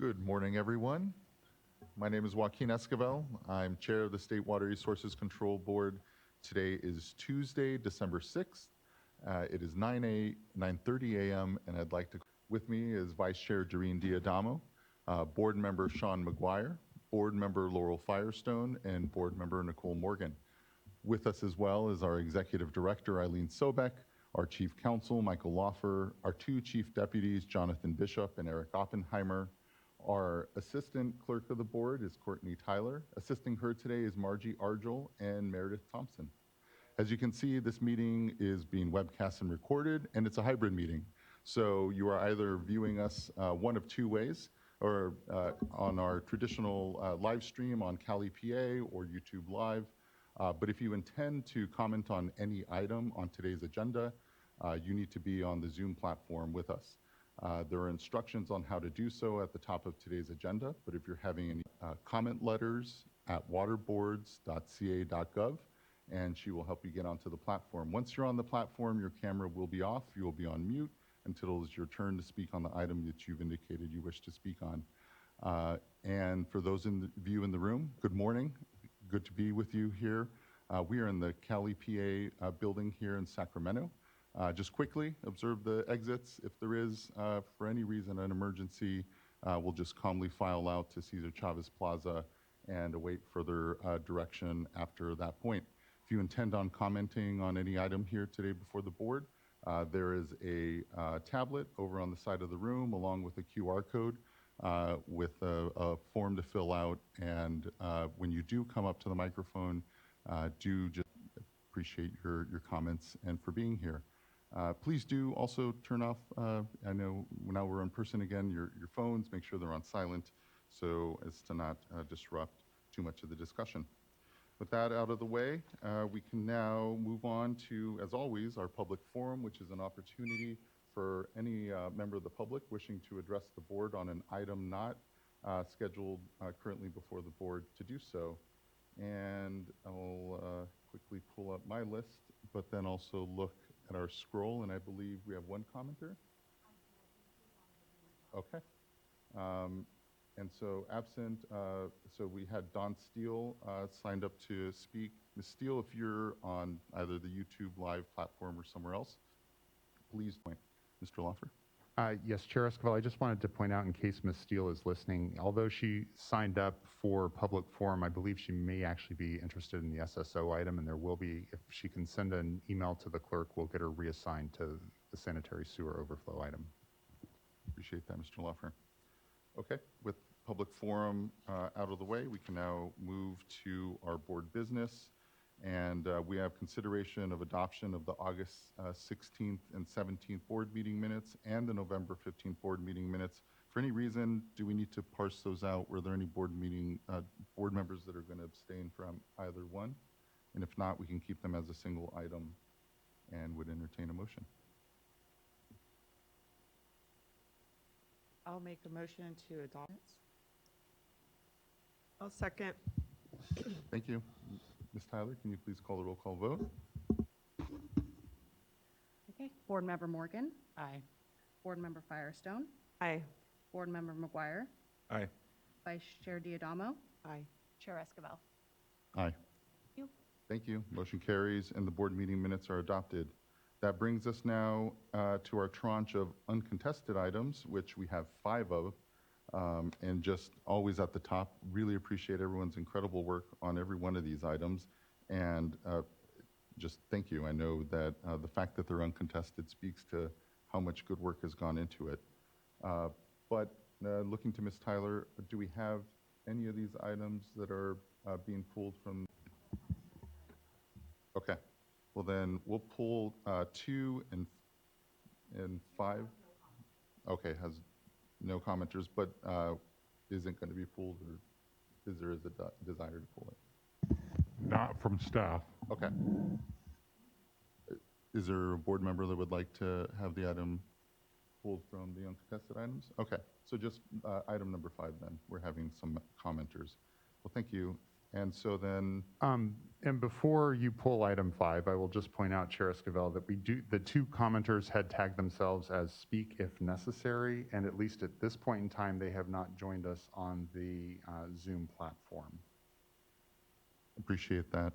Good morning, everyone. My name is Joaquin Esquivel. I'm chair of the State Water Resources Control Board. Today is Tuesday, December 6th. It is 9:30 a.m., and I'd like to, with me is Vice Chair Doreen Diadamo, Board Member Sean McGuire, Board Member Laurel Firestone, and Board Member Nicole Morgan. With us as well is our Executive Director, Eileen Sobek, our Chief Counsel, Michael Laufer, our two Chief Deputies, Jonathan Bishop and Eric Oppenheimer. Our Assistant Clerk of the Board is Courtney Tyler. Assisting her today is Margie Argel and Meredith Thompson. As you can see, this meeting is being webcast and recorded, and it's a hybrid meeting. So you are either viewing us one of two ways, or on our traditional live stream on Cali PA or YouTube Live. But if you intend to comment on any item on today's agenda, you need to be on the Zoom platform with us. There are instructions on how to do so at the top of today's agenda, but if you're having any comment letters at waterboards.ca.gov, and she will help you get onto the platform. Once you're on the platform, your camera will be off, you will be on mute until it's your turn to speak on the item that you've indicated you wish to speak on. And for those of you in the room, good morning. Good to be with you here. We are in the Cali PA building here in Sacramento. Just quickly observe the exits. If there is, for any reason, an emergency, we'll just calmly file out to Cesar Chavez Plaza and await further direction after that point. If you intend on commenting on any item here today before the board, there is a tablet over on the side of the room along with a QR code with a form to fill out. And when you do come up to the microphone, do just appreciate your comments and for being here. Please do also turn off, I know now we're in person again, your phones, make sure they're on silent so as to not disrupt too much of the discussion. With that out of the way, we can now move on to, as always, our public forum, which is an opportunity for any member of the public wishing to address the board on an item not scheduled currently before the board to do so. And I'll quickly pull up my list, but then also look at our scroll, and I believe we have one commenter. Okay. And so absent, so we had Dawn Steele signed up to speak. Ms. Steele, if you're on either the YouTube Live platform or somewhere else, please point. Mr. Laufer. Yes, Chair Esquivel, I just wanted to point out in case Ms. Steele is listening, although she signed up for public forum, I believe she may actually be interested in the SSO item, and there will be, if she can send an email to the clerk, we'll get her reassigned to the sanitary sewer overflow item. Appreciate that, Mr. Laufer. Okay, with public forum out of the way, we can now move to our board business. And we have consideration of adoption of the August 16th and 17th board meeting minutes and the November 15th board meeting minutes. For any reason, do we need to parse those out? Were there any board members that are going to abstain from either one? And if not, we can keep them as a single item and would entertain a motion. I'll make a motion to adopt. I'll second. Thank you. Ms. Tyler, can you please call the roll call vote? Okay. Board Member Morgan. Aye. Board Member Firestone. Aye. Board Member McGuire. Aye. Vice Chair Diadamo. Aye. Chair Esquivel. Aye. Thank you. Thank you. Motion carries and the board meeting minutes are adopted. That brings us now to our tranche of uncontested items, which we have 5 of. And just always at the top, really appreciate everyone's incredible work on every one of these items. And just thank you. I know that the fact that they're uncontested speaks to how much good work has gone into it. But looking to Ms. Tyler, do we have any of these items that are being pulled from? Okay. Well, then we'll pull 2 and 5. Okay, has no commenters, but isn't going to be pulled, or is there a desire to pull it? Not from staff. Okay. Is there a board member that would like to have the item pulled from the uncontested items? Okay, so just item number 5 then. We're having some commenters. Well, thank you. And so then, And before you pull item 5, I will just point out, Chair Esquivel, that the two commenters had tagged themselves as speak if necessary, and at least at this point in time, they have not joined us on the Zoom platform. appreciate that.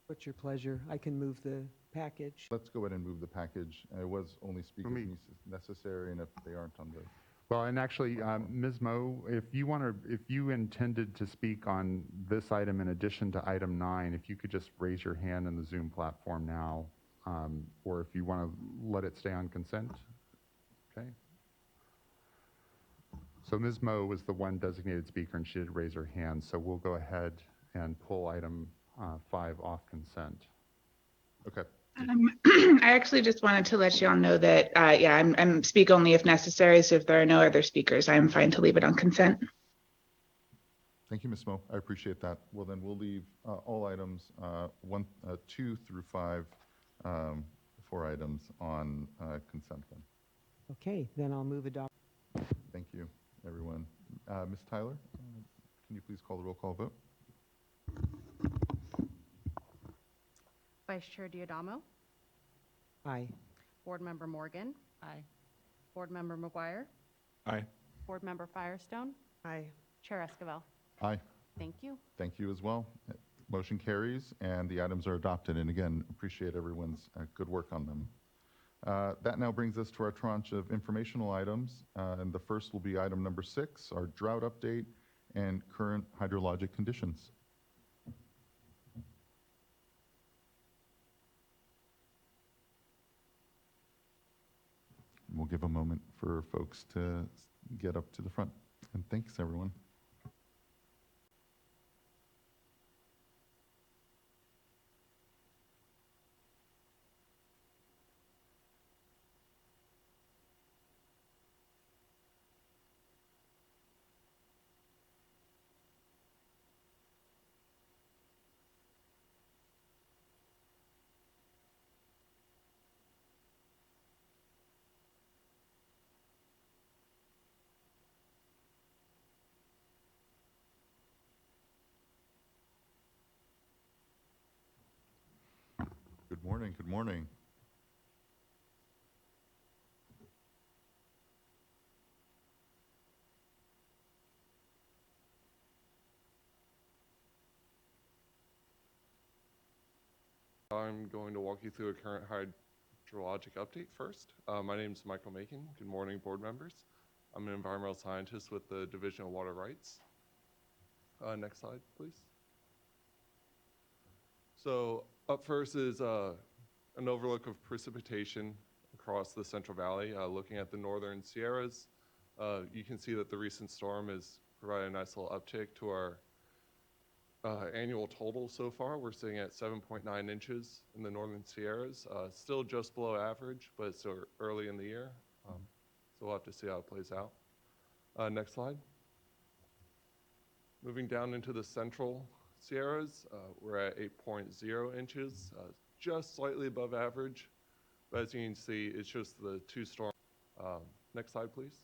What's your pleasure? I can move the package. Let's go ahead and move the package. It was only speak Let if me- necessary, and if they aren't on the, Well, and actually, Ms. Moe, if you intended to speak on this item in addition to item 9, if you could just raise your hand in the Zoom platform now, or if you want to let it stay on consent. Okay. So Ms. Moe was the one designated speaker, and she did raise her hand. So we'll go ahead and pull item 5 off consent. okay. I actually just wanted to let you all know that, yeah, I'm speak only if necessary. So if there are no other speakers, I'm fine to leave it on consent. Thank you, Ms. Mo. I appreciate that. Well, then we'll leave all items 2 through 5, 4 items on consent then. Okay, then I'll move adopt. Thank you, everyone. Ms. Tyler, can you please call the roll call vote? Vice Chair Diadamo, Aye. Board Member Morgan, Aye. Board Member McGuire, Aye. Board Member Firestone, Aye. Chair Esquivel. Aye. Thank you. Thank you as well. Motion carries, and the items are adopted. And again, appreciate everyone's good work on them. That now brings us to our tranche of informational items. And the first will be item number 6, our drought update and current hydrologic conditions. We'll give a moment for folks to get up to the front. And thanks, everyone. Good morning, good morning. I'm going to walk you through a current hydrologic update first. My name is Michael Macon. Good morning, board members. I'm an environmental scientist with the Division of Water Rights. Next slide, please. So up first is an overlook of precipitation across the Central Valley. Looking at the northern Sierras, you can see that the recent storm has provided a nice little uptick to our annual total so far. We're sitting at 7.9 inches in the northern Sierras. Still just below average, but it's still early in the year. So we'll have to see how it plays out. Next slide. Moving down into the central Sierras, we're at 8.0 inches, just slightly above average. But as you can see, it's just the two storms. Next slide, please.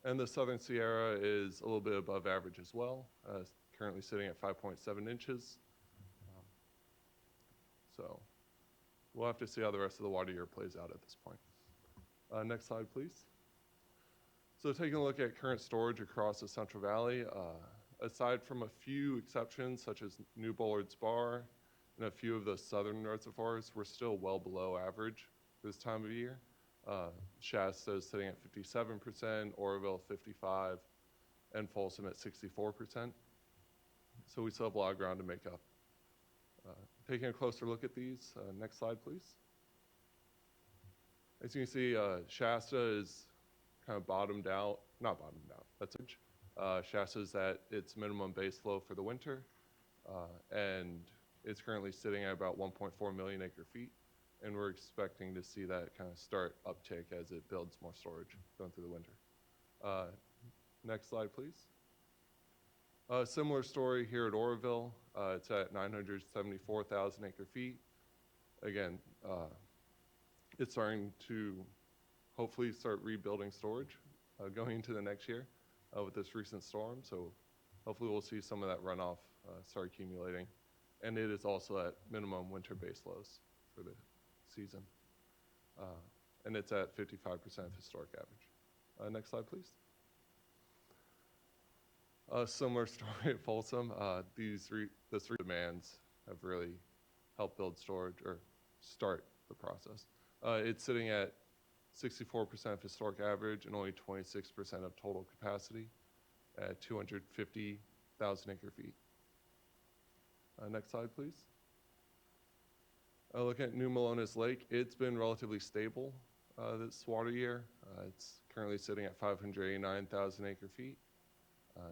And the southern Sierra is a little bit above average as well, currently sitting at 5.7 inches. So we'll have to see how the rest of the water year plays out at this point. Next slide, please. So taking a look at current storage across the Central Valley, aside from a few exceptions such as New Bullard's Bar and a few of the southern reservoirs, we're still well below average this time of year. Shasta is sitting at 57%, Oroville 55%, and Folsom at 64%. So we still have a lot of ground to make up. Taking a closer look at these, next slide, please. As you can see, Shasta is kind of bottomed out, not bottomed out, that's it. Shasta is at its minimum base flow for the winter, and it's currently sitting at about 1.4 million acre feet, and we're expecting to see that kind of start uptake as it builds more storage going through the winter. Next slide, please. Similar story here at Oroville. It's at 974,000 acre feet. Again, it's starting to hopefully start rebuilding storage going into the next year with this recent storm. So hopefully we'll see some of that runoff start accumulating. And it is also at minimum winter base lows for the season. And it's at 55% of historic average. Next slide, please. A similar story at Folsom. The three demands have really helped build storage or start the process. It's sitting at 64% of historic average and only 26% of total capacity at 250,000 acre feet. Next slide, please. Looking at New Melones Lake, it's been relatively stable this water year. It's currently sitting at 589,000 acre feet,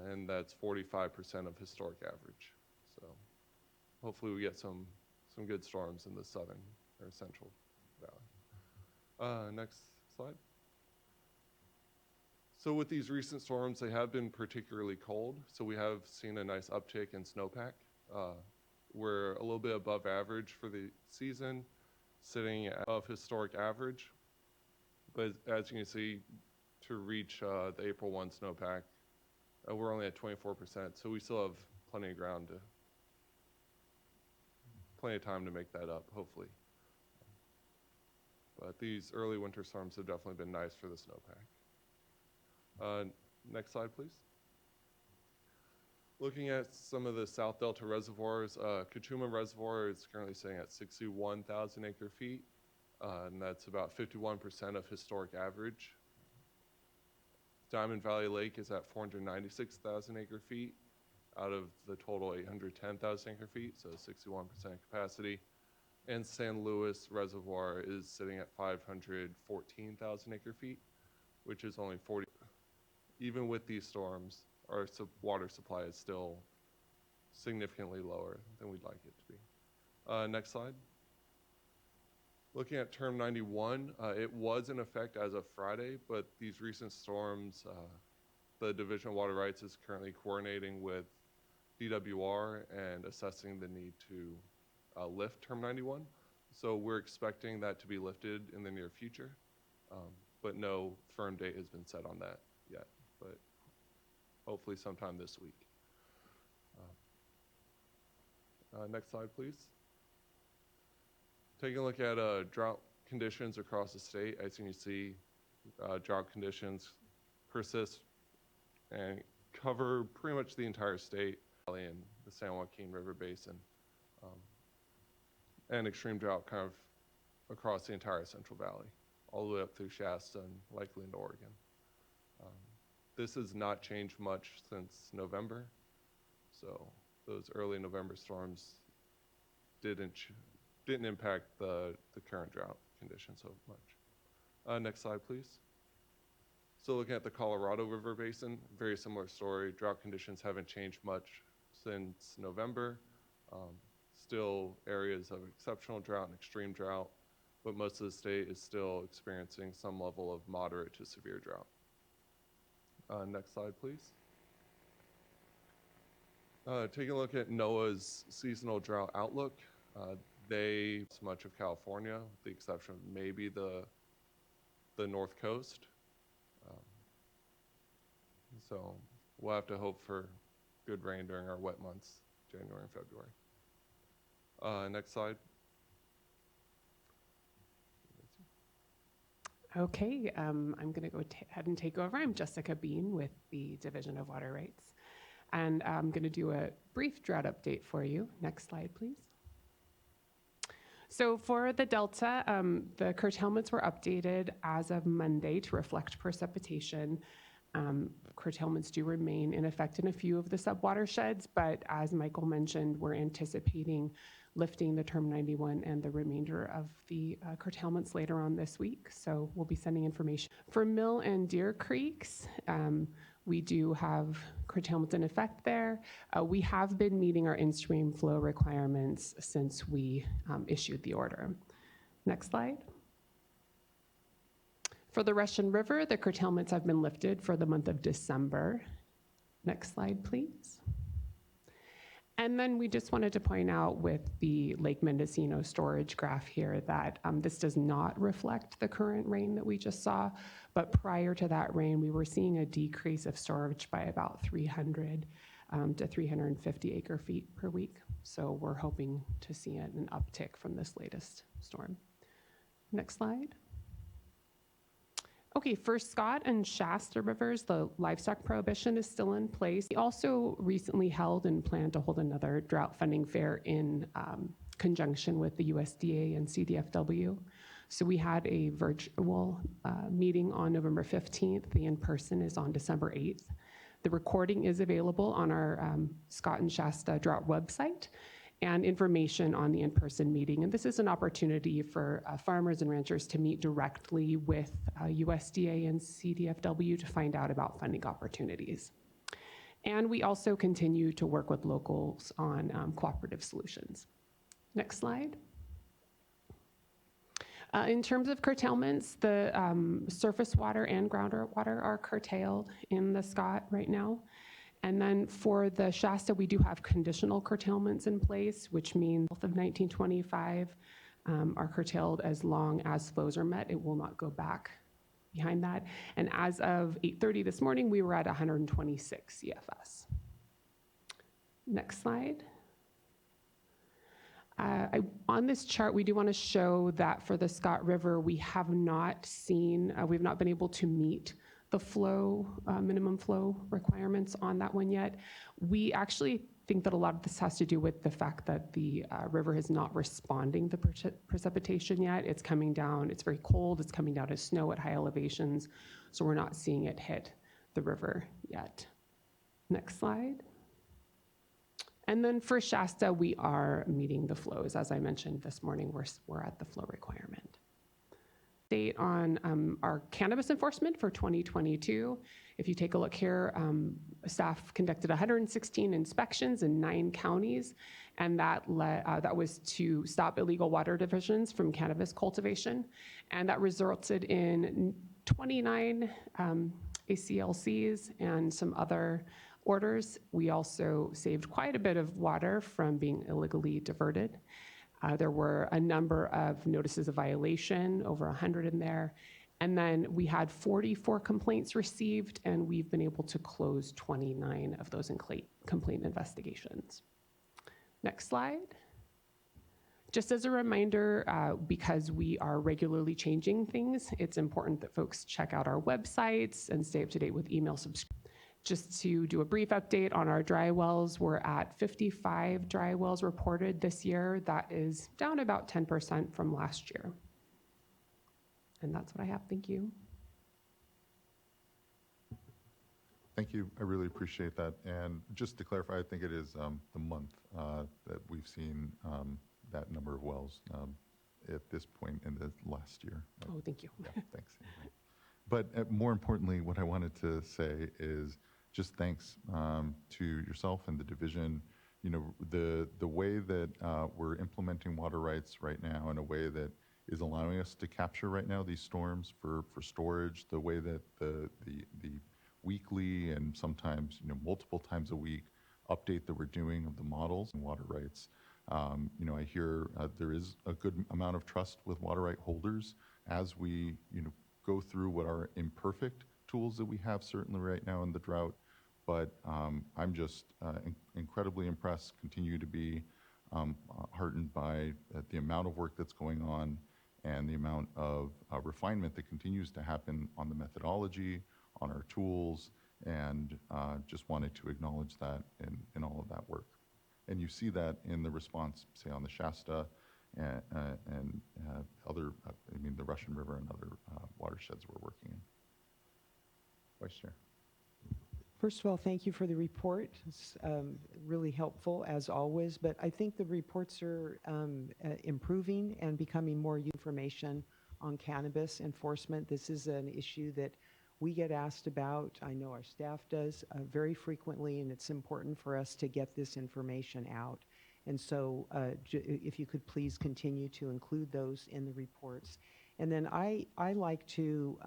and that's 45% of historic average. So hopefully we get some good storms in the southern or central valley. Next slide. So with these recent storms, they have been particularly cold, so we have seen a nice uptick in snowpack. We're a little bit above average for the season, sitting above historic average. But as you can see, to reach the April 1 snowpack, we're only at 24%, so we still have plenty of ground plenty of time to make that up, hopefully. But these early winter storms have definitely been nice for the snowpack. Next slide, please. Looking at some of the South Delta reservoirs, Kachuma Reservoir is currently sitting at 61,000 acre feet, and that's about 51% of historic average. Diamond Valley Lake is at 496,000 acre feet out of the total 810,000 acre feet, so 61% capacity. And San Luis Reservoir is sitting at 514,000 acre feet, which is only 40. Even with these storms, our water supply is still significantly lower than we'd like it to be. Next slide. Looking at Term 91, it was in effect as of Friday, but these recent storms, the Division of Water Rights is currently coordinating with DWR and assessing the need to lift Term 91. So we're expecting that to be lifted in the near future, but no firm date has been set on that yet, but hopefully sometime this week. Next slide, please. Taking a look at drought conditions across the state, as you can see, drought conditions persist and cover pretty much the entire state and the San Joaquin River Basin, and extreme drought kind of across the entire Central Valley, all the way up through Shasta and likely into Oregon. This has not changed much since November, so those early November storms didn't impact the current drought conditions so much. Next slide, please. So looking at the Colorado River Basin, very similar story. Drought conditions haven't changed much since November. Still areas of exceptional drought and extreme drought, but most of the state is still experiencing some level of moderate to severe drought. Next slide, please. Taking a look at NOAA's seasonal drought outlook, much of California, with the exception of maybe the North Coast. So we'll have to hope for good rain during our wet months, January and February. Next slide. Okay, I'm going to go ahead and take over. I'm Jessica Bean with the Division of Water Rights, and I'm going to do a brief drought update for you. Next slide, please. So for the Delta, the curtailments were updated as of Monday to reflect precipitation. Curtailments do remain in effect in a few of the subwatersheds, but as Michael mentioned, we're anticipating lifting the Term 91 and the remainder of the curtailments later on this week. So we'll be sending information. For Mill and Deer Creeks, we do have curtailments in effect there. We have been meeting our in-stream flow requirements since we issued the order. Next slide. For the Russian River, the curtailments have been lifted for the month of December. Next slide, please. And then we just wanted to point out with the Lake Mendocino storage graph here that this does not reflect the current rain that we just saw, but prior to that rain, we were seeing a decrease of storage by about 300 to 350 acre feet per week. So we're hoping to see an uptick from this latest storm. Next slide. Okay, for Scott and Shasta rivers, the livestock prohibition is still in place. We also recently held and plan to hold another drought funding fair in conjunction with the USDA and CDFW. So we had a virtual meeting on November 15th. The in-person is on December 8th. The recording is available on our Scott and Shasta drought website, and information on the in-person meeting. And this is an opportunity for farmers and ranchers to meet directly with USDA and CDFW to find out about funding opportunities. And we also continue to work with locals on cooperative solutions. Next slide. In terms of curtailments, the surface water and groundwater are curtailed in the Scott right now. And then for the Shasta, we do have conditional curtailments in place, which means both of 1925 are curtailed as long as flows are met. It will not go back behind that. And as of 8:30 this morning, we were at 126 CFS. Next slide. On this chart, we do want to show that for the Scott River, we have not seen, we've not been able to meet the flow, minimum flow requirements on that one yet. We actually think that a lot of this has to do with the fact that the river is not responding to precipitation yet. It's coming down, it's very cold, it's coming down as snow at high elevations, so we're not seeing it hit the river yet. Next slide. And then for Shasta, we are meeting the flows. As I mentioned this morning, we're at the flow requirement. Date on our cannabis enforcement for 2022. If you take a look here, staff conducted 116 inspections in 9 counties, and that was to stop illegal water diversions from cannabis cultivation, and that resulted in 29 ACLCs and some other orders. We also saved quite a bit of water from being illegally diverted. There were a number of notices of violation, over 100 in there. And then we had 44 complaints received, and we've been able to close 29 of those complaint investigations. Next slide. Just as a reminder, because we are regularly changing things, it's important that folks check out our websites and stay up to date with email subscriptions. Just to do a brief update on our dry wells, we're at 55 dry wells reported this year. That is down about 10% from last year. And that's what I have. Thank you. Thank you. I really appreciate that. And just to clarify, I think it is the month that we've seen that number of wells at this point in the last year. Oh, thank you. Yeah, thanks. But more importantly, what I wanted to say is just thanks to yourself and the division. You know, the way that we're implementing water rights right now in a way that is allowing us to capture right now these storms for storage, the way that the weekly and sometimes multiple times a week update that we're doing of the models and water rights. I hear there is a good amount of trust with water right holders as we go through what are imperfect tools that we have certainly right now in the drought. But I'm just incredibly impressed, continue to be heartened by the amount of work that's going on and the amount of refinement that continues to happen on the methodology, on our tools, and just wanted to acknowledge that in all of that work. And you see that in the response, say, on the Shasta and other, the Russian River and other watersheds we're working in. Vice Chair. First of all, thank you for the report. It's really helpful, as always, but I think the reports are improving and becoming more information on cannabis enforcement. This is an issue that we get asked about. I know our staff does very frequently, and it's important for us to get this information out. And so if you could please continue to include those in the reports. And then I like to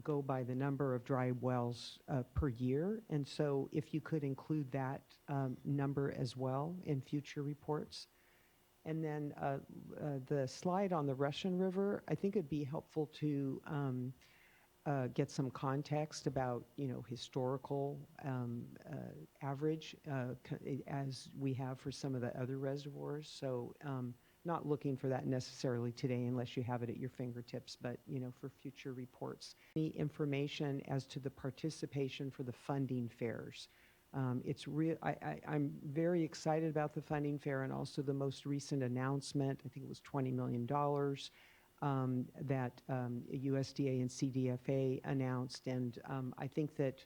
go by the number of dry wells per year. And so if you could include that number as well in future reports. And then the slide on the Russian River, I think it'd be helpful to get some context about, historical average as we have for some of the other reservoirs. So not looking for that necessarily today unless you have it at your fingertips, but, for future reports. Any information as to the participation for the funding fairs. I'm very excited about the funding fair and also the most recent announcement. I think it was $20 million that USDA and CDFA announced. And I think that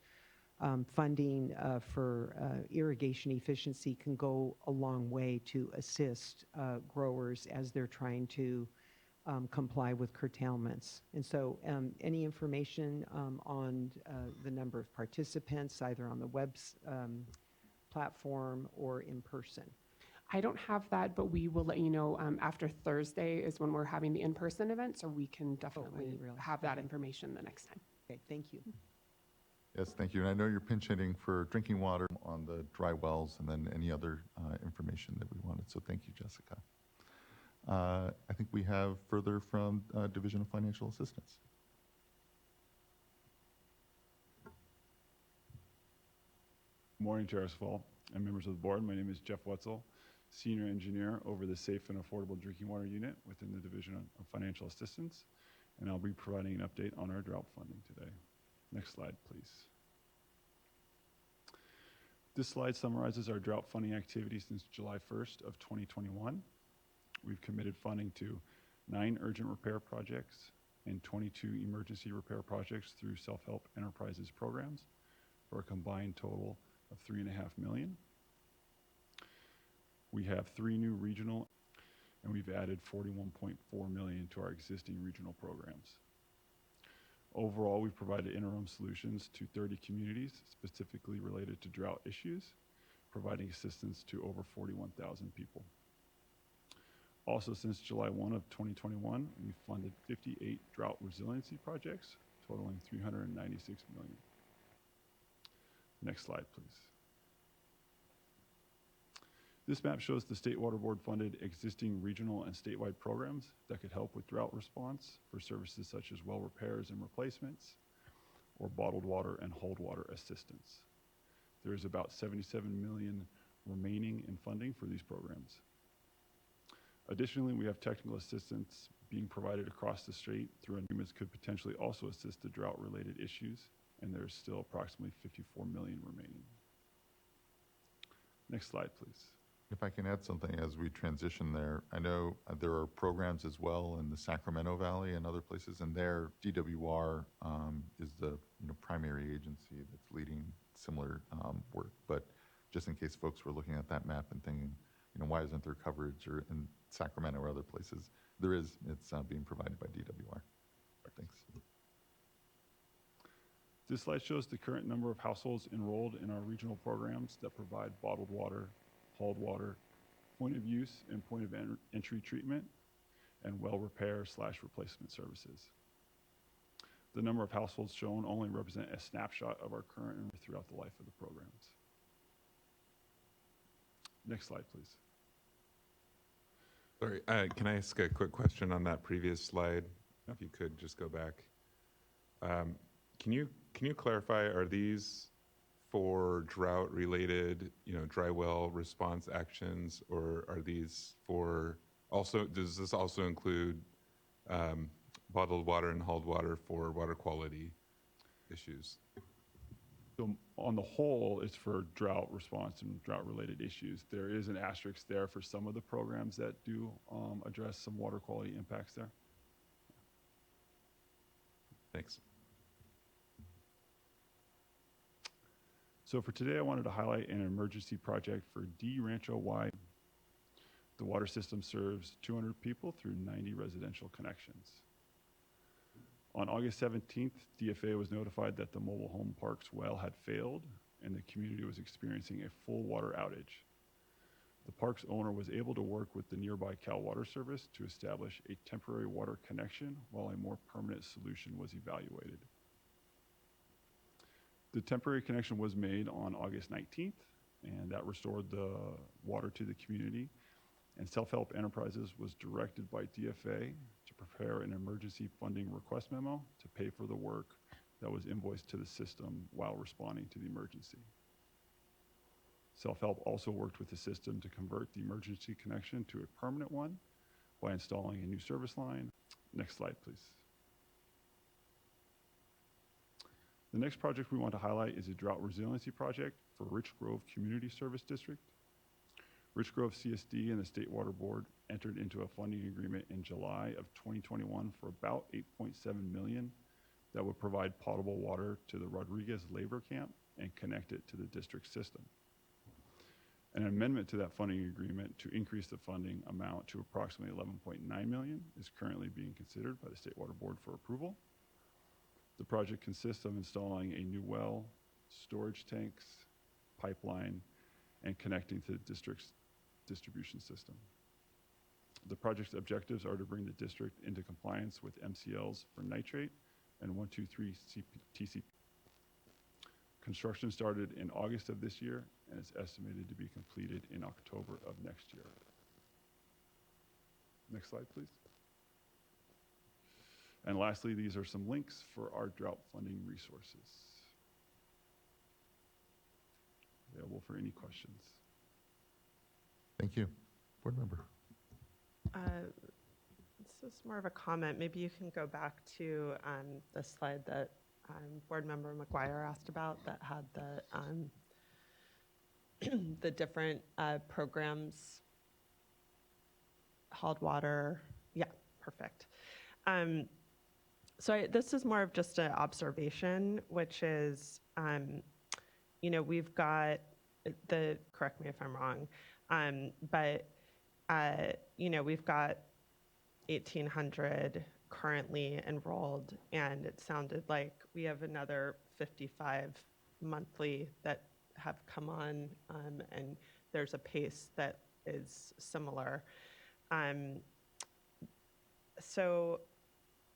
funding for irrigation efficiency can go a long way to assist growers as they're trying to comply with curtailments. And so any information on the number of participants, either on the web platform or in person? I don't have that, but we will let you know after Thursday is when we're having the in-person event, so we can definitely didn't realize. have that Okay. information the next time. Okay, thank you. Yes, thank you. And I know you're pinch hitting for drinking water on the dry wells and then any other information that we wanted. So thank you, Jessica. I think we have further from Division of Financial Assistance. Morning, Chair Esquivel and members of the board. My name is Jeff Wetzel, Senior Engineer over the Safe and Affordable Drinking Water Unit within the Division of Financial Assistance, and I'll be providing an update on our drought funding today. Next slide, please. This slide summarizes our drought funding activity since July 1st of 2021. We've committed funding to 9 urgent repair projects and 22 emergency repair projects through self-help enterprises programs for a combined total of $3.5 million. We have 3 new regional, and we've added $41.4 million to our existing regional programs. Overall, we've provided interim solutions to 30 communities specifically related to drought issues, providing assistance to over 41,000 people. Also, since July 1 of 2021, we've funded 58 drought resiliency projects, totaling $396 million. Next slide, please. This map shows the State Water Board funded existing regional and statewide programs that could help with drought response for services such as well repairs and replacements, or bottled water and hold water assistance. There is about $77 million remaining in funding for these programs. Additionally, we have technical assistance being provided across the state through agreements could potentially also assist the drought-related issues, and there's still approximately $54 million remaining. Next slide, please. If I can add something as we transition there, I know there are programs as well in the Sacramento Valley and other places, and there DWR is the primary agency that's leading similar work. But just in case folks were looking at that map and thinking, why isn't there coverage or in Sacramento or other places? There is. It's being provided by DWR. Thanks. This slide shows the current number of households enrolled in our regional programs that provide bottled water, hauled water, point of use and point of entry treatment, and well repair / replacement services. The number of households shown only represent a snapshot of our current and throughout the life of the programs. Next slide, please. Sorry, can I ask a quick question on that previous slide? If you could just go back. Can you clarify, are these for drought-related, dry well response actions, or are these for also, does this also include bottled water and hauled water for water quality issues? So on the whole, it's for drought response and drought-related issues. There is an asterisk there for some of the programs that do address some water quality impacts there. Thanks. So for today, I wanted to highlight an emergency project for D Rancho Y. The water system serves 200 people through 90 residential connections. On August 17th, DFA was notified that the mobile home park's well had failed and the community was experiencing a full water outage. The park's owner was able to work with the nearby Cal Water Service to establish a temporary water connection while a more permanent solution was evaluated. The temporary connection was made on August 19th, and that restored the water to the community. And Self-Help Enterprises was directed by DFA to prepare an emergency funding request memo to pay for the work that was invoiced to the system while responding to the emergency. Self-help also worked with the system to convert the emergency connection to a permanent one by installing a new service line. Next slide, please. The next project we want to highlight is a drought resiliency project for Rich Grove Community Service District. Rich Grove CSD and the State Water Board entered into a funding agreement in July of 2021 for about $8.7 million that would provide potable water to the Rodriguez labor camp and connect it to the district system. An amendment to that funding agreement to increase the funding amount to approximately $11.9 million is currently being considered by the State Water Board for approval. The project consists of installing a new well, storage tanks, pipeline, and connecting to the district's distribution system. The project's objectives are to bring the district into compliance with MCLs for nitrate and 123 TCP. Construction started in August of this year and is estimated to be completed in October of next year. Next slide, please. And lastly, these are some links for our drought funding resources. Available for any questions. Thank you. Board member. This is more of a comment. Maybe you can go back to the slide that Board Member McGuire asked about that had the the different programs, hauled water. Yeah, perfect. This is more of just an observation, which is, we've got correct me if I'm wrong, but we've got 1,800 currently enrolled, and it sounded like we have another 55 monthly that have come on, and there's a pace that is similar. So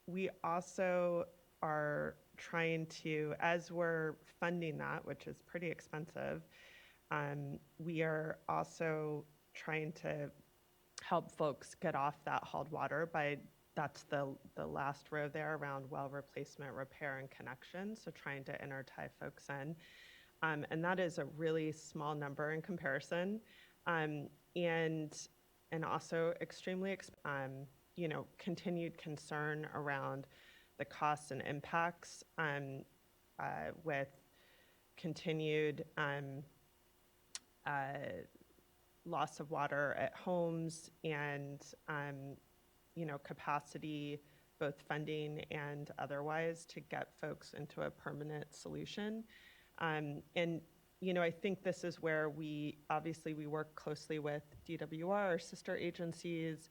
we also are trying to, as we're funding that, which is pretty expensive, we are also trying to help folks get off that hauled water that's the last row there around well replacement, repair, and connection. So trying to tie folks in. And that is a really small number in comparison. And also extremely, continued concern around the costs and impacts with continued loss of water at homes and capacity, both funding and otherwise, to get folks into a permanent solution. And I think this is where we work closely with DWR, our sister agencies,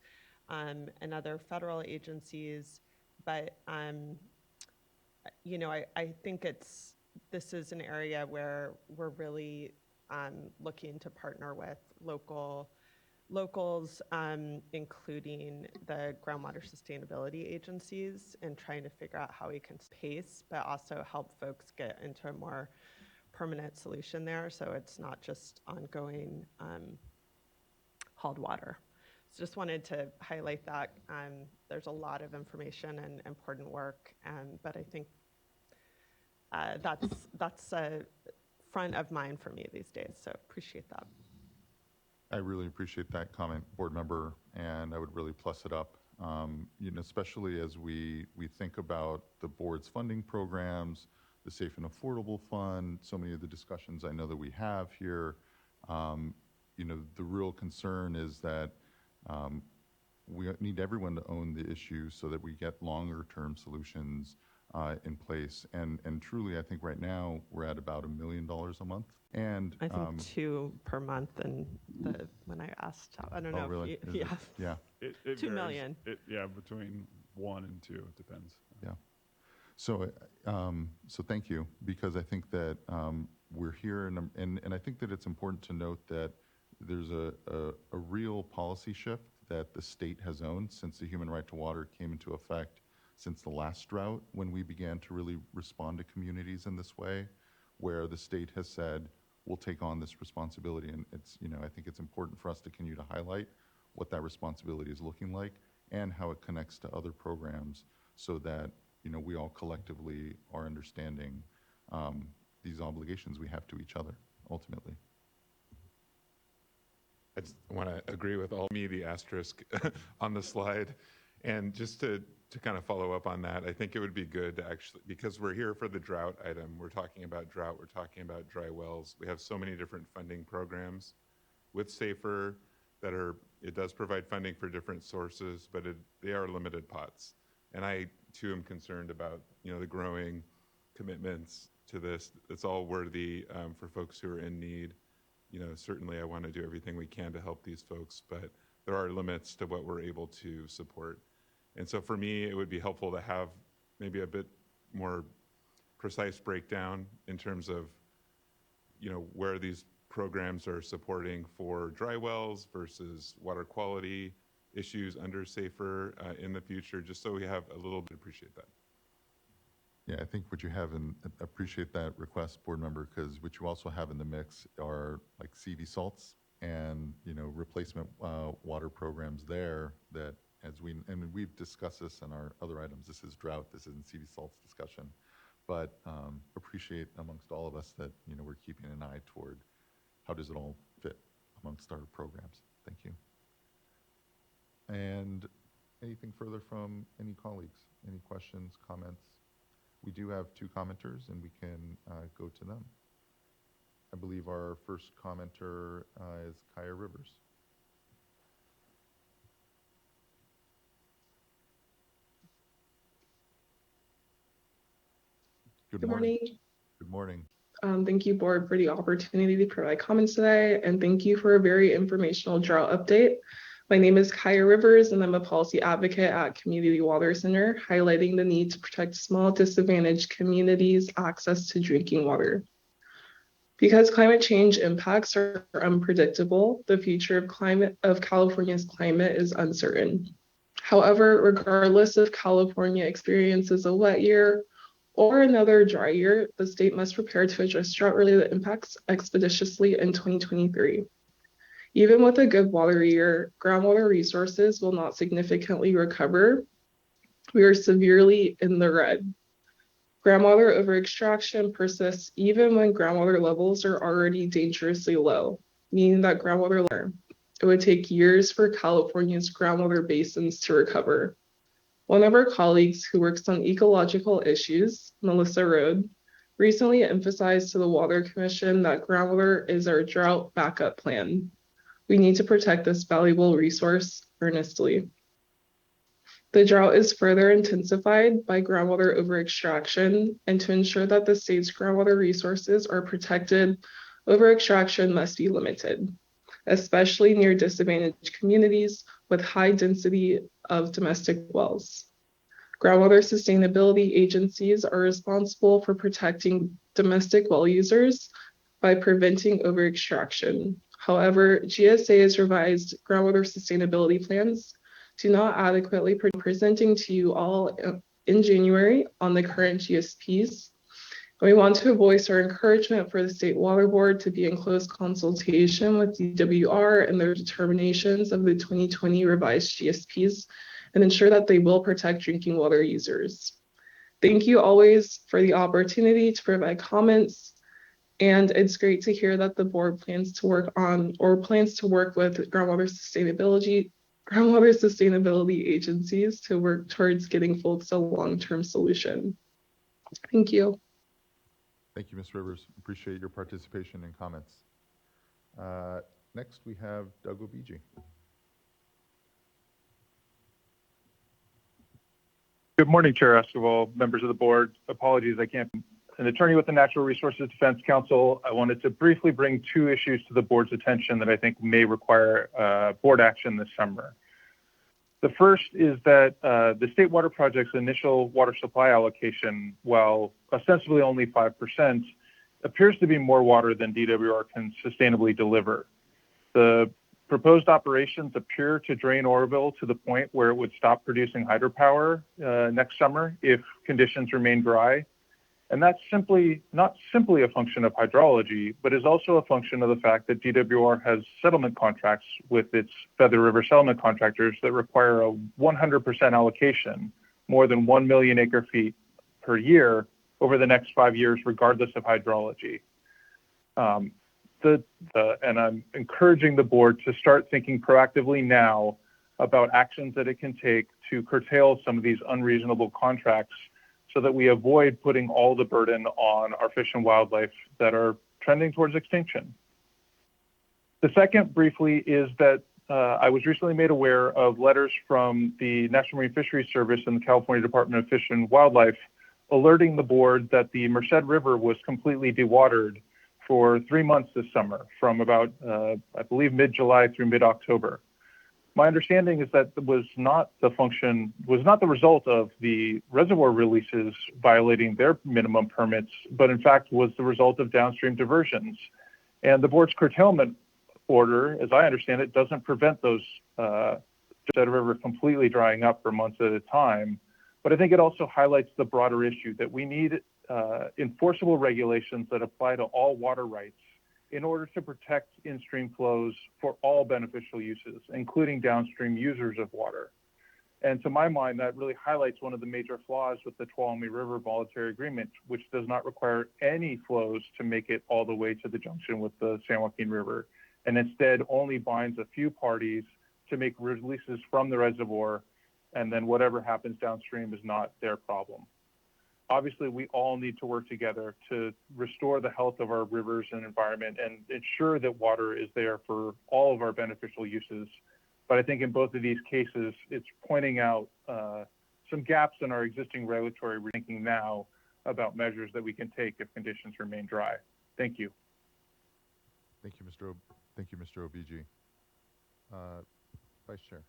and other federal agencies. But I think this is an area where we're really looking to partner with locals, including the groundwater sustainability agencies, and trying to figure out how we can pace, but also help folks get into a more permanent solution there, so it's not just ongoing hauled water. So just wanted to highlight that. There's a lot of information and important work, but I think that's front of mind for me these days, so appreciate that. I really appreciate that comment, board member, and I would really plus it up. Especially as we think about the board's funding programs, the Safe and Affordable Fund, so many of the discussions I know that we have here. The real concern is that we need everyone to own the issue so that we get longer-term solutions in place. And truly, I think right now we're at about $1 million a month. And I think 2 per month, and when I asked, I don't know. Oh, really? If you, Yeah. It 2 varies. million. Between 1 and 2, it depends. Yeah. So thank you, because I think that we're here, and I think that it's important to note that there's a real policy shift that the state has owned since the Human Right to Water came into effect, since the last drought, when we began to really respond to communities in this way, where the state has said, we'll take on this responsibility. And it's, I think it's important for us to continue to highlight what that responsibility is looking like and how it connects to other programs, so that, we all collectively are understanding these obligations we have to each other, ultimately. I just want to agree with all the asterisk on the slide. And just to kind of follow up on that, I think it would be good to actually, because we're here for the drought item, we're talking about drought, we're talking about dry wells. We have so many different funding programs with SAFER that it does provide funding for different sources, but they are limited pots. And I too am concerned about, the growing commitments to this. It's all worthy for folks who are in need. Certainly I want to do everything we can to help these folks, but there are limits to what we're able to support. And so for me, it would be helpful to have maybe a bit more precise breakdown in terms of, where these programs are supporting for dry wells versus water quality issues under SAFER in the future, just so we have a little bit, appreciate that. Yeah, I think what you have, and appreciate that request, board member, because what you also have in the mix are like CV salts and, replacement water programs there that we've discussed this in our other items. This is drought, this isn't CV salts discussion, but appreciate amongst all of us that, we're keeping an eye toward how does it all fit amongst our programs. Thank you. And anything further from any colleagues? Any questions, comments? We do have two commenters, and we can go to them. I believe our first commenter is Kaya Rivers. Good morning. Good morning. Thank you, board, for the opportunity to provide comments today, and thank you for a very informational drought update. My name is Kaya Rivers, and I'm a policy advocate at Community Water Center, highlighting the need to protect small disadvantaged communities' access to drinking water. Because climate change impacts are unpredictable, the future of California's climate is uncertain. However, regardless if California experiences a wet year or another dry year, the state must prepare to address drought-related impacts expeditiously in 2023. Even with a good water year, groundwater resources will not significantly recover. We are severely in the red. Groundwater overextraction persists even when groundwater levels are already dangerously low, meaning that it would take years for California's groundwater basins to recover. One of our colleagues who works on ecological issues, Melissa Rode, recently emphasized to the Water Commission that groundwater is our drought backup plan. We need to protect this valuable resource earnestly. The drought is further intensified by groundwater overextraction, and to ensure that the state's groundwater resources are protected, overextraction must be limited, especially near disadvantaged communities with high density of domestic wells. Groundwater sustainability agencies are responsible for protecting domestic well users by preventing overextraction. However, GSA's revised groundwater sustainability plans do not adequately presenting to you all in January on the current GSPs. We want to voice our encouragement for the State Water Board to be in close consultation with DWR and their determinations of the 2020 revised GSPs and ensure that they will protect drinking water users. Thank you always for the opportunity to provide comments. And it's great to hear that the board plans to work with groundwater sustainability agencies to work towards getting folks a long-term solution. Thank you. Thank you, Ms. Rivers. Appreciate your participation and comments. Next, we have Doug Obiji. Good morning, Chair Esquivel, members of the board. Apologies, I can't. An attorney with the Natural Resources Defense Council, I wanted to briefly bring two issues to the board's attention that I think may require board action this summer. The first is that the State Water Project's initial water supply allocation, while ostensibly only 5%, appears to be more water than DWR can sustainably deliver. The proposed operations appear to drain Oroville to the point where it would stop producing hydropower next summer if conditions remain dry. And that's not simply a function of hydrology, but is also a function of the fact that DWR has settlement contracts with its Feather River settlement contractors that require a 100% allocation more than 1 million acre feet per year over the next 5 years, regardless of hydrology. And I'm encouraging the board to start thinking proactively now about actions that it can take to curtail some of these unreasonable contracts so that we avoid putting all the burden on our fish and wildlife that are trending towards extinction. The second, briefly, is that I was recently made aware of letters from the National Marine Fisheries Service and the California Department of Fish and Wildlife alerting the board that the Merced River was completely dewatered for 3 months this summer, from about, I believe, mid-July through mid-October. My understanding is that was not the result of the reservoir releases violating their minimum permits, but in fact was the result of downstream diversions. And the board's curtailment order, as I understand it, doesn't prevent those Merced River completely drying up for months at a time. But I think it also highlights the broader issue that we need enforceable regulations that apply to all water rights in order to protect in-stream flows for all beneficial uses, including downstream users of water. And to my mind, that really highlights one of the major flaws with the Tuolumne River Voluntary Agreement, which does not require any flows to make it all the way to the junction with the San Joaquin River, and instead only binds a few parties to make releases from the reservoir, and then whatever happens downstream is not their problem. Obviously, we all need to work together to restore the health of our rivers and environment and ensure that water is there for all of our beneficial uses. But I think in both of these cases, it's pointing out some gaps in our existing regulatory thinking now about measures that we can take if conditions remain dry. Thank you. Thank you, Mr. OBG. Vice Chair.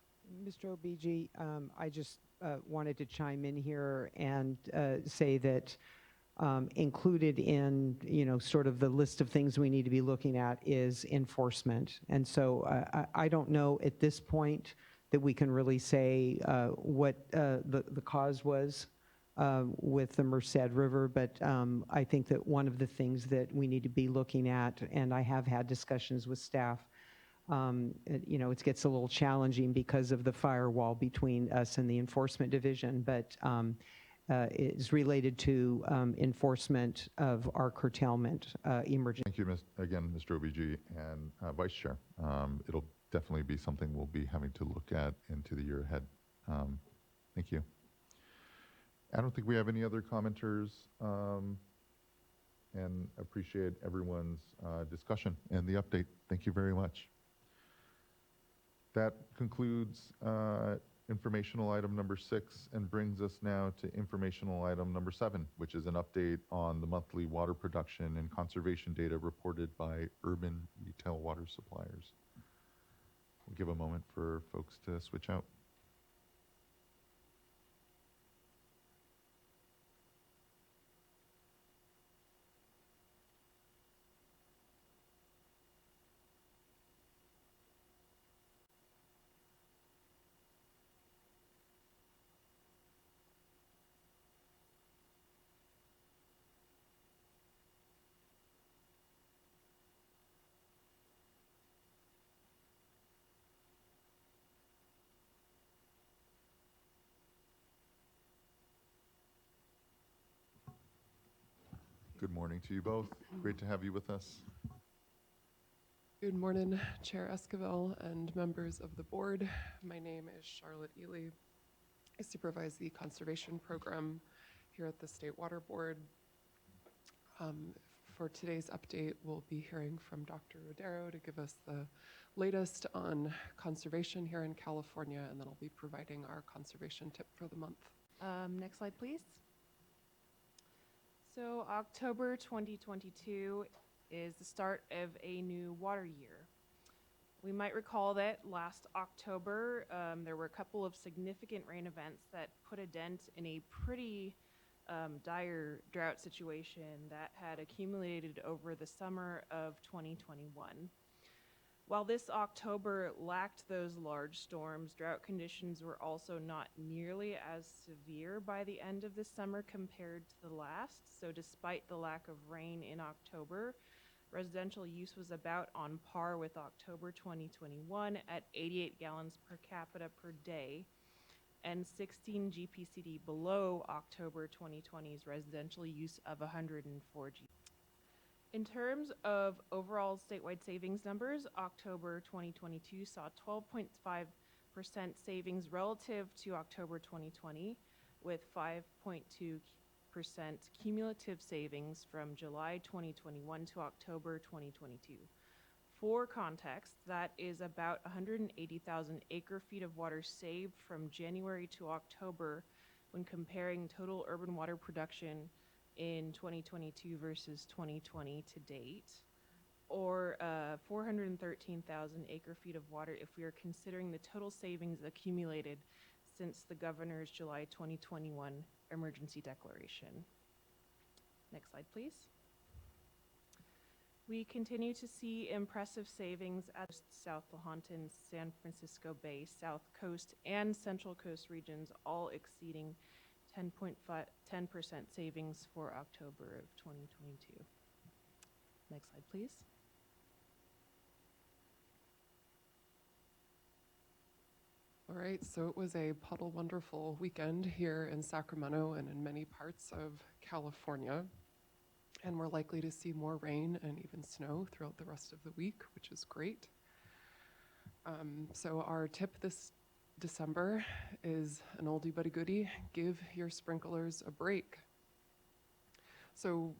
Mr. OBG, I just wanted to chime in here and say that included in, sort of the list of things we need to be looking at is enforcement. And so I don't know at this point that we can really say what the cause was with the Merced River, but I think that one of the things that we need to be looking at, and I have had discussions with staff, it gets a little challenging because of the firewall between us and the enforcement division, but is related to enforcement of our curtailment emergency. Thank you, again, Mr. OBG and Vice Chair. It'll definitely be something we'll be having to look at into the year ahead. Thank you. I don't think we have any other commenters, and appreciate everyone's discussion and the update. Thank you very much. That concludes informational item number 6 and brings us now to informational item number 7, which is an update on the monthly water production and conservation data reported by urban retail water suppliers. We'll give a moment for folks to switch out. Good morning to you both. Great to have you with us. Good morning, Chair Esquivel and members of the board. My name is Charlotte Ely. I supervise the conservation program here at the State Water Board. For today's update, we'll be hearing from Dr. Rodero to give us the latest on conservation here in California, and then I'll be providing our conservation tip for the month. Next slide, please. So October 2022 is the start of a new water year. We might recall that last October, there were a couple of significant rain events that put a dent in a pretty dire drought situation that had accumulated over the summer of 2021. While this October lacked those large storms, drought conditions were also not nearly as severe by the end of the summer compared to the last. So despite the lack of rain in October, residential use was about on par with October 2021 at 88 gallons per capita per day. and 16 GPCD below October 2020's residential use of 104 G. In terms of overall statewide savings numbers, October 2022 saw 12.5% savings relative to October 2020, with 5.2% cumulative savings from July 2021 to October 2022. For context, that is about 180,000 acre-feet of water saved from January to October when comparing total urban water production in 2022 versus 2020 to date, or 413,000 acre-feet of water if we are considering the total savings accumulated since the governor's July 2021 emergency declaration. Next slide, please. We continue to see impressive savings at South Lahontan, San Francisco Bay, South Coast, and Central Coast regions, all exceeding 10% savings for October of 2022. Next slide, please. All right, so it was a puddle wonderful weekend here in Sacramento and in many parts of California. And we're likely to see more rain and even snow throughout the rest of the week, which is great. So our tip this December is an oldie but a goodie: give your sprinklers a break. So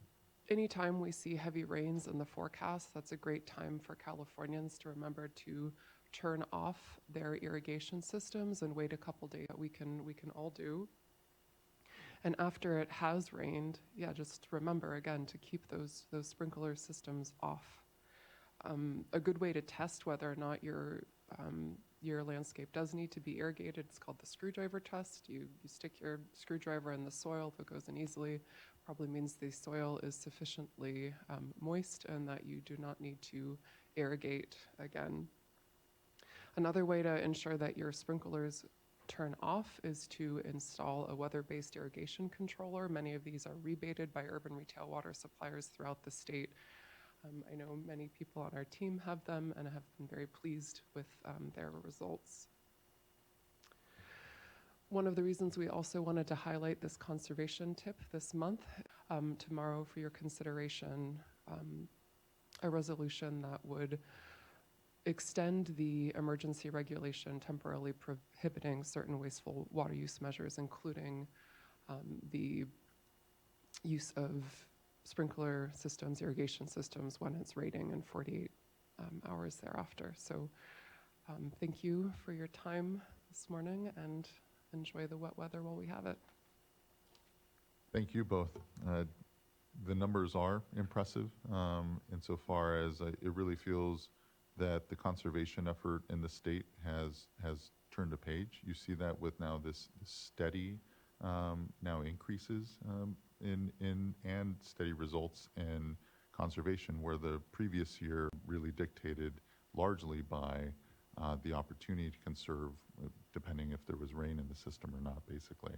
anytime we see heavy rains in the forecast, that's a great time for Californians to remember to turn off their irrigation systems and wait a couple days. That we can all do. And after it has rained, just remember again to keep those sprinkler systems off. A good way to test whether or not your landscape does need to be irrigated, it's called the screwdriver test. You stick your screwdriver in the soil. If it goes in easily, probably means the soil is sufficiently moist and that you do not need to irrigate again. Another way to ensure that your sprinklers turn off is to install a weather-based irrigation controller. Many of these are rebated by urban retail water suppliers throughout the state. I know many people on our team have them and have been very pleased with their results. One of the reasons we also wanted to highlight this conservation tip this month, tomorrow for your consideration, a resolution that would extend the emergency regulation temporarily prohibiting certain wasteful water use measures, including the use of sprinkler systems, irrigation systems, when it's raining and 48 hours thereafter. So thank you for your time this morning, and enjoy the wet weather while we have it. Thank you both. The numbers are impressive insofar as it really feels that the conservation effort in the state has turned a page. You see that with now this steady now increases and steady results in conservation, where the previous year really dictated largely by the opportunity to conserve, depending if there was rain in the system or not, basically.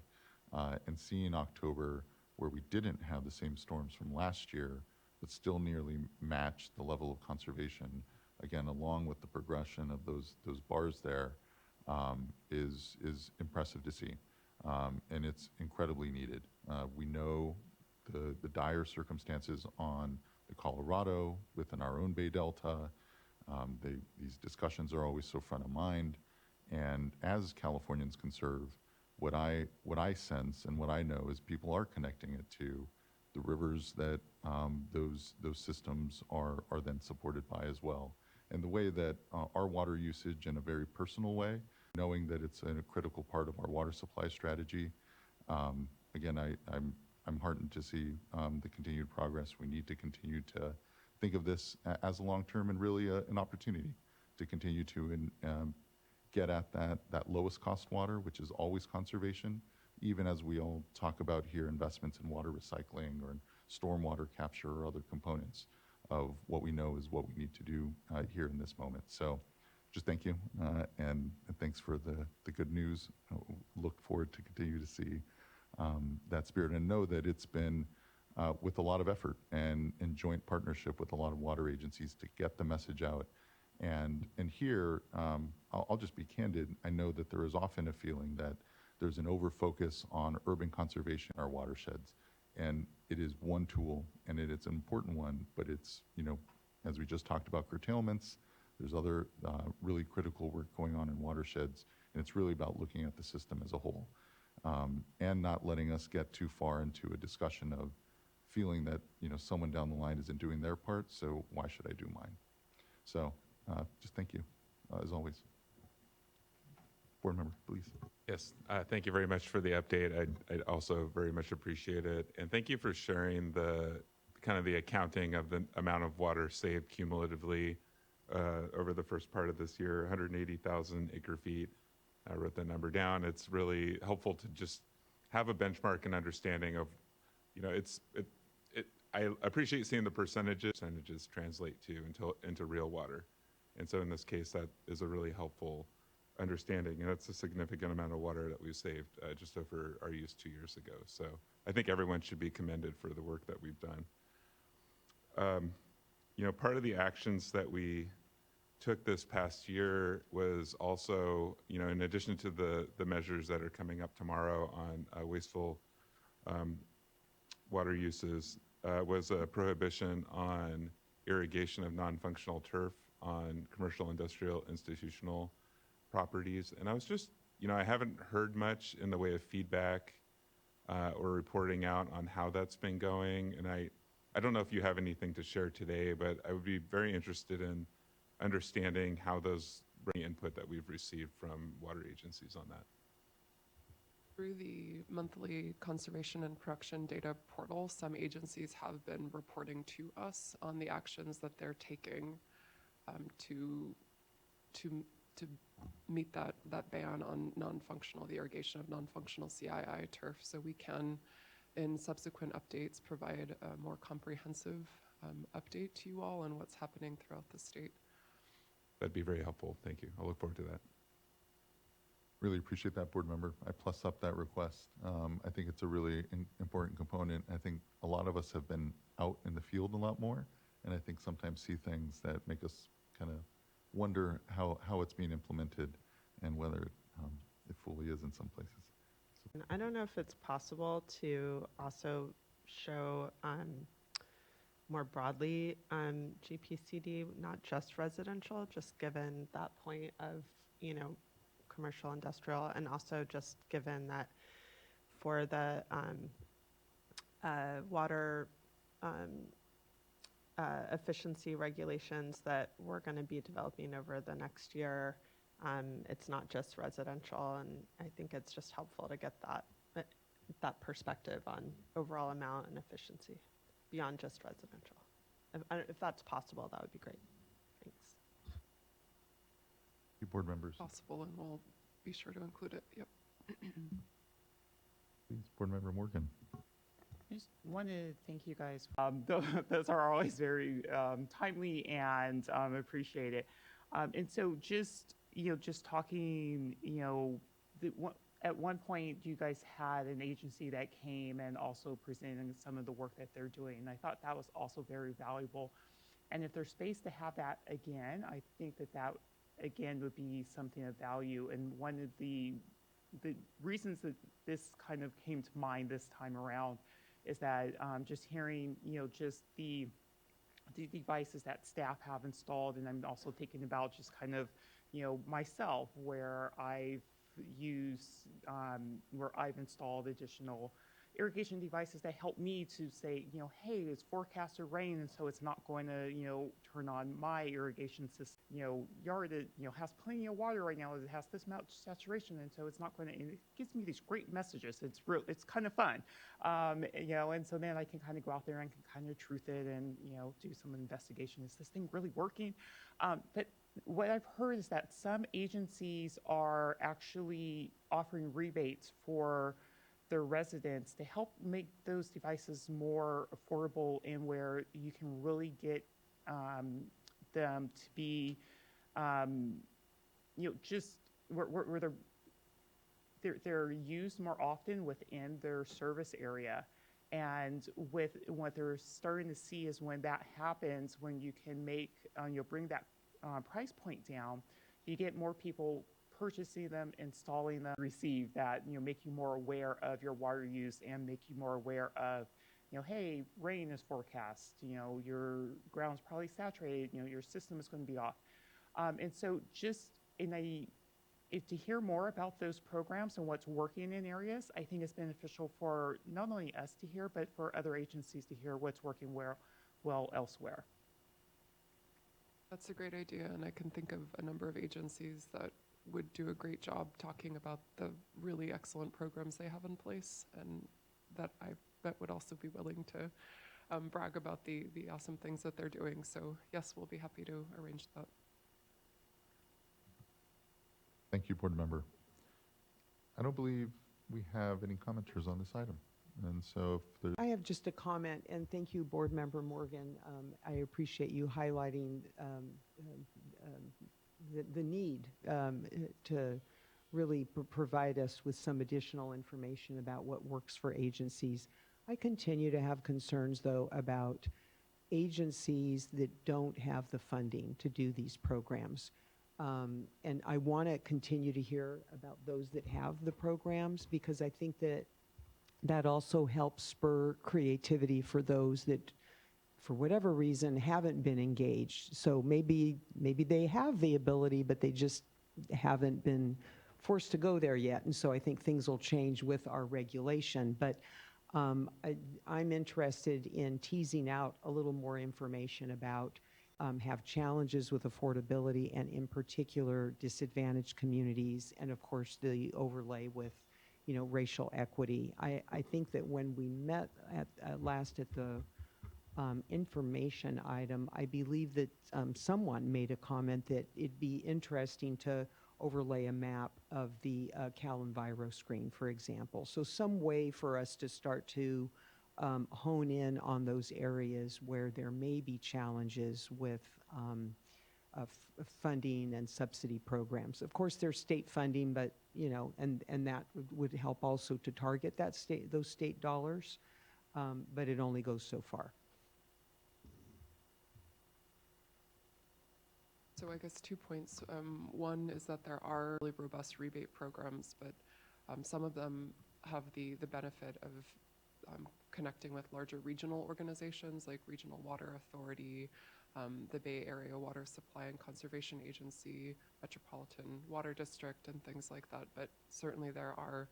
And seeing October, where we didn't have the same storms from last year, but still nearly matched the level of conservation, again, along with the progression of those bars there, is impressive to see. And it's incredibly needed. We know the dire circumstances on the Colorado, within our own Bay Delta. These discussions are always so front of mind. And as Californians conserve, what I sense and what I know is people are connecting it to the rivers that those systems are then supported by as well. And the way that our water usage, in a very personal way, knowing that it's a critical part of our water supply strategy. Again, I'm heartened to see the continued progress. We need to continue to think of this as a long-term and really an opportunity to continue to get at that lowest cost water, which is always conservation, even as we all talk about here investments in water recycling or in stormwater capture or other components of what we know is what we need to do here in this moment. So just thank you, and thanks for the good news. Look forward to continue to see that spirit, and know that it's been with a lot of effort and in joint partnership with a lot of water agencies to get the message out. And here, I'll just be candid. I know that there is often a feeling that there's an over-focus on urban conservation in our watersheds. And it is one tool, and it's an important one, but it's, as we just talked about curtailments, there's other really critical work going on in watersheds, and it's really about looking at the system as a whole, and not letting us get too far into a discussion of feeling that, someone down the line isn't doing their part, so why should I do mine? So just thank you, as always. Board member, please. Yes, thank you very much for the update. I also very much appreciate it. And thank you for sharing the kind of the accounting of the amount of water saved cumulatively over the first part of this year, 180,000 acre feet. I wrote that number down. It's really helpful to just have a benchmark and understanding of, I appreciate seeing the percentages translate into real water. And so in this case, that is a really helpful understanding, and that's a significant amount of water that we've saved just over our use 2 years ago. So I think everyone should be commended for the work that we've done. Part of the actions that we took this past year was also, in addition to the measures that are coming up tomorrow on wasteful water uses, was a prohibition on irrigation of non-functional turf on commercial, industrial, institutional properties. And I was just, I haven't heard much in the way of feedback or reporting out on how that's been going. And I don't know if you have anything to share today, but I would be very interested in understanding how those input that we've received from water agencies on that. Through the monthly conservation and production data portal, some agencies have been reporting to us on the actions that they're taking to meet that ban on the irrigation of non-functional CII turf. So we can, in subsequent updates, provide a more comprehensive update to you all on what's happening throughout the state. That'd be very helpful. Thank you. I'll look forward to that. Really appreciate that, board member. I plus up that request. I think it's a really important component. I think a lot of us have been out in the field a lot more, and I think sometimes see things that make us kind of wonder how it's being implemented and whether it fully is in some places. So. I don't know if it's possible to also show more broadly GPCD, not just residential, just given that point of, commercial, industrial, and also just given that for the water efficiency regulations that we're going to be developing over the next year, it's not just residential, and I think it's just helpful to get that perspective on overall amount and efficiency beyond just residential. If that's possible, that would be great. Thanks. You board members. Possible, and we'll be sure to include it. Yep. Please, board member Morgan. I just wanted to thank you guys. Those are always very timely and appreciated. And so just talking, at one point you guys had an agency that came and also presented some of the work that they're doing. And I thought that was also very valuable. And if there's space to have that again, I think that again would be something of value. And one of the reasons that this kind of came to mind this time around is that just hearing, just the devices that staff have installed, and I'm also thinking about just kind of, myself, where I've installed additional irrigation devices that help me to say, hey, it's forecasted rain, and so it's not going to, turn on my irrigation system, yard that, has plenty of water right now. It has this much saturation, and so it's not going to, and it gives me these great messages. It's kind of fun, and so then I can kind of go out there and can kind of truth it and, do some investigation. Is this thing really working? But what I've heard is that some agencies are actually offering rebates for their residents to help make those devices more affordable, and where you can really get them to be, just where they're used more often within their service area. And with what they're starting to see is when that happens, when you can make, bring that price point down, you get more people purchasing them, installing them, receive that, make you more aware of your water use and make you more aware of, hey, rain is forecast, your ground's probably saturated, your system is going to be off. And so just to hear more about those programs and what's working in areas, I think it's beneficial for not only us to hear, but for other agencies to hear what's working well elsewhere. That's a great idea, and I can think of a number of agencies that would do a great job talking about the really excellent programs they have in place, and that I bet would also be willing to brag about the awesome things that they're doing. So yes, we'll be happy to arrange that. Thank you, Board Member. I don't believe we have any commenters on this item. And so if there's... I have just a comment, and thank you, Board Member Morgan. I appreciate you highlighting the need to really provide us with some additional information about what works for agencies. I continue to have concerns, though, about agencies that don't have the funding to do these programs. And I want to continue to hear about those that have the programs, because I think that also helps spur creativity for those that, for whatever reason, haven't been engaged. So maybe they have the ability, but they just haven't been forced to go there yet. And so I think things will change with our regulation. But I'm interested in teasing out a little more information about have challenges with affordability, and in particular disadvantaged communities, and of course the overlay with racial equity. I think that when we met last at the information item, I believe that someone made a comment that it'd be interesting to overlay a map of the CalEnviro screen, for example. So some way for us to start to hone in on those areas where there may be challenges with funding and subsidy programs. Of course, there's state funding, but and that would help also to target those state dollars, but it only goes so far. So I guess 2 points. One is that there are really robust rebate programs, but some of them have the benefit of connecting with larger regional organizations like Regional Water Authority, the Bay Area Water Supply and Conservation Agency, Metropolitan Water District, and things like that. But certainly there are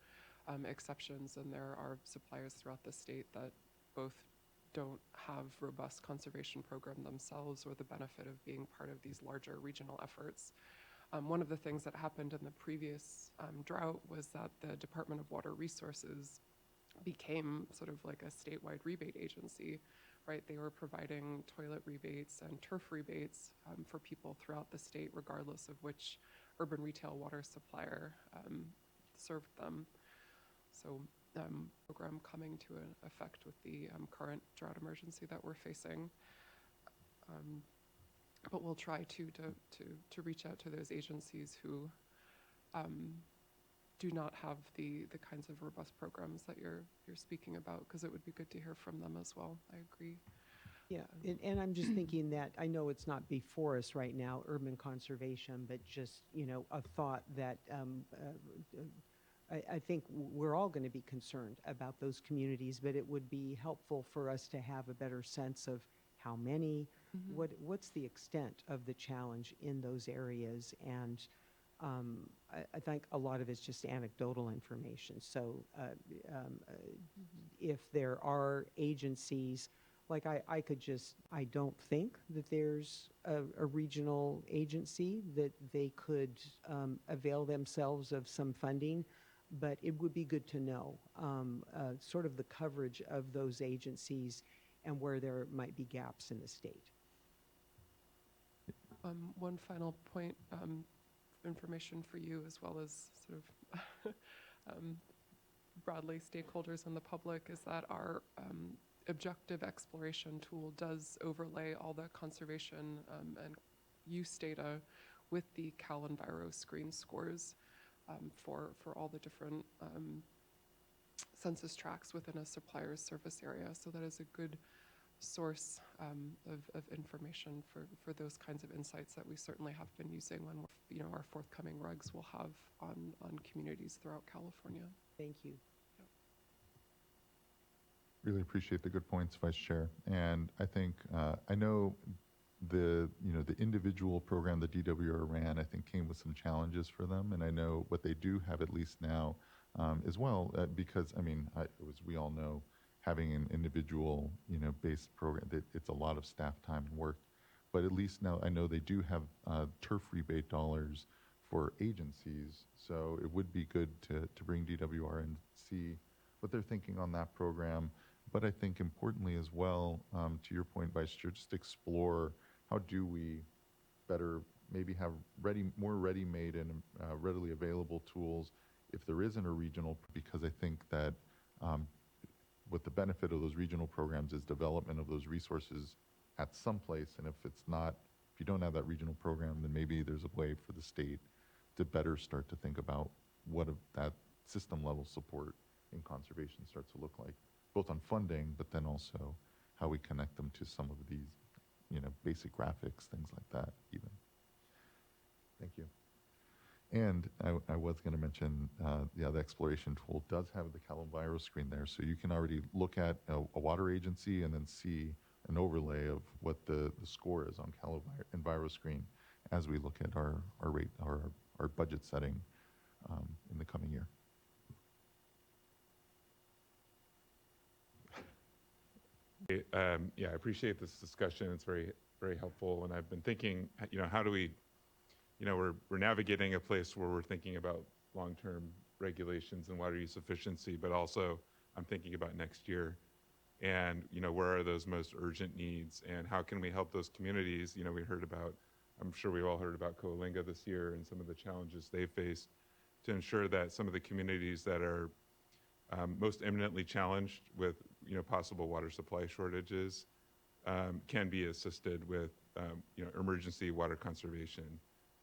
exceptions, and there are suppliers throughout the state that both don't have robust conservation program themselves or the benefit of being part of these larger regional efforts. One of the things that happened in the previous drought was that the Department of Water Resources became sort of like a statewide rebate agency, right? They were providing toilet rebates and turf rebates for people throughout the state, regardless of which urban retail water supplier served them. So program coming to an effect with the current drought emergency that we're facing. But we'll try to reach out to those agencies who do not have the kinds of robust programs that you're speaking about, because it would be good to hear from them as well. I agree. Yeah, and I'm just thinking that, I know it's not before us right now, urban conservation, but just, a thought that I think we're all going to be concerned about those communities, but it would be helpful for us to have a better sense of how many, what's the extent of the challenge in those areas, and I think a lot of it's just anecdotal information. So if there are agencies, like I don't think that there's a regional agency that they could avail themselves of some funding, but it would be good to know sort of the coverage of those agencies and where there might be gaps in the state. One final point, information for you as well as sort of broadly stakeholders and the public, is that our objective exploration tool does overlay all the conservation and use data with the CalEnviro screen scores for all the different census tracts within a supplier's service area. So that is a good source of information for those kinds of insights that we certainly have been using when our forthcoming regs will have on communities throughout California. Thank you. Really appreciate the good points, Vice Chair. And I think, I know the individual program that DWR ran, I think came with some challenges for them. And I know what they do have at least now as well, because, I mean, as we all know, having an individual, based program, it's a lot of staff time and work. But at least now I know they do have turf rebate dollars for agencies. So it would be good to bring DWR and see what they're thinking on that program. But I think importantly as well, to your point, Vice Chair, just explore how do we better maybe have more ready-made and readily available tools if there isn't a regional, because I think that what the benefit of those regional programs is development of those resources at some place. And if you don't have that regional program, then maybe there's a way for the state to better start to think about what that system level support in conservation starts to look like, both on funding, but then also how we connect them to some of these, basic graphics, things like that even. Thank you. And I was going to mention, the exploration tool does have the CalEnviro screen there, so you can already look at a water agency and then see an overlay of what the score is on CalEnviro screen as we look at our budget setting in the coming year. Yeah, I appreciate this discussion. It's very, very helpful. And I've been thinking, how do we, we're navigating a place where we're thinking about long-term regulations and water use efficiency, but also I'm thinking about next year and, where are those most urgent needs and how can we help those communities? We heard about, I'm sure we've all heard about Coalinga this year and some of the challenges they faced to ensure that some of the communities that are most imminently challenged with possible water supply shortages can be assisted with emergency water conservation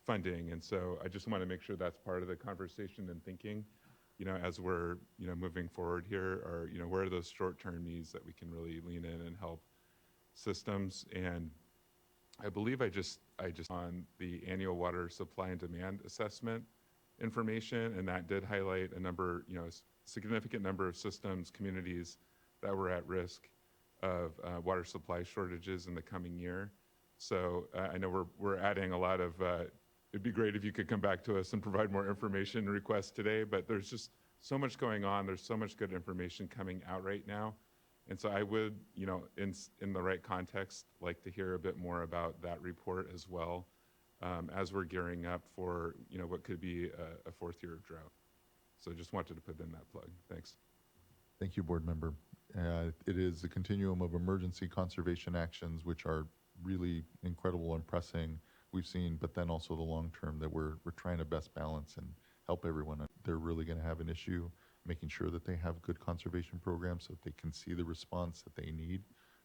funding. And so I just want to make sure that's part of the conversation and thinking as we're moving forward here, or where are those short-term needs that we can really lean in and help systems. And I believe I just on the annual water supply and demand assessment information, and that did highlight a number, significant number of systems, communities that were at risk of water supply shortages in the coming year. So I know we're adding a lot of, it'd be great if you could come back to us and provide more information and requests today, but there's just so much going on. There's so much good information coming out right now. And so I would, in the right context, like to hear a bit more about that report as well, as we're gearing up for, what could be a fourth year of drought. So just wanted to put in that plug. Thanks. Thank you, board member. It is a continuum of emergency conservation actions, which are really incredible and pressing we've seen, but then also the long term that we're trying to best balance and help everyone. They're really going to have an issue making sure that they have good conservation programs so that they can see the response that they need,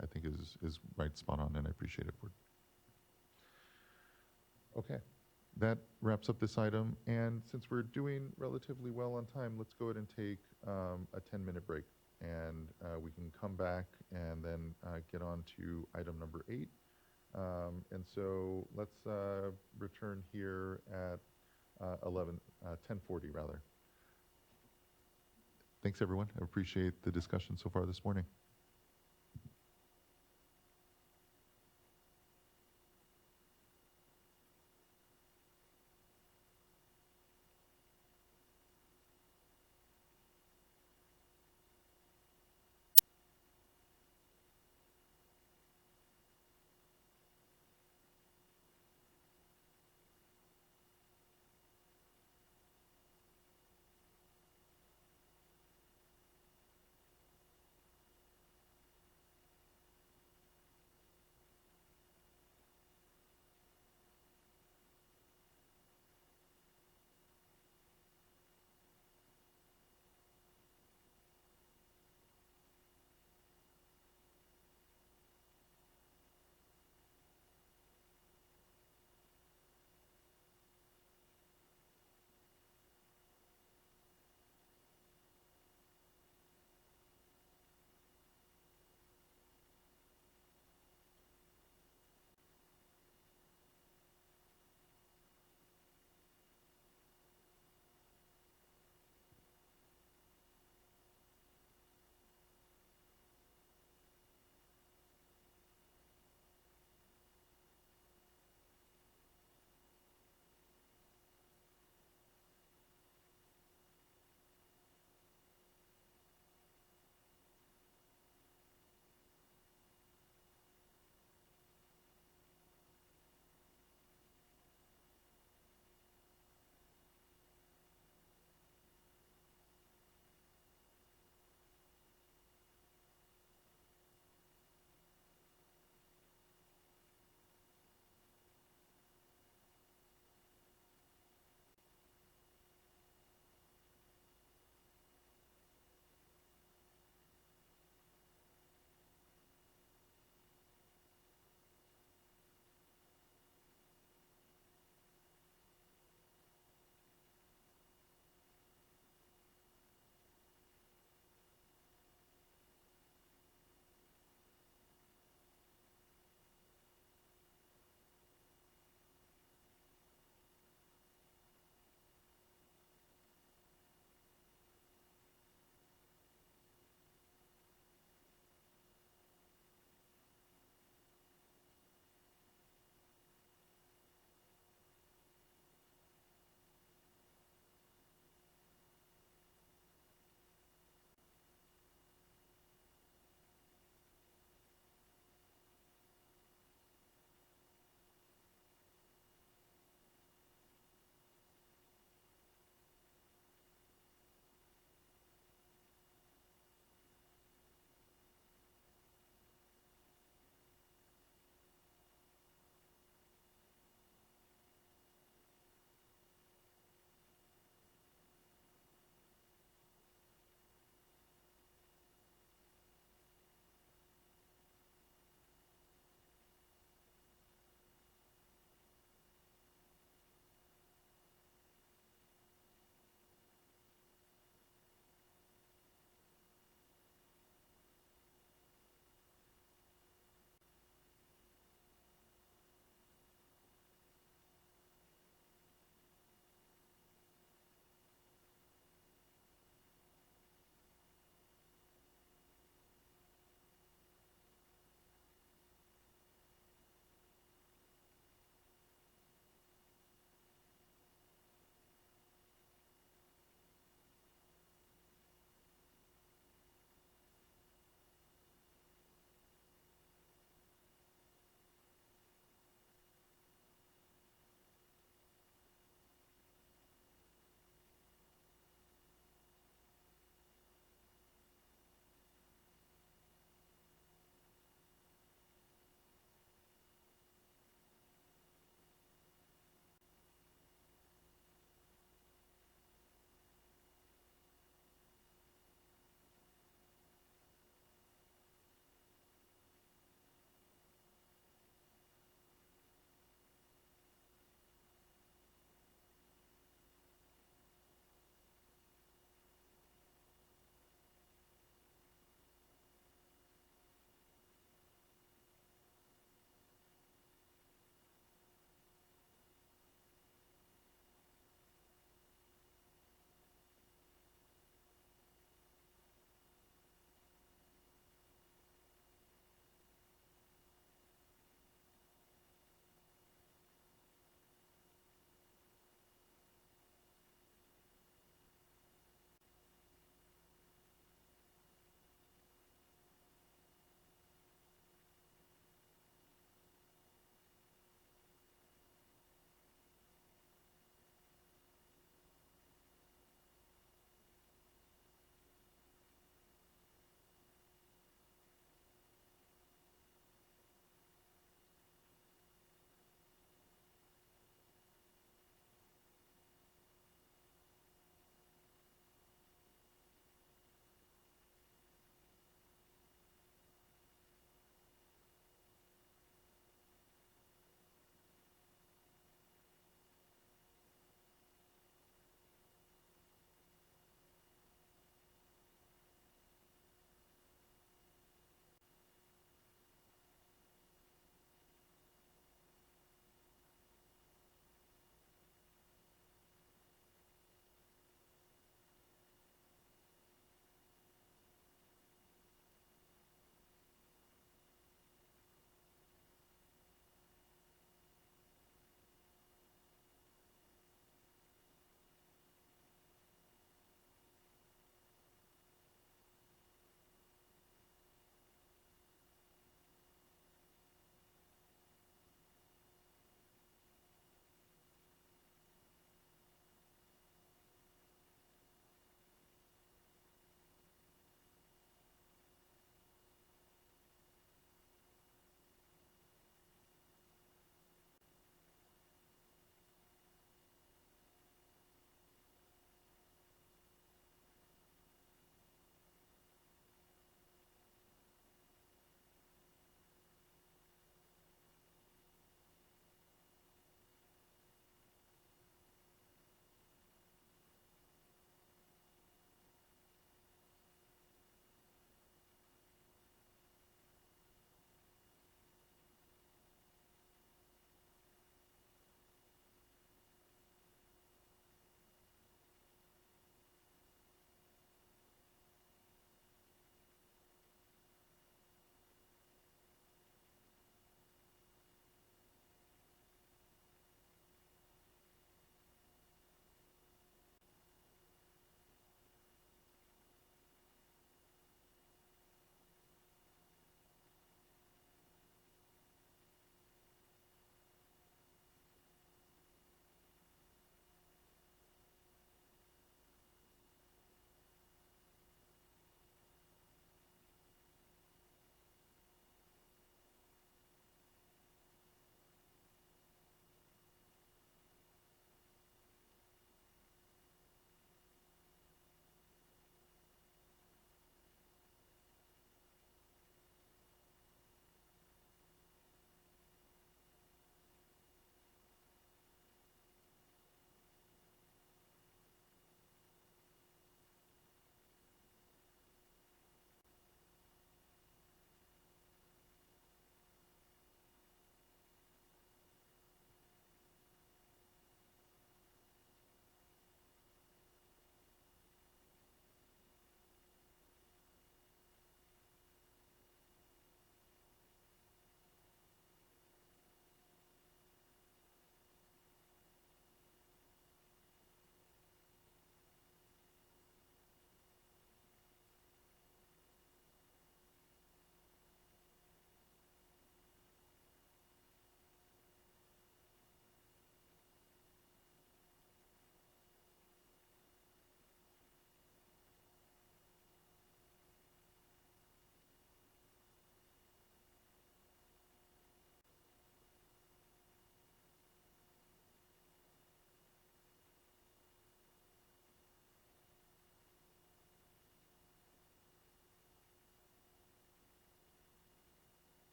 I think is right spot on, and I appreciate it, board. Okay. That wraps up this item, and since we're doing relatively well on time, let's go ahead and take a 10-minute break, and we can come back and then get on to item number 8. And so let's return here at 10:40 rather. Thanks, everyone. I appreciate the discussion so far this morning.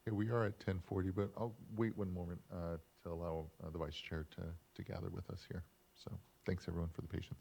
Okay, we are at 10:40, but I'll wait one moment to allow the vice chair to gather with us here. So thanks everyone for the patience.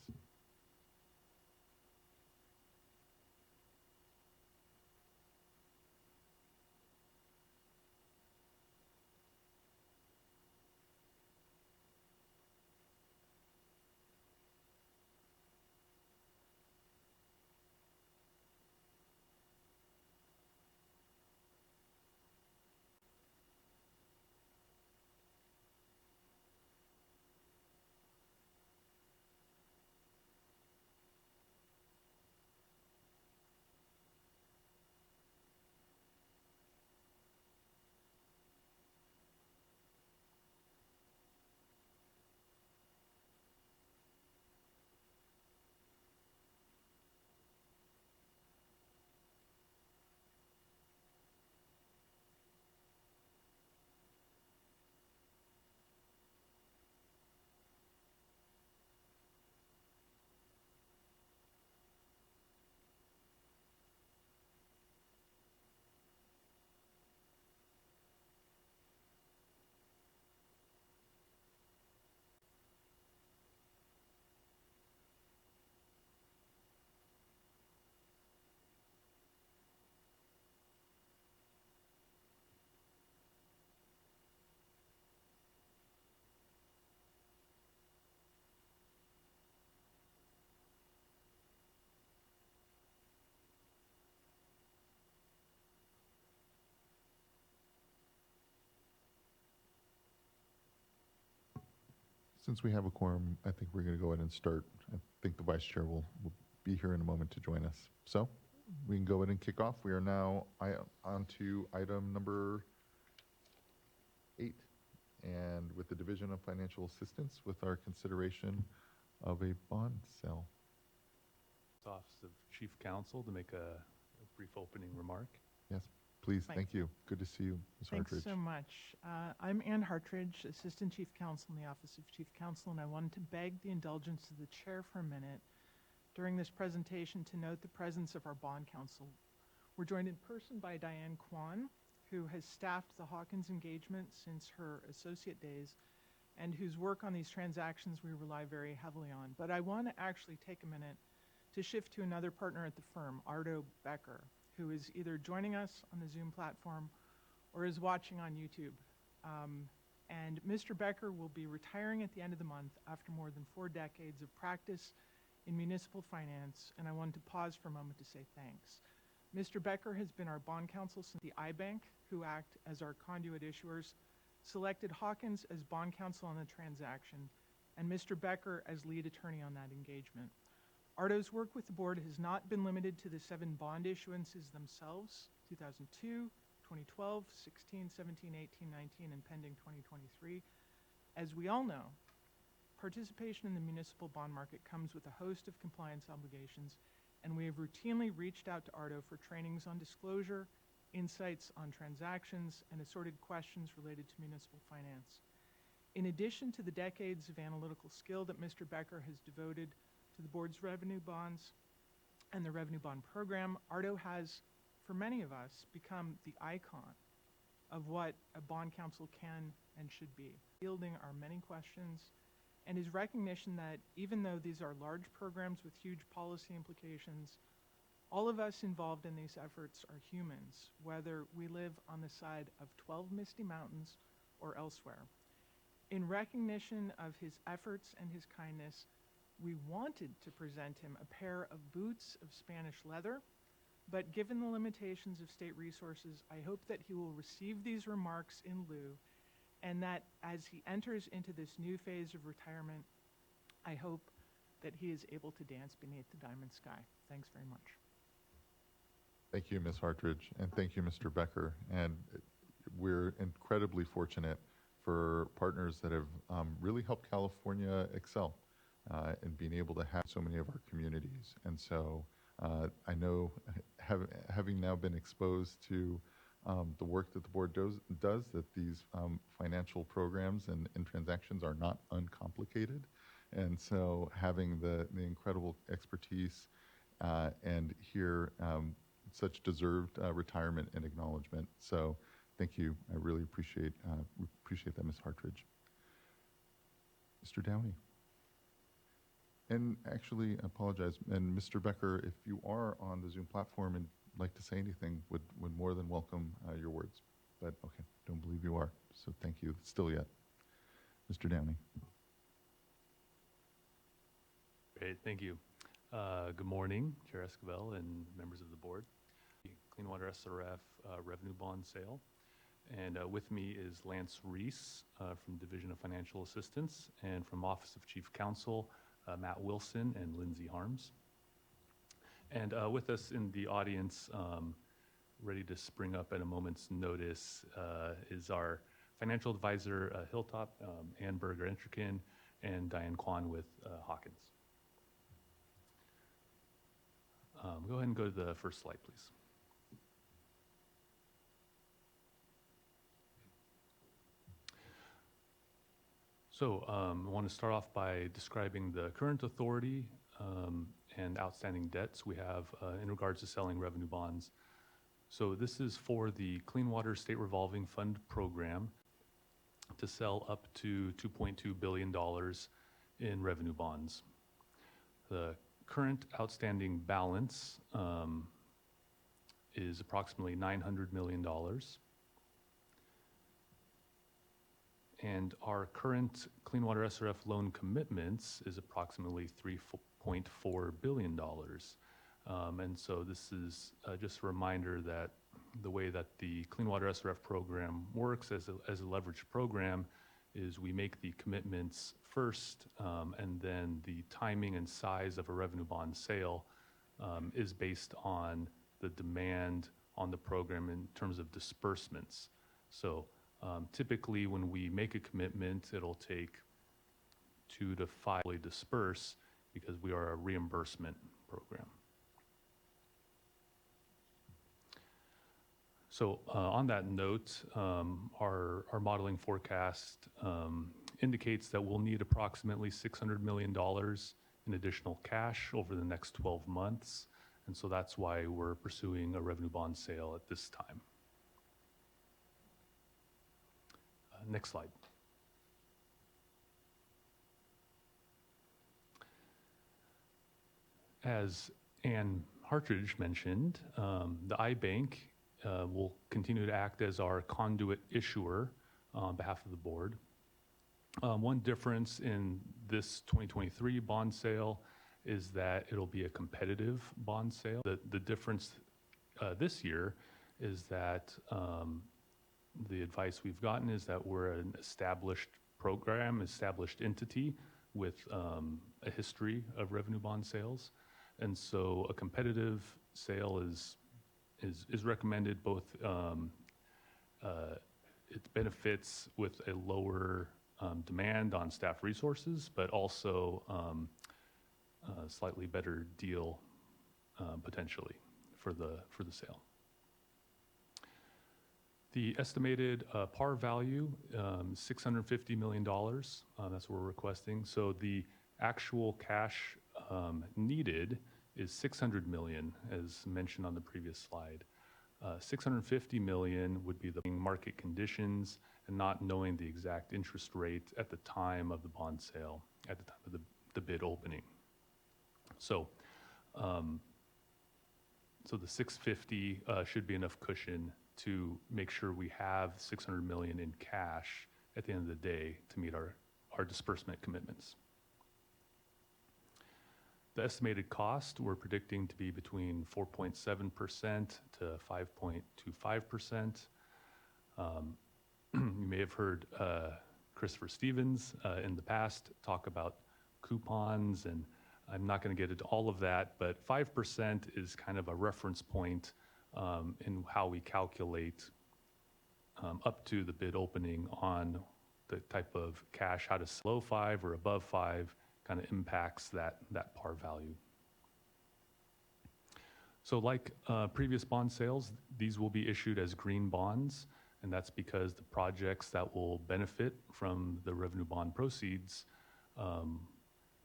Since we have a quorum, I think we're going to go ahead and start. I think the vice chair will be here in a moment to join us. So we can go ahead and kick off. We are now on to item number 8, and with the Division of Financial Assistance with our consideration of a bond sale. Office of Chief Counsel to make a brief opening remark. Yes, please. Thank Thank you. Good to see you, Ms. Thanks Hartridge. so much. I'm Ann Hartridge, Assistant Chief Counsel in the Office of Chief Counsel, and I wanted to beg the indulgence of the chair for a minute during this presentation to note the presence of our bond counsel. We're joined in person by Diane Kwan, who has staffed the Hawkins engagement since her associate days and whose work on these transactions we rely very heavily on. But I want to actually take a minute to shift to another partner at the firm, Ardo Becker, who is either joining us on the Zoom platform or is watching on YouTube. And Mr. Becker will be retiring at the end of the month after more than 4 decades of practice in municipal finance, and I wanted to pause for a moment to say thanks. Mr. Becker has been our bond counsel since the iBank, who act as our conduit issuers, selected Hawkins as bond counsel on the transaction, and Mr. Becker as lead attorney on that engagement. Ardo's work with the board has not been limited to the 7 bond issuances themselves, 2002, 2012, 16, 17, 18, 19, and pending 2023. As we all know, participation in the municipal bond market comes with a host of compliance obligations, and we have routinely reached out to Ardo for trainings on disclosure, insights on transactions, and assorted questions related to municipal finance. In addition to the decades of analytical skill that Mr. Becker has devoted to the board's revenue bonds and the revenue bond program, Ardo has, for many of us, become the icon of what a bond counsel can and should be, fielding our many questions, and his recognition that even though these are large programs with huge policy implications, all of us involved in these efforts are humans, whether we live on the side of 12 Misty Mountains or elsewhere. In recognition of his efforts and his kindness, we wanted to present him a pair of boots of Spanish leather, but given the limitations of state resources, I hope that he will receive these remarks in lieu, and that as he enters into this new phase of retirement, I hope that he is able to dance beneath the diamond sky. Thanks very much. Thank you, Ms. Hartridge, and thank you, Mr. Becker. And we're incredibly fortunate for partners that have really helped California excel in being able to have so many of our communities. And so I know, having now been exposed to the work that the board does that these financial programs and transactions are not uncomplicated. And so having the incredible expertise and here such deserved retirement and acknowledgement. So thank you. I really appreciate that, Ms. Hartridge. Mr. Downey. And actually, I apologize. And Mr. Becker, if you are on the Zoom platform and like to say anything, would more than welcome your words. But okay, don't believe you are. So thank you still yet. Mr. Downey. Great, thank you. Good morning, Chair Esquivel and members of the board. Clean Water SRF revenue bond sale. And with me is Lance Reese from Division of Financial Assistance, and from Office of Chief Counsel, Matt Wilson and Lindsay Harms. And with us in the audience, ready to spring up at a moment's notice, is our financial advisor, Hilltop, Ann Berger-Entrikin, and Diane Kwan with Hawkins. Go ahead and go to the first slide, please. So I want to start off by describing the current authority and outstanding debts we have in regards to selling revenue bonds. So this is for the Clean Water State Revolving Fund program to sell up to $2.2 billion in revenue bonds. The current outstanding balance is approximately $900 million. And our current Clean Water SRF loan commitments is approximately $3.4 billion. And so this is just a reminder that the way that the Clean Water SRF program works as a leveraged program is we make the commitments first, and then the timing and size of a revenue bond sale is based on the demand on the program in terms of disbursements. So typically when we make a commitment, it'll take 2 to 5 to disperse because we are a reimbursement program. So on that note, our modeling forecast indicates that we'll need approximately $600 million in additional cash over the next 12 months. And so that's why we're pursuing a revenue bond sale at this time. Next slide. As Ann Hartridge mentioned, the iBank will continue to act as our conduit issuer on behalf of the board. One difference in this 2023 bond sale is that it'll be a competitive bond sale. The difference this year is that the advice we've gotten is that we're an established program, established entity with a history of revenue bond sales. And so a competitive sale is recommended. Both it benefits with a lower demand on staff resources, but also a slightly better deal potentially for the sale. The estimated par value, $650 million. That's what we're requesting. So the actual cash needed is $600 million, as mentioned on the previous slide. $650 million would be the market conditions and not knowing the exact interest rate at the time of the bond sale, at the time of the bid opening. So, so the 650 should be enough cushion to make sure we have $600 million in cash at the end of the day to meet our disbursement commitments. The estimated cost we're predicting to be between 4.7% to 5.25%. You may have heard Christopher Stevens in the past talk about coupons, and I'm not going to get into all of that, but 5% is kind of a reference point in how we calculate up to the bid opening on the type of cash, how to below 5 or above 5 kind of impacts that par value. So like previous bond sales, these will be issued as green bonds, and that's because the projects that will benefit from the revenue bond proceeds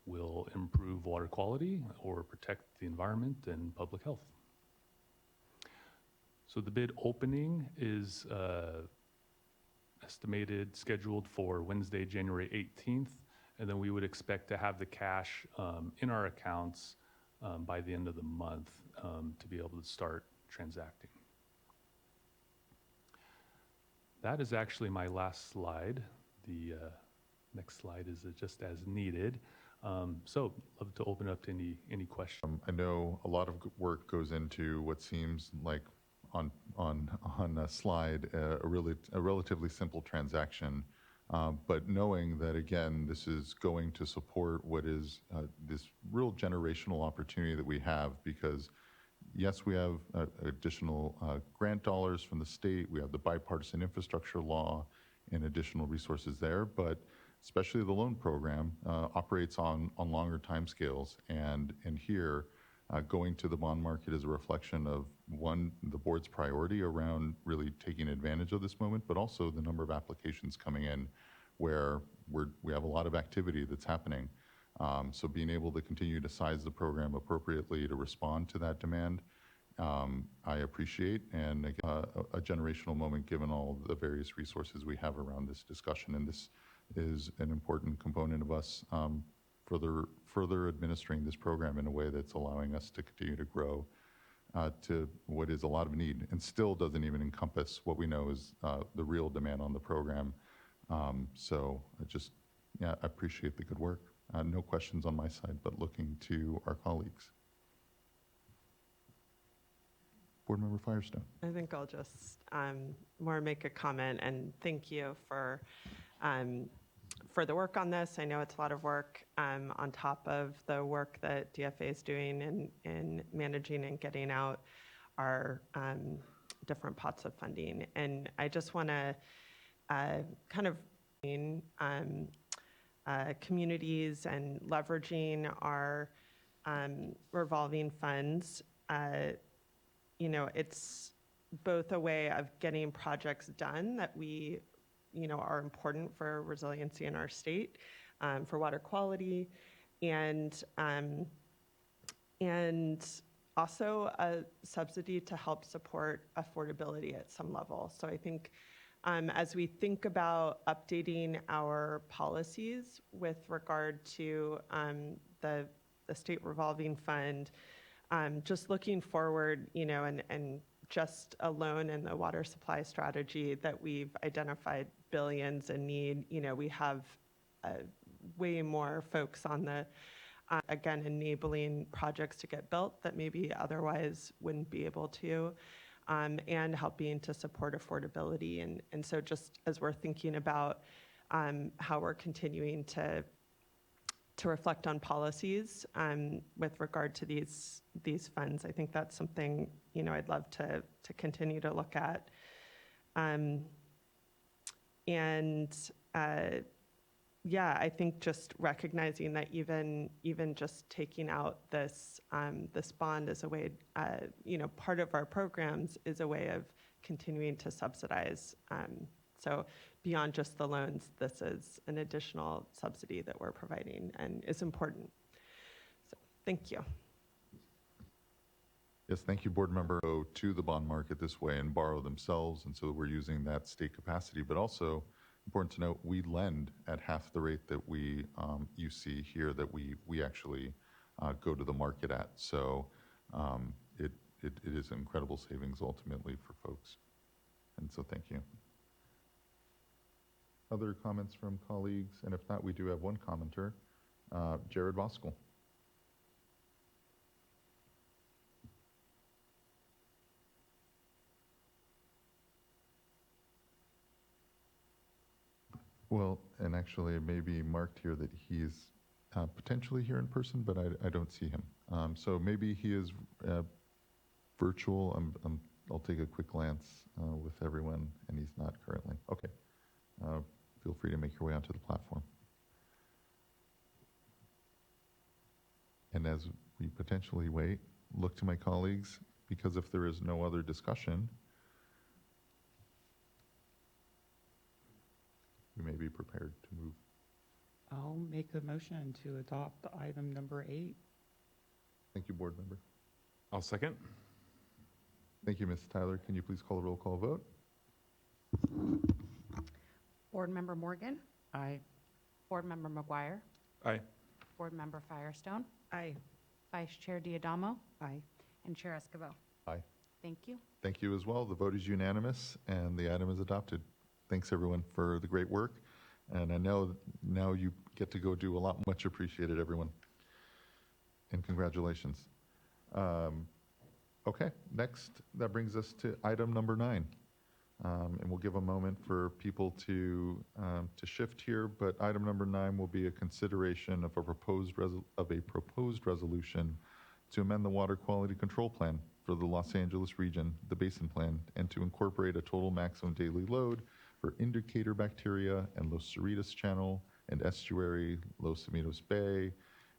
will improve water quality or protect the environment and public health. So the bid opening is scheduled for Wednesday, January 18th, and then we would expect to have the cash in our accounts by the end of the month to be able to start transacting. That is actually my last slide. The next slide is just as needed. So love to open up to any questions. I know a lot of work goes into what seems like on a slide a relatively simple transaction, but knowing that again this is going to support what is this real generational opportunity that we have, because yes, we have additional grant dollars from the state, we have the bipartisan infrastructure law and additional resources there, but especially the loan program operates on longer timescales, and here going to the bond market is a reflection of, one, the board's priority around really taking advantage of this moment, but also the number of applications coming in where we have a lot of activity that's happening. So being able to continue to size the program appropriately to respond to that demand, I appreciate, and again, a generational moment given all the various resources we have around this discussion, and this is an important component of us further administering this program in a way that's allowing us to continue to grow to what is a lot of need, and still doesn't even encompass what we know is the real demand on the program. So I appreciate the good work. No questions on my side, but looking to our colleagues. Board Member Firestone. I think I'll just more make a comment and thank you for the work on this. I know it's a lot of work on top of the work that DFA is doing in managing and getting out our different pots of funding. And I just want to kind of communities and leveraging our revolving funds. You know, it's both a way of getting projects done that we, you know, are important for resiliency in our state, for water quality, and also a subsidy to help support affordability at some level. So I think as we think about updating our policies with regard to the state revolving fund, just looking forward, you know, and just alone in the water supply strategy that we've identified billions in need, you know, we have way more folks on the, again, enabling projects to get built that maybe otherwise wouldn't be able to, and helping to support affordability. And so just as we're thinking about how we're continuing to reflect on policies with regard to these funds, I think that's something, you know, I'd love to continue to look at. Yeah, I think just recognizing that even just taking out this bond as a way, you know, part of our programs is a way of continuing to subsidize. So beyond just the loans, this is an additional subsidy that we're providing and is important. So thank you. Yes, thank you, Board Member. Go to the bond market this way and borrow themselves, and so we're using that state capacity, but also important to note, we lend at half the rate that you see here that we actually go to the market at. So it is incredible savings ultimately for folks. And so thank you. Other comments from colleagues? And if not, we do have one commenter, Jared Voskuhl. Well, and actually it may be marked here that he's potentially here in person, but I don't see him. So maybe he is virtual. I'll take a quick glance with everyone, and he's not currently. Okay. feel free to make your way onto the platform. And as we potentially wait, look to my colleagues, because if there is no other discussion, we may be prepared to move. I'll make a motion to adopt item number 8. Thank you, board member. I'll second. Thank you, Ms. Tyler. Can you please call a roll call vote? Board Member Morgan, Aye. Board Member McGuire, Aye. Board Member Firestone, Aye. Vice Chair Diadamo, Aye. and Chair Escobar. Aye. Thank you. Thank you as well. The vote is unanimous and the item is adopted. Thanks everyone for the great work. And I know now you get to go do a lot. Much appreciated, everyone. And congratulations. Okay, next, that brings us to item number 9. And we'll give a moment for people to shift here, but item number 9 will be a consideration of a proposed resolution to amend the water quality control plan for the Los Angeles region, the Basin Plan, and to incorporate a total maximum daily load for indicator bacteria and Los Cerritos Channel and estuary, Los Alamitos Bay,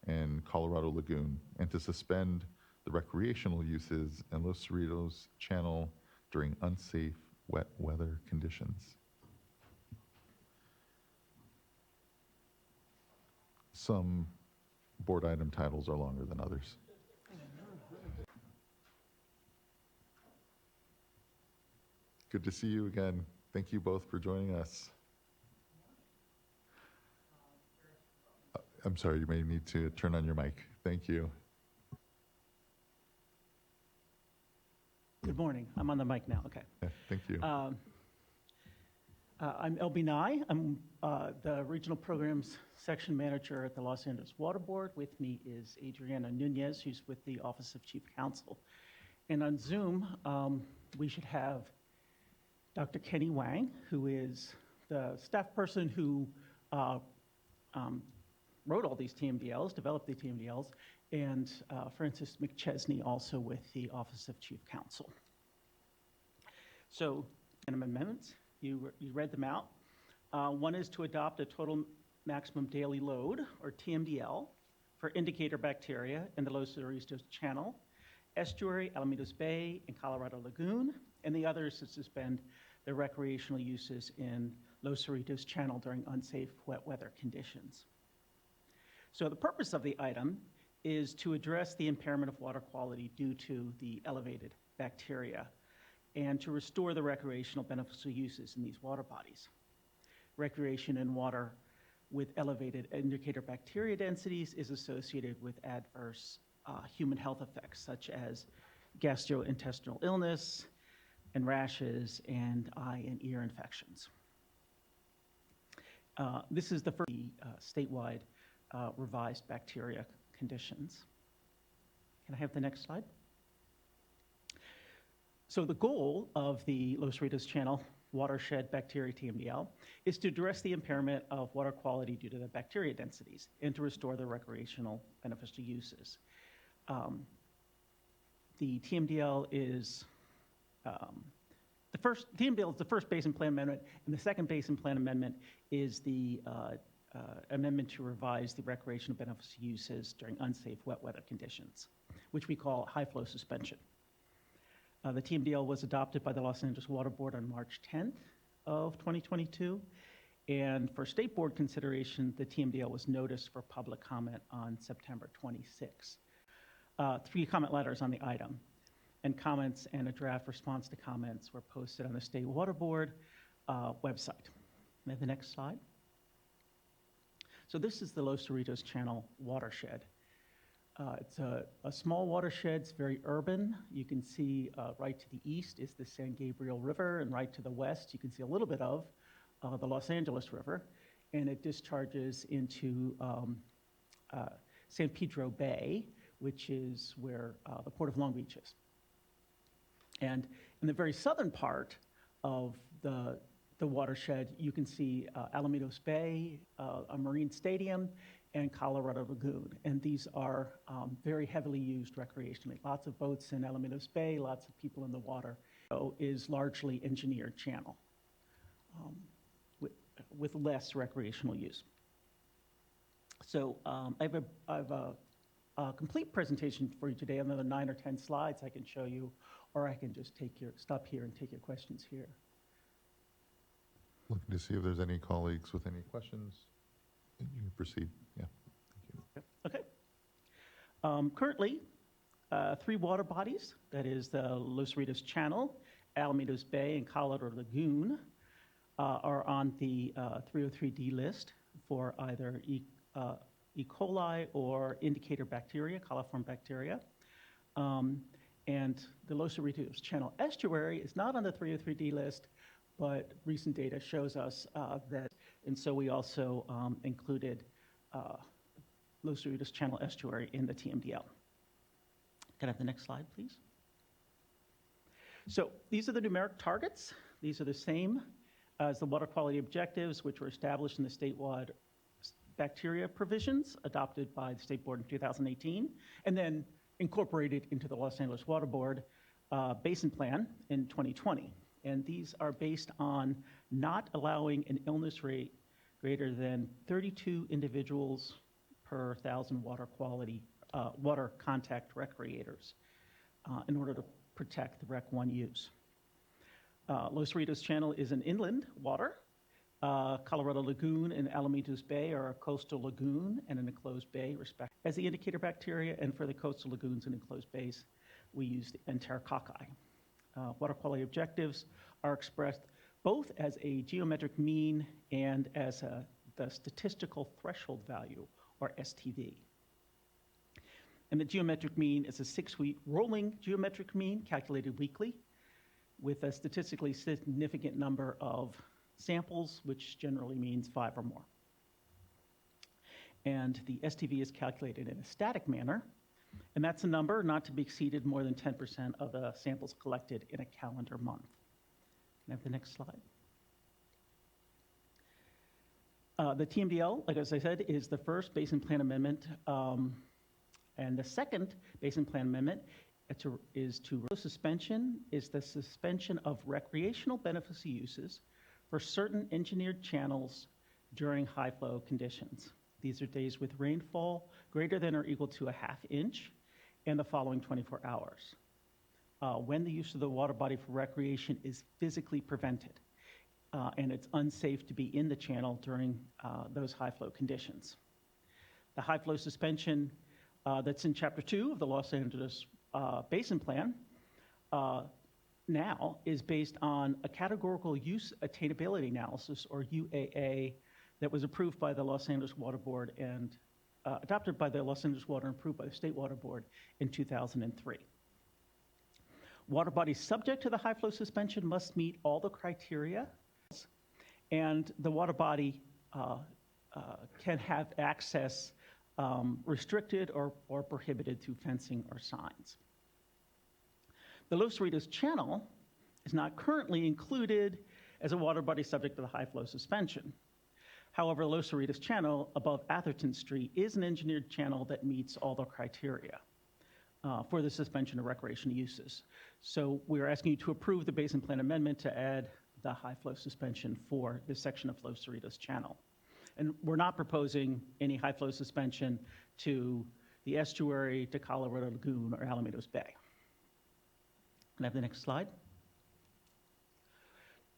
and Colorado Lagoon, and to suspend the recreational uses in Los Cerritos Channel during unsafe wet weather conditions. Some board item titles are longer than others. Good to see you again. Thank you both for joining us. I'm sorry, you may need to turn on your mic. Thank you. Good morning. I'm on the mic now. Okay. Yeah, thank you. I'm LB Nye. I'm the Regional Programs Section Manager at the Los Angeles Water Board. With me is Adriana Nunez, who's with the Office of Chief Counsel. And on Zoom, we should have Dr. Kenny Wang, who is the staff person who wrote all these TMDLs, developed the TMDLs, and Francis McChesney, also with the Office of Chief Counsel. So, amendments, you read them out. One is to adopt a total maximum daily load, or TMDL, for indicator bacteria in the Los Cerritos Channel, estuary, Alamitos Bay, and Colorado Lagoon, and the other is to suspend the recreational uses in Los Cerritos Channel during unsafe wet weather conditions. So the purpose of the item is to address the impairment of water quality due to the elevated bacteria and to restore the recreational beneficial uses in these water bodies. Recreation in water with elevated indicator bacteria densities is associated with adverse human health effects such as gastrointestinal illness and rashes and eye and ear infections. This is the first statewide revised bacteria conditions. Can I have the next slide? So the goal of the Los Cerritos Channel watershed bacteria TMDL is to address the impairment of water quality due to the bacteria densities and to restore the recreational beneficial uses. The TMDL is the first Basin Plan Amendment, and the second Basin Plan Amendment is the amendment to revise the recreational beneficial uses during unsafe wet weather conditions, which we call high flow suspension. The TMDL was adopted by the Los Angeles Water Board on March 10th of 2022, and for state board consideration, the TMDL was noticed for public comment on September 26th. 3 comment letters on the item, and comments and a draft response to comments were posted on the State Water Board website. May I have the next slide? So this is the Los Cerritos Channel watershed. It's a small watershed, it's very urban. You can see right to the east is the San Gabriel River, and right to the west you can see a little bit of the Los Angeles River, and it discharges into San Pedro Bay, which is where the Port of Long Beach is. And in the very southern part of the watershed, you can see Alamitos Bay, a marine stadium, and Colorado Lagoon. And these are very heavily used recreationally. Lots of boats in Alamitos Bay, lots of people in the water. So is largely engineered channel. with less recreational use. So I have a complete presentation for you today, another 9 or 10 slides I can show you, or I can just stop here and take your questions here. Looking to see if there's any colleagues with any questions. You can proceed. Yeah. Thank you. Okay. Currently, 3 water bodies, that is the Los Ritos Channel, Alamitos Bay, and Colorado Lagoon, are on the 303D list for either E. coli or indicator bacteria, coliform bacteria. And the Los Ritos Channel estuary is not on the 303D list, but recent data shows us that, and so we also included Los Ritos Channel estuary in the TMDL. Can I have the next slide, please? So these are the numeric targets. These are the same as the water quality objectives, which were established in the statewide bacteria provisions adopted by the State Board in 2018, and then incorporated into the Los Angeles Water Board Basin Plan in 2020. And these are based on not allowing an illness rate greater than 32 individuals per 1,000 water contact recreators in order to protect the Rec 1 use. Los Ritos Channel is an inland water. Colorado Lagoon and Alamitos Bay are a coastal lagoon and an enclosed bay, respectively. As the indicator bacteria, and for the coastal lagoons and enclosed bays, we use the enterococci. Water quality objectives are expressed both as a geometric mean and as the statistical threshold value, or STV. And the geometric mean is a 6-week rolling geometric mean calculated weekly with a statistically significant number of samples, which generally means 5 or more. And the STV is calculated in a static manner, and that's a number not to be exceeded more than 10% of the samples collected in a calendar month. Can I have the next slide? The TMDL, like as I said, is the first Basin Plan Amendment, and the second Basin Plan Amendment is the suspension of recreational beneficial uses for certain engineered channels during high flow conditions. These are days with rainfall greater than or equal to a ½ inch and the following 24 hours, when the use of the water body for recreation is physically prevented and it's unsafe to be in the channel during those high flow conditions. The high flow suspension that's in Chapter 2 of the Los Angeles Basin Plan now is based on a categorical use attainability analysis, or UAA, that was approved by the Los Angeles Water Board and adopted by the Los Angeles Water and approved by the State Water Board in 2003. Water bodies subject to the high flow suspension must meet all the criteria, and the water body can have access restricted or prohibited through fencing or signs. The Los Ritos Channel is not currently included as a water body subject to the high flow suspension. However, Los Ritos Channel above Atherton Street is an engineered channel that meets all the criteria for the suspension of recreational uses. So we're asking you to approve the Basin Plan Amendment to add the high flow suspension for this section of Los Ritos Channel. And we're not proposing any high flow suspension to the estuary, to Colorado Lagoon, or Alamitos Bay. Can I have the next slide?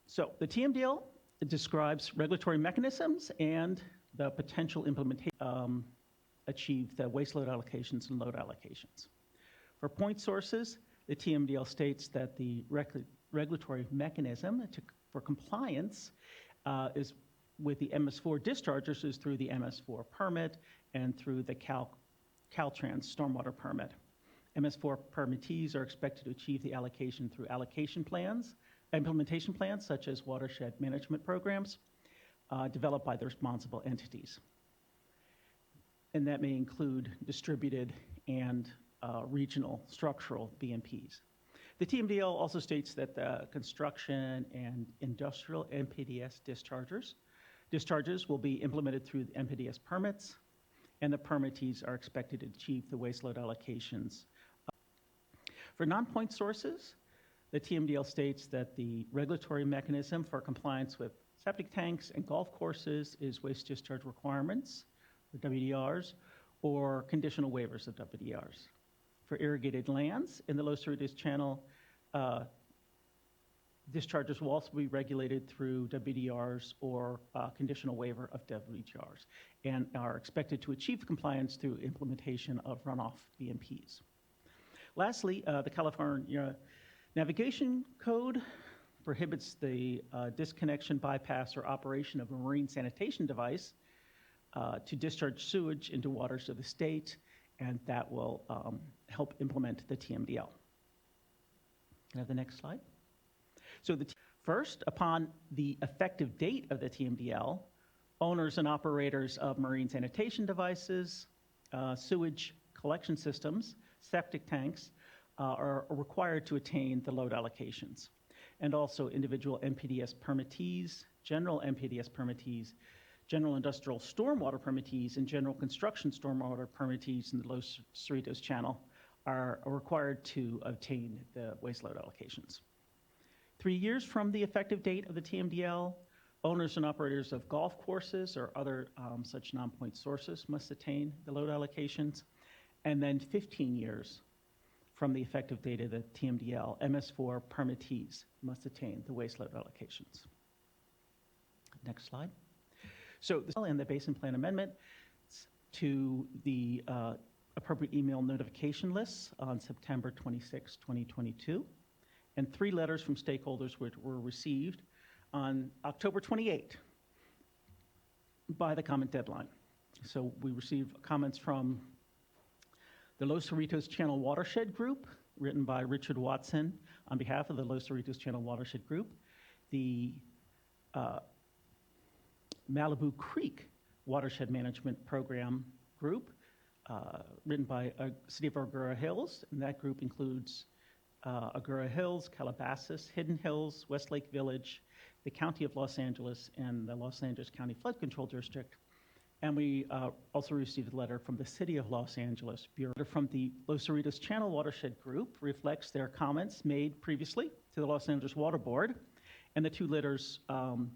So the TMDL describes regulatory mechanisms and the potential implementation achieve the waste load allocations and load allocations. For point sources, the TMDL states that the regulatory mechanism for compliance is with the MS4 dischargers is through the MS4 permit and through the Caltrans stormwater permit. MS4 permittees are expected to achieve the allocation through allocation plans, implementation plans such as watershed management programs developed by the responsible entities. And that may include distributed and regional structural BMPs. The TMDL also states that the construction and industrial NPDES discharges will be implemented through the NPDES permits, and the permittees are expected to achieve the waste load allocations. For non-point sources, the TMDL states that the regulatory mechanism for compliance with Septic tanks and golf courses is waste discharge requirements, or WDRs, or conditional waivers of WDRs. For irrigated lands in the Los Cerritos Channel, discharges will also be regulated through WDRs or conditional waiver of WDRs and are expected to achieve compliance through implementation of runoff BMPs. Lastly, the California Navigation Code prohibits the disconnection, bypass, or operation of a marine sanitation device to discharge sewage into waters of the state, and that will help implement the TMDL. Can I have the next slide? So first, upon the effective date of the TMDL, owners and operators of marine sanitation devices, sewage collection systems, septic tanks are required to attain the load allocations. And also individual MPDS permittees, general MPDS permittees, general industrial stormwater permittees, and general construction stormwater permittees in the Los Cerritos Channel are required to obtain the waste load allocations. 3 years from the effective date of the TMDL, owners and operators of golf courses or other such non-point sources must attain the load allocations. And then 15 years from the effective date of the TMDL, MS4 permittees must attain the waste load allocations. Next slide. So in the Basin Plan Amendment to the appropriate email notification lists on September 26, 2022, and 3 letters from stakeholders which were received on October 28 by the comment deadline. So we received comments from the Los Cerritos Channel Watershed Group, written by Richard Watson on behalf of the Los Cerritos Channel Watershed Group, the Malibu Creek Watershed Management Program Group, written by City of Agoura Hills, and that group includes Agoura Hills, Calabasas, Hidden Hills, Westlake Village, the County of Los Angeles, and the Los Angeles County Flood Control District. And we also received a letter from the City of Los Angeles Bureau. From the Los Cerritos Channel Watershed Group reflects their comments made previously to the Los Angeles Water Board, and the 2 letters from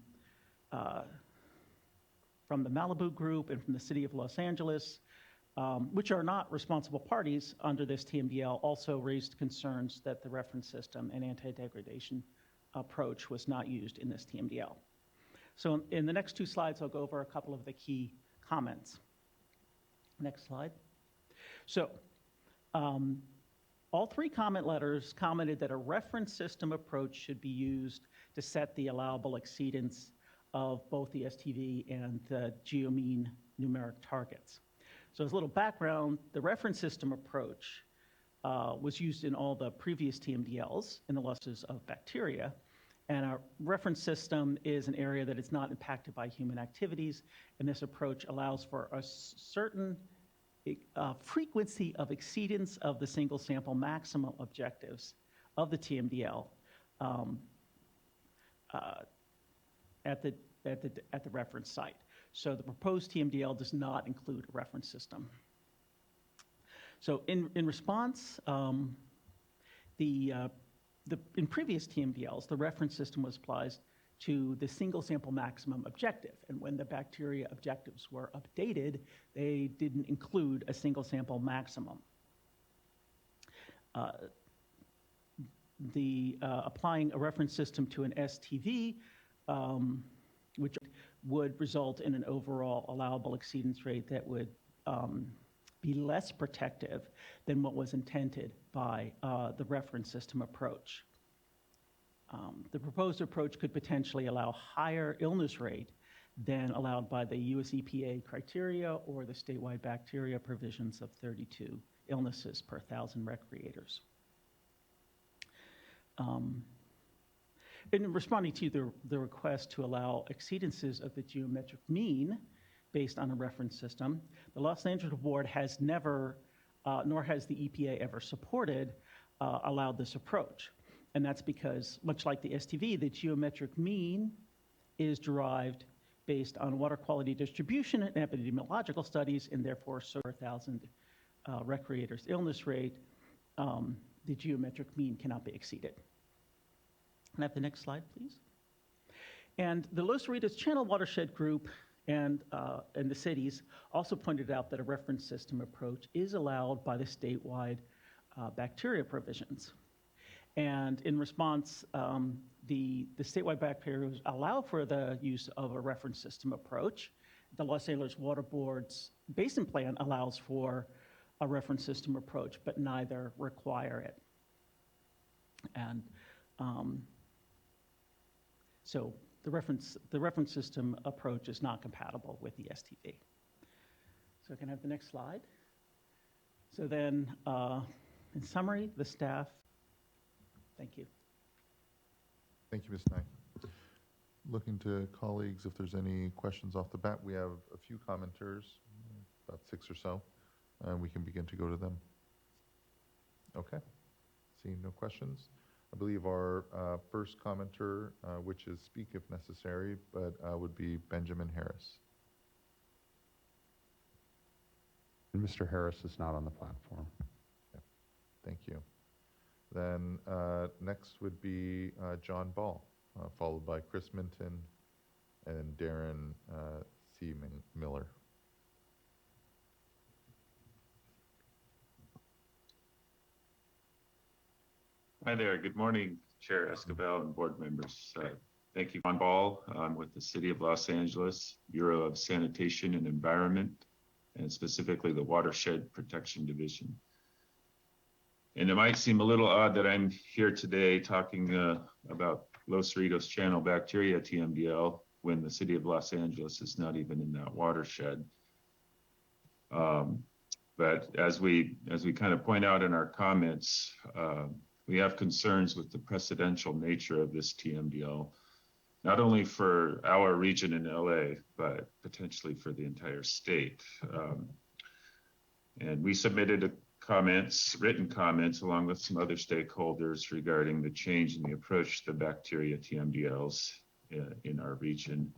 the Malibu Group and from the City of Los Angeles, which are not responsible parties under this TMDL, also raised concerns that the reference system and anti-degradation approach was not used in this TMDL. So in the next 2 slides, I'll go over a couple of the key comments. Next slide. So all 3 comment letters commented that a reference system approach should be used to set the allowable exceedance of both the STV and the geomean numeric targets. So as a little background, the reference system approach was used in all the previous TMDLs in the losses of bacteria. And our reference system is an area that is not impacted by human activities, and this approach allows for a certain frequency of exceedance of the single sample maximum objectives of the TMDL at the reference site. So the proposed TMDL does not include a reference system. So in response, in previous TMDLs, the reference system was applied to the single sample maximum objective. And when the bacteria objectives were updated, they didn't include a single sample maximum. Applying a reference system to an STV, which would result in an overall allowable exceedance rate that would be less protective than what was intended by the reference system approach. The proposed approach could potentially allow higher illness rate than allowed by the US EPA criteria or the statewide bacteria provisions of 32 illnesses per 1,000 recreators. In responding to the request to allow exceedances of the geometric mean based on a reference system, the Los Angeles Board has never, nor has the EPA ever supported, allowed this approach. And that's because, much like the STV, the geometric mean is derived based on water quality distribution and epidemiological studies, and therefore, so 1,000 recreators illness rate, the geometric mean cannot be exceeded. Can I have the next slide, please? And the Los Cerritos Channel Watershed Group and the cities also pointed out that a reference system approach is allowed by the statewide bacteria provisions. And in response, the statewide bacteria allow for the use of a reference system approach. The Los Angeles Water Board's basin plan allows for a reference system approach, but neither require it. And so the reference system approach is not compatible with the STV. So I can have the next slide. So then, in summary, the staff, thank you. Thank you, Ms. Nye. Looking to colleagues if there's any questions off the bat. We have a few commenters, about 6 or so, and we can begin to go to them. Okay, seeing no questions. I believe our first commenter, which is speak if necessary, but would be Benjamin Harris. And Mr. Harris is not on the platform. Okay. Thank you. Then next would be John Ball, followed by Chris Minton and Darren C. Miller. Hi there. Good morning, Chair Escobar and board members. Thank you. John Ball. I'm with the City of Los Angeles Bureau of Sanitation and Environment, and specifically the Watershed Protection Division. And it might seem a little odd that I'm here today talking about Los Cerritos Channel bacteria TMDL when the City of Los Angeles is not even in that watershed. But as we kind of point out in our comments, we have concerns with the precedential nature of this TMDL, not only for our region in LA, but potentially for the entire state. And we submitted written comments along with some other stakeholders regarding the change in the approach to bacteria TMDLs in our region.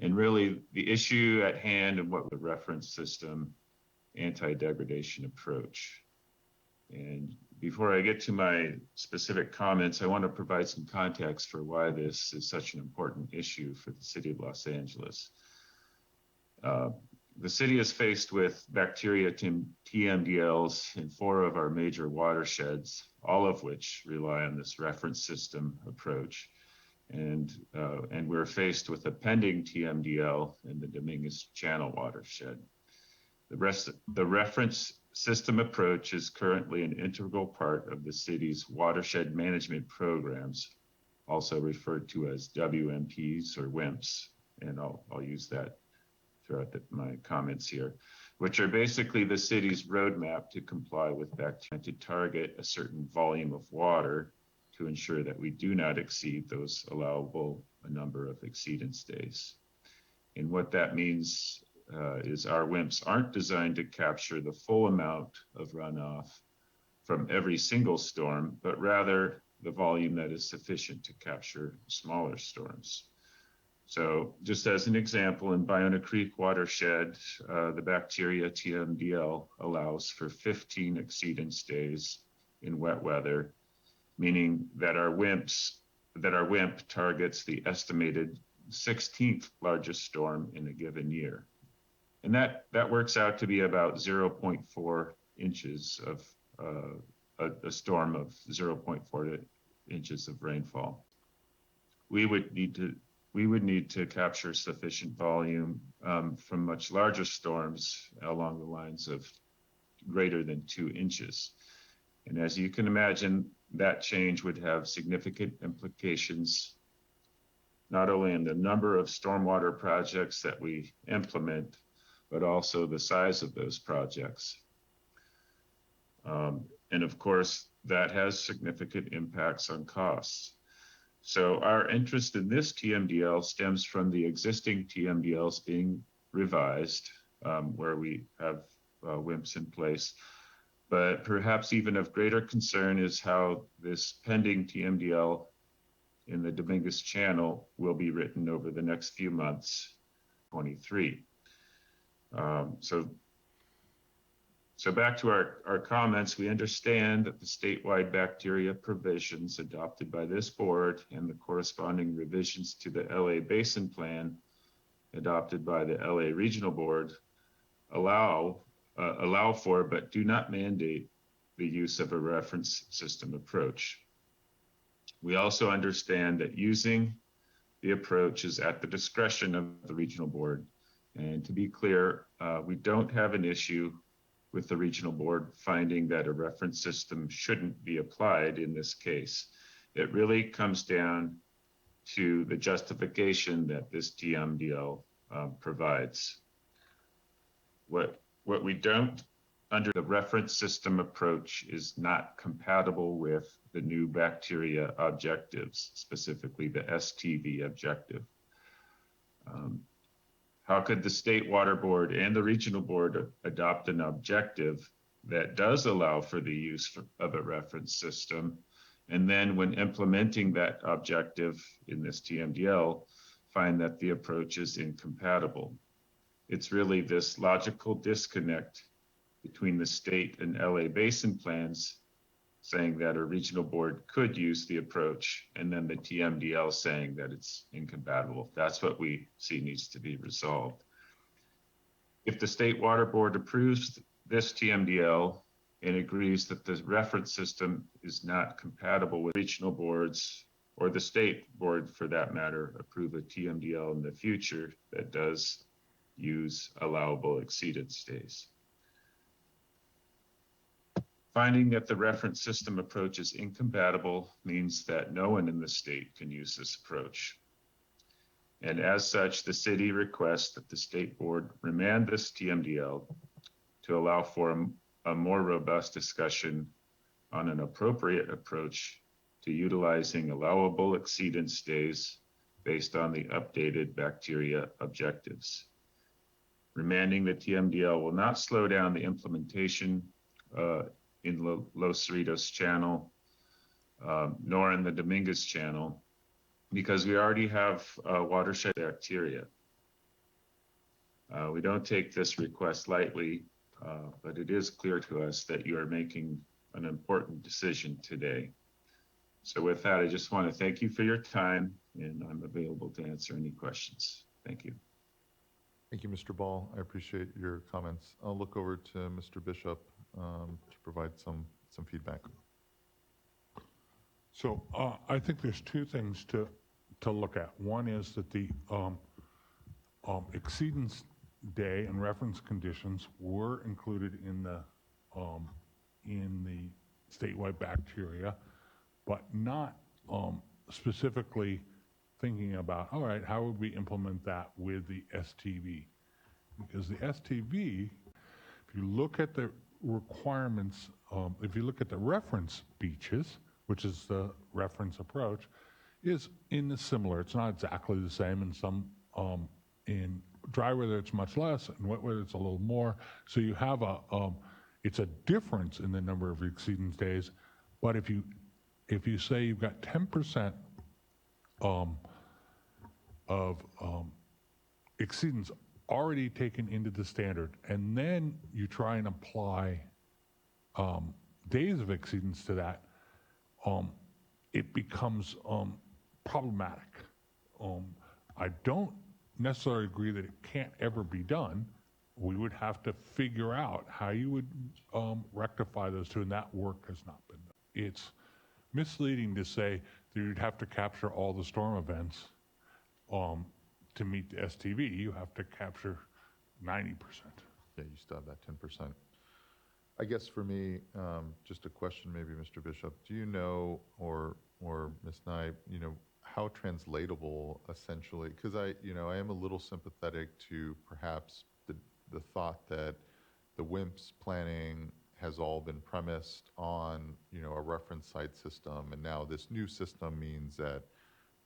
And really the issue at hand and what the reference system anti-degradation approach. And before I get to my specific comments, I want to provide some context for why this is such an important issue for the City of Los Angeles. The city is faced with bacteria TMDLs in 4 of our major watersheds, all of which rely on this reference system approach. And we're faced with a pending TMDL in the Dominguez Channel watershed. The reference system approach is currently an integral part of the city's watershed management programs, also referred to as WMPs or WIMPs, and I'll use that throughout my comments here, which are basically the city's roadmap to comply with bacteria to target a certain volume of water to ensure that we do not exceed those allowable number of exceedance days. And what that means is our WIMPs aren't designed to capture the full amount of runoff from every single storm, but rather the volume that is sufficient to capture smaller storms. So just as an example, in Ballona Creek watershed, the bacteria TMDL allows for 15 exceedance days in wet weather, meaning that our WIMP targets the estimated 16th largest storm in a given year. And that works out to be about 0.4 inches of a storm of 0.4 inches of rainfall. We would need to capture sufficient volume from much larger storms along the lines of greater than 2 inches. And as you can imagine, that change would have significant implications, not only in the number of stormwater projects that we implement, but also the size of those projects. And of course, that has significant impacts on costs. So our interest in this TMDL stems from the existing TMDLs being revised, where we have WIMPs in place. But perhaps even of greater concern is how this pending TMDL in the Dominguez Channel will be written over the next few months, 23. So back to our comments, we understand that the statewide bacteria provisions adopted by this board and the corresponding revisions to the LA Basin Plan adopted by the LA Regional Board allow for but do not mandate the use of a reference system approach. We also understand that using the approach is at the discretion of the regional board. And to be clear, we don't have an issue with the regional board finding that a reference system shouldn't be applied in this case. It really comes down to the justification that this TMDL provides. What we don't under the reference system approach is not compatible with the new bacteria objectives, specifically the STV objective. How could the State Water Board and the Regional Board adopt an objective that does allow for the use of a reference system, and then when implementing that objective in this TMDL, find that the approach is incompatible? It's really this logical disconnect between the state and LA Basin plans saying that a regional board could use the approach, and then the TMDL saying that it's incompatible. That's what we see needs to be resolved. If the State Water Board approves this TMDL and agrees that the reference system is not compatible with regional boards, or the state board for that matter, approve a TMDL in the future that does use allowable exceedance days. Finding that the reference system approach is incompatible means that no one in the state can use this approach. And as such, the city requests that the state board remand this TMDL to allow for a more robust discussion on an appropriate approach to utilizing allowable exceedance days based on the updated bacteria objectives. Remanding the TMDL will not slow down the implementation in Los Cerritos Channel, nor in the Dominguez Channel, because we already have watershed bacteria. We don't take this request lightly, but it is clear to us that you are making an important decision today. So with that, I just want to thank you for your time, and I'm available to answer any questions. Thank you. Thank you, Mr. Ball. I appreciate your comments. I'll look over to Mr. Bishop to provide some feedback. So I think there's two things to look at. One is that the exceedance day and reference conditions were included in the statewide bacteria, but not specifically thinking about, all right, how would we implement that with the STV? Because the STV, if you look at the requirements, if you look at the reference beaches, which is the reference approach, is in the similar. It's not exactly the same. In some, in dry weather it's much less, in wet weather it's a little more. So you have it's a difference in the number of exceedance days. But if you say you've got 10% of exceedance already taken into the standard, and then you try and apply days of exceedance to that, it becomes problematic. I don't necessarily agree that it can't ever be done. We would have to figure out how you would rectify those two, and that work has not been done. It's misleading to say that you'd have to capture all the storm events to meet the STV. You have to capture 90%. Yeah, you still have that 10%. I guess for me, just a question, maybe, Mr. Bishop, do you know, or Ms. Nye, you know, how translatable essentially, because I am a little sympathetic to perhaps the thought that the WIMPs planning has all been premised on, you know, a reference site system, and now this new system means that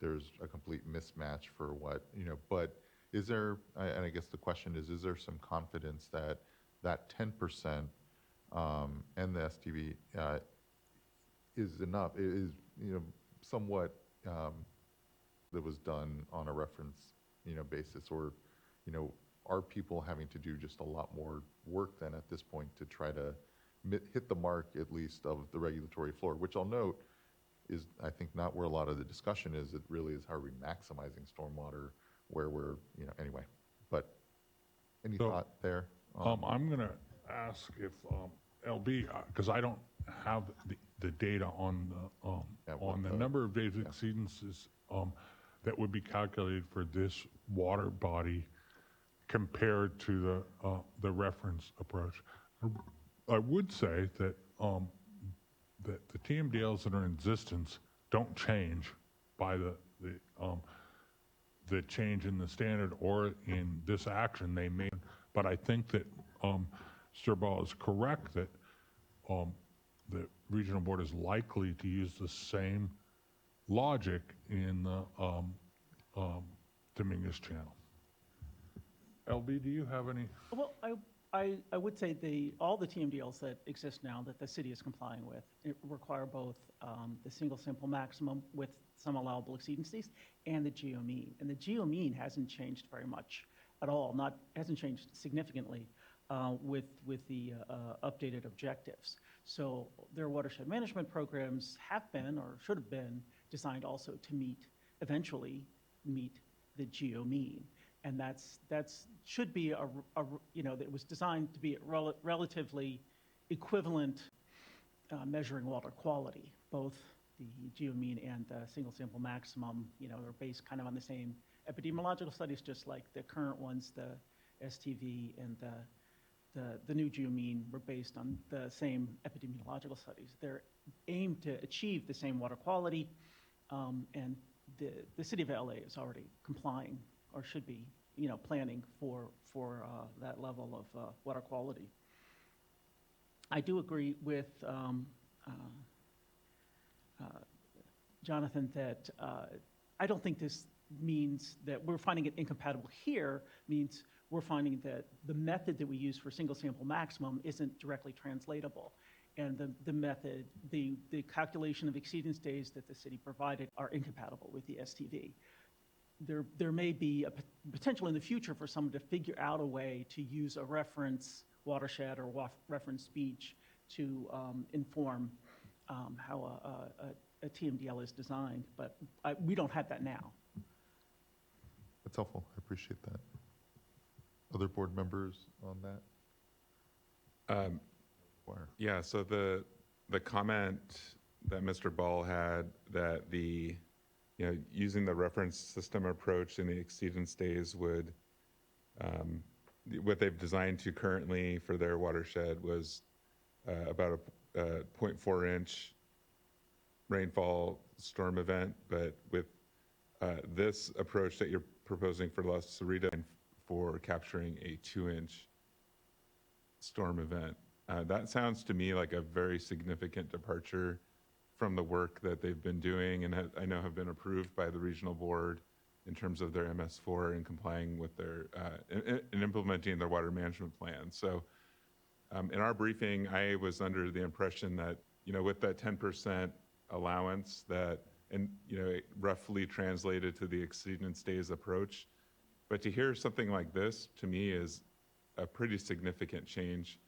there's a complete mismatch for what, you know, but is there, and I guess the question is there some confidence that that 10% and the STV is enough, is, you know, somewhat that was done on a reference, you know, basis, or, you know, are people having to do just a lot more work then at this point to try to hit the mark at least of the regulatory floor, which I'll note is, I think, not where a lot of the discussion is. It really is how are we maximizing stormwater where we're, anyway. But any thought there? I'm going to ask if LB, because I don't have the data on the number of days exceedances that would be calculated for this water body compared to the reference approach. I would say that that the TMDLs that are in existence don't change by the change in the standard or in this action they made. But I think that Mr. Ball is correct that the regional board is likely to use the same logic in the Dominguez channel. LB, do you have any? Well, I would say all the TMDLs that exist now that the city is complying with require both the single sample maximum with some allowable exceedances and the geomean. And the geomean hasn't changed very much at all, hasn't changed significantly with the updated objectives. So their watershed management programs have been or should have been designed also to eventually meet the geomean. And that's should be that was designed to be relatively equivalent measuring water quality. Both the geomean and the single sample maximum, they're based kind of on the same epidemiological studies, just like the current ones, the STV and the new geomean were based on the same epidemiological studies. They're aimed to achieve the same water quality, and the city of LA is already complying or should be, planning for that level of water quality. I do agree with Jonathan that I don't think this means that we're finding it incompatible here, means we're finding that the method that we use for single sample maximum isn't directly translatable. And the method, the calculation of exceedance days that the city provided are incompatible with the STV. There may be a potential in the future for someone to figure out a way to use a reference watershed or reference beach to inform how a TMDL is designed, but we don't have that now. That's helpful. I appreciate that. Other board members on that? Yeah, so the comment that Mr. Ball had that using the reference system approach in the exceedance days would, what they've designed to currently for their watershed was about a 0.4 inch rainfall storm event, but with this approach that you're proposing for Los Cerritos for capturing a 2-inch storm event. That sounds to me like a very significant departure from the work that they've been doing and I know have been approved by the regional board in terms of their MS4 and complying with their, and implementing their water management plan. So in our briefing, I was under the impression that, with that 10% allowance that, and, it roughly translated to the exceedance days approach. But to hear something like this, to me, is a pretty significant change.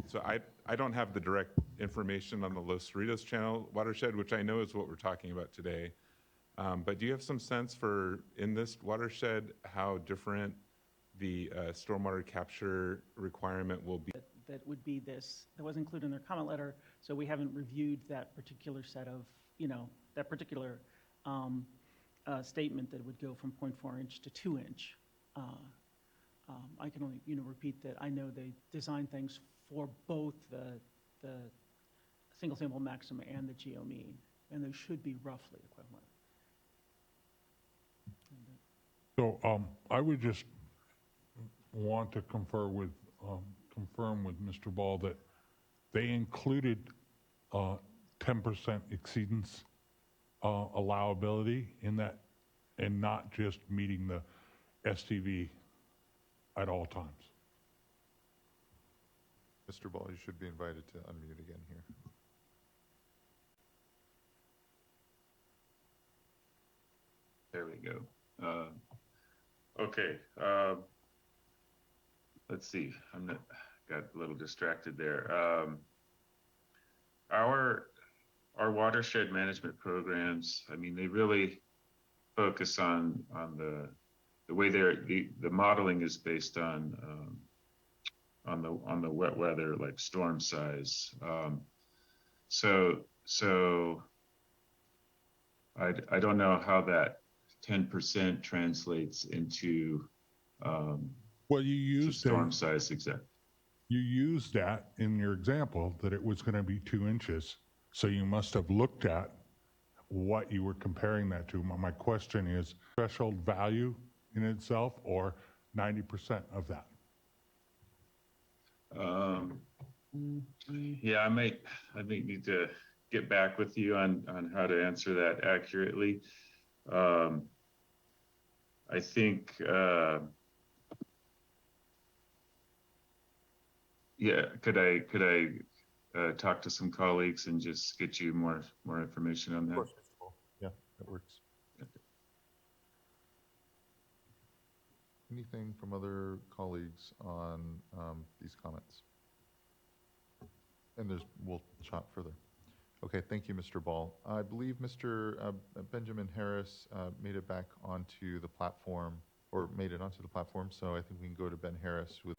So I don't have the direct information on the Los Cerritos Channel watershed, which I know is what we're talking about today. But do you have some sense for, in this watershed, how different the stormwater capture requirement will be? That would be this, that was included in their comment letter, so we haven't reviewed that particular set of, that particular statement that would go from 0.4 inch to 2 inch. I can only, repeat that I know they design things for both the single sample maximum and the geomean, and they should be roughly equivalent. So I would just want to confirm with Mr. Ball that they included 10% exceedance allowability in that, and not just meeting the STV at all times. Mr. Ball, you should be invited to unmute again here. There we go. Okay. let's see, got a little distracted there. Our watershed management programs, I mean, they really focus on the way the modeling is based on the wet weather, like storm size. So I don't know how that 10% translates into well, you used storm size exact. You used that in your example that it was going to be 2 inches. So you must have looked at what you were comparing that to. My question is threshold value in itself or 90% of that? Yeah, I may need to get back with you on how to answer that accurately. I think, yeah, could I talk to some colleagues and just get you more information on that? Of course, Mr. Ball. Yeah, that works. Anything from other colleagues on these comments? And we'll chat further. Okay, thank you, Mr. Ball. I believe Mr. Benjamin Harris made it back onto the platform, or made it onto the platform, so I think we can go to Ben Harris with.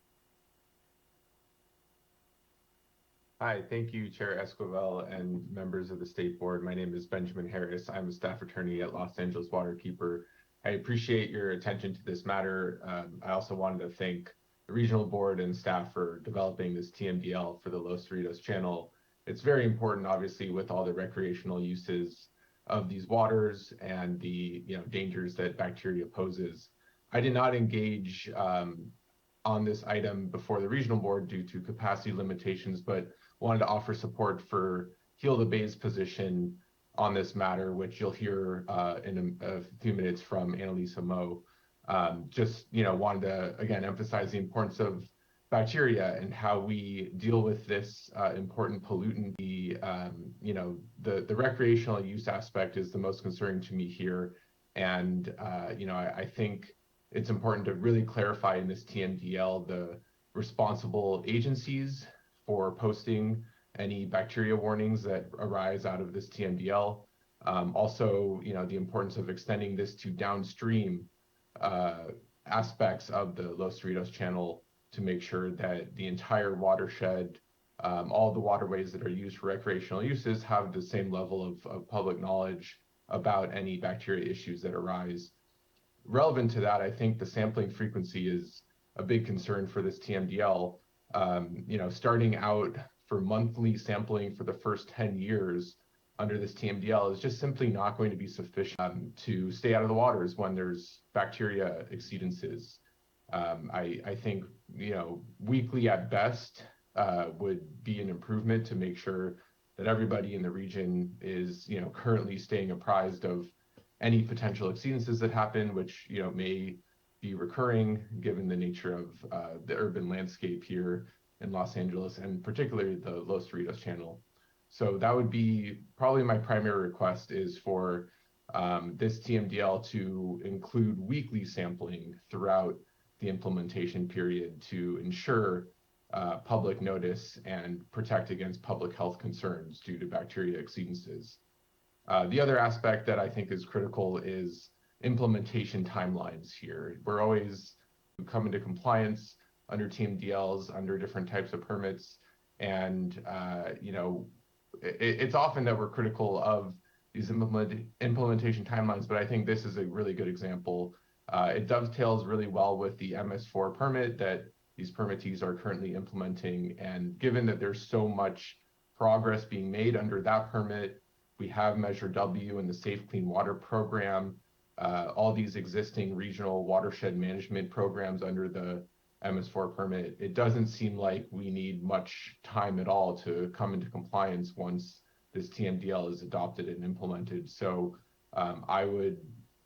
Hi, thank you, Chair Esquivel and members of the State Board. My name is Benjamin Harris. I'm a staff attorney at Los Angeles Waterkeeper. I appreciate your attention to this matter. I also wanted to thank the Regional Board and staff for developing this TMDL for the Los Cerritos Channel. It's very important, obviously, with all the recreational uses of these waters and the dangers that bacteria poses. I did not engage on this item before the Regional Board due to capacity limitations, but wanted to offer support for Heal the Bay's position on this matter, which you'll hear in a few minutes from Annalisa Moe. Just wanted to again emphasize the importance of bacteria and how we deal with this important pollutant. The recreational use aspect is the most concerning to me here, and I think it's important to really clarify in this TMDL the responsible agencies for posting any bacteria warnings that arise out of this TMDL. Also, the importance of extending this to downstream aspects of the Los Cerritos Channel to make sure that the entire watershed, all the waterways that are used for recreational uses have the same level of public knowledge about any bacteria issues that arise. Relevant to that, I think the sampling frequency is a big concern for this TMDL. Starting out for monthly sampling for the first 10 years under this TMDL is just simply not going to be sufficient to stay out of the waters when there's bacteria exceedances. I think, weekly at best would be an improvement to make sure that everybody in the region is, currently staying apprised of any potential exceedances that happen, which, may be recurring given the nature of the urban landscape here in Los Angeles and particularly the Los Cerritos Channel. So that would be probably my primary request is for this TMDL to include weekly sampling throughout the implementation period to ensure public notice and protect against public health concerns due to bacteria exceedances. The other aspect that I think is critical is implementation timelines here. We're always coming to compliance under TMDLs, under different types of permits. And, it's often that we're critical of these implementation timelines, but I think this is a really good example. It dovetails really well with the MS4 permit that these permittees are currently implementing. And given that there's so much progress being made under that permit, we have Measure W and the Safe Clean Water Program, all these existing regional watershed management programs under the MS4 permit. It doesn't seem like we need much time at all to come into compliance once this TMDL is adopted and implemented. So I would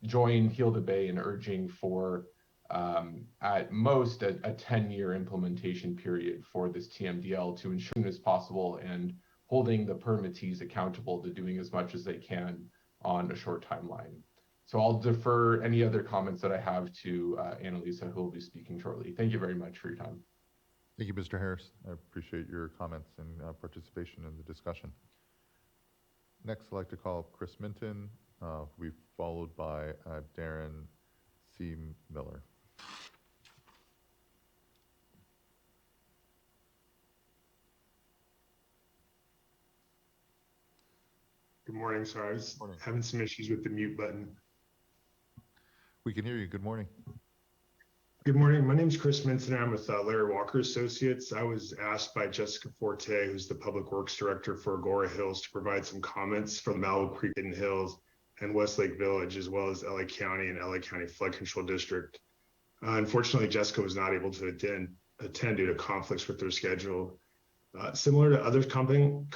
join Heal the Bay in urging for at most a 10-year implementation period for this TMDL to ensure as possible and holding the permittees accountable to doing as much as they can on a short timeline. So I'll defer any other comments that I have to Annalisa, who will be speaking shortly. Thank you very much for your time. Thank you, Mr. Harris. I appreciate your comments and participation in the discussion. Next, I'd like to call Chris Minton, who will be followed by Darren C. Miller. Good morning. Sorry, I was having some issues with the mute button. We can hear you. Good morning. Good morning. My name is Chris Minton. I'm with Larry Walker Associates. I was asked by Jessica Forte, who's the Public Works Director for Agora Hills, to provide some comments from Malibu Creek Hidden Hills and Westlake Village, as well as LA County and LA County Flood Control District. Unfortunately, Jessica was not able to attend due to conflicts with their schedule. Similar to others commenting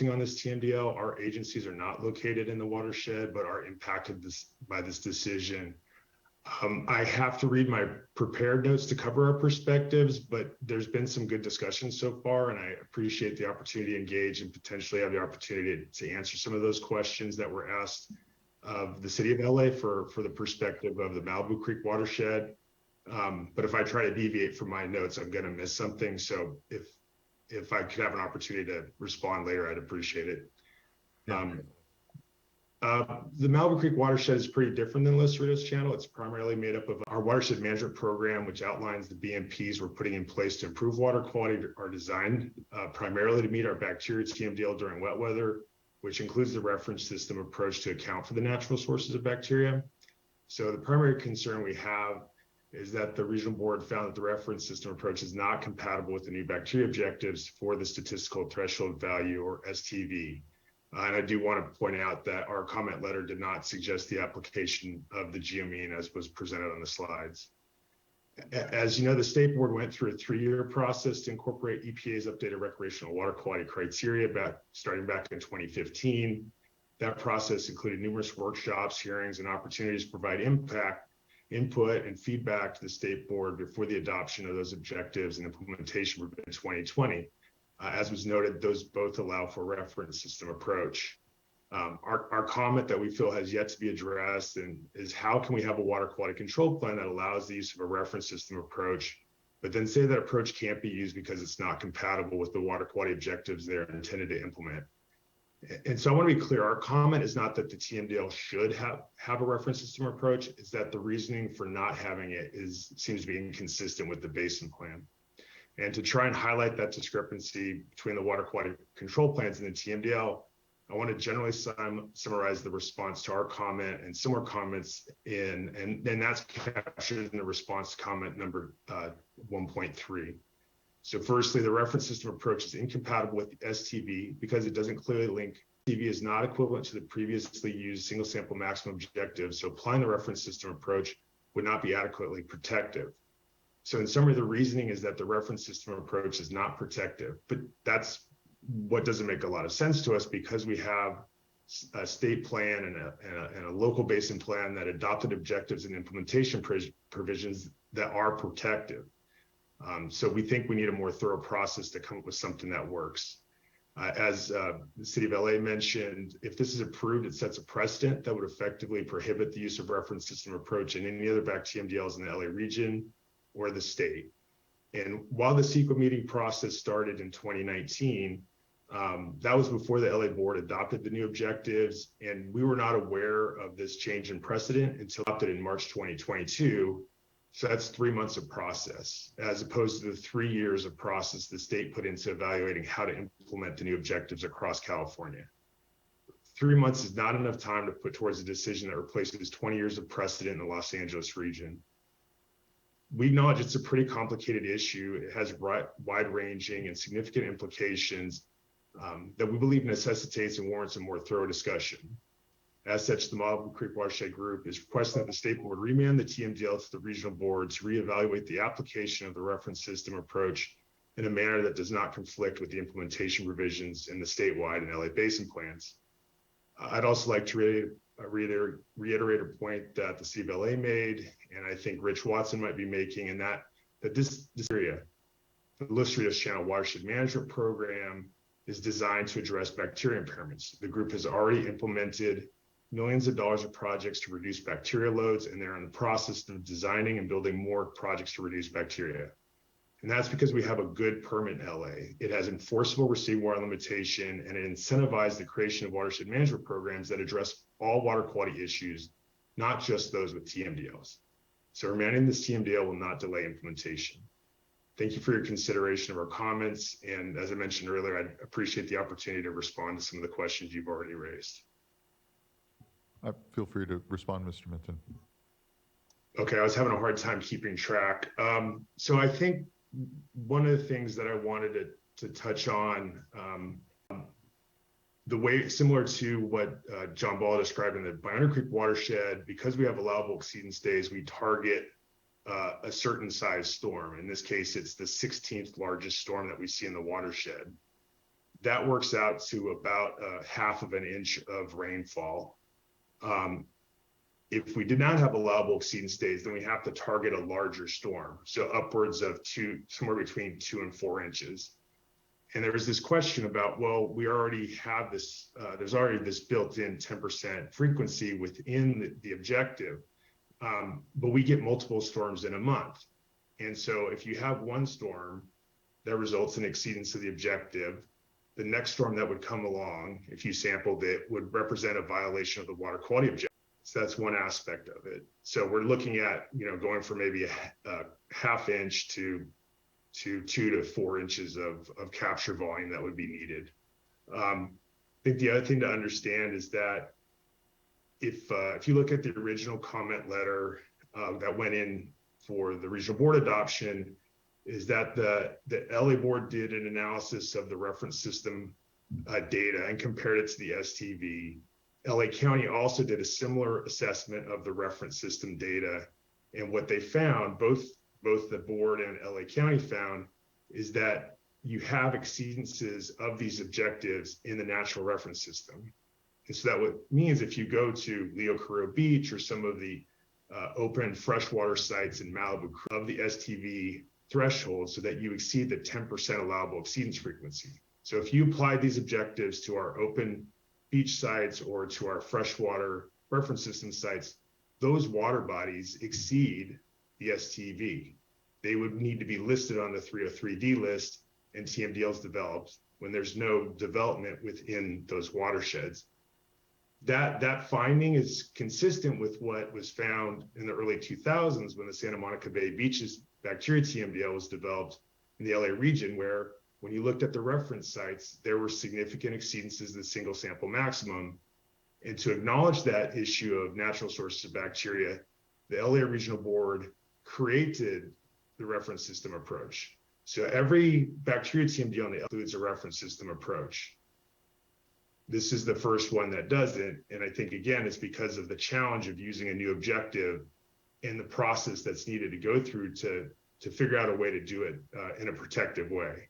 on this TMDL, our agencies are not located in the watershed, but are impacted by this decision. I have to read my prepared notes to cover our perspectives, but there's been some good discussion so far, and I appreciate the opportunity to engage and potentially have the opportunity to answer some of those questions that were asked of the city of LA for the perspective of the Malibu Creek watershed. But if I try to deviate from my notes, I'm going to miss something. So if I could have an opportunity to respond later, I'd appreciate it. The Malibu Creek watershed is pretty different than Los Cerritos Channel. It's primarily made up of our watershed management program, which outlines the BMPs we're putting in place to improve water quality, are designed primarily to meet our bacteria TMDL during wet weather, which includes the reference system approach to account for the natural sources of bacteria. So the primary concern we have is that the regional board found that the reference system approach is not compatible with the new bacteria objectives for the statistical threshold value, or STV. And I do want to point out that our comment letter did not suggest the application of the geomean as was presented on the slides. As you know, the state board went through a 3-year process to incorporate EPA's updated recreational water quality criteria starting back in 2015. That process included numerous workshops, hearings, and opportunities to provide input, and feedback to the state board before the adoption of those objectives and implementation in 2020. As was noted, those both allow for a reference system approach. Our comment that we feel has yet to be addressed is how can we have a water quality control plan that allows the use of a reference system approach, but then say that approach can't be used because it's not compatible with the water quality objectives they're intended to implement. And so I want to be clear, our comment is not that the TMDL should have a reference system approach, it's that the reasoning for not having it seems to be inconsistent with the basin plan. And to try and highlight that discrepancy between the water quality control plans and the TMDL, I want to generally summarize the response to our comment and similar comments and that's captured in the response to comment number 1.3. So firstly, the reference system approach is incompatible with the STV because it doesn't clearly link. STV is not equivalent to the previously used single sample maximum objective, so applying the reference system approach would not be adequately protective. So in summary, the reasoning is that the reference system approach is not protective, but that's what doesn't make a lot of sense to us because we have a state plan and a local basin plan that adopted objectives and implementation provisions that are protective. So we think we need a more thorough process to come up with something that works. As the city of LA mentioned, if this is approved, it sets a precedent that would effectively prohibit the use of reference system approach in any other back TMDLs in the LA region or the state. And while the CEQA meeting process started in 2019, that was before the LA board adopted the new objectives, and we were not aware of this change in precedent until adopted in March 2022. So that's 3 months of process, as opposed to the 3 years of process the state put into evaluating how to implement the new objectives across California. 3 months is not enough time to put towards a decision that replaces 20 years of precedent in the Los Angeles region. We acknowledge it's a pretty complicated issue. It has wide-ranging and significant implications that we believe necessitates and warrants a more thorough discussion. As such, the Malibu Creek Watershed Group is requesting that the state board remand the TMDL to the regional board to reevaluate the application of the reference system approach in a manner that does not conflict with the implementation provisions in the statewide and LA basin plans. I'd also like to reiterate a point that the city of LA made, and I think Rich Watson might be making, and that this area, the Los Cerritos Channel Watershed Management Program, is designed to address bacteria impairments. The group has already implemented millions of dollars of projects to reduce bacteria loads, and they're in the process of designing and building more projects to reduce bacteria. And that's because we have a good permit in LA. It has enforceable received water limitation, and it incentivized the creation of watershed management programs that address all water quality issues, not just those with TMDLs. So remanding this TMDL will not delay implementation. Thank you for your consideration of our comments. And as I mentioned earlier, I'd appreciate the opportunity to respond to some of the questions you've already raised. Feel free to respond, Mr. Minton. Okay, I was having a hard time keeping track. So I think one of the things that I wanted to touch on, the way similar to what John Ball described in the Biondo Creek watershed, because we have allowable exceedance days, we target a certain size storm. In this case, it's the 16th largest storm that we see in the watershed. That works out to about half of an inch of rainfall. If we did not have allowable exceedance days, then we have to target a larger storm. So upwards of somewhere between 2 and 4 inches. And there was this question about, well, we already have this, there's already this built-in 10% frequency within the objective, but we get multiple storms in a month. And so if you have one storm that results in exceedance of the objective, the next storm that would come along, if you sampled it, would represent a violation of the water quality objective. So that's one aspect of it. So we're looking at, going from maybe a half inch to 2 to 4 inches of capture volume that would be needed. I think the other thing to understand is that if you look at the original comment letter that went in for the regional board adoption, is that the LA board did an analysis of the reference system data and compared it to the STV. LA County also did a similar assessment of the reference system data. And what they found, both the board and LA County found, is that you have exceedances of these objectives in the natural reference system. And so that what means if you go to Leo Carrillo Beach or some of the open freshwater sites in Malibu of the STV threshold, so that you exceed the 10% allowable exceedance frequency. So if you apply these objectives to our open beach sites or to our freshwater reference system sites, those water bodies exceed the STV. They would need to be listed on the 303D list and TMDLs developed when there's no development within those watersheds. That finding is consistent with what was found in the early 2000s when the Santa Monica Bay Beaches bacteria TMDL was developed in the LA region, where when you looked at the reference sites, there were significant exceedances of the single sample maximum. And to acknowledge that issue of natural sources of bacteria, the LA Regional Board created the reference system approach. So every bacteria TMDL includes a reference system approach. This is the first one that does it. And I think, again, it's because of the challenge of using a new objective and the process that's needed to go through to figure out a way to do it in a protective way.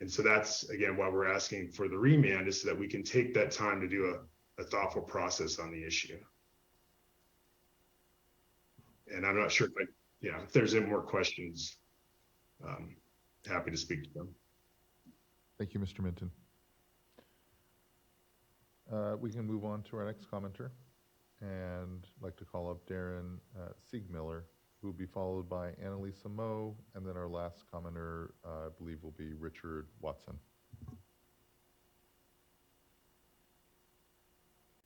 And so that's, again, why we're asking for the remand, is so that we can take that time to do a thoughtful process on the issue. And I'm not sure if there's any more questions, happy to speak to them. Thank you, Mr. Minton. We can move on to our next commenter, and I'd like to call up Darren Siegmiller, who will be followed by Annalisa Moe, and then our last commenter, I believe, will be Richard Watson.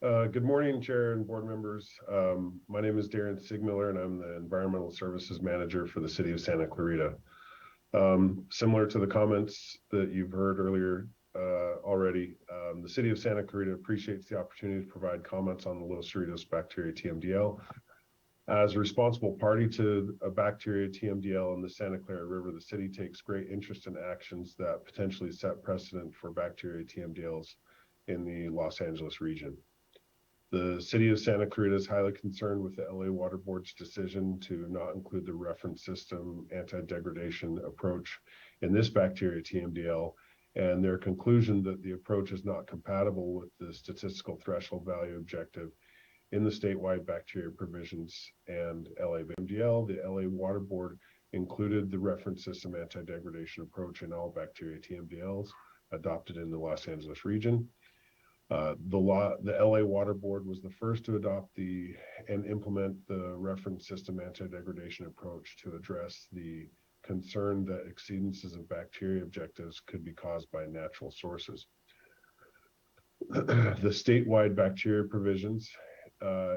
Good morning, Chair and board members. My name is Darren Siegmiller, and I'm the Environmental Services Manager for the City of Santa Clarita. Similar to the comments that you've heard earlier already, the City of Santa Clarita appreciates the opportunity to provide comments on the Los Cerritos bacteria TMDL. As a responsible party to a bacteria TMDL in the Santa Clara River, the city takes great interest in actions that potentially set precedent for bacteria TMDLs in the Los Angeles region. The City of Santa Clarita is highly concerned with the LA Water Board's decision to not include the reference system anti-degradation approach in this bacteria TMDL, and their conclusion that the approach is not compatible with the statistical threshold value objective in the statewide bacteria provisions and LA MDL. The LA Water Board included the reference system anti-degradation approach in all bacteria TMDLs adopted in the Los Angeles region. The LA Water Board was the first to adopt and implement the reference system anti-degradation approach to address the concern that exceedances of bacteria objectives could be caused by natural sources. The statewide bacteria provisions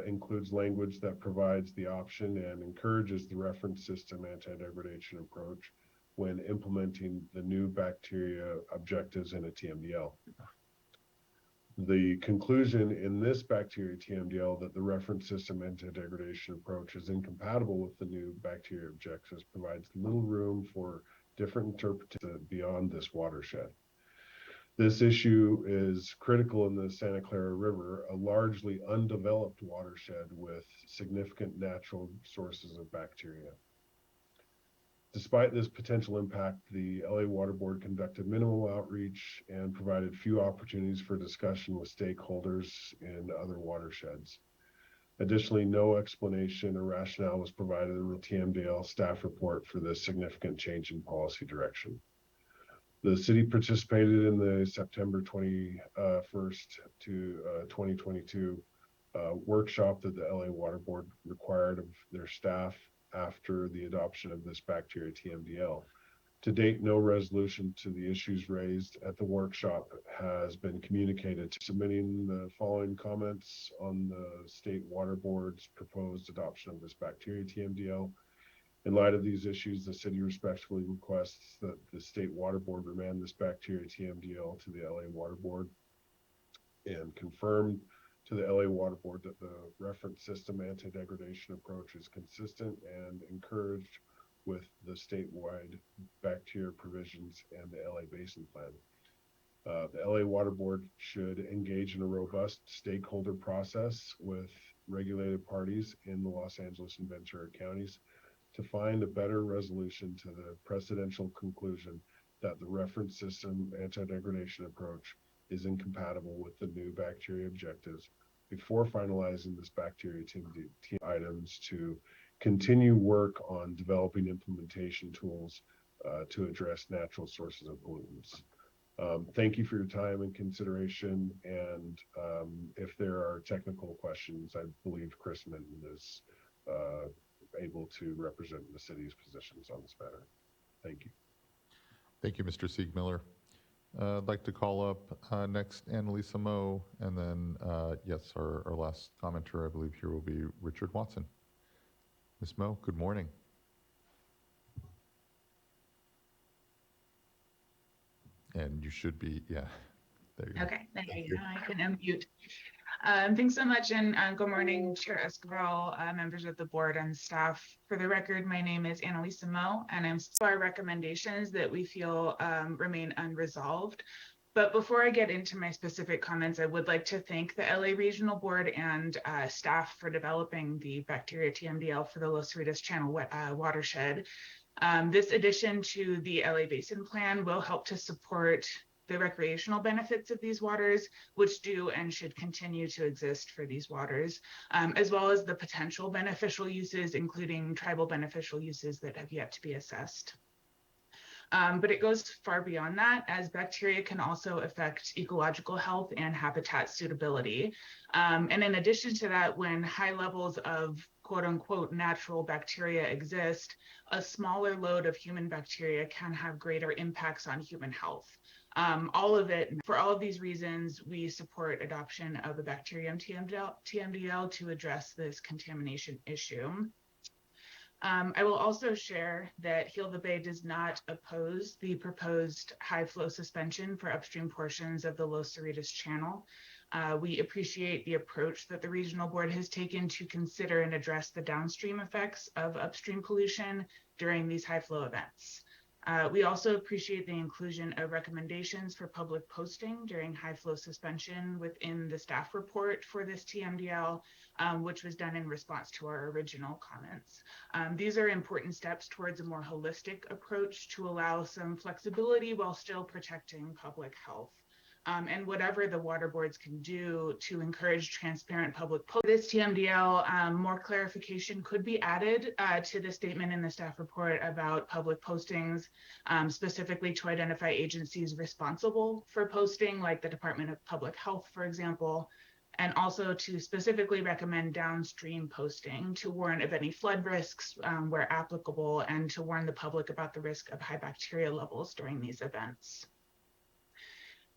includes language that provides the option and encourages the reference system anti-degradation approach when implementing the new bacteria objectives in a TMDL. The conclusion in this bacteria TMDL that the reference system anti-degradation approach is incompatible with the new bacteria objectives provides little room for different interpretations beyond this watershed. This issue is critical in the Santa Clara River, a largely undeveloped watershed with significant natural sources of bacteria. Despite this potential impact, the LA Water Board conducted minimal outreach and provided few opportunities for discussion with stakeholders in other watersheds. Additionally, no explanation or rationale was provided in the TMDL staff report for this significant change in policy direction. The city participated in the September 21st to 2022 workshop that the LA Water Board required of their staff after the adoption of this bacteria TMDL. To date, no resolution to the issues raised at the workshop has been communicated. Submitting the following comments on the State Water Board's proposed adoption of this bacteria TMDL. In light of these issues, the city respectfully requests that the State Water Board remand this bacteria TMDL to the LA Water Board and confirm to the LA Water Board that the reference system anti-degradation approach is consistent and encouraged with the statewide bacteria provisions and the LA Basin Plan. The LA Water Board should engage in a robust stakeholder process with regulated parties in the Los Angeles and Ventura counties to find a better resolution to the precedential conclusion that the reference system anti-degradation approach is incompatible with the new bacteria objectives before finalizing this bacteria team items to continue work on developing implementation tools to address natural sources of pollutants. Thank you for your time and consideration. And if there are technical questions, I believe Chris Minton is able to represent the city's positions on this matter. Thank you. Thank you, Mr. Siegmiller. I'd like to call up next Annalisa Moe, and then, yes, our last commenter, I believe here will be Richard Watson. Ms. Moe, good morning. And you should be, yeah, there you go. Okay, thank you. I can unmute. Thanks so much, and good morning, Chair Escobar, members of the board and staff. For the record, my name is Annalisa Moe, and I'm our recommendations that we feel remain unresolved. But before I get into my specific comments, I would like to thank the LA Regional Board and staff for developing the bacteria TMDL for the Los Cerritos Channel watershed. This addition to the LA Basin Plan will help to support the recreational benefits of these waters, which do and should continue to exist for these waters, as well as the potential beneficial uses, including tribal beneficial uses that have yet to be assessed. But it goes far beyond that, as bacteria can also affect ecological health and habitat suitability. And in addition to that, when high levels of quote unquote natural bacteria exist, a smaller load of human bacteria can have greater impacts on human health. For all of these reasons, we support adoption of a bacterium TMDL to address this contamination issue. I will also share that Heal the Bay does not oppose the proposed high flow suspension for upstream portions of the Los Cerritos Channel. We appreciate the approach that the regional board has taken to consider and address the downstream effects of upstream pollution during these high flow events. We also appreciate the inclusion of recommendations for public posting during high flow suspension within the staff report for this TMDL, which was done in response to our original comments. These are important steps towards a more holistic approach to allow some flexibility while still protecting public health. and whatever the water boards can do to encourage transparent public this TMDL, more clarification could be added to the statement in the staff report about public postings, specifically to identify agencies responsible for posting, like the Department of Public Health, for example, and also to specifically recommend downstream posting to warn of any flood risks where applicable, and to warn the public about the risk of high bacteria levels during these events.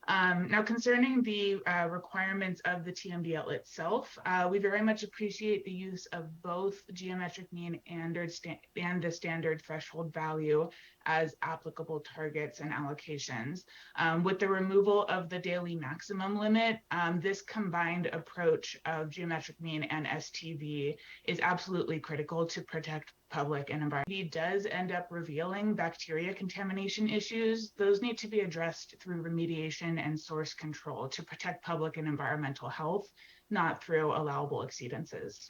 Now, concerning the requirements of the TMDL itself, we very much appreciate the use of both geometric mean and the standard threshold value as applicable targets and allocations. With the removal of the daily maximum limit, this combined approach of geometric mean and STV is absolutely critical to protect public and environment. If it does end up revealing bacteria contamination issues, those need to be addressed through remediation and source control to protect public and environmental health, not through allowable exceedances.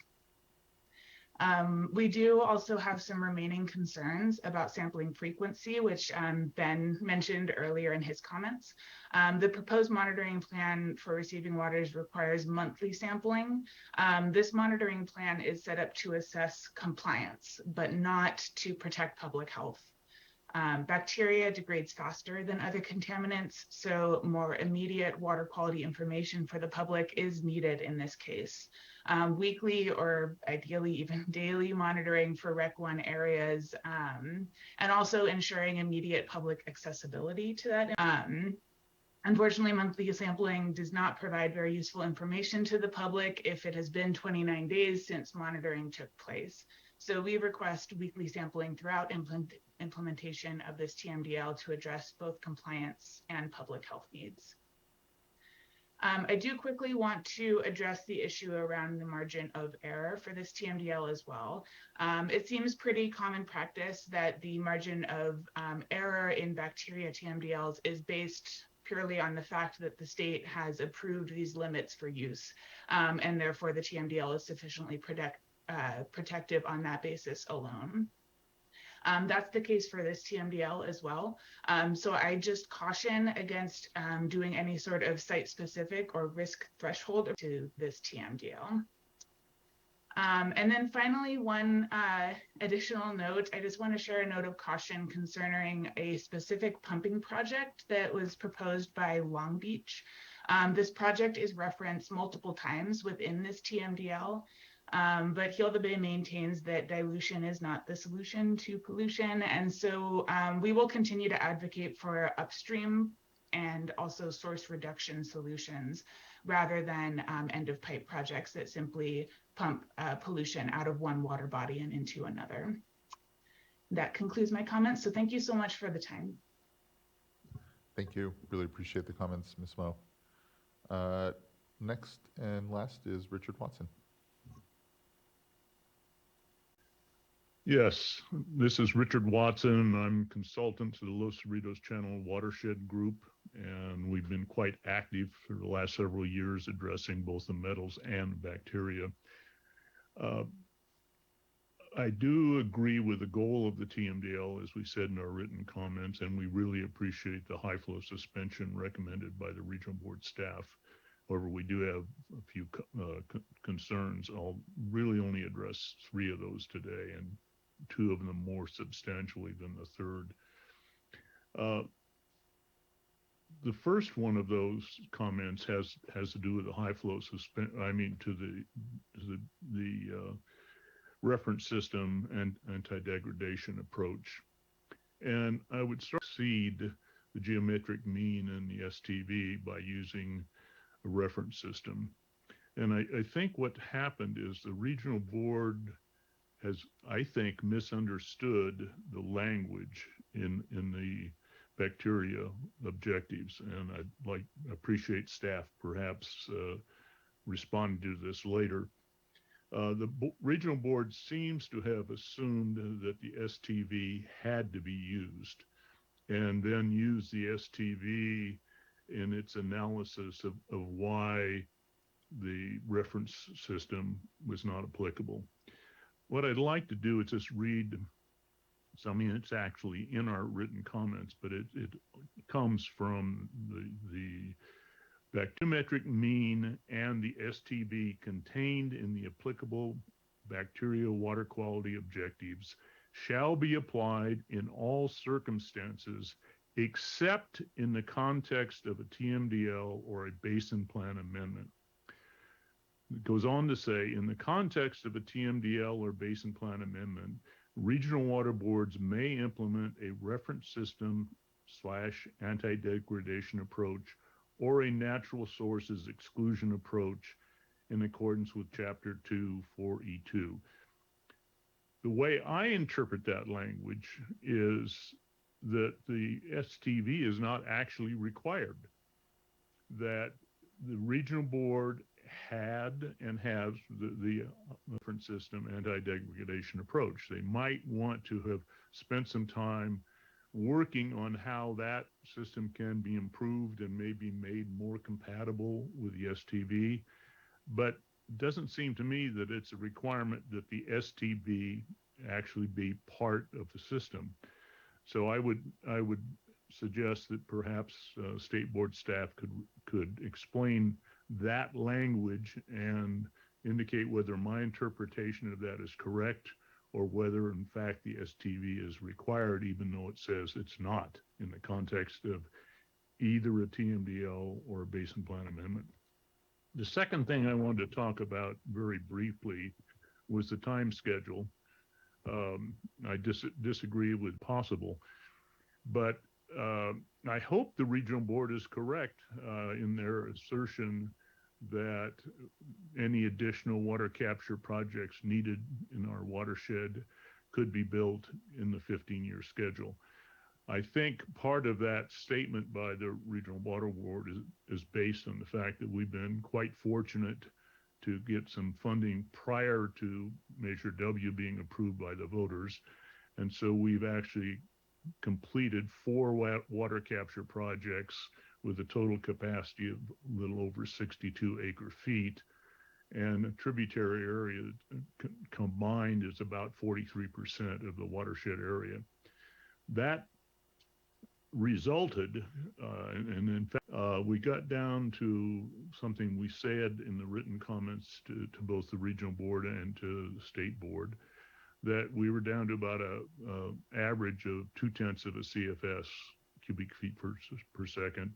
We do also have some remaining concerns about sampling frequency, which Ben mentioned earlier in his comments. The proposed monitoring plan for receiving waters requires monthly sampling. This monitoring plan is set up to assess compliance, but not to protect public health. Bacteria degrades faster than other contaminants, so more immediate water quality information for the public is needed in this case. Weekly or ideally even daily monitoring for Rec 1 areas, and also ensuring immediate public accessibility to that. Unfortunately, monthly sampling does not provide very useful information to the public if it has been 29 days since monitoring took place. So we request weekly sampling throughout implementation of this TMDL to address both compliance and public health needs. I do quickly want to address the issue around the margin of error for this TMDL as well. It seems pretty common practice that the margin of error in bacteria TMDLs is based purely on the fact that the state has approved these limits for use, and therefore the TMDL is sufficiently protective on that basis alone. That's the case for this TMDL as well. So I just caution against doing any sort of site-specific or risk threshold to this TMDL. And then finally, one additional note, I just want to share a note of caution concerning a specific pumping project that was proposed by Long Beach. This project is referenced multiple times within this TMDL. But Heal the Bay maintains that dilution is not the solution to pollution. And so we will continue to advocate for upstream and also source reduction solutions rather than end of pipe projects that simply pump pollution out of one water body and into another. That concludes my comments. So thank you so much for the time. Thank you. Really appreciate the comments, Ms. Mo. Next and last is Richard Watson. Yes, this is Richard Watson. I'm consultant to the Los Cerritos Channel Watershed Group, and we've been quite active for the last several years addressing both the metals and the bacteria. I do agree with the goal of the TMDL, as we said in our written comments, and we really appreciate the high flow suspension recommended by the regional board staff. However, we do have a few concerns. I'll really only address 3 of those today, and 2 of them more substantially than the third. The first one of those comments has to do with the high flow to the reference system and anti-degradation approach. And I would start to seed the geometric mean and the STV by using a reference system. And I think what happened is the regional board has, I think, misunderstood the language in the bacteria objectives. And I'd appreciate staff perhaps responding to this later. The regional board seems to have assumed that the STV had to be used, and then used the STV in its analysis of why the reference system was not applicable. What I'd like to do is just read, it's actually in our written comments, but it comes from the bacteriometric mean and the STB contained in the applicable bacterial water quality objectives shall be applied in all circumstances except in the context of a TMDL or a basin plan amendment. It goes on to say, in the context of a TMDL or basin plan amendment, regional water boards may implement a reference system / anti-degradation approach or a natural sources exclusion approach in accordance with Chapter 2, 4E2. The way I interpret that language is that the STV is not actually required, that the regional board had and has the reference system anti-degradation approach. They might want to have spent some time working on how that system can be improved and maybe made more compatible with the STV, but it doesn't seem to me that it's a requirement that the STV actually be part of the system. So I would suggest that perhaps state board staff could explain that language and indicate whether my interpretation of that is correct or whether in fact the STV is required, even though it says it's not in the context of either a TMDL or a basin plan amendment. The second thing I wanted to talk about very briefly was the time schedule. I disagree with possible, but I hope the regional board is correct in their assertion that any additional water capture projects needed in our watershed could be built in the 15-year schedule. I think part of that statement by the Regional Water Board is based on the fact that we've been quite fortunate to get some funding prior to Measure W being approved by the voters. And so we've actually completed 4 water capture projects with a total capacity of a little over 62 acre-feet. And a tributary area combined is about 43% of the watershed area. That resulted, and in fact, we got down to something we said in the written comments to both the regional board and to the state board, that we were down to about a average of 0.2 of a CFS, cubic feet per second,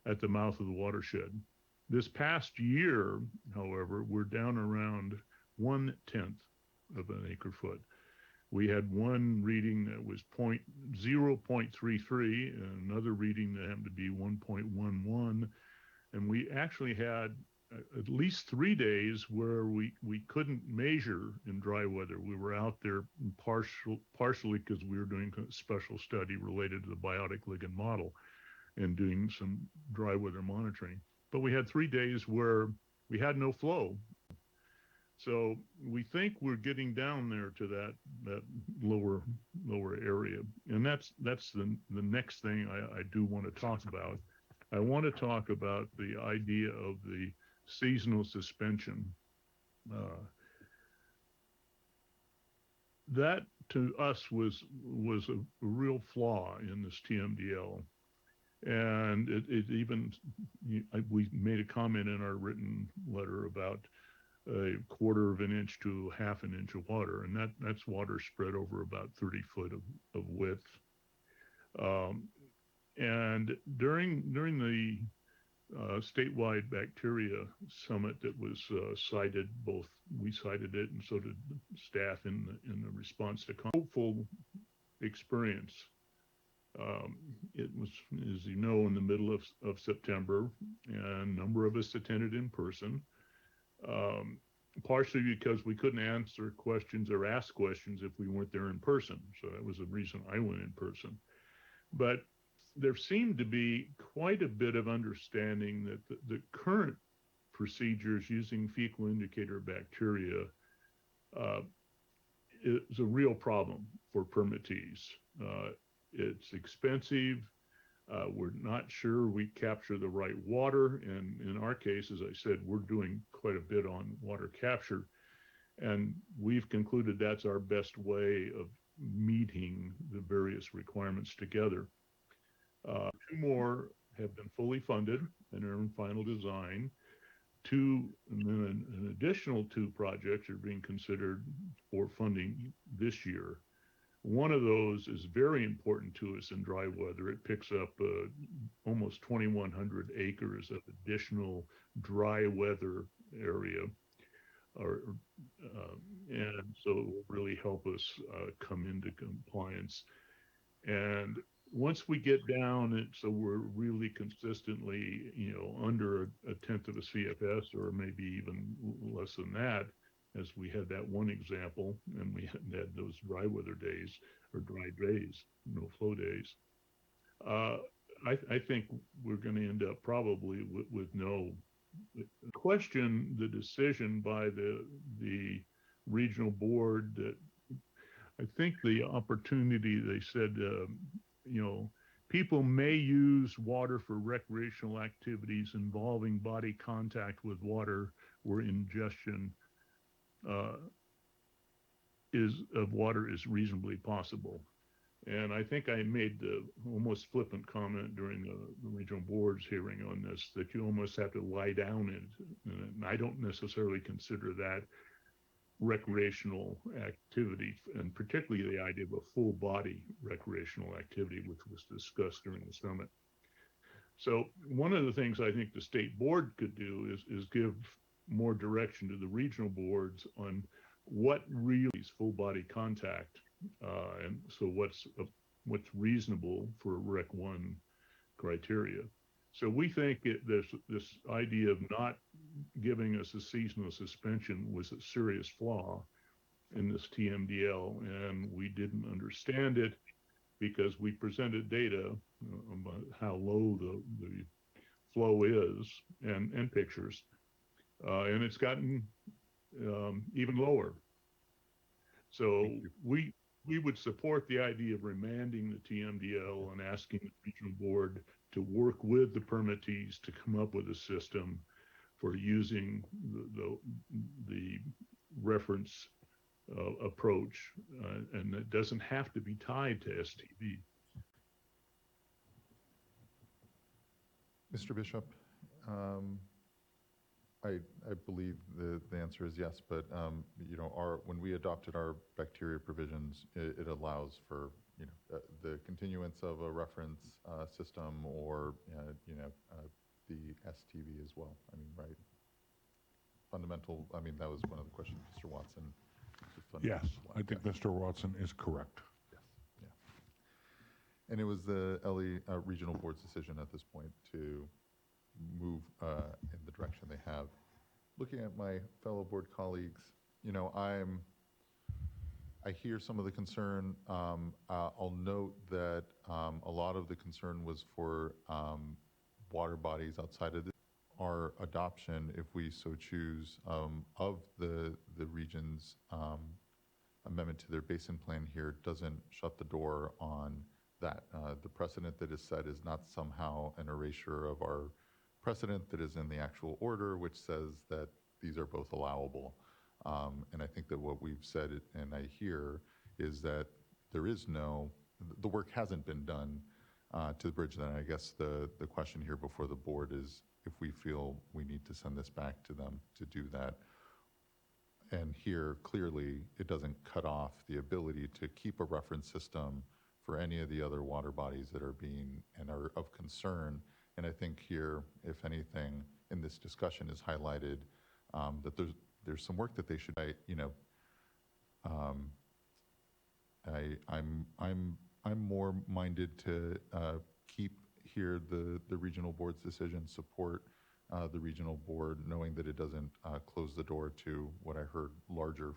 at the mouth of the watershed. This past year, however, we're down around 0.1 of an acre foot. We had one reading that was 0.33 and another reading that happened to be 1.11. And we actually had at least 3 days where we couldn't measure in dry weather. We were out there partially because we were doing a special study related to the biotic ligand model and doing some dry weather monitoring. But we had 3 days where we had no flow. So we think we're getting down there to that lower area. And that's the next thing I do want to talk about. I want to talk about the idea of the seasonal suspension. That to us was a real flaw in this TMDL. And it even, we made a comment in our written letter about a 1/4 inch to 1/2 inch of water, and that's water spread over about 30 foot of width. And during the statewide bacteria summit that was cited, we cited it, and so did staff in the response to hopeful experience. It was, as you know, in the middle of September, and a number of us attended in person. Partially because we couldn't answer questions or ask questions if we weren't there in person. So that was the reason I went in person. But there seemed to be quite a bit of understanding that the current procedures using fecal indicator bacteria is a real problem for permittees. It's expensive. We're not sure we capture the right water. And in our case, as I said, we're doing quite a bit on water capture. And we've concluded that's our best way of meeting the various requirements together. 2 more have been fully funded and are in final design. And then an additional 2 projects are being considered for funding this year. One of those is very important to us in dry weather. It picks up almost 2,100 acres of additional dry weather area, and so it will really help us come into compliance. And once we get down it, so we're really consistently, under a tenth of a CFS, or maybe even less than that, as we had that one example, and we had those dry weather days or dry days, no flow days. I think we're going to end up probably with no question. The decision by the regional board that I think the opportunity, they said, people may use water for recreational activities involving body contact with water or ingestion of water is reasonably possible. And I think I made the almost flippant comment during the regional board's hearing on this, that you almost have to lie down in it. And I don't necessarily consider that recreational activity, and particularly the idea of a full body recreational activity, which was discussed during the summit. So one of the things I think the state board could do is give more direction to the regional boards on what really is full body contact, and so what's reasonable for Rec 1 criteria. So we think this idea of not giving us a seasonal suspension was a serious flaw in this TMDL, and we didn't understand it because we presented data about how low the flow is and pictures, and it's gotten even lower. So we would support the idea of remanding the TMDL and asking the regional board to work with the permittees to come up with a system for using the reference approach, and it doesn't have to be tied to STV. Mr. Bishop, I believe the answer is yes, but when we adopted our bacteria provisions, it allows for the continuance of a reference system or the STV as well. I mean, right? Fundamental. I mean, that was one of the questions, Mr. Watson. Yes, I think Mr. Watson is correct. Yes. Yeah. And it was the LE regional board's decision at this point to move in the direction they have. Looking at my fellow board colleagues, I hear some of the concern. I'll note that a lot of the concern was for water bodies outside of our adoption, if we so choose, of the region's amendment to their basin plan here doesn't shut the door on that. The precedent that is set is not somehow an erasure of our precedent that is in the actual order, which says that these are both allowable. And I think that what we've said, and I hear, is that the work hasn't been done to the bridge. Then I guess the question here before the board is if we feel we need to send this back to them to do that. And here, clearly, it doesn't cut off the ability to keep a reference system for any of the other water bodies that are of concern. And I think here, if anything, in this discussion is highlighted that there's some work that they should. I'm more minded to keep here the regional board's decision, support the regional board, knowing that it doesn't close the door to what I heard larger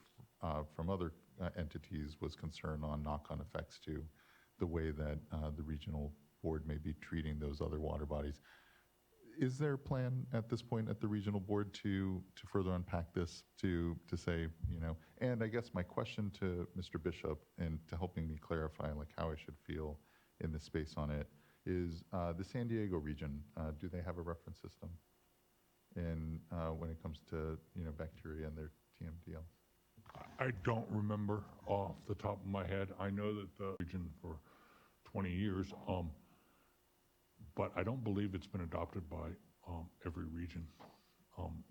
from other entities was concern on knock-on effects to the way that the regional board may be treating those other water bodies. Is there a plan at this point at the regional board to further unpack this, to say, and I guess my question to Mr. Bishop, and to helping me clarify like how I should feel in this space on it, is the San Diego region, do they have a reference system in when it comes to bacteria and their TMDL? I don't remember off the top of my head. I know that the region for 20 years but I don't believe it's been adopted by every region.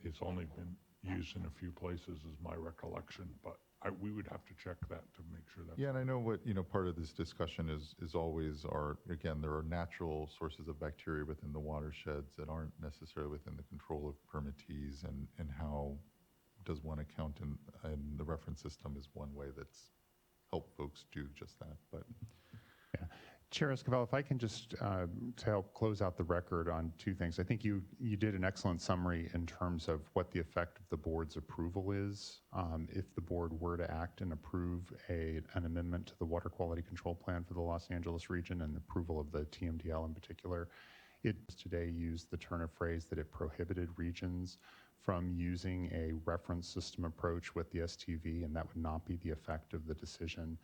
It's only been used in a few places, is my recollection, but we would have to check that to make sure that's. Yeah, and I know what, part of this discussion is always again, there are natural sources of bacteria within the watersheds that aren't necessarily within the control of permittees, and how does one account, and the reference system is one way that's helped folks do just that, but. Yeah. Chair Escobar, if I can just, to help close out the record on two things. I think you did an excellent summary in terms of what the effect of the board's approval is. If the board were to act and approve an amendment to the water quality control plan for the Los Angeles region and approval of the TMDL in particular, it today used the turn of phrase that it prohibited regions from using a reference system approach with the STV, and that would not be the effect of the decision.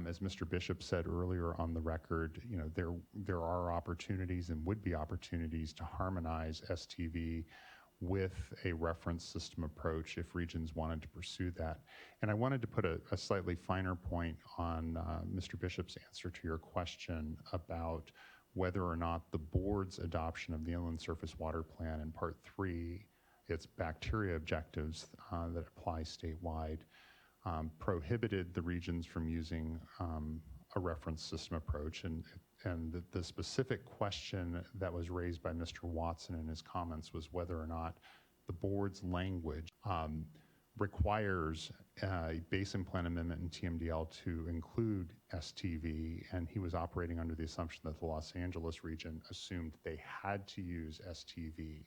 As Mr. Bishop said earlier on the record, there are opportunities and would be opportunities to harmonize STV with a reference system approach if regions wanted to pursue that. And I wanted to put a slightly finer point on Mr. Bishop's answer to your question about whether or not the board's adoption of the Inland Surface Water Plan in Part 3, its bacteria objectives that apply statewide, prohibited the regions from using a reference system approach. And the specific question that was raised by Mr. Watson in his comments was whether or not the board's language requires a basin plan amendment in TMDL to include STV, and he was operating under the assumption that the Los Angeles region assumed they had to use STV.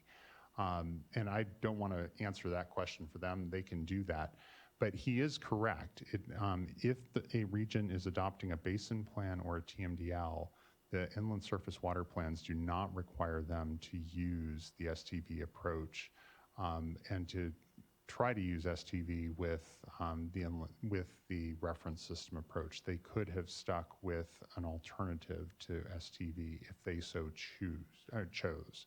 And I don't want to answer that question for them. They can do that. But he is correct. If a region is adopting a basin plan or a TMDL, the inland surface water plans do not require them to use the STV approach and to try to use STV with the reference system approach. They could have stuck with an alternative to STV if they so chose.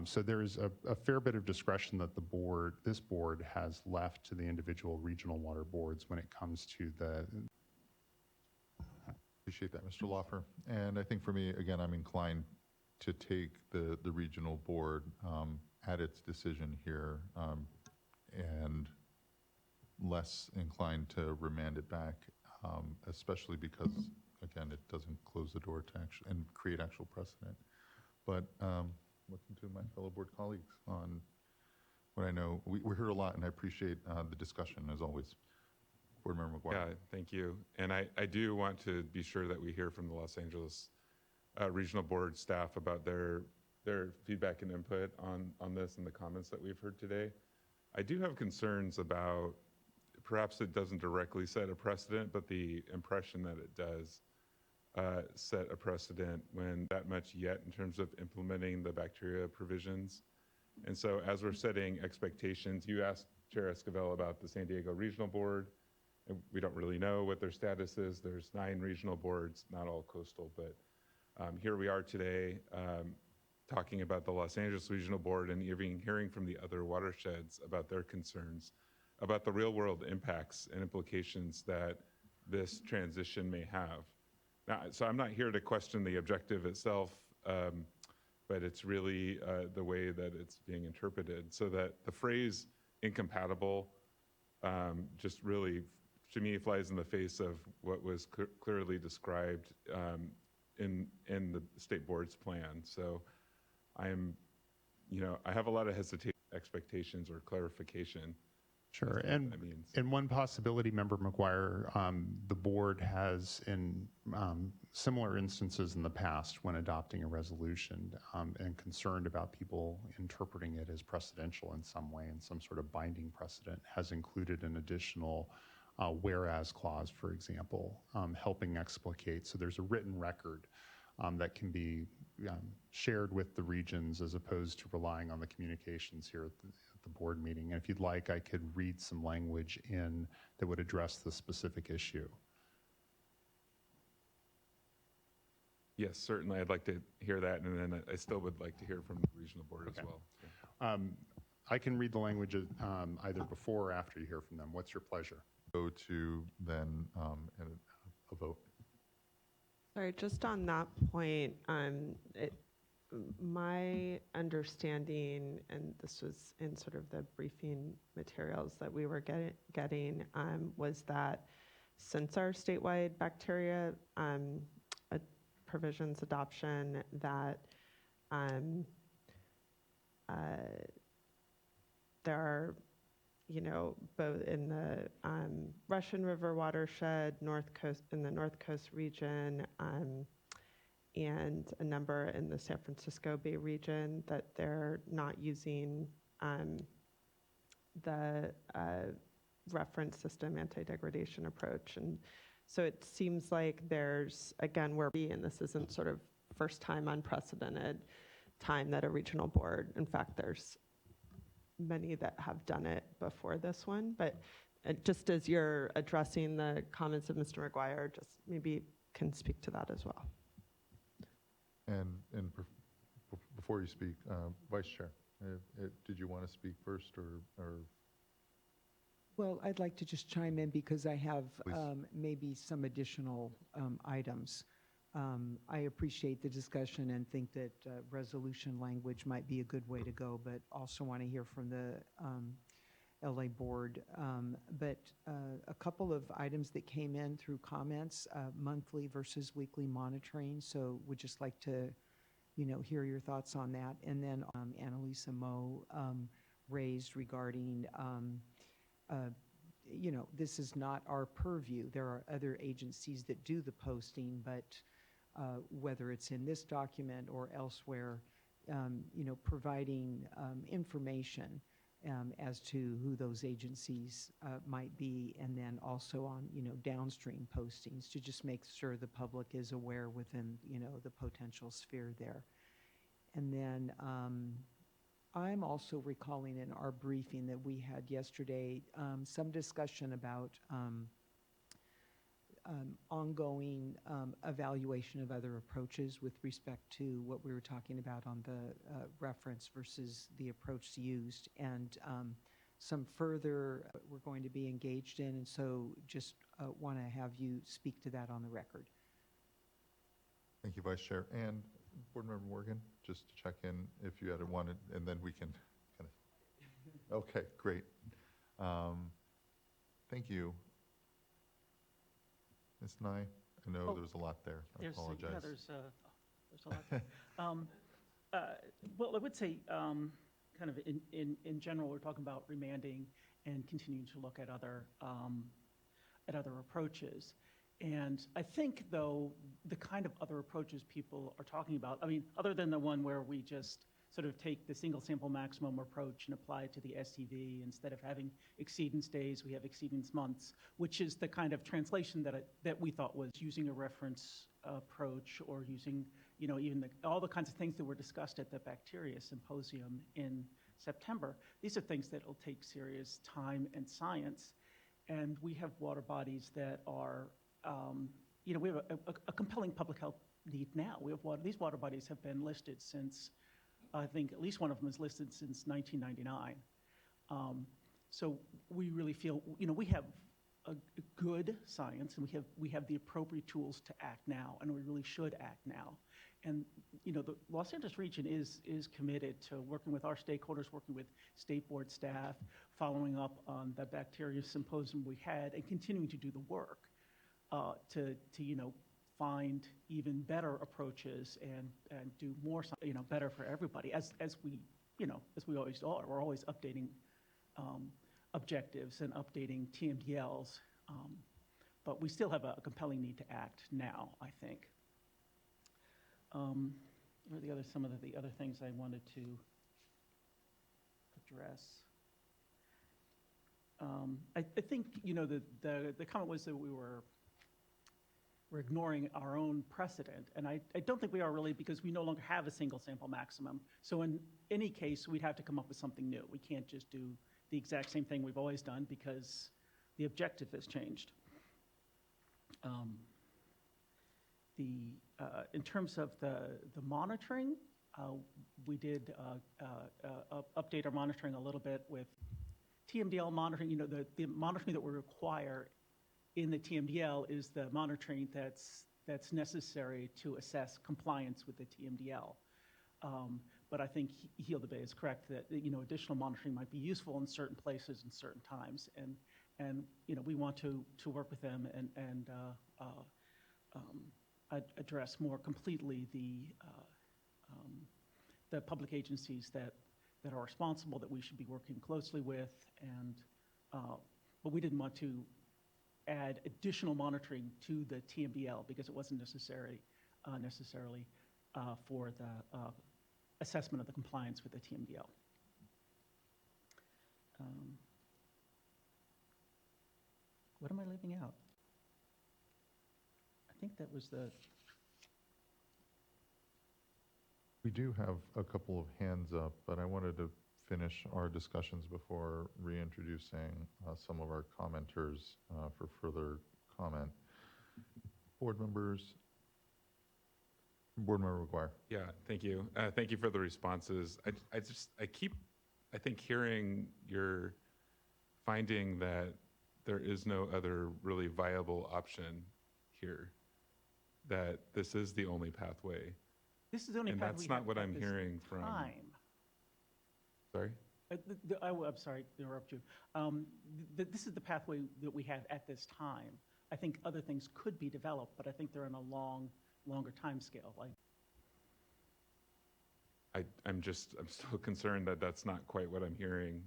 So there is a fair bit of discretion that this board has left to the individual regional water boards when it comes to the. Appreciate that, Mr. Loffer. And I think for me, again, I'm inclined to take the regional board at its decision here, and less inclined to remand it back, especially because, again, it doesn't close the door to actually and create actual precedent. But looking to my fellow board colleagues on what I know. We heard a lot, and I appreciate the discussion, as always. Board Member McGuire. Yeah, thank you. And I do want to be sure that we hear from the Los Angeles Regional Board staff about their feedback and input on this and the comments that we've heard today. I do have concerns about, perhaps it doesn't directly set a precedent, but the impression that it does set a precedent when that much yet in terms of implementing the bacteria provisions. And so as we're setting expectations, you asked Chair Esquivel about the San Diego Regional Board, and we don't really know what their status is. There's 9 regional boards, not all coastal, but here we are today talking about the Los Angeles Regional Board and even hearing from the other watersheds about their concerns, about the real world impacts and implications that this transition may have. Now, so I'm not here to question the objective itself, but it's really the way that it's being interpreted. So that the phrase incompatible just really, to me, flies in the face of what was clearly described in the state board's plan. So I have a lot of expectations or clarification. Sure, and one possibility, Member McGuire, the board has in similar instances in the past when adopting a resolution and concerned about people interpreting it as precedential in some way and some sort of binding precedent, has included an additional whereas clause, for example, helping explicate. So there's a written record that can be shared with the regions as opposed to relying on the communications here at the board meeting. And if you'd like, I could read some language in that would address the specific issue. Yes, certainly. I'd like to hear that, and then I still would like to hear from the regional board as well. I can read the language either before or after you hear from them. What's your pleasure? Go to then a vote. Sorry, just on that point, my understanding, and this was in sort of the briefing materials that we were getting, was that since our statewide bacteria provisions adoption, that there are, both in the Russian River watershed, in the North Coast region, and a number in the San Francisco Bay region, that they're not using the reference system anti-degradation approach. And so it seems like there's, again, and this isn't sort of first time unprecedented time that a regional board, in fact, there's many that have done it before this one, but just as you're addressing the comments of Mr. McGuire, just maybe can speak to that as well. And before you speak, Vice Chair, did you want to speak first or? Well, I'd like to just chime in because I have Please. maybe some additional items. I appreciate the discussion and think that resolution language might be a good way to go, but also want to hear from the LA board. But a couple of items that came in through comments, monthly versus weekly monitoring. So would just like to, hear your thoughts on that. And then Annalisa Moe raised regarding, this is not our purview. There are other agencies that do the posting, but whether it's in this document or elsewhere, providing information as to who those agencies might be, and then also on, downstream postings to just make sure the public is aware within, the potential sphere there. And then I'm also recalling in our briefing that we had yesterday some discussion about ongoing evaluation of other approaches with respect to what we were talking about on the reference versus the approach used, and some further we're going to be engaged in, and so just want to have you speak to that on the record. Thank you, Vice Chair. And Board Member Morgan, just to check in if you had wanted, and then we can kind of, okay, great. Thank you. Ms. Nye, I know there's a lot there. I apologize. Yeah, there's a lot there. Well, I would say, kind of in general, we're talking about remanding and continuing to look at other approaches. And I think, though, the kind of other approaches people are talking about, I mean, other than the one where we just sort of take the single sample maximum approach and apply it to the STV, instead of having exceedance days, we have exceedance months, which is the kind of translation that we thought was using a reference approach, or using, even all the kinds of things that were discussed at the bacteria symposium in September. These are things that will take serious time and science. And we have water bodies that are, we have a compelling public health need now. We have these water bodies have been listed since, I think at least one of them is listed since 1999. So we really feel, we have a good science, and we have the appropriate tools to act now, and we really should act now. And the Los Angeles region is committed to working with our stakeholders, working with state board staff, following up on the bacteria symposium we had, and continuing to do the work to find even better approaches and do more, better for everybody, as we always are. We're always updating objectives and updating TMDLs, but we still have a compelling need to act now, I think. What are some of the other things I wanted to address? I think, the comment was that we're ignoring our own precedent, and I don't think we are, really, because we no longer have a single sample maximum. So in any case, we'd have to come up with something new. We can't just do the exact same thing we've always done, because the objective has changed. In terms of the monitoring, we did update our monitoring a little bit with TMDL monitoring. The monitoring that we require in the TMDL is the monitoring that's necessary to assess compliance with the TMDL. But I think Heal the Bay is correct that, additional monitoring might be useful in certain places and certain times. And we want to work with them and address more completely the public agencies that are responsible, that we should be working closely with. And but we didn't want to add additional monitoring to the TMDL because it wasn't necessarily for the assessment of the compliance with the TMDL. What am I leaving out? I think that was the... We do have a couple of hands up, but I wanted to finish our discussions before reintroducing some of our commenters for further comment. Board Member McGuire. Yeah, thank you. Thank you for the responses. I keep, I think, hearing your finding that there is no other really viable option here, that this is the only pathway. This is the only and path that's we not have what at I'm this hearing from. time. Sorry? I'm sorry to interrupt you. This is the pathway that we have at this time. I think other things could be developed, but I think they're in a longer time scale. I'm still concerned that that's not quite what I'm hearing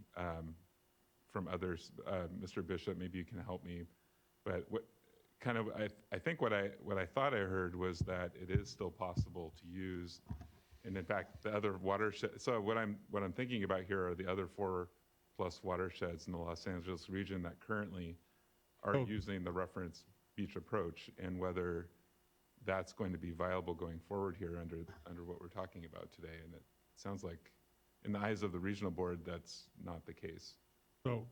from others. Mr. Bishop, maybe you can help me. But I think what I thought I heard was that it is still possible to use, and in fact, the other watershed. So what I'm thinking about here are the other 4+ watersheds in the Los Angeles region that currently are using the reference beach approach, and whether that's going to be viable going forward here under what we're talking about today. And it sounds like, in the eyes of the regional board, that's not the case. So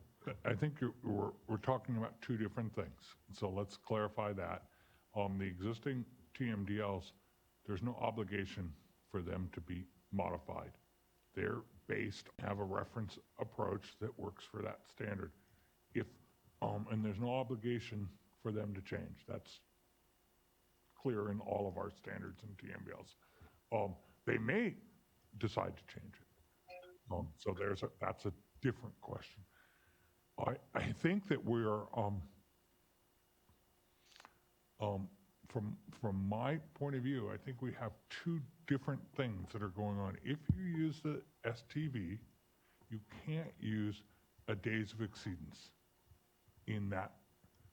I think we're talking about two different things. So let's clarify that. The existing TMDLs, there's no obligation for them to be modified. They're have a reference approach that works for that standard. And there's no obligation for them to change. That's clear in all of our standards and TMDLs. They may decide to change it. So that's a different question. I think that we're, from my point of view, I think we have two different things that are going on. If you use the STV, you can't use a days of exceedance in that.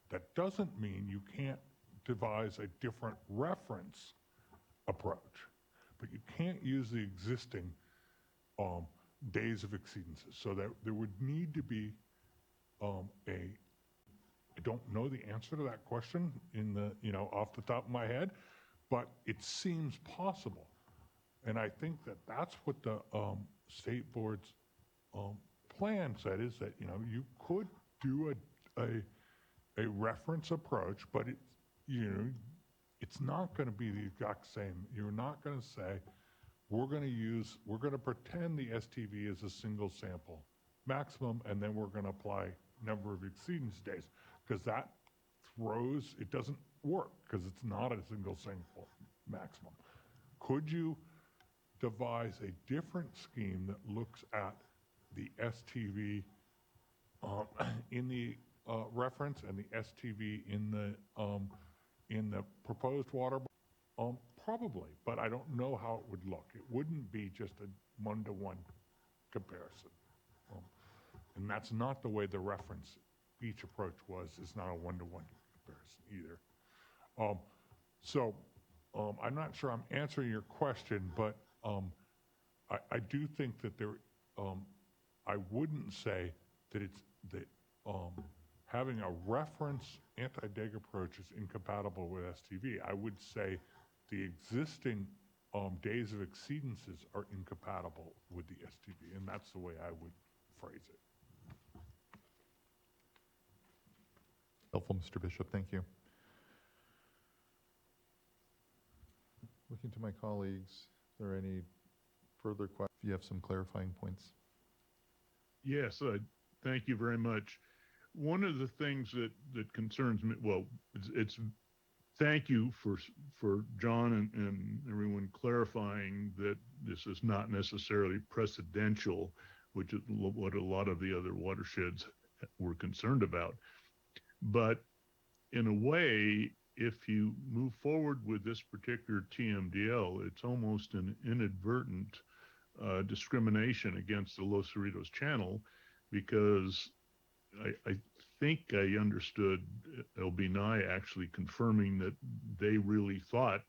That doesn't mean you can't devise a different reference approach, but you can't use the existing days of exceedances. So that there would need to be I don't know the answer to that question off the top of my head, but it seems possible. And I think that that's what the state board's plan said, is that, you could do a reference approach, but it's not going to be the exact same. You're not going to say, we're going to pretend the STV is a single sample maximum, and then we're going to apply number of exceedance days, because it doesn't work, because it's not a single sample maximum. Could you devise a different scheme that looks at the STV in the reference and the STV in the proposed water? Probably, but I don't know how it would look. It wouldn't be just a one-to-one comparison. And that's not the way the reference beach approach was. It's not a one-to-one comparison either. So I'm not sure I'm answering your question, but I do think that I wouldn't say that having a reference anti-DEG approach is incompatible with STV. I would say the existing days of exceedances are incompatible with the STV, and that's the way I would phrase it. Helpful, Mr. Bishop, thank you. Looking to my colleagues, are there any further questions? If you have some clarifying points. Yes, thank you very much. One of the things that concerns me, well, it's thank you for John and everyone clarifying that this is not necessarily precedential, which is what a lot of the other watersheds were concerned about. But in a way, if you move forward with this particular TMDL, it's almost an inadvertent discrimination against the Los Cerritos Channel, because I think I understood LB Nye actually confirming that they really thought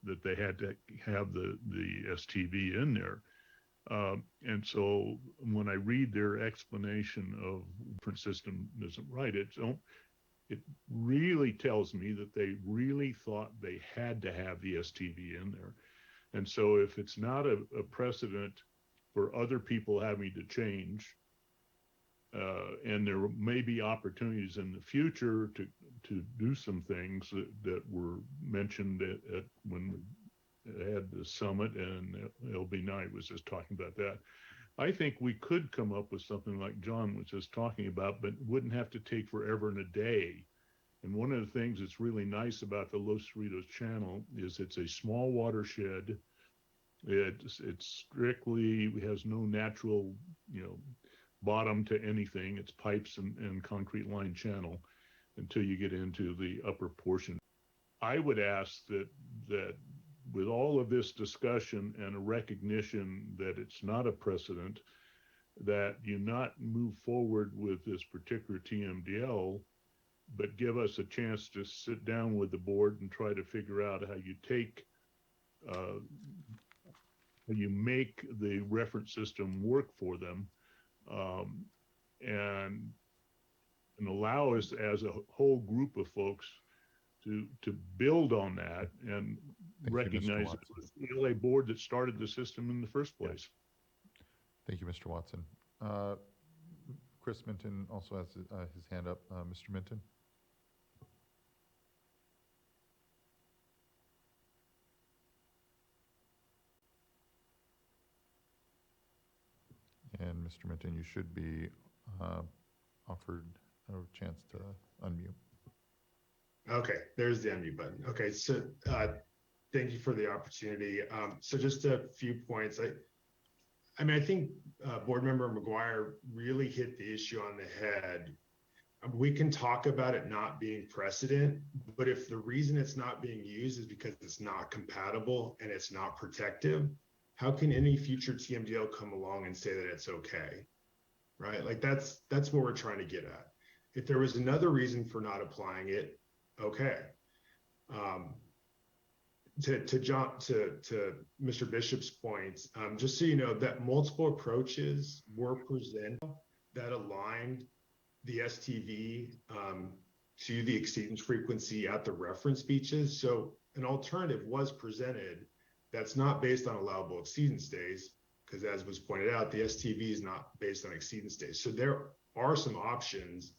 that they had to have the STV in there. And so when I read their explanation of different system isn't right, it really tells me that they really thought they had to have the STV in there. And so if it's not a precedent for other people having to change, and there may be opportunities in the future to do some things that were mentioned when we had the summit, and LB Knight was just talking about that. I think we could come up with something like John was just talking about, but wouldn't have to take forever and a day. And one of the things that's really nice about the Los Cerritos Channel is it's a small watershed. It strictly has no natural, bottom to anything. It's pipes and concrete line channel until you get into the upper portion. I would ask that with all of this discussion and a recognition that it's not a precedent, that you not move forward with this particular TMDL, but give us a chance to sit down with the board and try to figure out how you you make the reference system work for them, and allow us as a whole group of folks to build on that and recognize it was the LA board that started the system in the first place. Thank you, Mr. Watson. Chris Minton also has his hand up. Mr. Minton? And Mr. Minton, you should be offered a chance to unmute. Okay, there's the unmute button. Okay, so thank you for the opportunity. So just a few points. I think Board Member McGuire really hit the issue on the head. We can talk about it not being precedent, but if the reason it's not being used is because it's not compatible and it's not protective, how can any future TMDL come along and say that it's okay, right? Like that's what we're trying to get at. If there was another reason for not applying it, okay. To Mr. Bishop's points, just so you know that multiple approaches were presented that aligned the STV to the exceedance frequency at the reference beaches. So an alternative was presented that's not based on allowable exceedance days, because as was pointed out, the STV is not based on exceedance days. So there are some options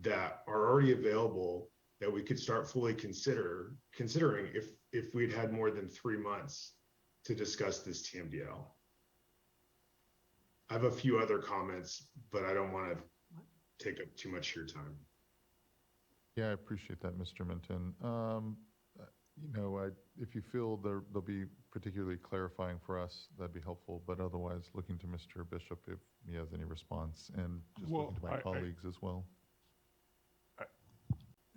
that are already available that we could start fully considering if we'd had more than 3 months to discuss this TMDL. I have a few other comments, but I don't want to take up too much of your time. Yeah, I appreciate that, Mr. Minton. If you feel they'll be particularly clarifying for us, that'd be helpful. But otherwise, looking to Mr. Bishop if he has any response, and just looking to my colleagues as well.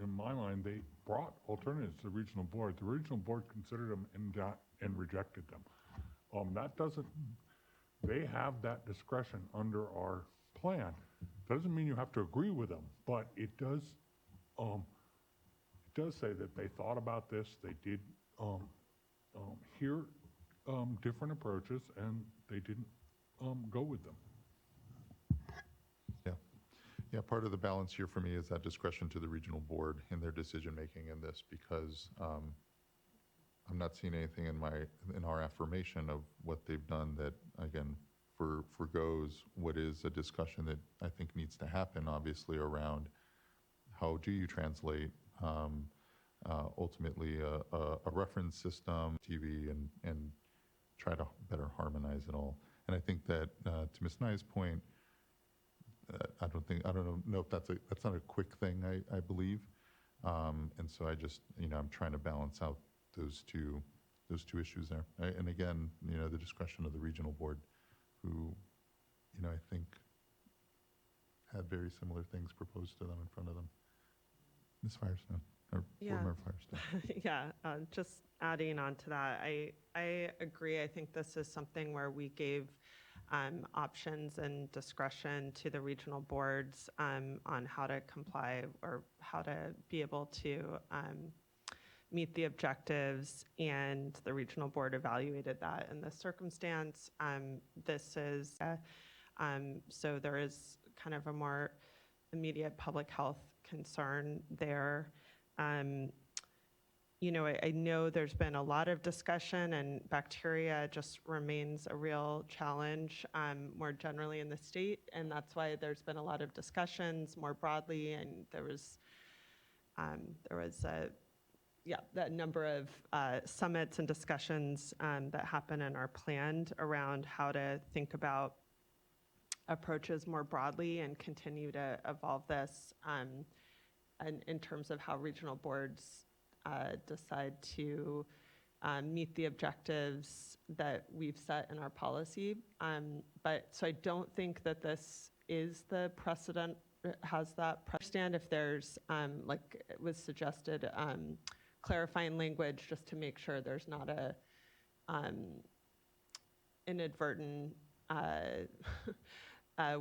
In my mind, they brought alternatives to the regional board. The regional board considered them and rejected them. They have that discretion under our plan. Doesn't mean you have to agree with them, but it does say that they thought about this. They did hear different approaches, and they didn't go with them. Yeah, part of the balance here for me is that discretion to the regional board in their decision making in this, because I'm not seeing anything in our affirmation of what they've done that again forgoes what is a discussion that I think needs to happen, obviously, around how do you translate ultimately a reference system, TV, and try to better harmonize it all. And I think that to Ms. Nye's point, I don't know if that's not a quick thing. I believe And so I just, I'm trying to balance out those two issues there. And again, the discretion of the regional board, who, I think had very similar things proposed to them in front of them. Ms. Firestone, or Yeah. Board Member Firestone. Yeah, just adding on to that, I agree. I think this is something where we gave options and discretion to the regional boards on how to comply or how to be able to meet the objectives, and the regional board evaluated that in this circumstance. This is, so there is kind of a more immediate public health concern there. I know there's been a lot of discussion, and bacteria just remains a real challenge more generally in the state, and that's why there's been a lot of discussions more broadly, and there was that number of summits and discussions that happen and are planned around how to think about approaches more broadly and continue to evolve this, and in terms of how regional boards decide to meet the objectives that we've set in our policy. So I don't think that this is the precedent, has that precedent. If there's, like it was suggested, clarifying language just to make sure there's not a inadvertent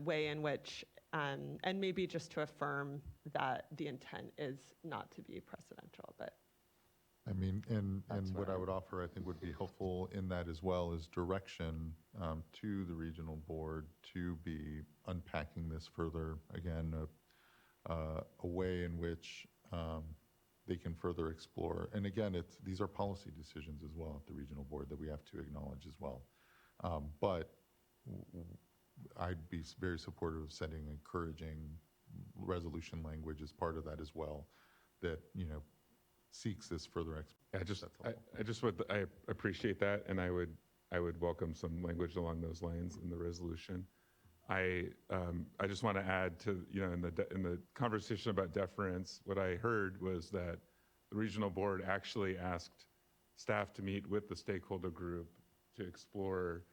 way in which, and maybe just to affirm that the intent is not to be precedential, but. I mean, and That's what where I would offer, I think, would be helpful in that as well, is direction to the regional board to be unpacking this further. Again, a way in which they can further explore. And again, these are policy decisions as well at the regional board that we have to acknowledge as well. But I'd be very supportive of setting encouraging resolution language as part of that as well, that, seeks this further I appreciate that, and I would welcome some language along those lines in the resolution. I just want to add to, in the conversation about deference, what I heard was that the regional board actually asked staff to meet with the stakeholder group to explore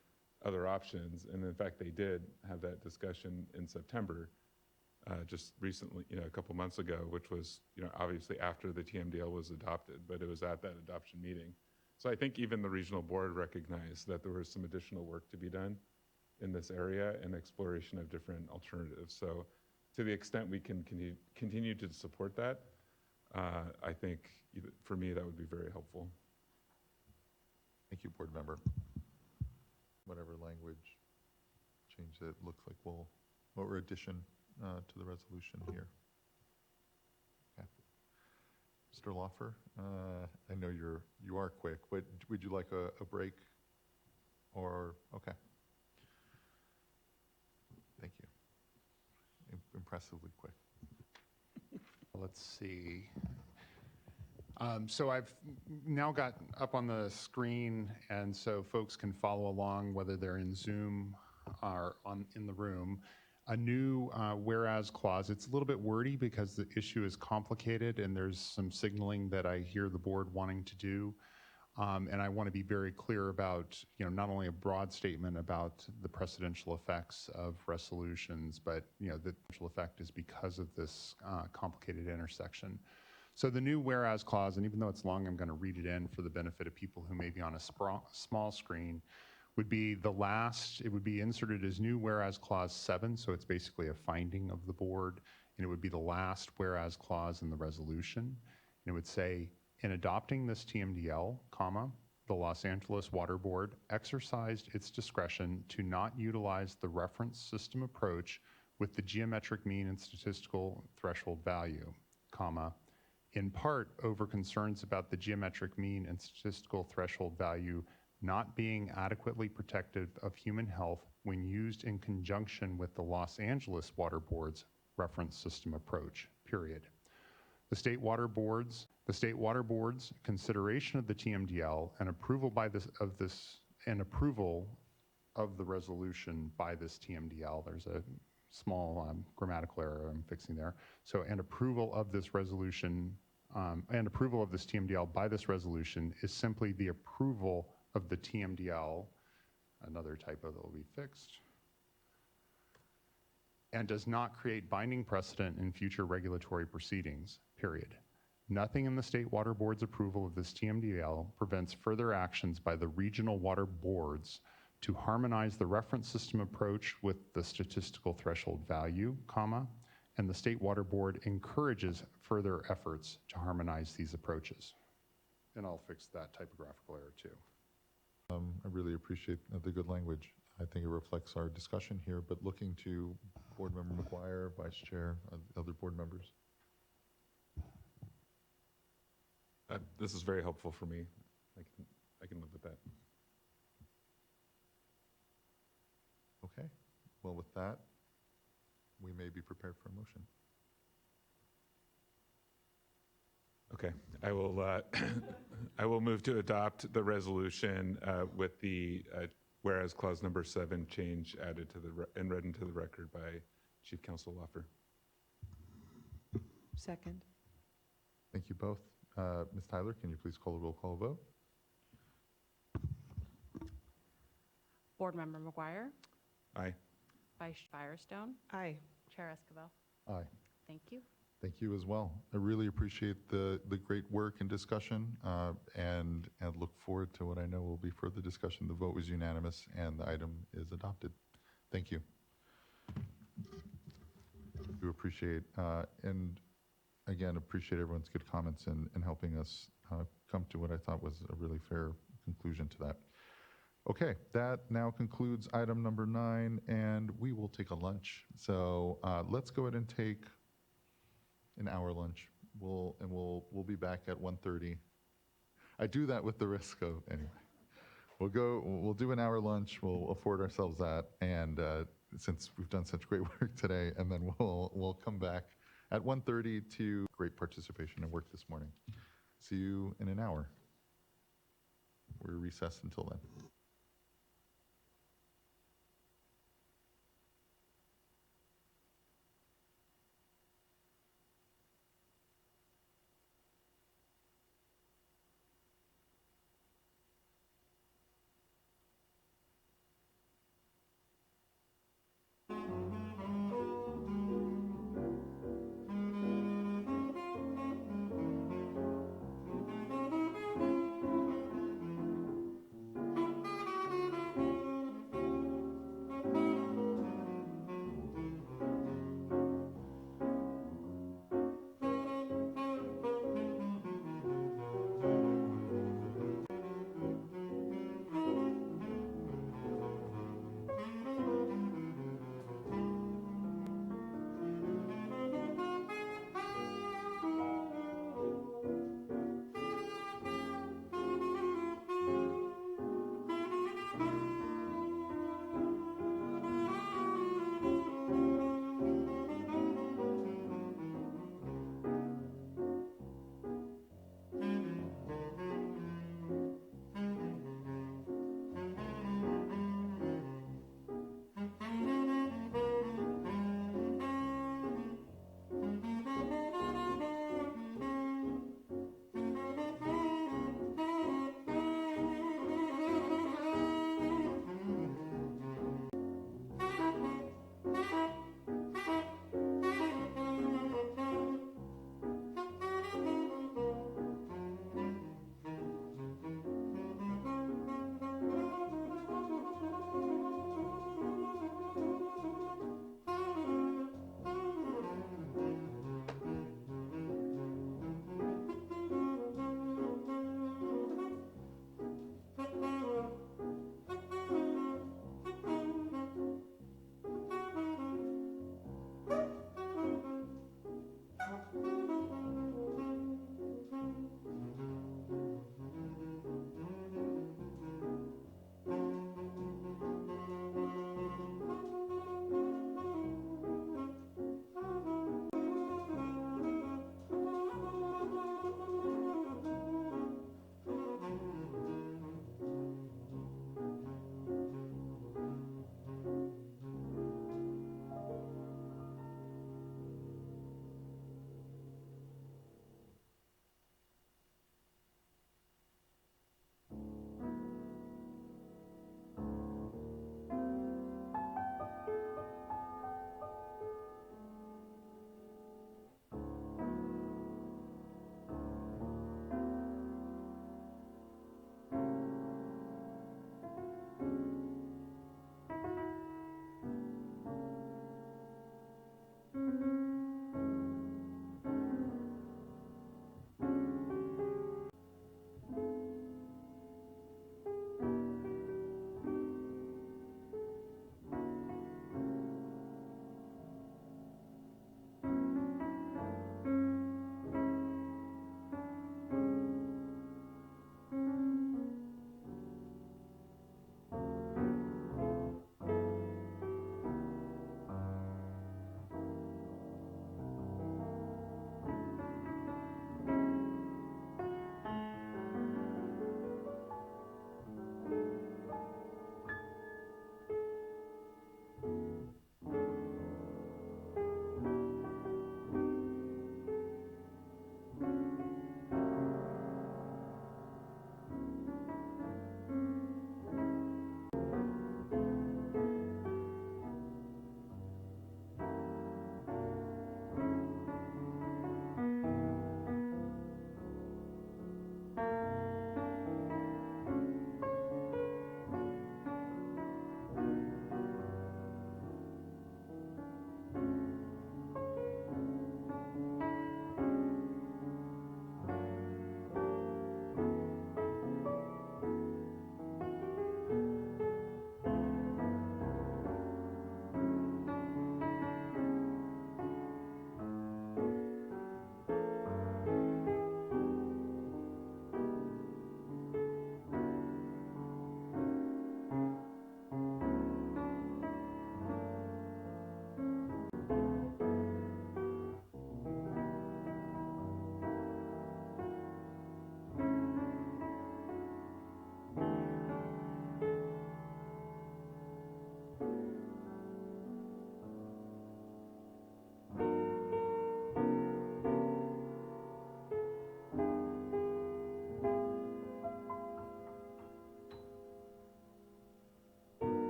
other options, and in fact they did have that discussion in September. Just recently, a couple months ago, which was, obviously after the TMDL was adopted, but it was at that adoption meeting. So I think even the regional board recognized that there was some additional work to be done in this area and exploration of different alternatives. So to the extent we can continue to support that, I think for me that would be very helpful. Thank you, board member. Whatever language change that looks like or addition to the resolution here. Okay. Mr. Lawfer, I know you are quick, but would you like a break? Or, okay. Thank you. Impressively quick. Let's see. So I've now got up on the screen, and so folks can follow along whether they're in Zoom or in the room. A new whereas clause. It's a little bit wordy because the issue is complicated, and there's some signaling that I hear the board wanting to do. And I want to be very clear about, not only a broad statement about the precedential effects of resolutions, but, the precedential effect is because of this complicated intersection. So the new whereas clause, and even though it's long, I'm going to read it in for the benefit of people who may be on a small screen, would be it would be inserted as new whereas clause 7, so it's basically a finding of the board, and it would be the last whereas clause in the resolution. And it would say, in adopting this TMDL, the Los Angeles Water Board exercised its discretion to not utilize the reference system approach with the geometric mean and statistical threshold value, in part over concerns about the geometric mean and statistical threshold value not being adequately protective of human health when used in conjunction with the Los Angeles Water Board's reference system approach, period. The State Water Board's consideration of the TMDL and approval of the resolution by this TMDL, there's a small grammatical error I'm fixing there. So, and approval of this resolution and approval of this TMDL by this resolution is simply the approval of the TMDL, another typo that will be fixed, and does not create binding precedent in future regulatory proceedings, period. Nothing in the State Water Board's approval of this TMDL prevents further actions by the regional water boards to harmonize the reference system approach with the statistical threshold value, comma, and the State Water Board encourages further efforts to harmonize these approaches. And I'll fix that typographical error too. I really appreciate the good language. I think it reflects our discussion here, but looking to Board Member McGuire, Vice Chair, other board members. This is very helpful for me. I can live with that. Okay, well, with that, we may be prepared for a motion. Okay, I will I will move to adopt the resolution with the whereas clause number 7 change added to and read into the record by Chief Counsel Loffer. Second. Thank you both. Ms. Tyler, can you please call the roll call vote? Board Member McGuire, Aye. Vice Firestone, Aye. Chair Escobar. Aye. Thank you. Thank you as well. I really appreciate the great work and discussion, and look forward to what I know will be further discussion. The vote was unanimous, and the item is adopted. Thank you. Do appreciate, and again, appreciate everyone's good comments and helping us come to what I thought was a really fair conclusion to that. Okay, that now concludes item number 9, and we will take a lunch. So let's go ahead and take an hour lunch. We'll be back at 1:30. I do that with the risk of, anyway. We'll do an hour lunch. We'll afford ourselves that, and since we've done such great work today, and then we'll come back at 1:30 to great participation and work this morning. See you in an hour. We're recessed until then.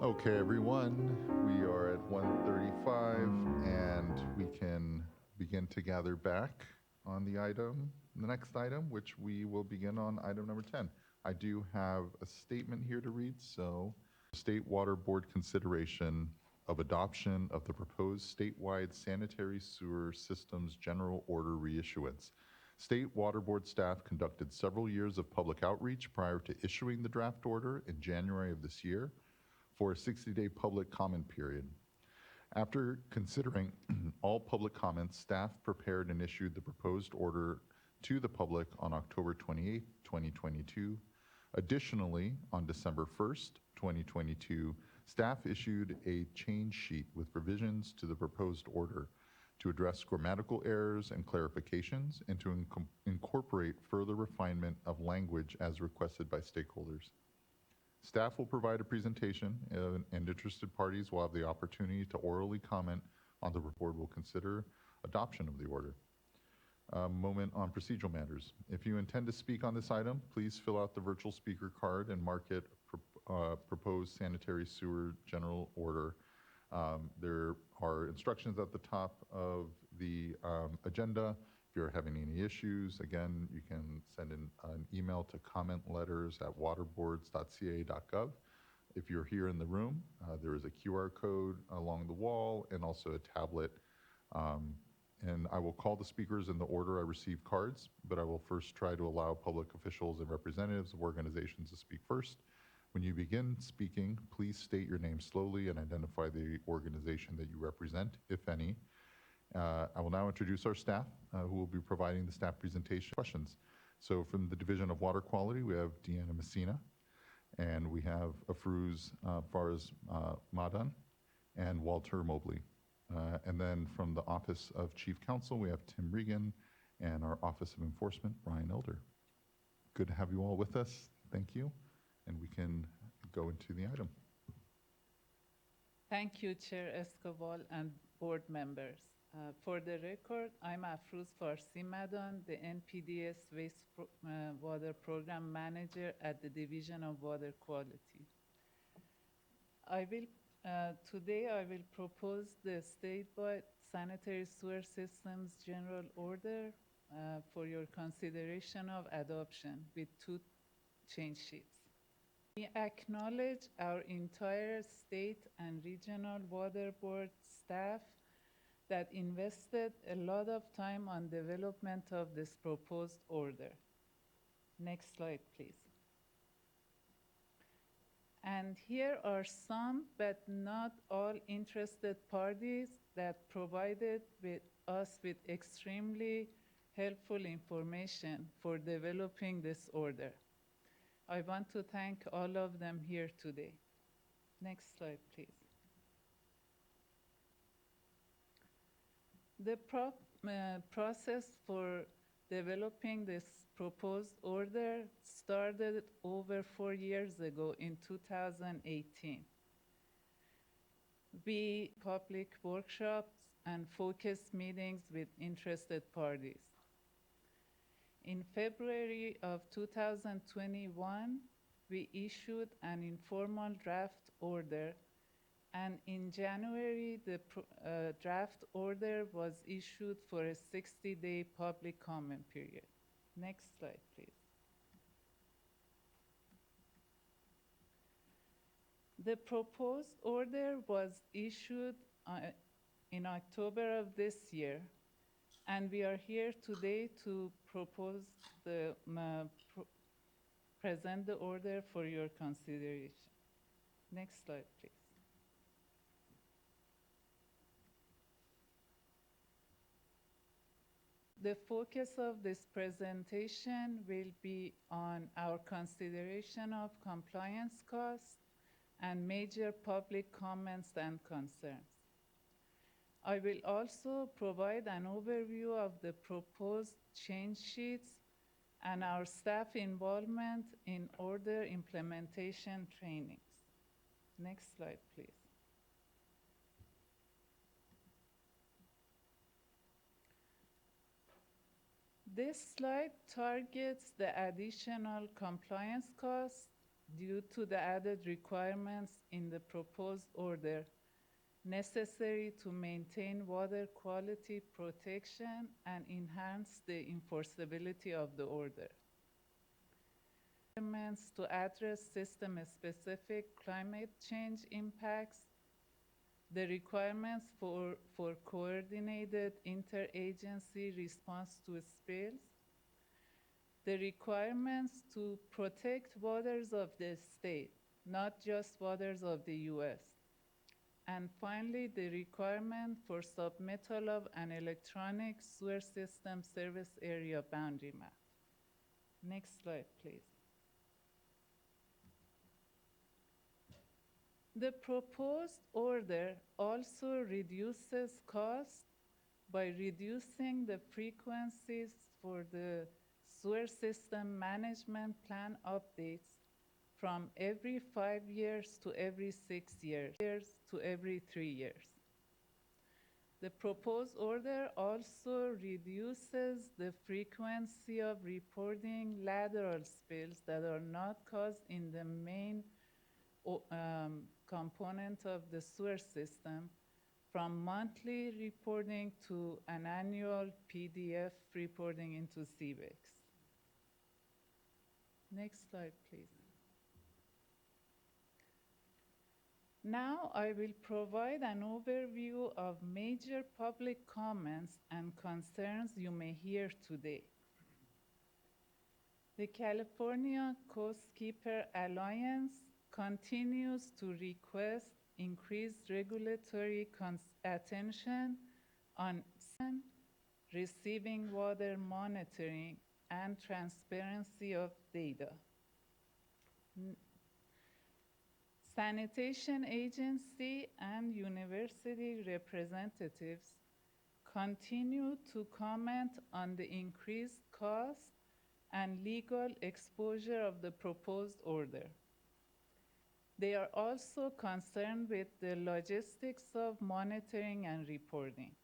Okay, everyone, we are at 1:35 and we can begin to gather back on the next item, which we will begin on item number 10. I do have a statement here to read, so State Water Board consideration of adoption of the proposed statewide sanitary sewer systems general order reissuance. State Water Board staff conducted several years of public outreach prior to issuing the draft order in January of this year for a 60-day public comment period. After considering all public comments, staff prepared and issued the proposed order to the public on October 28, 2022. Additionally, on December 1st, 2022, staff issued a change sheet with revisions to the proposed order to address grammatical errors and clarifications and to incorporate further refinement of language as requested by stakeholders. Staff will provide a presentation and interested parties will have the opportunity to orally comment on the report. Will consider adoption of the order. Moment on procedural matters. If you intend to speak on this item, please fill out the virtual speaker card and mark it proposed sanitary sewer general order. There are instructions at the top of the agenda. If you're having any issues, again, you can send an email to commentletters@waterboards.ca.gov. If you're here in the room, there is a QR code along the wall and also a tablet. And I will call the speakers in the order I receive cards, but I will first try to allow public officials and representatives of organizations to speak first. When you begin speaking, please state your name slowly and identify the organization that you represent, if any. I will now introduce our staff who will be providing the staff presentation questions. So from the Division of Water Quality, we have Deanna Messina, and we have Afruz Faraz Madan and Walter Mobley. And then from the Office of Chief Counsel, we have Tim Regan, and our Office of Enforcement, Brian Elder. Good to have you all with us. Thank you. And we can go into the item. Thank you, Chair Escobar and board members. For the record, I'm Afruz Farsi Madan, the NPDES Water Program Manager at the Division of Water Quality. Today I will propose the statewide sanitary sewer systems general order for your consideration of adoption with 2 change sheets. We acknowledge our entire state and regional water board staff that invested a lot of time on development of this proposed order. Next slide, please. And here are some, but not all, interested parties that provided us with extremely helpful information for developing this order. I want to thank all of them here today. Next slide, please. The process for developing this proposed order started over 4 years ago in 2018. We public workshops and focus meetings with interested parties. In February of 2021, we issued an informal draft order, and in January, the draft order was issued for a 60-day public comment period. Next slide, please. The proposed order was issued in October of this year, and we are here today to present the order for your consideration. Next slide, please. The focus of this presentation will be on our consideration of compliance costs and major public comments and concerns. I will also provide an overview of the proposed change sheets and our staff involvement in order implementation trainings. Next slide, please. This slide targets the additional compliance costs due to the added requirements in the proposed order necessary to maintain water quality protection and enhance the enforceability of the order. Requirements to address system-specific climate change impacts, the requirements for coordinated interagency response to spills, the requirements to protect waters of the state, not just waters of the US. And finally, the requirement for submittal of an electronic sewer system service area boundary map. Next slide, please. The proposed order also reduces costs by reducing the frequencies for the sewer system management plan updates from every 5 years to every 6 years to every 3 years. The proposed order also reduces the frequency of reporting lateral spills that are not caused in the main component of the sewer system from monthly reporting to an annual PDF reporting into CBEX. Next slide, please. Now I will provide an overview of major public comments and concerns you may hear today. The California Coastkeeper Alliance continues to request increased regulatory attention on receiving water monitoring and transparency of data. Sanitation agency and university representatives continue to comment on the increased cost and legal exposure of the proposed order. They are also concerned with the logistics of monitoring and reporting.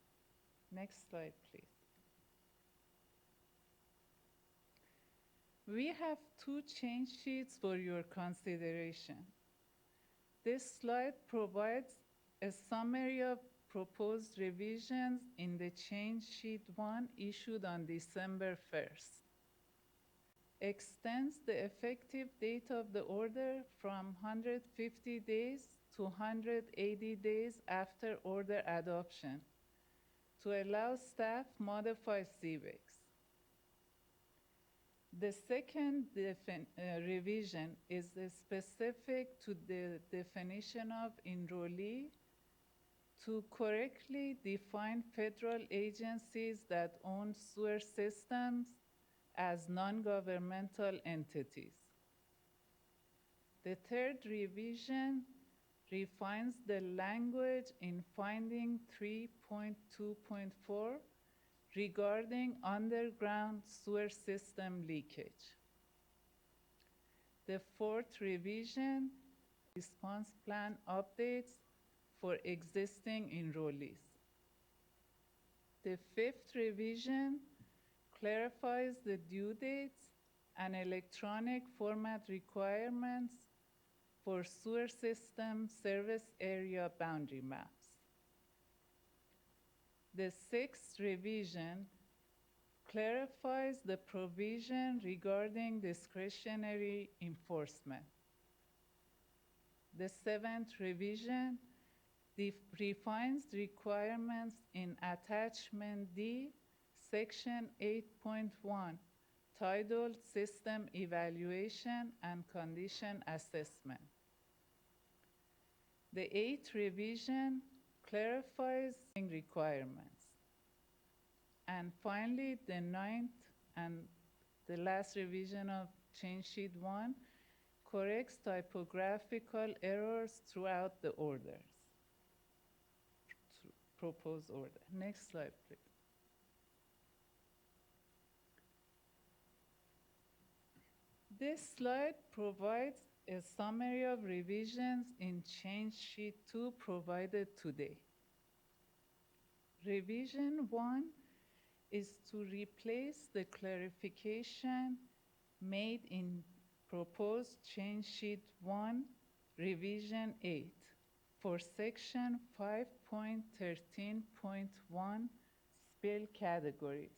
Next slide, please. We have 2 change sheets for your consideration. This slide provides a summary of proposed revisions in the change sheet 1 issued on December 1st. Extends the effective date of the order from 150 days to 180 days after order adoption to allow staff modify CBEX. The second revision is specific to the definition of enrollee to correctly define federal agencies that own sewer systems as non-governmental entities. The third revision refines the language in finding 3.2.4 regarding underground sewer system leakage. The fourth revision, response plan updates for existing enrollees. The fifth revision clarifies the due dates and electronic format requirements for sewer system service area boundary maps. The sixth revision clarifies the provision regarding discretionary enforcement. The seventh revision refines requirements in Attachment D, Section 8.1, titled System Evaluation and Condition Assessment. The eighth revision clarifies requirements. And finally, the ninth and the last revision of change sheet 1 corrects typographical errors throughout the orders, proposed order. Next slide, please. This slide provides a summary of revisions in change sheet 2 provided today. Revision 1 is to replace the clarification made in proposed change sheet 1, revision 8 for section 5.13.1 spill categories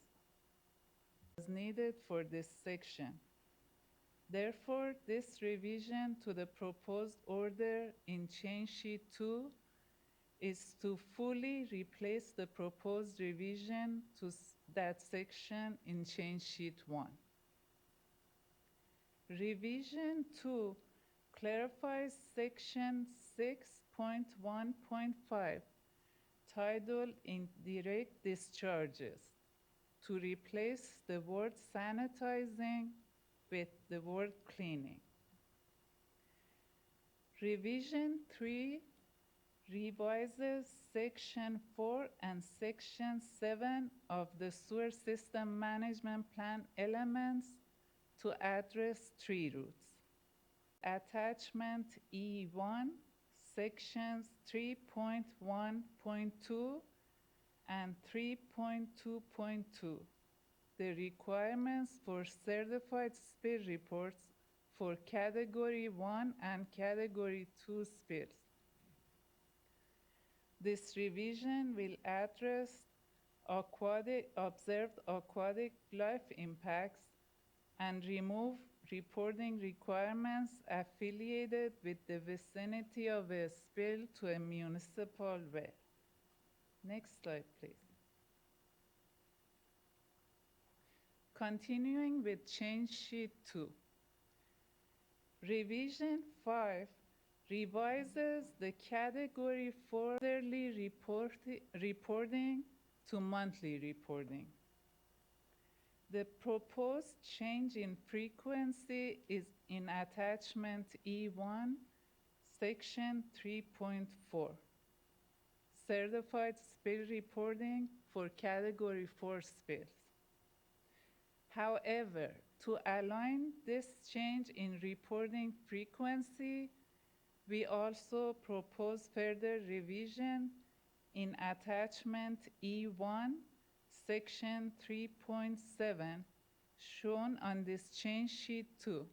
as needed for this section. Therefore, this revision to the proposed order in change sheet 2 is to fully replace the proposed revision to that section in change sheet 1. Revision 2 clarifies section 6.1.5 titled Indirect Discharges to replace the word sanitizing with the word cleaning. Revision 3 revises Section 4 and Section 7 of the Sewer System Management Plan elements to address 3 routes. Attachment E1, Sections 3.1.2 and 3.2.2, the requirements for certified spill reports for Category 1 and Category 2 spills. This revision will address observed aquatic life impacts and remove reporting requirements affiliated with the vicinity of a spill to a municipal well. Next slide, please. Continuing with change sheet 2. Revision 5 revises the category for quarterly reporting to monthly reporting. The proposed change in frequency is in attachment E1, section 3.4, certified spill reporting for category 4 spills. However, to align this change in reporting frequency, we also propose further revision in attachment E1, section 3.7, shown on this change sheet 2,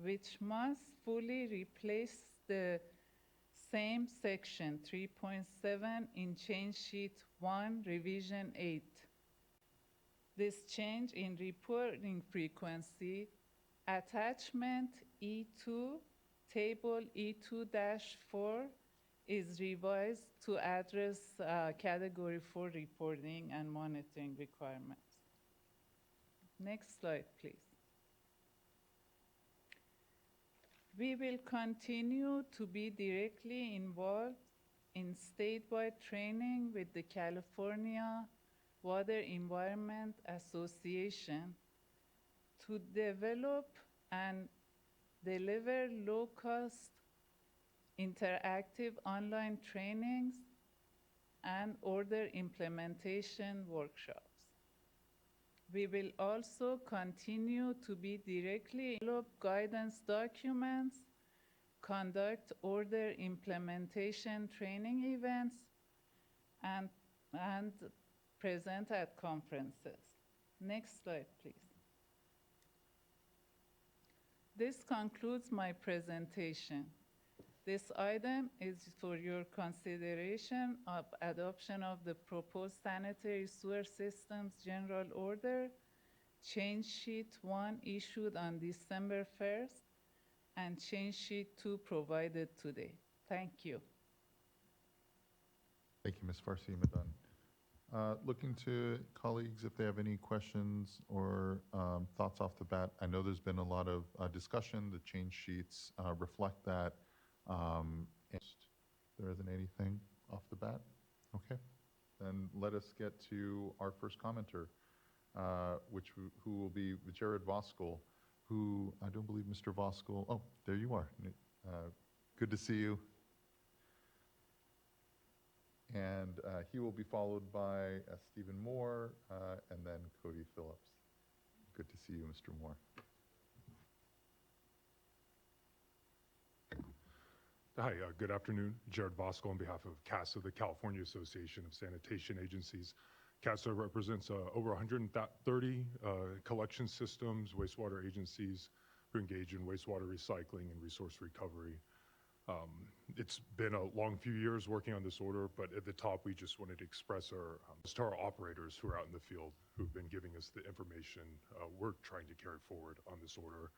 which must fully replace the same section 3.7 in change sheet 1, revision 8. This change in reporting frequency, attachment E2, table E2-4, is revised to address category 4 reporting and monitoring requirements. Next slide, please. We will continue to be directly involved in statewide training with the California Water Environment Association to develop and deliver low-cost interactive online trainings and order implementation workshops. We will also continue to be directly develop guidance documents, conduct order implementation training events, and present at conferences. Next slide, please. This concludes my presentation. This item is for your consideration of adoption of the proposed sanitary sewer systems general order, change sheet 1 issued on December 1st, and change sheet 2 provided today. Thank you. Thank you, Ms. Farsi Madan. Looking to colleagues if they have any questions or thoughts off the bat. I know there's been a lot of discussion. The change sheets reflect that. There isn't anything off the bat? Okay. Then let us get to our first commenter, who will be Jared Voskuhl, who I don't believe Mr. Voskuhl. Oh, there you are. Good to see you. And he will be followed by Stephen Moore and then Cody Phillips. Good to see you, Mr. Moore. Hi, good afternoon. Jared Voskuhl on behalf of CASA, the California Association of Sanitation Agencies. CASA represents over 130 collection systems, wastewater agencies who engage in wastewater recycling and resource recovery. It's been a long few years working on this order, but at the top, we just wanted to express our to our operators who are out in the field who've been giving us the information we're trying to carry forward on this order.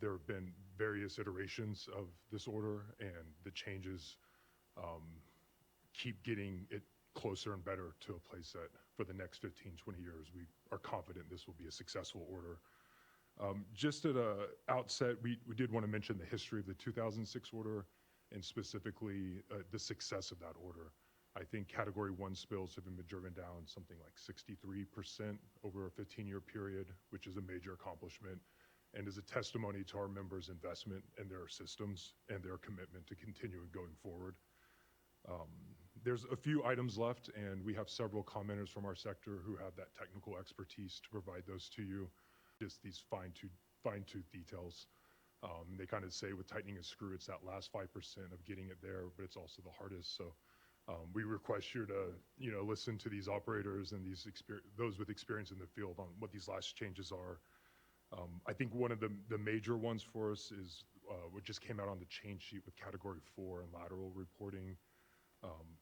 There have been various iterations of this order, and the changes keep getting it closer and better to a place that for the next 15, 20 years, we are confident this will be a successful order. Just at a outset, we did want to mention the history of the 2006 order and specifically the success of that order. I think Category 1 spills have been driven down something like 63% over a 15-year period, which is a major accomplishment and is a testimony to our members' investment in their systems and their commitment to continuing going forward. There's a few items left, and we have several commenters from our sector who have that technical expertise to provide those to you. Just these fine-tooth details. They kind of say with tightening a screw, it's that last 5% of getting it there, but it's also the hardest. So we request you to, listen to these operators and those with experience in the field on what these last changes are. I think one of the major ones for us is what just came out on the change sheet with Category 4 and lateral reporting.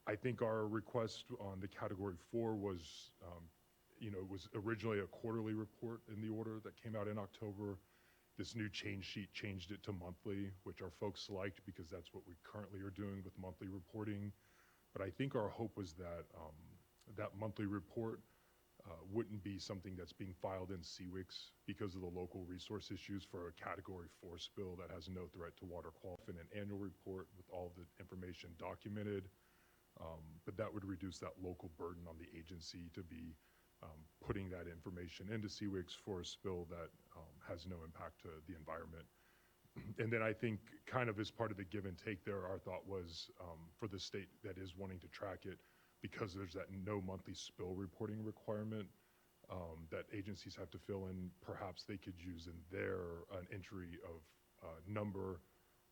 I think our request on the Category 4 was, was originally a quarterly report in the order that came out in October. This new change sheet changed it to monthly, which our folks liked because that's what we currently are doing with monthly reporting. But I think our hope was that that monthly report wouldn't be something that's being filed in CWICS because of the local resource issues for a Category 4 spill that has no threat to water quality in an annual report with all the information documented. But that would reduce that local burden on the agency to be putting that information into CWICS for a spill that has no impact to the environment. And then I think kind of as part of the give and take there, our thought was for the state that is wanting to track it, because there's that no monthly spill reporting requirement that agencies have to fill in, perhaps they could use in there an entry of number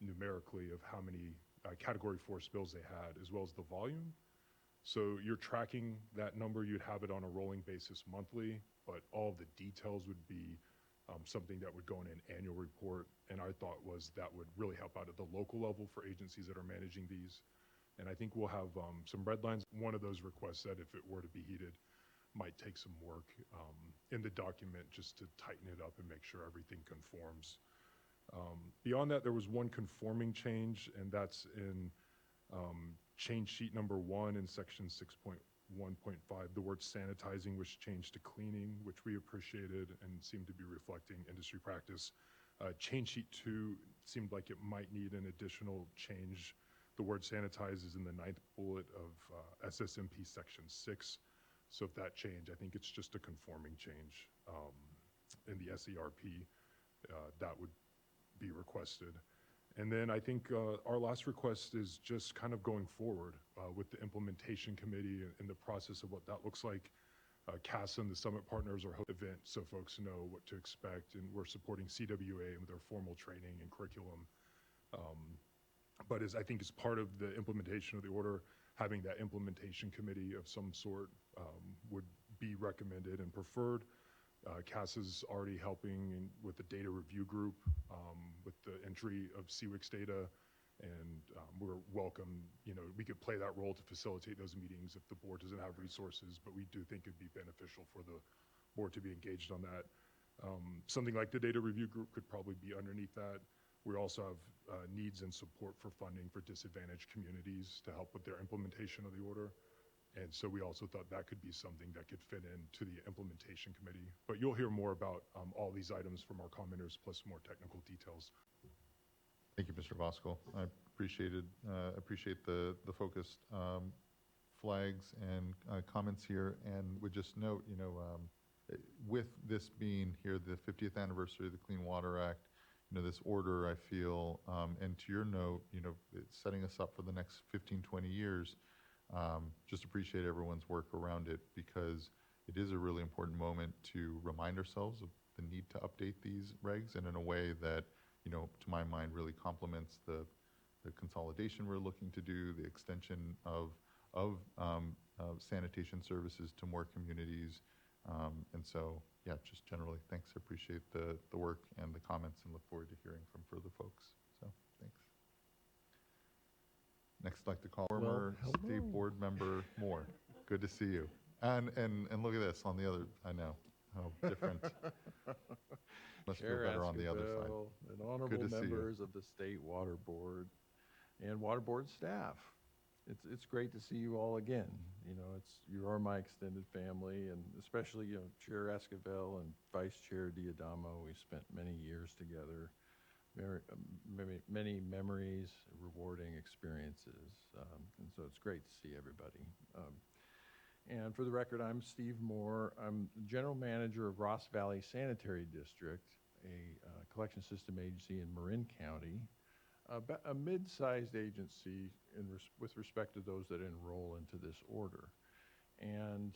numerically of how many Category 4 spills they had, as well as the volume. So you're tracking that number, you'd have it on a rolling basis monthly, but all of the details would be something that would go in an annual report. And our thought was that would really help out at the local level for agencies that are managing these. And I think we'll have some red lines. One of those requests that if it were to be heeded, might take some work in the document just to tighten it up and make sure everything conforms. Beyond that, there was one conforming change, and that's in change sheet number 1 in section 6.1.5. The word sanitizing was changed to cleaning, which we appreciated and seemed to be reflecting industry practice. Change sheet 2 seemed like it might need an additional change. The word sanitize is in the 9th bullet of SSMP section 6. So if that change, I think it's just a conforming change in the SERP, that would be requested. And then I think our last request is just kind of going forward with the implementation committee and the process of what that looks like. CASA and the summit partners are hosting an event so folks know what to expect, and we're supporting CWA with their formal training and curriculum. But I think as part of the implementation of the order, having that implementation committee of some sort would be recommended and preferred. CASA's already helping with the data review group with the entry of CWICS data, and we're welcome. We could play that role to facilitate those meetings if the board doesn't have resources, but we do think it'd be beneficial for the board to be engaged on that. Something like the data review group could probably be underneath that. We also have needs and support for funding for disadvantaged communities to help with their implementation of the order. And so we also thought that could be something that could fit into the implementation committee. But you'll hear more about all these items from our commenters, plus more technical details. Thank you, Mr. Voskuhl. I appreciate the focused flags and comments here, and would just note, with this being here the 50th anniversary of the Clean Water Act, this order, I feel, and to your note, it's setting us up for the next 15, 20 years. Just appreciate everyone's work around it, because it is a really important moment to remind ourselves of the need to update these regs, and in a way that, to my mind, really complements the consolidation we're looking to do, the extension of sanitation services to more communities. And so, yeah, just generally, thanks. I appreciate the work and the comments, and look forward to hearing from further folks. So, thanks. Next, I'd like to call former State Board Member Moore. Good to see you. And look at this on the other. I know how different. Must feel better on the other side. And honorable members of the State Water Board and Water Board staff. it's great to see you all again. You know, you are my extended family, and especially, you know, Chair Esquivel and Vice Chair Diadamo. We spent many years together, many memories, rewarding experiences, and so it's great to see everybody. And for the record, I'm Steve Moore. I'm the General Manager of Ross Valley Sanitary District, a collection system agency in Marin County, a mid-sized agency with respect to those that enroll into this order. And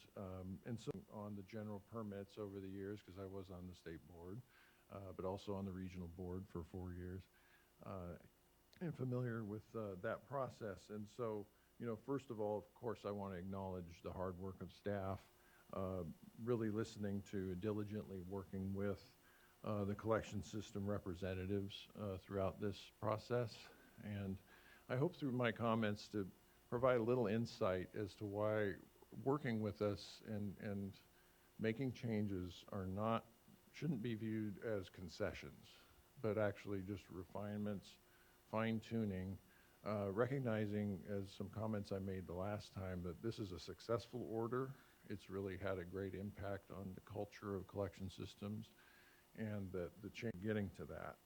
so on the general permits over the years, because I was on the state board, but also on the regional board for 4 years, and familiar with that process. And so, you know, first of all, of course, I want to acknowledge the hard work of staff, really listening to, diligently working with the collection system representatives throughout this process. And I hope through my comments to provide a little insight as to why working with us and making changes shouldn't be viewed as concessions, but actually just refinements, fine-tuning, recognizing, as some comments I made the last time, that this is a successful order. It's really had a great impact on the culture of collection systems, and that the change getting to that.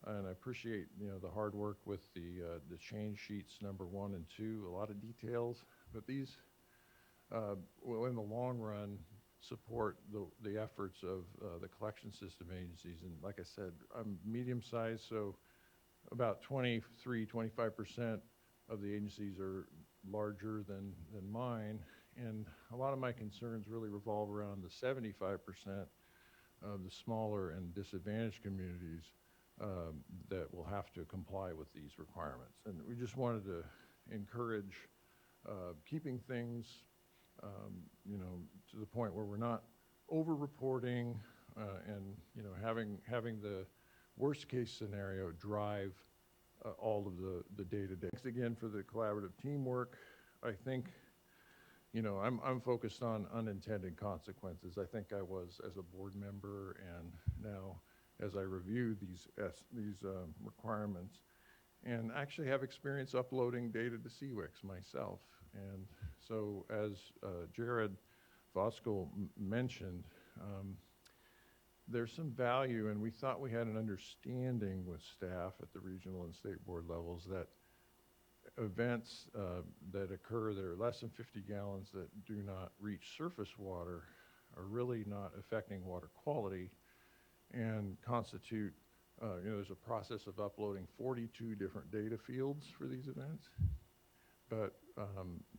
And I appreciate, you know, the hard work with the change sheets number 1 and 2, a lot of details, but these will in the long run support the efforts of the collection system agencies. And like I said, I'm medium-sized, so about 23-25% of the agencies are larger than mine, and a lot of my concerns really revolve around the 75% of the smaller and disadvantaged communities that will have to comply with these requirements. And we just wanted to encourage keeping things, you know, to the point where we're not over-reporting and, you know, having the worst-case scenario drive all of the day-to-day. Thanks again for the collaborative teamwork. I think, you know, I'm focused on unintended consequences. I think I was as a board member, and now as I review these requirements, and actually have experience uploading data to CWIX myself. And so, as Jared Voskuhl mentioned, there's some value, and we thought we had an understanding with staff at the regional and state board levels that events that occur that are less than 50 gallons that do not reach surface water are really not affecting water quality and constitute, you know, there's a process of uploading 42 different data fields for these events. But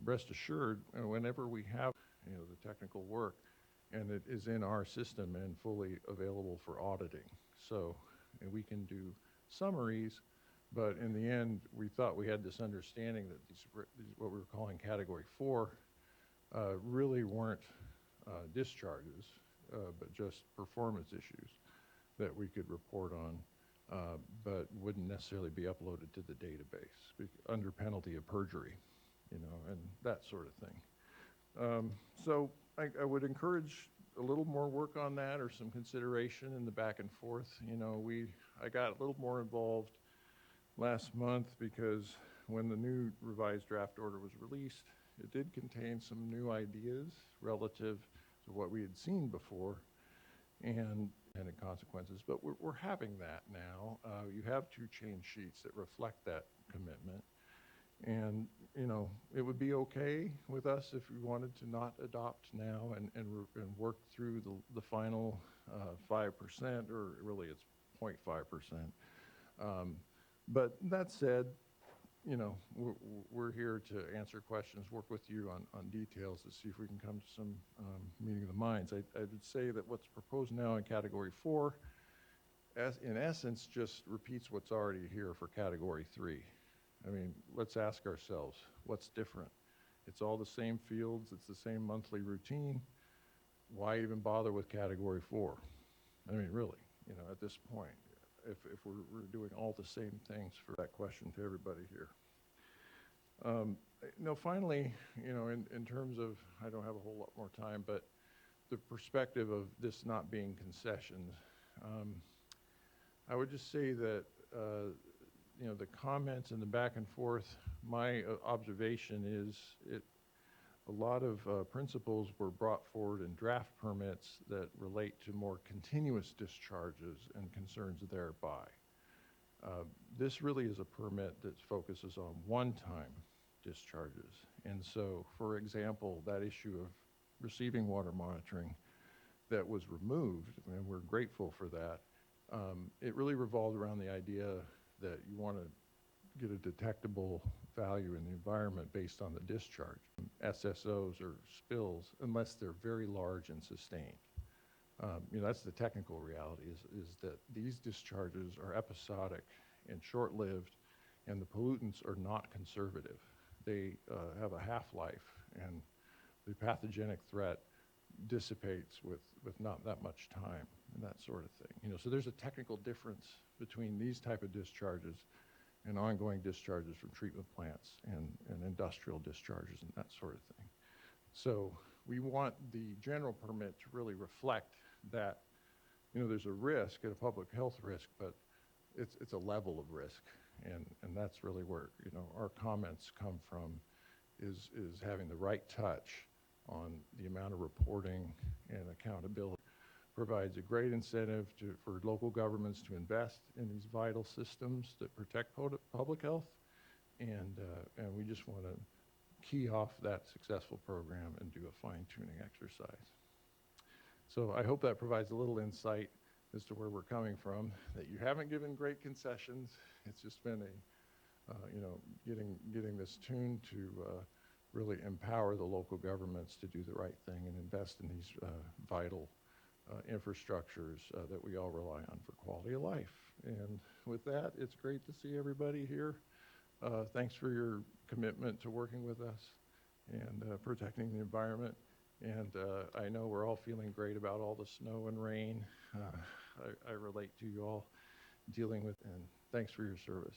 rest assured, whenever we have, you know, the technical work, and it is in our system and fully available for auditing. So, and we can do summaries, but in the end, we thought we had this understanding that these what we were calling Category 4 really weren't discharges, but just performance issues that we could report on, but wouldn't necessarily be uploaded to the database under penalty of perjury, you know, and that sort of thing. So I would encourage a little more work on that, or some consideration in the back and forth. You know, I got a little more involved last month because when the new revised draft order was released, it did contain some new ideas relative to what we had seen before and consequences. But we're having that now. You have 2 change sheets that reflect that commitment. And, you know, it would be okay with us if we wanted to not adopt now and work through the final 5%, or really it's 0.5%. But that said, you know, we're here to answer questions, work with you on details to see if we can come to some meeting of the minds. I would say that what's proposed now in Category 4, in essence, just repeats what's already here for Category 3. I mean, let's ask ourselves, what's different? It's all the same fields, it's the same monthly routine. Why even bother with Category 4? I mean, really, you know, at this point, if we're doing all the same things, for that question to everybody here. You know, finally, you know, in terms of, I don't have a whole lot more time, but the perspective of this not being concessions, I would just say that the comments and the back and forth, my observation is a lot of principles were brought forward in draft permits that relate to more continuous discharges and concerns thereby. This really is a permit that focuses on one-time discharges. And so, for example, that issue of receiving water monitoring that was removed, and we're grateful for that, it really revolved around the idea that you want to get a detectable value in the environment based on the discharge. SSOs or spills, unless they're very large and sustained. That's the technical reality, is that these discharges are episodic and short-lived, and the pollutants are not conservative. They have a half-life, and the pathogenic threat dissipates with not that much time and that sort of thing. So there's a technical difference between these type of discharges and ongoing discharges from treatment plants and industrial discharges and that sort of thing. So we want the general permit to really reflect that, there's a risk, and a public health risk, but it's a level of risk. And that's really where, our comments come from, is having the right touch on the amount of reporting and accountability. Provides a great incentive for local governments to invest in these vital systems that protect public health. And we just want to key off that successful program and do a fine-tuning exercise. So I hope that provides a little insight as to where we're coming from, that you haven't given great concessions. It's just been getting this tuned to really empower the local governments to do the right thing and invest in these vital infrastructures that we all rely on for quality of life. And with that, it's great to see everybody here. Thanks for your commitment to working with us and protecting the environment. And I know we're all feeling great about all the snow and rain. I relate to you all dealing with, and thanks for your service.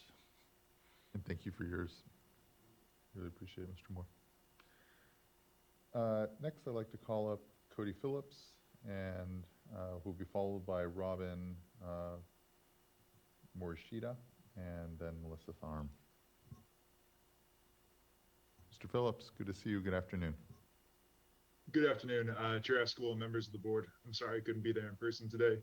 And thank you for yours. Really appreciate it, Mr. Moore. Next, I'd like to call up Cody Phillips, and who'll be followed by Robin Morishita, and then Melissa Tharm. Mr. Phillips, good to see you. Good afternoon. Good afternoon, Chair Esquivel, members of the board. I'm sorry I couldn't be there in person today.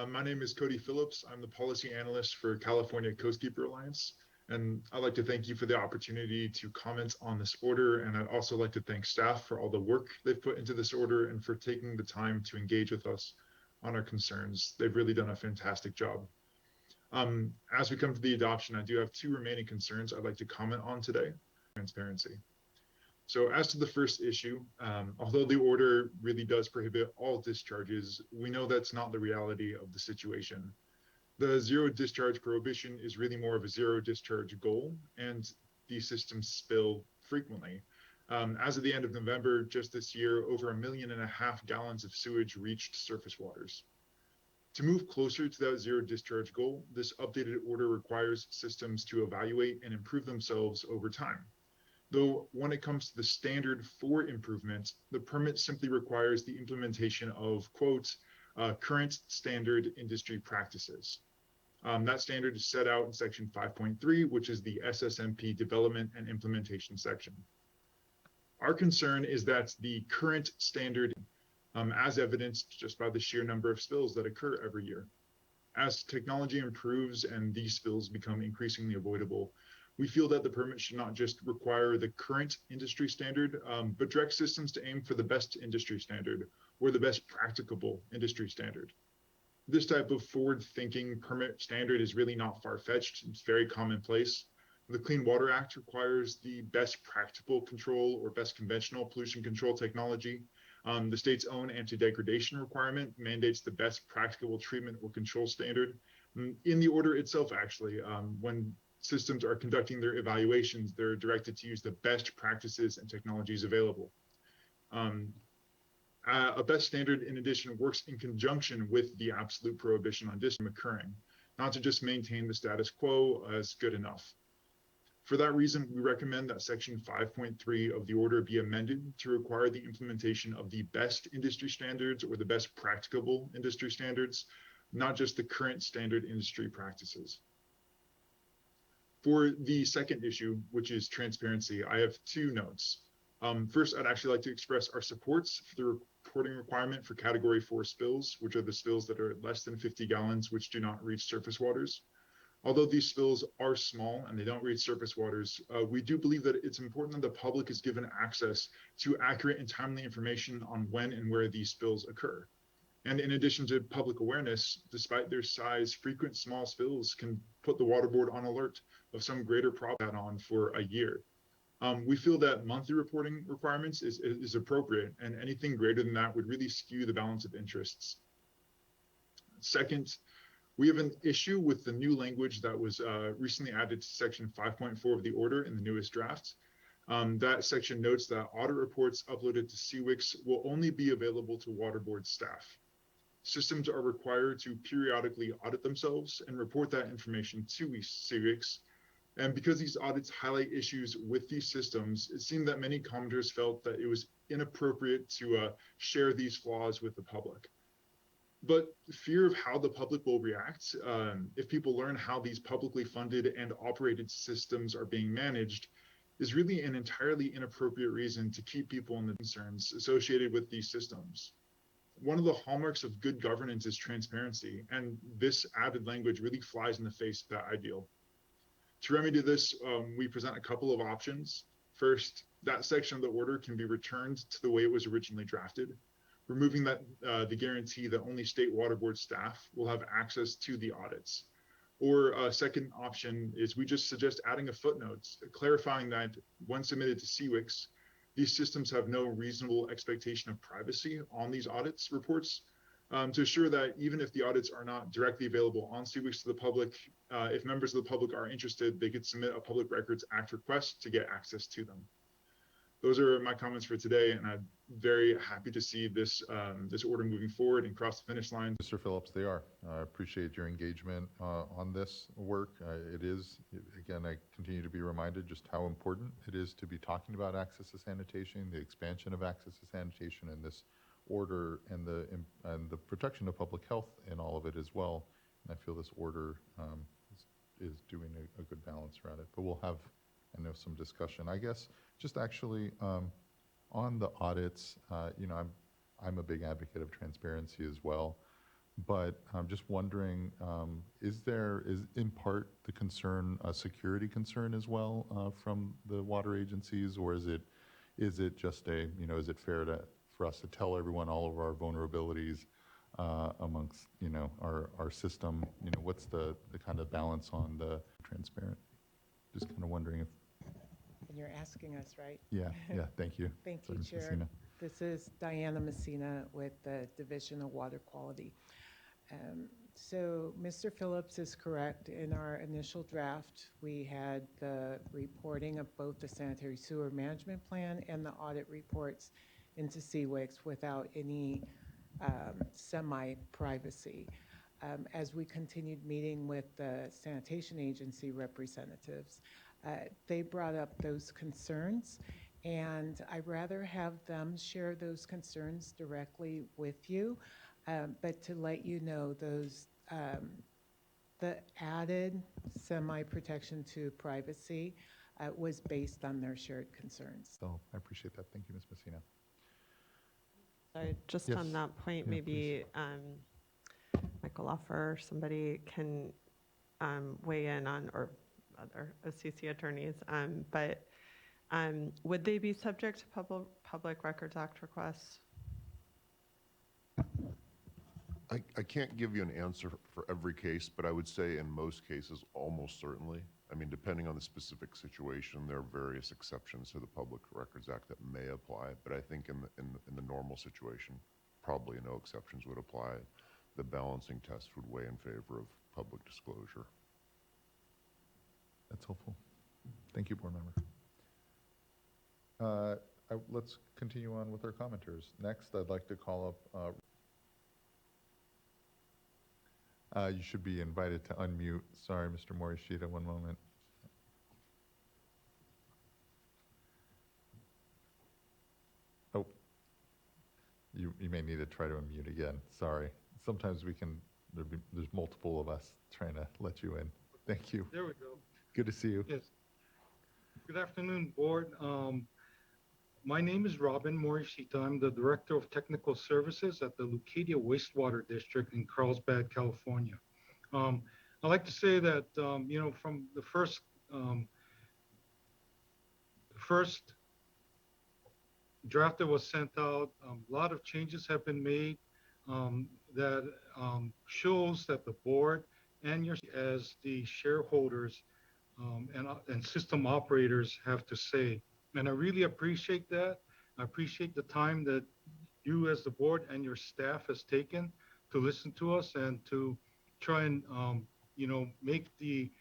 My name is Cody Phillips. I'm the policy analyst for California Coastkeeper Alliance, and I'd like to thank you for the opportunity to comment on this order, and I'd also like to thank staff for all the work they've put into this order and for taking the time to engage with us on our concerns. They've really done a fantastic job. As we come to the adoption, I do have two remaining concerns I'd like to comment on today. Transparency. So as to the first issue, although the order really does prohibit all discharges, we know that's not the reality of the situation. The zero discharge prohibition is really more of a zero discharge goal, and these systems spill frequently. As of the end of November, just this year, over 1.5 million gallons of sewage reached surface waters. To move closer to that zero discharge goal, this updated order requires systems to evaluate and improve themselves over time. Though when it comes to the standard for improvement, the permit simply requires the implementation of, quote, current standard industry practices. That standard is set out in section 5.3, which is the SSMP development and implementation section. Our concern is that the current standard, as evidenced just by the sheer number of spills that occur every year. As technology improves and these spills become increasingly avoidable, we feel that the permit should not just require the current industry standard, but direct systems to aim for the best industry standard or the best practicable industry standard. This type of forward-thinking permit standard is really not far-fetched. It's very commonplace. The Clean Water Act requires the best practical control or best conventional pollution control technology. The state's own anti-degradation requirement mandates the best practicable treatment or control standard. In the order itself, actually, when systems are conducting their evaluations, they're directed to use the best practices and technologies available. A best standard, in addition, works in conjunction with the absolute prohibition on discharge occurring, not to just maintain the status quo as good enough. For that reason, we recommend that section 5.3 of the order be amended to require the implementation of the best industry standards or the best practicable industry standards, not just the current standard industry practices. For the second issue, which is transparency, I have two notes. First, I'd actually like to express our supports for the reporting requirement for Category 4 spills, which are the spills that are less than 50 gallons, which do not reach surface waters. Although these spills are small and they don't reach surface waters, we do believe that it's important that the public is given access to accurate and timely information on when and where these spills occur. And in addition to public awareness, despite their size, frequent small spills can put the water board on alert of some greater problem on for a year. We feel that monthly reporting requirements is appropriate, and anything greater than that would really skew the balance of interests. Second, we have an issue with the new language that was recently added to section 5.4 of the order in the newest draft. That section notes that audit reports uploaded to CWIX will only be available to water board staff. Systems are required to periodically audit themselves and report that information to CWIX. And because these audits highlight issues with these systems, it seemed that many commenters felt that it was inappropriate to share these flaws with the public. But fear of how the public will react if people learn how these publicly funded and operated systems are being managed is really an entirely inappropriate reason to keep people in the concerns associated with these systems. One of the hallmarks of good governance is transparency, and this added language really flies in the face of that ideal. To remedy this, we present a couple of options. First, that section of the order can be returned to the way it was originally drafted, removing that the guarantee that only state water board staff will have access to the audits. Or a second option is we just suggest adding a footnote clarifying that when submitted to CWIX, these systems have no reasonable expectation of privacy on these audits reports to assure that even if the audits are not directly available on CWIX to the public, if members of the public are interested, they could submit a Public Records Act request to get access to them. Those are my comments for today, and I'm very happy to see this this order moving forward and cross the finish line. Mr. Phillips, they are. I appreciate your engagement on this work. It is, again, I continue to be reminded just how important it is to be talking about access to sanitation, the expansion of access to sanitation, and this order and the protection of public health in all of it as well. And I feel this order is doing a good balance around it. But we'll have, I know, some discussion. I guess just actually on the audits, you know, I'm a big advocate of transparency as well, but I'm just wondering, is in part the concern a security concern as well from the water agencies, or is it just a, you know, is it fair for us to tell everyone all of our vulnerabilities amongst, you know, our system? You know, what's the kind of balance on the transparent? Just kind of wondering if. And you're asking us, right? Yeah, thank you. Thank Sorry, you, Ms. Chair. Messina. This is Diana Messina with the Division of Water Quality. So Mr. Phillips is correct. In our initial draft, we had the reporting of both the sanitary sewer management plan and the audit reports into CWIX without any semi-privacy. As we continued meeting with the sanitation agency representatives, they brought up those concerns, and I'd rather have them share those concerns directly with you. But to let you know, those the added semi-protection to privacy was based on their shared concerns. So I appreciate that. Thank you, Ms. Messina. Sorry, just Yes. on that point, Yeah, maybe Michael Offer or somebody can weigh in on, or other OCC attorneys, but would they be subject to Public Records Act requests? I can't give you an answer for every case, but I would say in most cases, almost certainly. I mean, depending on the specific situation, there are various exceptions to the Public Records Act that may apply, but I think in the normal situation, probably no exceptions would apply. The balancing test would weigh in favor of public disclosure. That's helpful. Thank you, board member. Let's continue on with our commenters. Next, I'd like to call up. You should be invited to unmute. Sorry, Mr. Morishita, one moment. Oh, you may need to try to unmute again. Sorry. Sometimes there's multiple of us trying to let you in. Thank you. There we go. Good to see you. Yes. Good afternoon, board. My name is Robin Morishita. I'm the Director of Technical Services at the Leucadia Wastewater District in Carlsbad, California. I'd like to say that, from the first draft that was sent out, a lot of changes have been made that shows that the board and your as the shareholders and system operators have to say. And I really appreciate that. I appreciate the time that you as the board and your staff has taken to listen to us and to try and, make the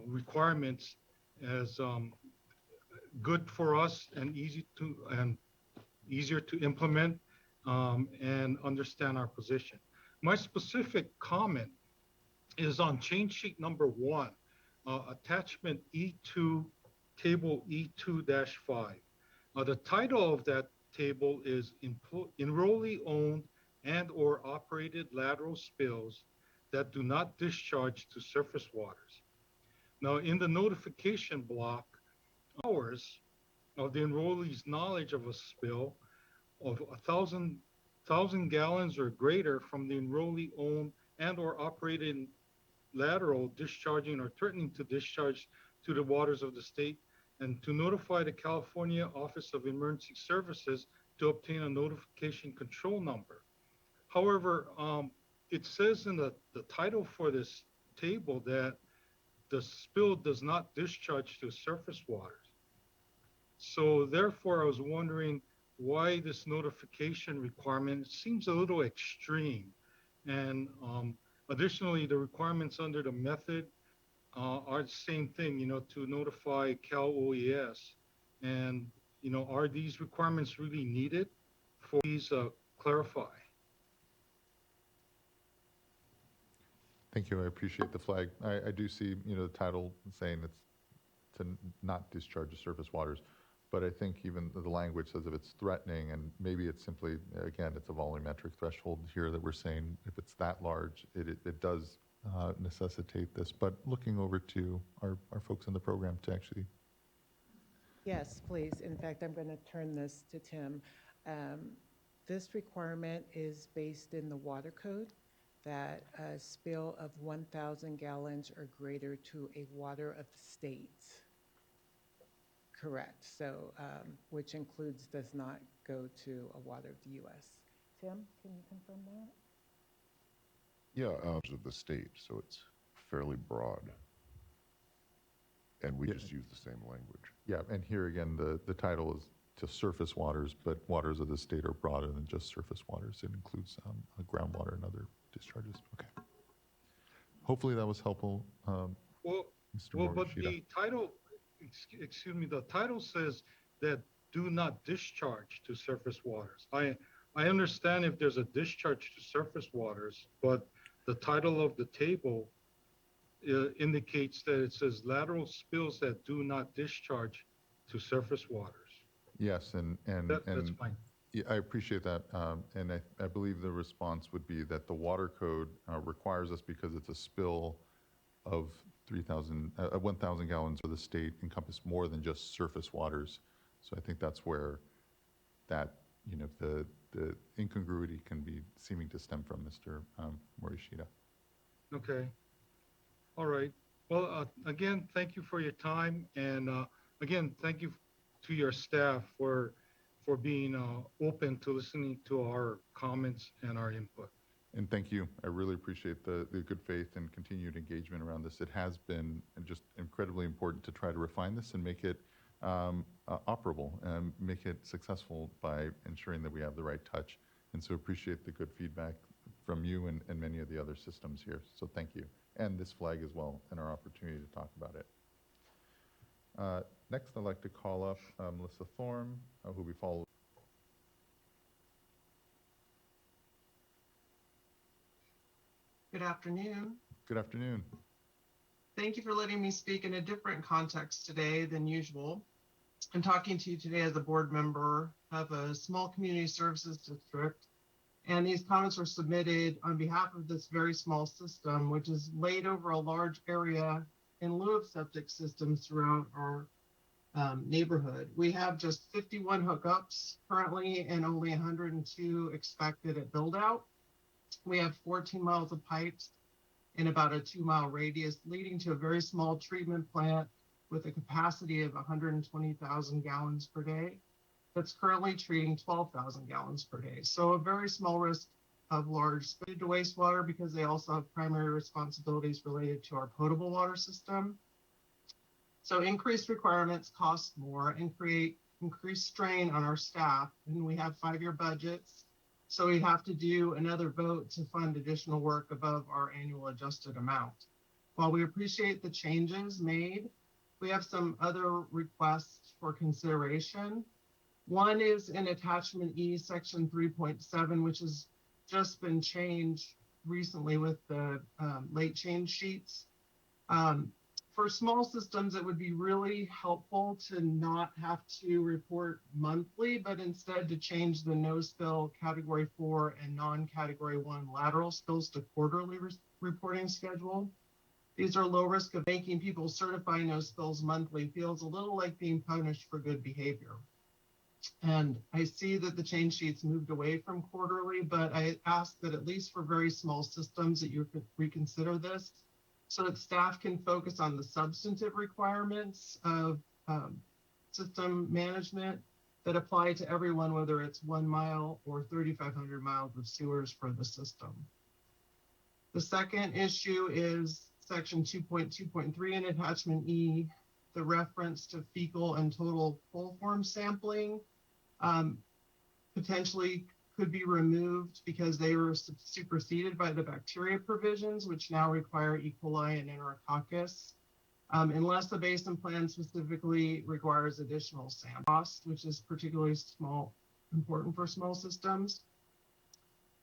requirements as good for us and easier to implement and understand our position. My specific comment is on change sheet number 1, attachment E2, table E2-5. The title of that table is enrollee owned and or operated lateral spills that do not discharge to surface waters. Now, in the notification block, hours of the enrollee's knowledge of a spill of 1,000 gallons or greater from the enrollee owned and or operated lateral discharging or threatening to discharge to the waters of the state, and to notify the California Office of Emergency Services to obtain a notification control number. However, it says in the title for this table that the spill does not discharge to surface waters. So therefore, I was wondering why this notification requirement seems a little extreme. And additionally, the requirements under the method are the same thing, to notify Cal OES. And, are these requirements really needed? Please clarify. Thank you. I appreciate the flag. I do see, the title saying it's to not discharge to surface waters, but I think even the language says if it's threatening, and maybe it's simply, again, it's a volumetric threshold here that we're saying if it's that large, it does necessitate this. But looking over to our folks in the program to actually. Yes, please. In fact, I'm going to turn this to Tim. This requirement is based in the water code that a spill of 1,000 gallons or greater to a water of the state. Correct. So, which includes does not go to a water of the U.S. Tim, can you confirm that? Yeah, of the state, so it's fairly broad. And we just use the same language. Yeah, and here again, the title is to surface waters, but waters of the state are broader than just surface waters. It includes groundwater and other discharges. Okay. Hopefully that was helpful, Mr. Well, but Morishita. the title, excuse me, the title says that do not discharge to surface waters. I understand if there's a discharge to surface waters, but the title of the table indicates that it says lateral spills that do not discharge to surface waters. Yes, and That's fine. Yeah, I appreciate that, and I believe the response would be that the water code requires us, because it's a spill of 1,000 gallons for the state, encompass more than just surface waters. So I think that's where that, the incongruity can be seeming to stem from, Mr. Morishita. Okay. All right. Well, again, thank you for your time, and again, thank you to your staff for being open to listening to our comments and our input. And thank you. I really appreciate the good faith and continued engagement around this. It has been just incredibly important to try to refine this and make it operable and make it successful by ensuring that we have the right touch. And so appreciate the good feedback from you and many of the other systems here. So thank you. And this flag as well, and our opportunity to talk about it. Next, I'd like to call up Melissa Thorne, who will be followed. Good afternoon. Good afternoon. Thank you for letting me speak in a different context today than usual. I'm talking to you today as a board member of a small community services district, and these comments were submitted on behalf of this very small system, which is laid over a large area in lieu of septic systems throughout our neighborhood. We have just 51 hookups currently and only 102 expected at build out. We have 14 miles of pipes in about a 2-mile radius, leading to a very small treatment plant with a capacity of 120,000 gallons per day that's currently treating 12,000 gallons per day. So a very small risk of large spillage to wastewater because they also have primary responsibilities related to our potable water system. So increased requirements cost more and create increased strain on our staff, and we have 5-year budgets. So we have to do another vote to fund additional work above our annual adjusted amount. While we appreciate the changes made, we have some other requests for consideration. One is in attachment E, section 3.7, which has just been changed recently with the late change sheets. For small systems, it would be really helpful to not have to report monthly, but instead to change the no spill category 4 and non-category 1 lateral spills to quarterly reporting schedule. These are low risk of making people certify no spills monthly feels a little like being punished for good behavior. And I see that the change sheets moved away from quarterly, but I ask that at least for very small systems that you reconsider this, so that staff can focus on the substantive requirements of system management that apply to everyone, whether it's 1 mile or 3,500 miles of sewers for the system. The second issue is section 2.2.3 in attachment E, the reference to fecal and total coliform sampling potentially could be removed because they were superseded by the bacteria provisions, which now require E. coli and enterococcus, unless the basin plan specifically requires additional sample cost, which is particularly important for small systems.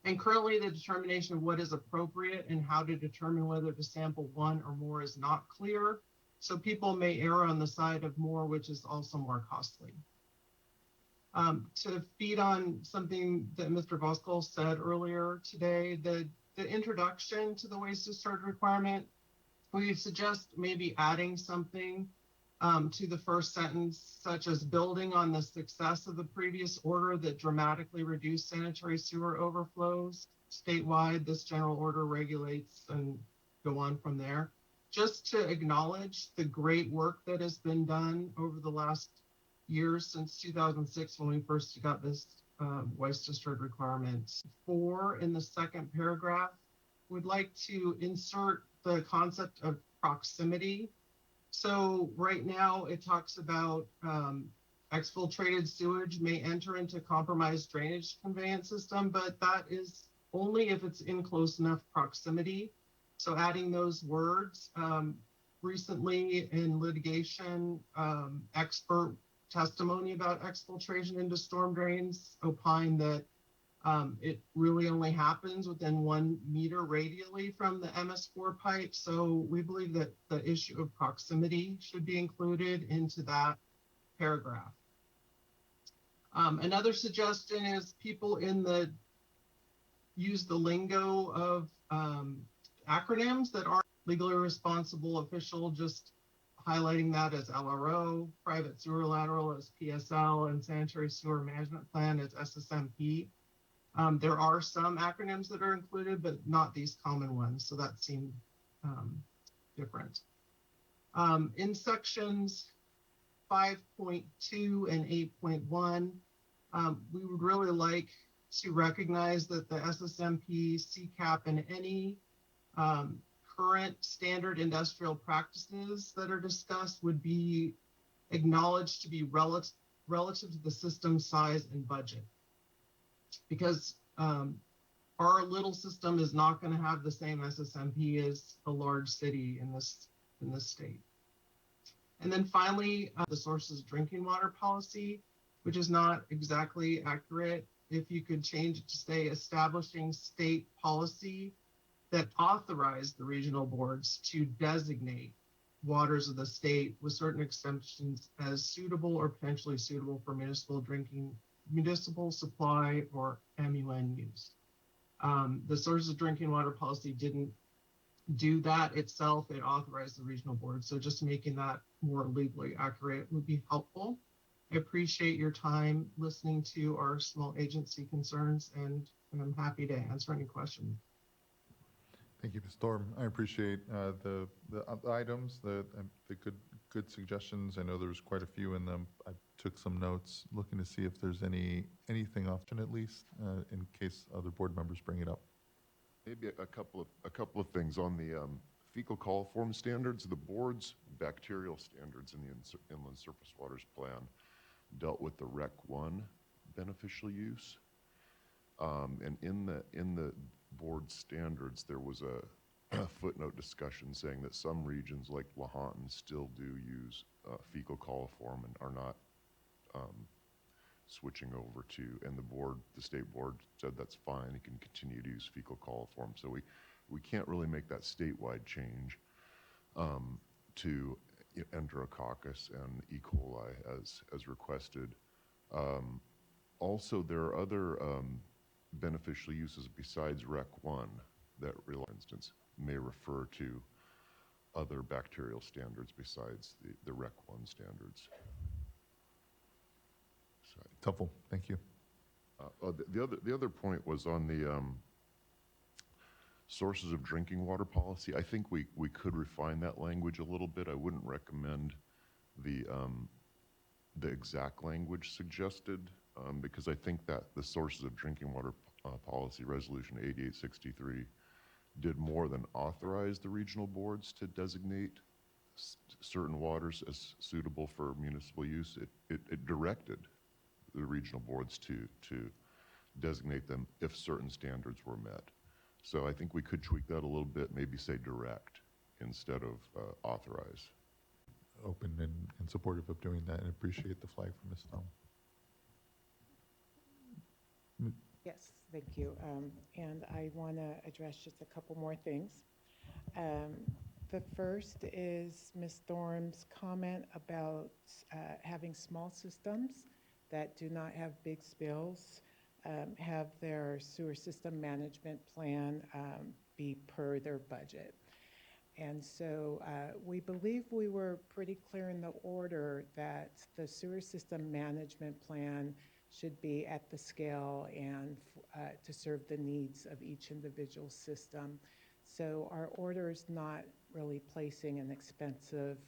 And currently the determination of what is appropriate and how to determine whether to sample 1 or more is not clear. So people may err on the side of more, which is also more costly. To feed on something that Mr. Voskuhl said earlier today, the introduction to the waste discharge requirement, we suggest maybe adding something to the first sentence, such as building on the success of the previous order that dramatically reduced sanitary sewer overflows statewide. This general order regulates and go on from there. Just to acknowledge the great work that has been done over the last years since 2006 when we first got this waste discharge requirement. 4 in the second paragraph, would like to insert the concept of proximity. So right now it talks about exfiltrated sewage may enter into compromised drainage conveyance system, but that is only if it's in close enough proximity. So adding those words, recently in litigation, expert testimony about exfiltration into storm drains opine that it really only happens within 1 meter radially from the MS4 pipe. So we believe that the issue of proximity should be included into that paragraph. Another suggestion is people use the lingo of acronyms that aren't legally responsible official, just highlighting that as LRO, private sewer lateral as PSL, and sanitary sewer management plan as SSMP. There are some acronyms that are included, but not these common ones, so that seemed different. In sections 5.2 and 8.1, we would really like to recognize that the SSMP, CCAP, and any current standard industrial practices that are discussed would be acknowledged to be relative to the system size and budget. Because our little system is not going to have the same SSMP as a large city in this state. And then finally, the sources of drinking water policy, which is not exactly accurate. If you could change it to say establishing state policy that authorized the regional boards to designate waters of the state with certain exemptions as suitable or potentially suitable for municipal supply or MUN use. The sources of drinking water policy didn't do that itself, it authorized the regional board. So just making that more legally accurate would be helpful. I appreciate your time listening to our small agency concerns, and I'm happy to answer any questions. Thank you, Ms. Storm. I appreciate the items, the good suggestions. I know there's quite a few in them. I took some notes, looking to see if there's anything option at least, in case other board members bring it up. Maybe a couple of things on the fecal coliform standards. The board's bacterial standards in the Inland Surface Waters Plan dealt with the REC 1 beneficial use, and in the board standards there was a footnote discussion saying that some regions like Lahontan still do use fecal coliform and are not switching over to, and the state board said that's fine, it can continue to use fecal coliform. So we can't really make that statewide change to Enterococcus and E. coli as requested. Also, there are other beneficial uses besides REC 1 that, for instance, may refer to other bacterial standards besides the REC 1 standards. It's helpful. Thank you. The other point was on the sources of drinking water policy. I think we could refine that language a little bit. I wouldn't recommend the exact language suggested because I think that the sources of drinking water policy resolution 8863 did more than authorize the regional boards to designate certain waters as suitable for municipal use. It directed the regional boards to designate them if certain standards were met. So I think we could tweak that a little bit, maybe say direct instead of authorize. Open and supportive of doing that, and appreciate the flag from Ms. Storm. Yes, thank you. And I want to address just a couple more things. The first is Ms. Storm's comment about having small systems that do not have big spills have their sewer system management plan be per their budget. And so we believe we were pretty clear in the order that the sewer system management plan should be at the scale and to serve the needs of each individual system. So our order is not really placing an expensive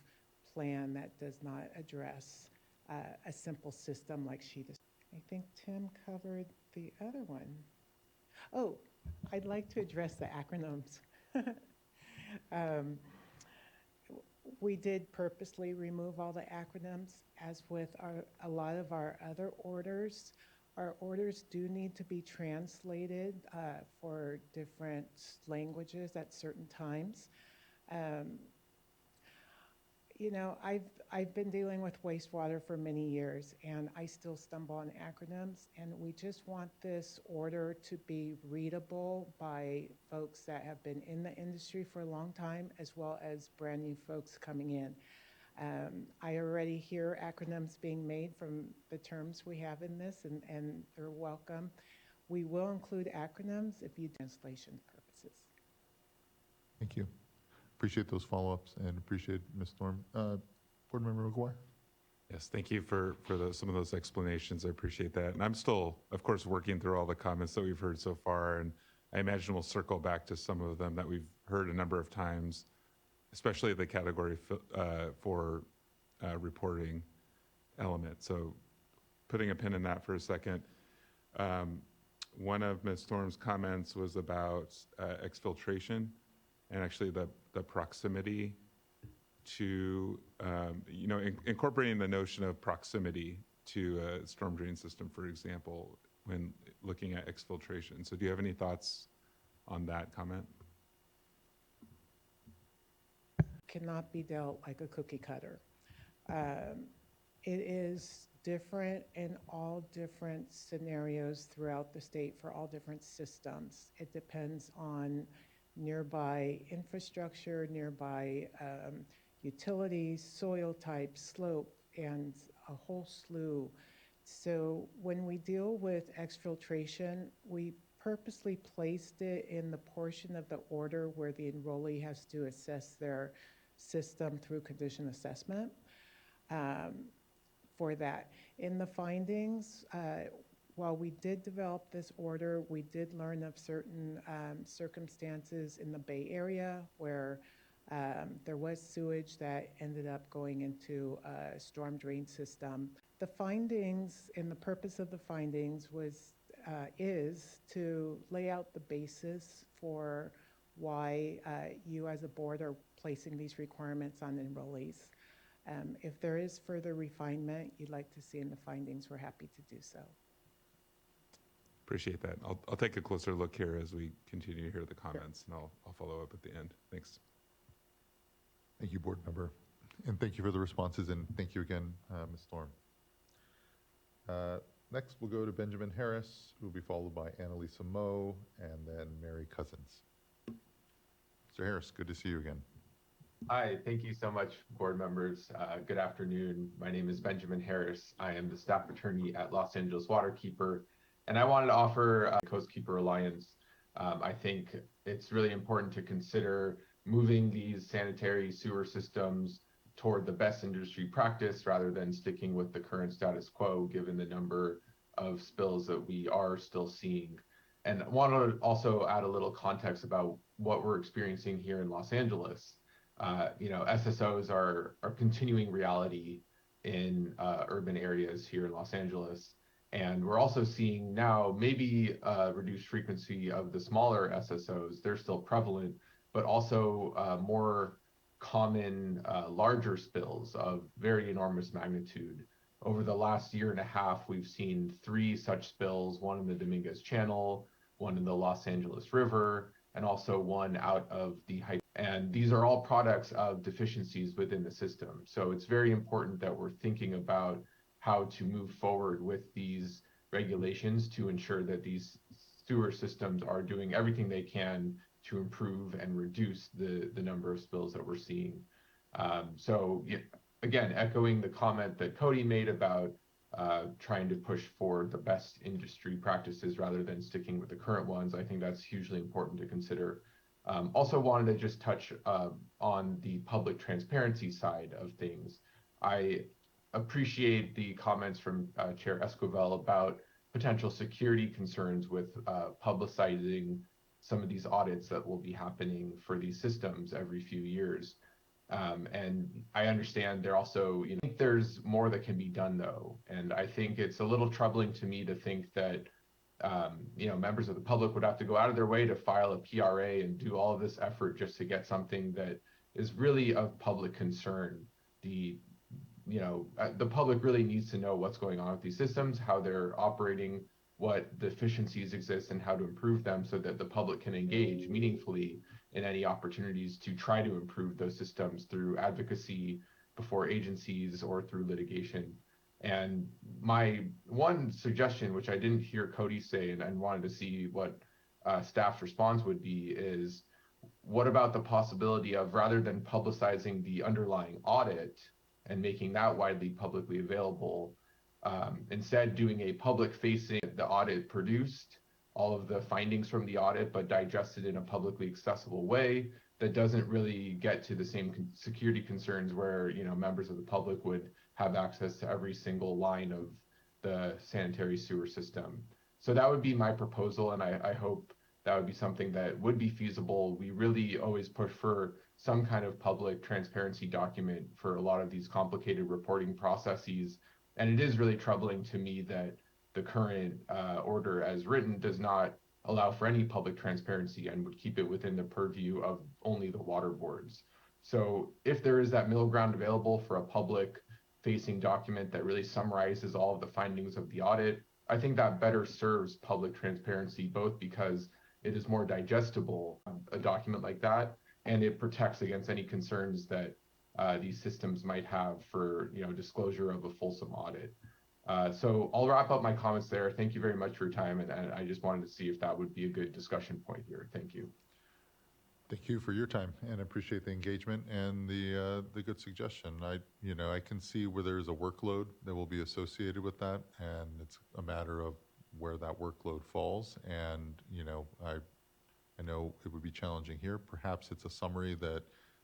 plan that does not address a simple system like she does. I think Tim covered the other one. Oh, I'd like to address the acronyms. We did purposely remove all the acronyms, as with a lot of our other orders. Our orders do need to be translated for different languages at certain times. You know, I've been dealing with wastewater for many years, and I still stumble on acronyms, and we just want this order to be readable by folks that have been in the industry for a long time, as well as brand new folks coming in. I already hear acronyms being made from the terms we have in this, and they're welcome. We will include acronyms if you translation purposes. Thank you. Appreciate those follow-ups and appreciate Ms. Storm. Board Member McGuire. Yes, thank you for some of those explanations. I appreciate that. And I'm still, of course, working through all the comments that we've heard so far, and I imagine we'll circle back to some of them that we've heard a number of times, especially the category for reporting element. So putting a pin in that for a second, one of Ms. Storm's comments was about exfiltration, and actually the proximity to, incorporating the notion of proximity to a storm drain system, for example, when looking at exfiltration. So do you have any thoughts on that comment? Cannot be dealt like a cookie cutter. It is different in all different scenarios throughout the state for all different systems. It depends on nearby infrastructure, nearby utilities, soil type, slope, and a whole slew. So when we deal with exfiltration, we purposely placed it in the portion of the order where the enrollee has to assess their system through condition assessment for that. In the findings, while we did develop this order, we did learn of certain circumstances in the Bay Area where there was sewage that ended up going into a storm drain system. The findings, and the purpose of the findings is to lay out the basis for why you as a board are placing these requirements on enrollees. If there is further refinement you'd like to see in the findings, we're happy to do so. Appreciate that. I'll take a closer look here as we continue to hear the comments, and I'll follow up at the end. Thanks. Thank you, board member. And thank you for the responses, and thank you again, Ms. Storm. Next, we'll go to Benjamin Harris, who will be followed by Annalisa Moe, and then Mary Cousins. Mr. Harris, good to see you again. Hi, thank you so much, board members. Good afternoon. My name is Benjamin Harris. I am the staff attorney at Los Angeles Waterkeeper, and I wanted to offer Coastkeeper Alliance. I think it's really important to consider moving these sanitary sewer systems toward the best industry practice rather than sticking with the current status quo, given the number of spills that we are still seeing. And I want to also add a little context about what we're experiencing here in Los Angeles. SSOs are continuing reality in urban areas here in Los Angeles. And we're also seeing now maybe a reduced frequency of the smaller SSOs. They're still prevalent, but also more common larger spills of very enormous magnitude. Over the last year and a half, we've seen 3 such spills, one in the Dominguez Channel, one in the Los Angeles River, and also one out of the Heights. And these are all products of deficiencies within the system. So it's very important that we're thinking about how to move forward with these regulations to ensure that these sewer systems are doing everything they can to improve and reduce the number of spills that we're seeing. Again, echoing the comment that Cody made about trying to push for the best industry practices rather than sticking with the current ones, I think that's hugely important to consider. Also wanted to just touch on the public transparency side of things. I appreciate the comments from Chair Esquivel about potential security concerns with publicizing some of these audits that will be happening for these systems every few years. And I understand there also, I think there's more that can be done though. And I think it's a little troubling to me to think that, members of the public would have to go out of their way to file a PRA and do all of this effort just to get something that is really of public concern. The public really needs to know what's going on with these systems, how they're operating, what deficiencies exist, and how to improve them so that the public can engage meaningfully in any opportunities to try to improve those systems through advocacy before agencies or through litigation. And my one suggestion, which I didn't hear Cody say and wanted to see what staff's response would be, is what about the possibility of, rather than publicizing the underlying audit and making that widely publicly available, instead doing a public facing the audit produced, all of the findings from the audit, but digested in a publicly accessible way that doesn't really get to the same security concerns where, members of the public would have access to every single line of the sanitary sewer system. So that would be my proposal, and I hope that would be something that would be feasible. We really always push for some kind of public transparency document for a lot of these complicated reporting processes. And it is really troubling to me that the current order as written does not allow for any public transparency and would keep it within the purview of only the water boards. So if there is that middle ground available for a public facing document that really summarizes all of the findings of the audit, I think that better serves public transparency, both because it is more digestible, a document like that, and it protects against any concerns that these systems might have for disclosure of a fulsome audit. So I'll wrap up my comments there. Thank you very much for your time, and I just wanted to see if that would be a good discussion point here. Thank you. Thank you for your time, and appreciate the engagement and the good suggestion. I can see where there's a workload that will be associated with that, and it's a matter of where that workload falls. And, I know it would be challenging here. Perhaps it's a summary that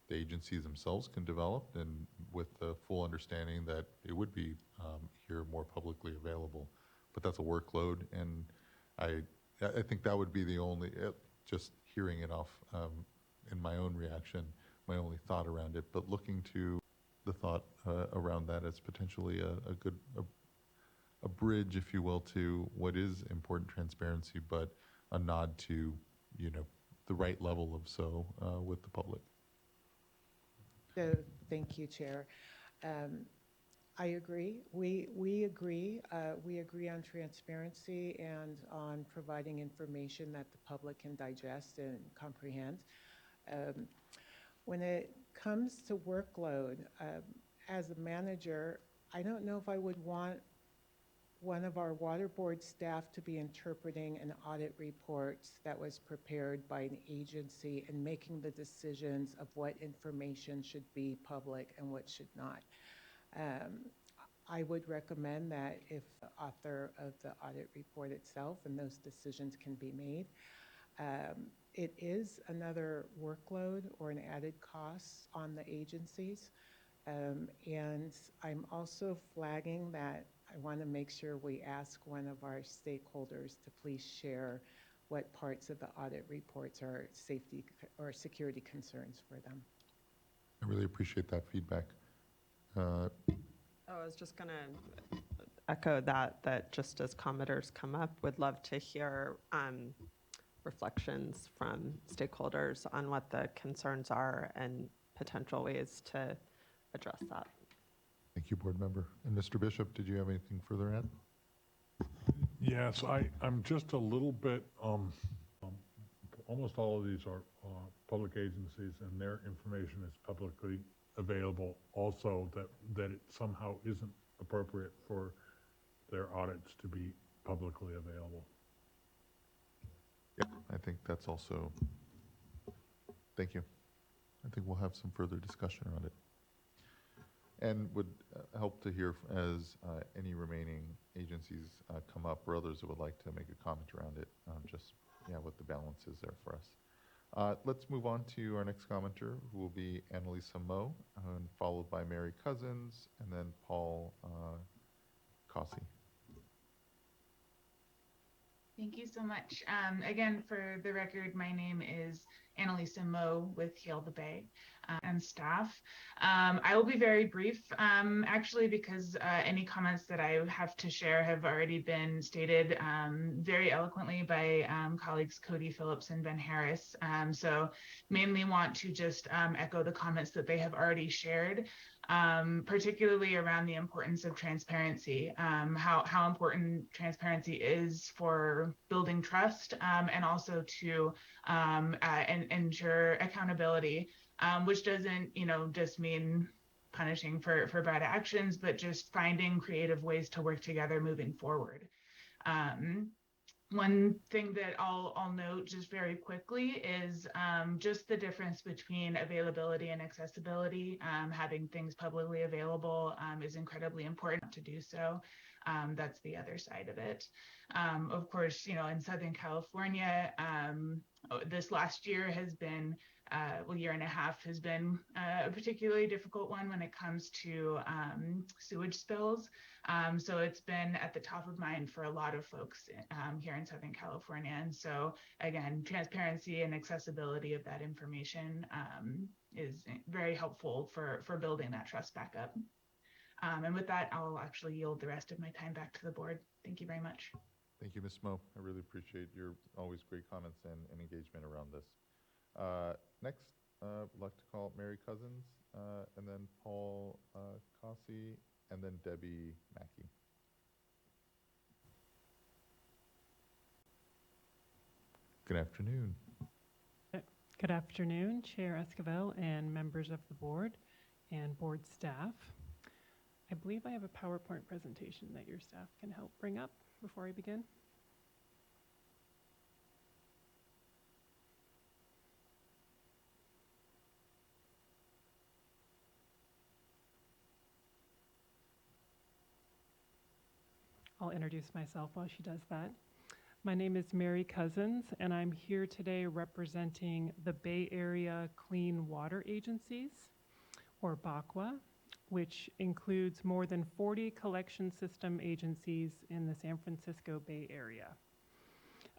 the agencies themselves can develop, and with the full understanding that it would be here more publicly available. But that's a workload, and I think that would be the only, just hearing it off in my own reaction, my only thought around it. But looking to the thought around that as potentially a good a bridge, if you will, to what is important transparency, but a nod to, the right level of with the public. So, thank you, Chair. I agree. We agree. We agree on transparency and on providing information that the public can digest and comprehend. When it comes to workload, as a manager, I don't know if I would want one of our water board staff to be interpreting an audit report that was prepared by an agency and making the decisions of what information should be public and what should not. I would recommend that if the author of the audit report itself and those decisions can be made. It is another workload or an added cost on the agencies. And I'm also flagging that I want to make sure we ask one of our stakeholders to please share what parts of the audit reports are safety or security concerns for them. I really appreciate that feedback. I was just going to echo that just as commenters come up, would love to hear reflections from stakeholders on what the concerns are and potential ways to address that. Thank you, Board Member. And Mr. Bishop, did you have anything further to add? Yes, I'm just a little bit, almost all of these are public agencies, and their information is publicly available also, that it somehow isn't appropriate for their audits to be publicly available. Yeah, I think that's also, thank you. I think we'll have some further discussion around it. And would help to hear as any remaining agencies come up, or others that would like to make a comment around it, just what the balance is there for us. Let's move on to our next commenter, who will be Annalisa Moe, and followed by Mary Cousins, and then Paul Cossey. Thank you so much. Again, for the record, my name is Annalisa Moe with Heal the Bay and staff. I will be very brief, actually, because any comments that I have to share have already been stated very eloquently by colleagues Cody Phillips and Ben Harris. So mainly want to just echo the comments that they have already shared, particularly around the importance of transparency, how important transparency is for building trust, and also to ensure accountability, which doesn't, just mean punishing for bad actions, but just finding creative ways to work together moving forward. One thing that I'll note just very quickly is just the difference between availability and accessibility. Having things publicly available is incredibly important to do so. That's the other side of it. Of course, in Southern California, this last year has been, year and a half has been a particularly difficult one when it comes to sewage spills. So it's been at the top of mind for a lot of folks here in Southern California. And so again, transparency and accessibility of that information is very helpful for building that trust back up. And with that, I'll actually yield the rest of my time back to the board. Thank you very much. Thank you, Ms. Moe. I really appreciate your always great comments and engagement around this. Next, I'd like to call Mary Cousins, and then Paul Cossey, and then Debbie Mackey. Good afternoon. Good afternoon, Chair Esquivel and members of the board and board staff. I believe I have a PowerPoint presentation that your staff can help bring up before I begin. I'll introduce myself while she does that. My name is Mary Cousins, and I'm here today representing the Bay Area Clean Water Agencies, or BACWA, which includes more than 40 collection system agencies in the San Francisco Bay Area.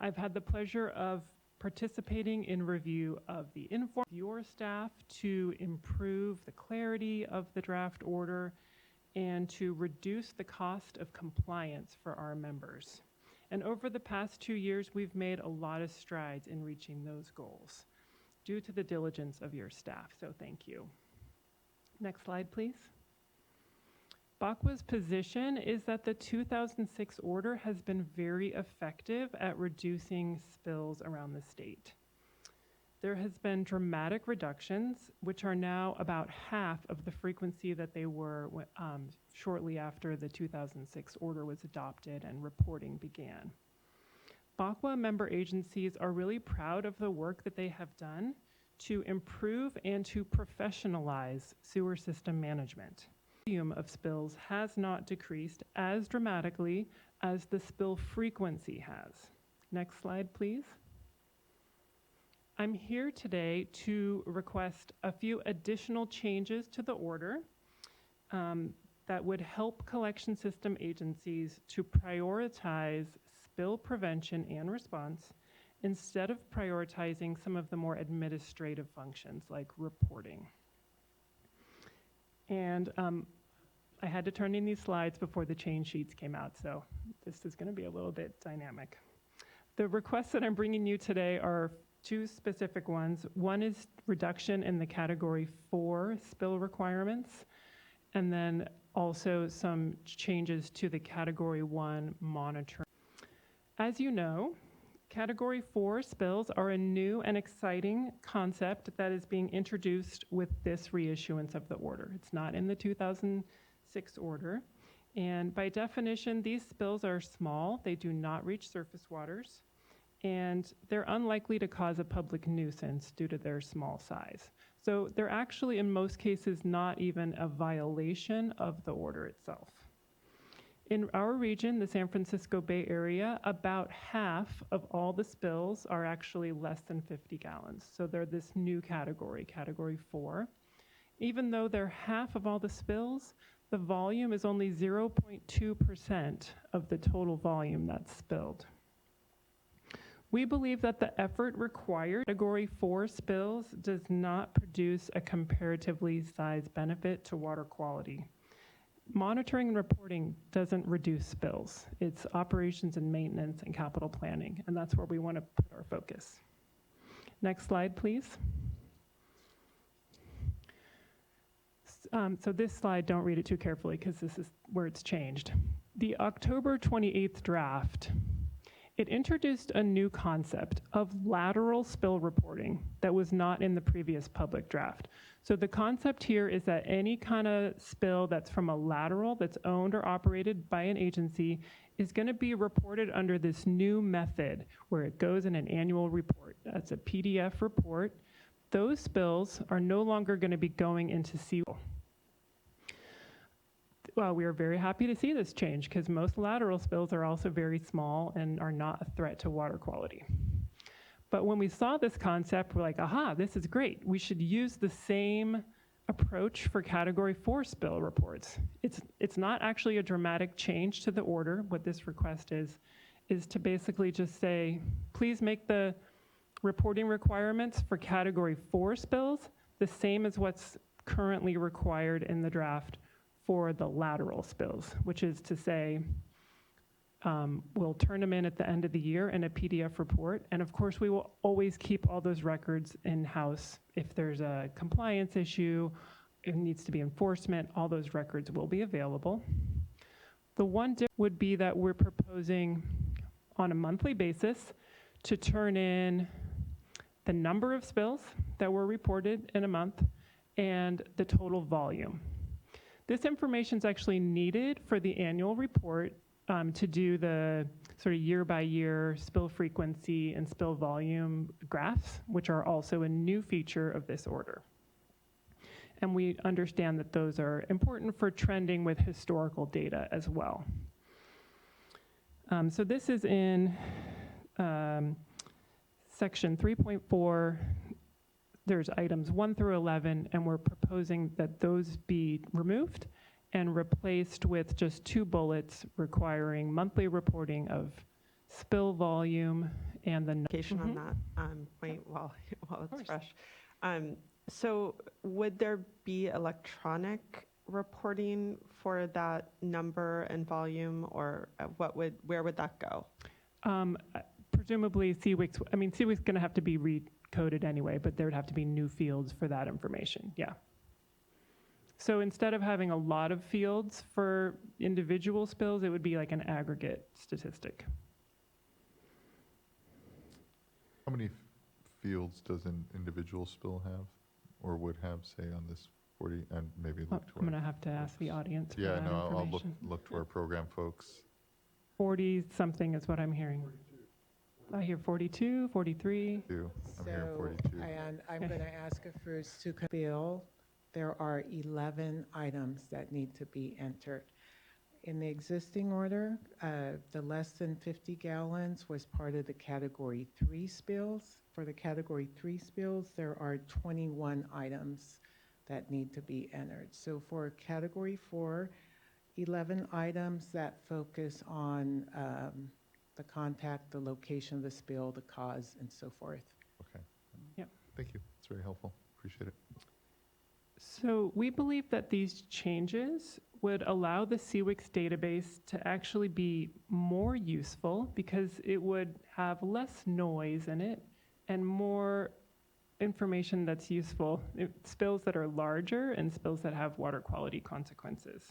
I've had the pleasure of participating in review of the inform your staff to improve the clarity of the draft order and to reduce the cost of compliance for our members. And over the past 2 years, we've made a lot of strides in reaching those goals due to the diligence of your staff, so thank you. Next slide, please. BACWA's position is that the 2006 order has been very effective at reducing spills around the state. There has been dramatic reductions, which are now about half of the frequency that they were shortly after the 2006 order was adopted and reporting began. BACWA member agencies are really proud of the work that they have done to improve and to professionalize sewer system management. The volume of spills has not decreased as dramatically as the spill frequency has. Next slide, please. I'm here today to request a few additional changes to the order that would help collection system agencies to prioritize spill prevention and response instead of prioritizing some of the more administrative functions like reporting. And I had to turn in these slides before the change sheets came out, so this is going to be a little bit dynamic. The requests that I'm bringing you today are two specific ones. One is reduction in the Category 4 spill requirements, and then also some changes to the Category 1 monitoring. As you know, Category 4 spills are a new and exciting concept that is being introduced with this reissuance of the order. It's not in the 2006 order. And by definition, these spills are small. They do not reach surface waters. And they're unlikely to cause a public nuisance due to their small size. So they're actually, in most cases, not even a violation of the order itself. In our region, the San Francisco Bay Area, about half of all the spills are actually less than 50 gallons. So they're this new category, Category 4. Even though they're half of all the spills, the volume is only 0.2% of the total volume that's spilled. We believe that the effort required Category 4 spills does not produce a comparatively sized benefit to water quality. Monitoring and reporting doesn't reduce spills. It's operations and maintenance and capital planning, and that's where we want to put our focus. Next slide, please. So this slide, don't read it too carefully because this is where it's changed. The October 28th draft, it introduced a new concept of lateral spill reporting that was not in the previous public draft. So the concept here is that any kind of spill that's from a lateral that's owned or operated by an agency is going to be reported under this new method where it goes in an annual report. That's a PDF report. Those spills are no longer going to be going into seawall. Well, we are very happy to see this change because most lateral spills are also very small and are not a threat to water quality. But when we saw this concept, we're like, aha, this is great. We should use the same approach for Category 4 spill reports. It's not actually a dramatic change to the order. What this request is to basically just say, please make the reporting requirements for Category 4 spills the same as what's currently required in the draft for the lateral spills, which is to say, we'll turn them in at the end of the year in a PDF report. And of course, we will always keep all those records in-house. If there's a compliance issue, it needs to be enforcement, all those records will be available. The one difference would be that we're proposing on a monthly basis to turn in the number of spills that were reported in a month and the total volume. This information is actually needed for the annual report to do the sort of year-by-year spill frequency and spill volume graphs, which are also a new feature of this order. And we understand that those are important for trending with historical data as well. So this is in section 3.4. There's items 1 through 11, and we're proposing that those be removed and replaced with just 2 bullets requiring monthly reporting of spill volume and the Clarification on that point while it's fresh. So would there be electronic reporting for that number and volume, or where would that go? Presumably CWIC's, I mean, CWIC's going to have to be recoded anyway, but there would have to be new fields for that information, yeah. So instead of having a lot of fields for individual spills, it would be like an aggregate statistic. How many fields does an individual spill have, or would have, say, on this 40, and maybe look to I'm going to have to ask the audience for Yeah, that no, I'll information. look to our program folks. 40 something is what I'm hearing. I hear 42, 43. I'm hearing So, 42. and I'm going to ask it first to Bill. There are 11 items that need to be entered. In the existing order, the less than 50 gallons was part of the Category 3 spills. For the Category 3 spills, there are 21 items that need to be entered. So for Category 4, 11 items that focus on the contact, the location of the spill, the cause, and so forth. Okay. Yep. Thank you. It's very helpful. Appreciate it. So we believe that these changes would allow the CWIC's database to actually be more useful because it would have less noise in it and more information that's useful. Spills that are larger and spills that have water quality consequences.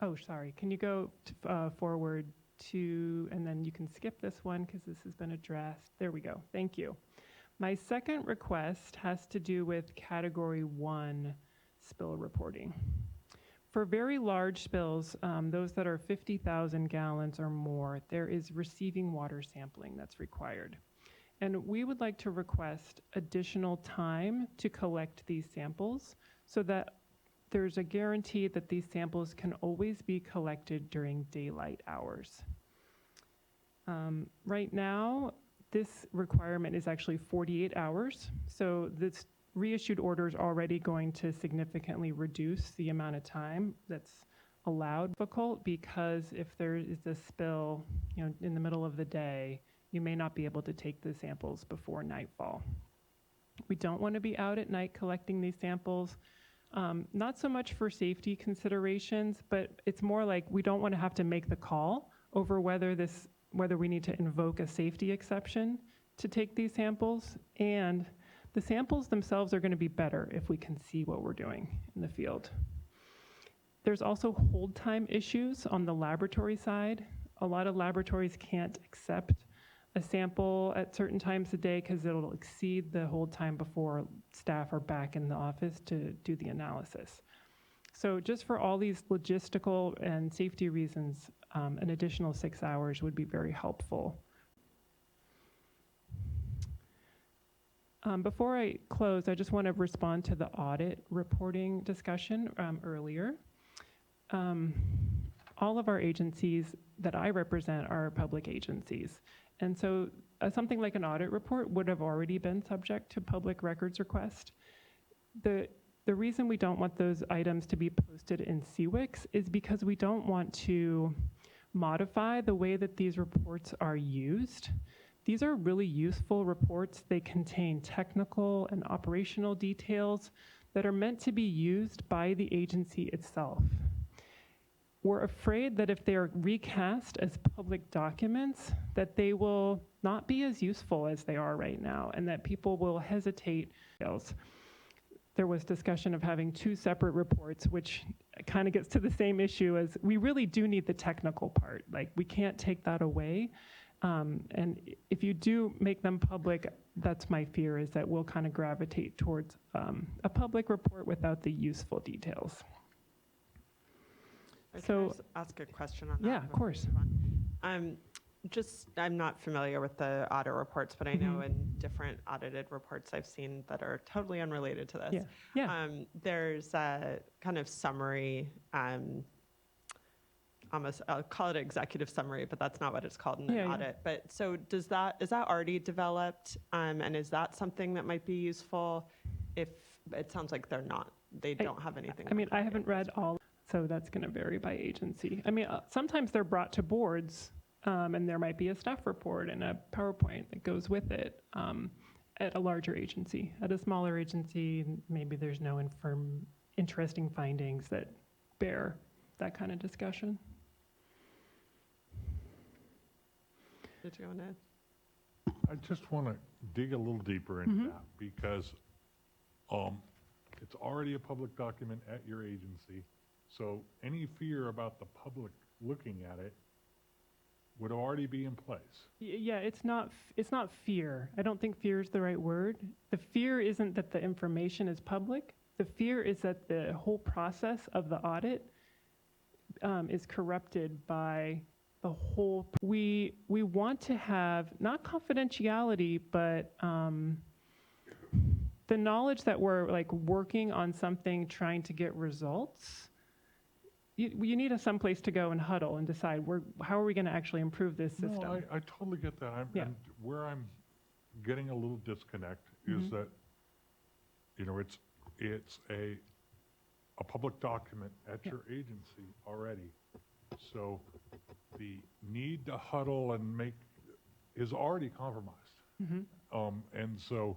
Oh, sorry. Can you go forward to, and then you can skip this one because this has been addressed. There we go. Thank you. My second request has to do with Category 1 spill reporting. For very large spills, those that are 50,000 gallons or more, there is receiving water sampling that's required. And we would like to request additional time to collect these samples so that there's a guarantee that these samples can always be collected during daylight hours. Right now, this requirement is actually 48 hours. So this reissued order is already going to significantly reduce the amount of time that's allowed. Difficult because if there is a spill, in the middle of the day, you may not be able to take the samples before nightfall. We don't want to be out at night collecting these samples. Not so much for safety considerations, but it's more like we don't want to have to make the call over whether we need to invoke a safety exception to take these samples. And the samples themselves are going to be better if we can see what we're doing in the field. There's also hold time issues on the laboratory side. A lot of laboratories can't accept a sample at certain times of day because it'll exceed the hold time before staff are back in the office to do the analysis. So just for all these logistical and safety reasons, an additional 6 hours would be very helpful. Before I close, I just want to respond to the audit reporting discussion earlier. All of our agencies that I represent are public agencies. And so something like an audit report would have already been subject to public records request. The reason we don't want those items to be posted in CWICS is because we don't want to modify the way that these reports are used. These are really useful reports. They contain technical and operational details that are meant to be used by the agency itself. We're afraid that if they are recast as public documents, that they will not be as useful as they are right now, and that people will hesitate. There was discussion of having 2 separate reports, which kind of gets to the same issue as we really do need the technical part. Like, we can't take that away. And if you do make them public, that's my fear, is that we'll kind of gravitate towards a public report without the useful details. Can I ask a question on that? Yeah, of course. I'm not familiar with the audit reports, but I know in different audited reports I've seen that are totally unrelated to this. There's a kind of summary, almost, I'll call it executive summary, but that's not what it's called in an audit. But so is that already developed? And is that something that might be useful if it sounds like they don't have anything? I mean, I haven't read all, so that's going to vary by agency. I mean, sometimes they're brought to boards, and there might be a staff report and a PowerPoint that goes with it at a larger agency. At a smaller agency, maybe there's no interesting findings that bear that kind of discussion. Did you want to? I just want to dig a little deeper into that because it's already a public document at your agency. So any fear about the public looking at it would already be in place. Yeah, it's not fear. I don't think fear is the right word. The fear isn't that the information is public. The fear is that the whole process of the audit is corrupted by the whole. We want to have not confidentiality, but the knowledge that we're like working on something, trying to get results. You need some place to go and huddle and decide how are we going to actually improve this system. No, I totally get that. And where I'm getting a little disconnect is that, you know, it's a public document at your agency already. So the need to huddle and make is already compromised. And so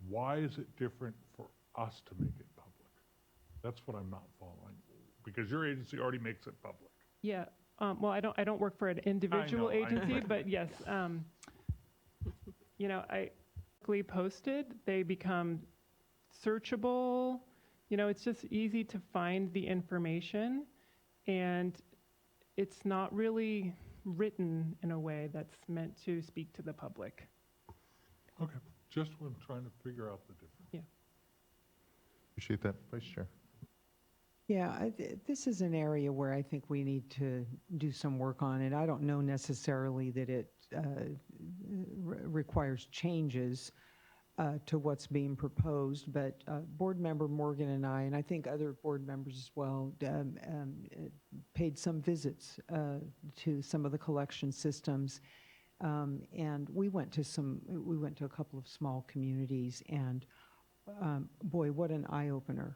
why is it different for us to make it public? That's what I'm not following. Because your agency already makes it public. Yeah. Well, I don't work for an individual agency, but yes. You know, I quickly posted. They become searchable. You know, it's just easy to find the information, and it's not really written in a way that's meant to speak to the public. Okay. Just when trying to figure out the difference. Yeah. Appreciate that, Vice Chair. Yeah, this is an area where I think we need to do some work on it. I don't know necessarily that it requires changes to what's being proposed, but Board Member Morgan and I think other board members as well, paid some visits to some of the collection systems, and we went to a couple of small communities, and boy, what an eye-opener.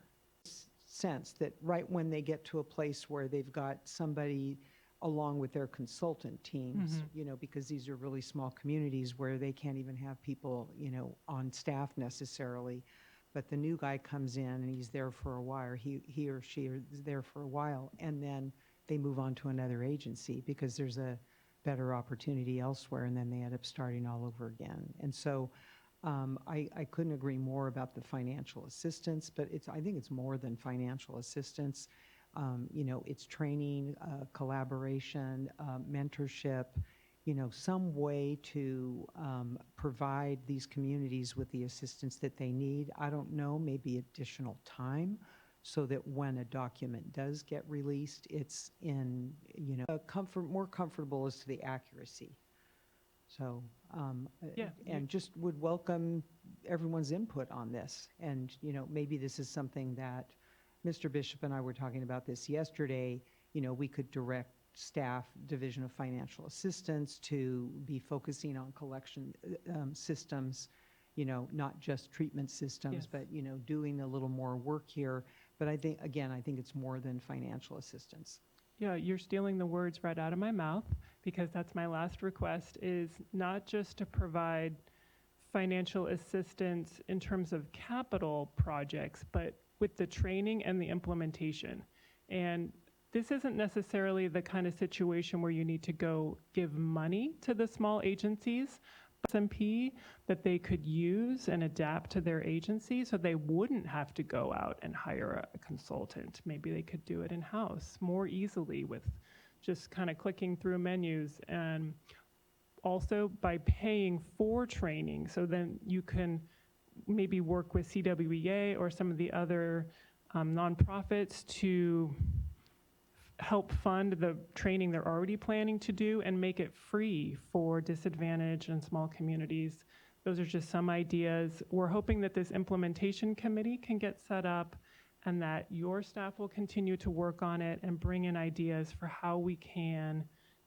Sense that right when they get to a place where they've got somebody along with their consultant teams, you know, because these are really small communities where they can't even have people, you know, on staff necessarily, but the new guy comes in and he's there for a while, he or she is there for a while, and then they move on to another agency because there's a better opportunity elsewhere, and then they end up starting all over again. And so I couldn't agree more about the financial assistance, but I think it's more than financial assistance. You know, it's training, collaboration, mentorship, you know, some way to provide these communities with the assistance that they need. I don't know, maybe additional time so that when a document does get released, it's in, you know, more comfortable as to the accuracy. So, and just would welcome everyone's input on this. And, you know, maybe this is something that Mr. Bishop and I were talking about this yesterday. You know, we could direct staff, Division of Financial Assistance, to be focusing on collection systems, you know, not just treatment systems, but, you know, doing a little more work here. But I think, again, I think it's more than financial assistance. Yeah, you're stealing the words right out of my mouth, because that's my last request, is not just to provide financial assistance in terms of capital projects, but with the training and the implementation. And this isn't necessarily the kind of situation where you need to go give money to the small agencies, SMP that they could use and adapt to their agency, so they wouldn't have to go out and hire a consultant. Maybe they could do it in-house more easily with just kind of clicking through menus, and also by paying for training. So then you can maybe work with CWEA or some of the other nonprofits to help fund the training they're already planning to do and make it free for disadvantaged and small communities. Those are just some ideas. We're hoping that this implementation committee can get set up and that your staff will continue to work on it and bring in ideas for how we can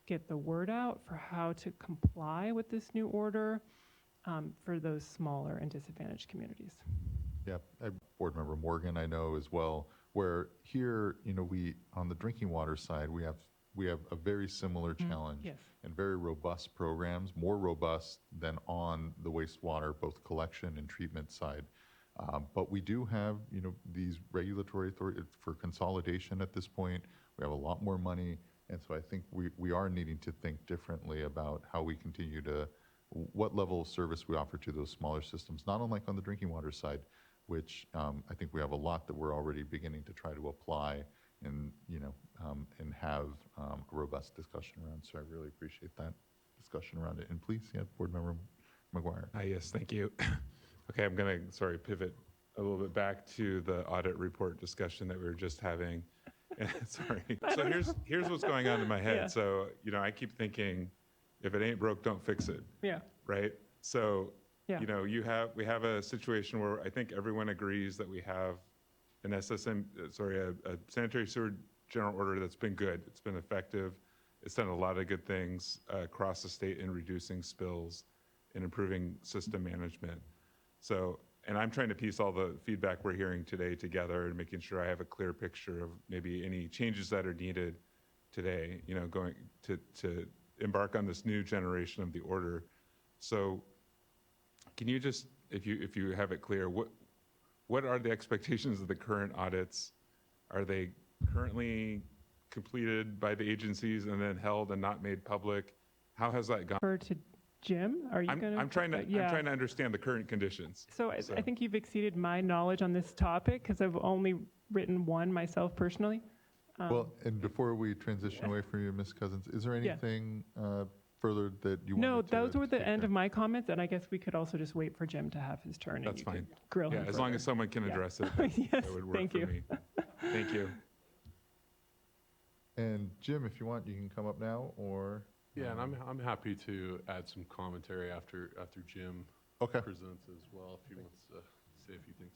get the word out for how to comply with this new order for those smaller and disadvantaged communities. Yeah, Board Member Morgan, I know as well, where here, we, on the drinking water side, we have a very similar challenge yes. and very robust programs, more robust than on the wastewater, both collection and treatment side. But we do have, these regulatory authority for consolidation at this point. We have a lot more money. And so I think we are needing to think differently about how we continue to, what level of service we offer to those smaller systems, not unlike on the drinking water side, which I think we have a lot that we're already beginning to try to apply and, and have a robust discussion around. So I really appreciate that discussion around it. And please, Board Member McGuire. Yes, thank you. Okay, I'm going to, pivot a little bit back to the audit report discussion that we were just having. Sorry. So here's what's going on in my head. Yeah. So, I keep thinking, if it ain't broke, don't fix it. Yeah. Right? So, Yeah. we have a situation where I think everyone agrees that we have an a sanitary sewer general order that's been good. It's been effective. It's done a lot of good things across the state in reducing spills and improving system management. So, and I'm trying to piece all the feedback we're hearing today together and making sure I have a clear picture of maybe any changes that are needed today, going to embark on this new generation of the order. So can you just, if you have it clear, what are the expectations of the current audits? Are they currently completed by the agencies and then held and not made public? How has that gone? To Jim, are you going to? I'm trying to understand the current conditions. So I think you've exceeded my knowledge on this topic because I've only written one myself personally. Well, and before we transition away from you, Ms. Cousins, is there anything further that you want No, to those were the speak end to? of my comments, and I guess we could also just wait for Jim to have his turn. That's and you fine. could grill him as long further. as someone can address it, Yes, that would work thank for you. me. Thank you. And Jim, if you want, you can come up now, or Yeah, and I'm happy to add some commentary after Jim presents as well, if he wants to say a few things.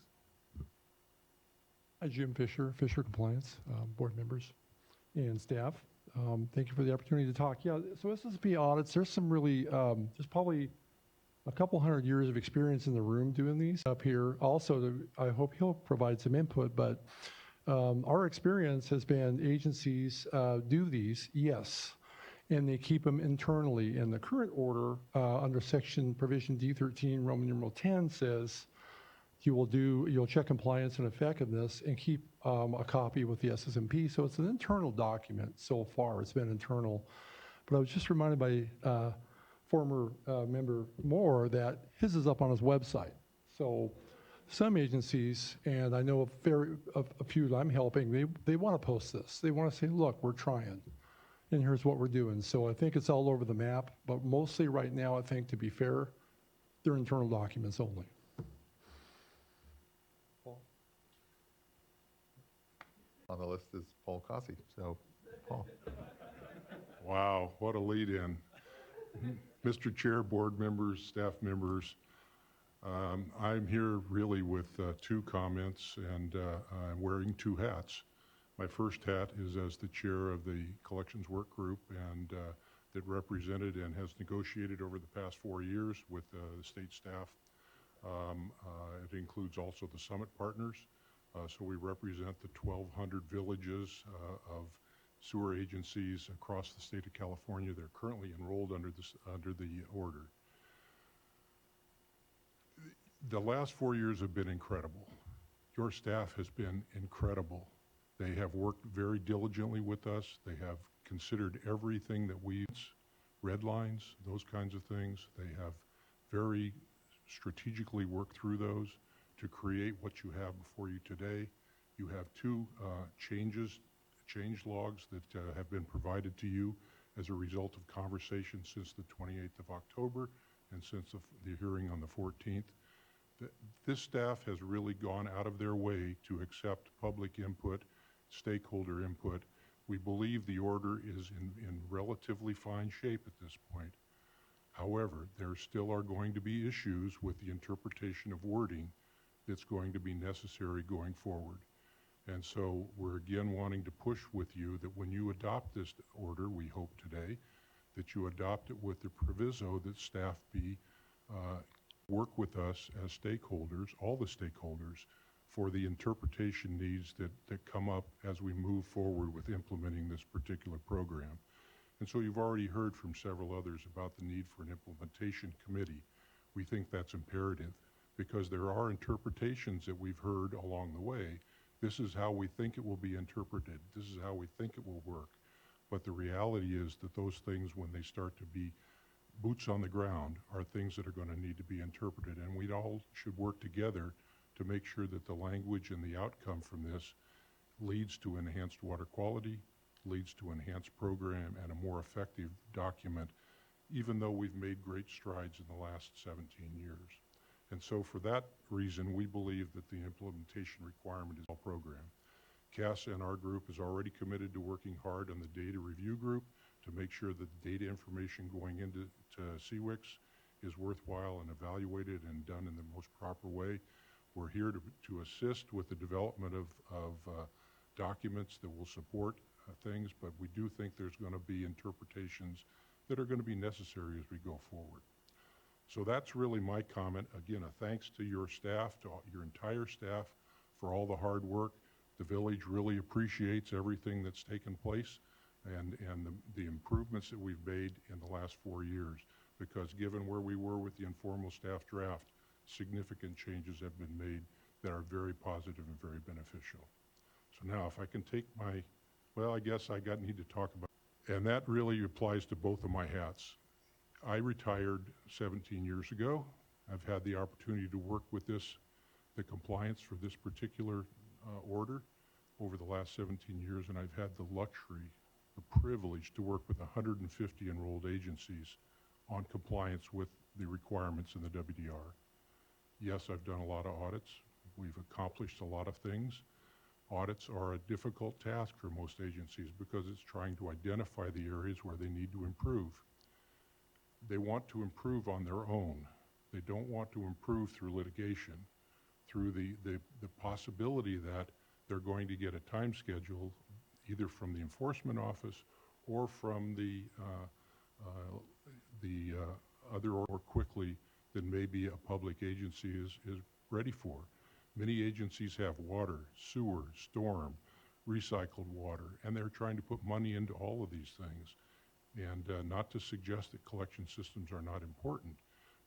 Hi, Jim Fisher, Fisher Compliance, board members and staff. Thank you for the opportunity to talk. Yeah, so SSB audits, there's some really, there's probably a couple hundred years of experience in the room doing these up here. Also, I hope he'll provide some input, but our experience has been agencies do these, yes, and they keep them internally. And the current order under section provision D13 Roman numeral 10 says you'll check compliance and effectiveness and keep a copy with the SSMP. So it's an internal document so far. It's been internal. But I was just reminded by former member Moore that his is up on his website. So some agencies, and I know a few that I'm helping, they want to post this. They want to say, look, we're trying, and here's what we're doing. So I think it's all over the map, but mostly right now, I think, to be fair, they're internal documents only. On the list is Paul Cossey. So, Paul. Wow, what a lead-in. Mr. Chair, board members, staff members, I'm here really with two comments, and I'm wearing two hats. My first hat is as the chair of the collections work group, and that represented and has negotiated over the past 4 years with the state staff. It includes also the summit partners. So we represent the 1,200 villages of sewer agencies across the state of California. They're currently enrolled under the order. The last 4 years have been incredible. Your staff has been incredible. They have worked very diligently with us. They have considered everything that red lines, those kinds of things. They have very strategically worked through those to create what you have before you today. You have two change logs that have been provided to you as a result of conversations since the 28th of October and since the hearing on the 14th. This staff has really gone out of their way to accept public input, stakeholder input. We believe the order is in relatively fine shape at this point. However, there still are going to be issues with the interpretation of wording that's going to be necessary going forward. And so we're again wanting to push with you that when you adopt this order, we hope today, that you adopt it with the proviso that staff work with us as stakeholders, all the stakeholders, for the interpretation needs that come up as we move forward with implementing this particular program. And so you've already heard from several others about the need for an implementation committee. We think that's imperative because there are interpretations that we've heard along the way. This is how we think it will be interpreted. This is how we think it will work. But the reality is that those things, when they start to be boots on the ground, are things that are going to need to be interpreted. And we all should work together to make sure that the language and the outcome from this leads to enhanced water quality, leads to enhanced program and a more effective document, even though we've made great strides in the last 17 years. And so for that reason, we believe that the implementation requirement is all program. Cass and our group is already committed to working hard on the data review group to make sure that the data information going into SWRCB is worthwhile and evaluated and done in the most proper way. We're here to assist with the development of documents that will support things, but we do think there's going to be interpretations that are going to be necessary as we go forward. So that's really my comment. Again, a thanks to your staff, to your entire staff, for all the hard work. The village really appreciates everything that's taken place and the improvements that we've made in the last 4 years, because given where we were with the informal staff draft, significant changes have been made that are very positive and very beneficial. So now if I can take my, well, I guess I need to talk about, and that really applies to both of my hats. I retired 17 years ago. I've had the opportunity to work with the compliance for this particular order over the last 17 years, and I've had the luxury, the privilege to work with 150 enrolled agencies on compliance with the requirements in the WDR. Yes, I've done a lot of audits. We've accomplished a lot of things. Audits are a difficult task for most agencies because it's trying to identify the areas where they need to improve. They want to improve on their own. They don't want to improve through litigation, through the possibility that they're going to get a time schedule either from the enforcement office or from the other or quickly than maybe a public agency is ready for. Many agencies have water, sewer, storm, recycled water, and they're trying to put money into all of these things. And not to suggest that collection systems are not important,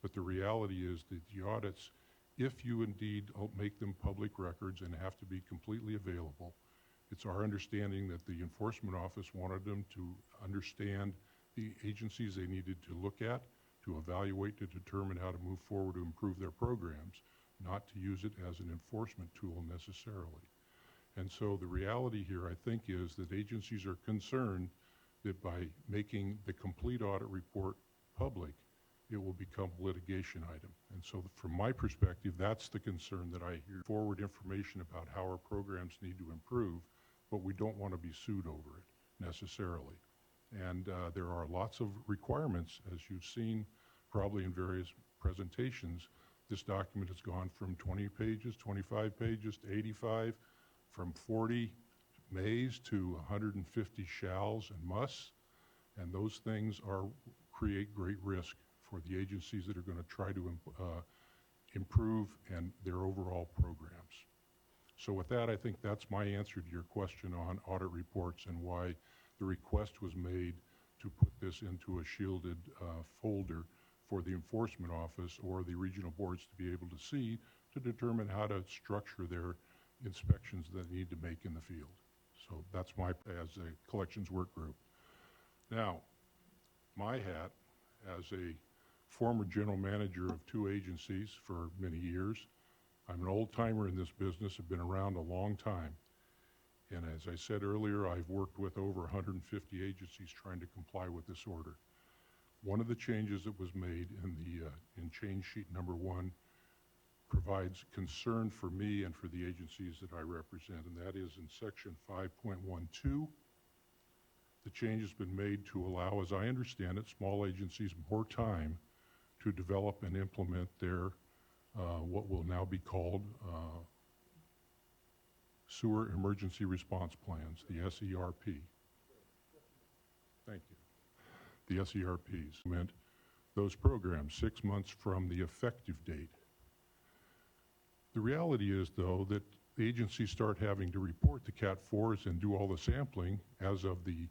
but the reality is that the audits, if you indeed make them public records and have to be completely available, it's our understanding that the enforcement office wanted them to understand the agencies they needed to look at, to evaluate, to determine how to move forward to improve their programs, not to use it as an enforcement tool necessarily. And so the reality here, I think, is that agencies are concerned that by making the complete audit report public, it will become a litigation item. And so from my perspective, that's the concern that I hear. Forward information about how our programs need to improve, but we don't want to be sued over it necessarily. And there are lots of requirements, as you've seen probably in various presentations. This document has gone from 20 pages, 25 pages to 85, from 40 mays to 150 shalls and musts, and those things create great risk for the agencies that are going to try to improve and their overall programs. So with that, I think that's my answer to your question on audit reports and why the request was made to put this into a shielded folder for the enforcement office or the regional boards to be able to see to determine how to structure their inspections that they need to make in the field. So that's my, as a collections work group. Now, my hat as a former general manager of 2 agencies for many years, I'm an old timer in this business, have been around a long time. And as I said earlier, I've worked with over 150 agencies trying to comply with this order. One of the changes that was made in change sheet number 1 provides concern for me and for the agencies that I represent, and that is in section 5.12, the change has been made to allow, as I understand it, small agencies more time to develop and implement their what will now be called Sewer Emergency Response Plans, the SERP. Thank you. The SERPs meant those programs 6 months from the effective date. The reality is, though, that the agencies start having to report the Cat 4s and do all the sampling as of the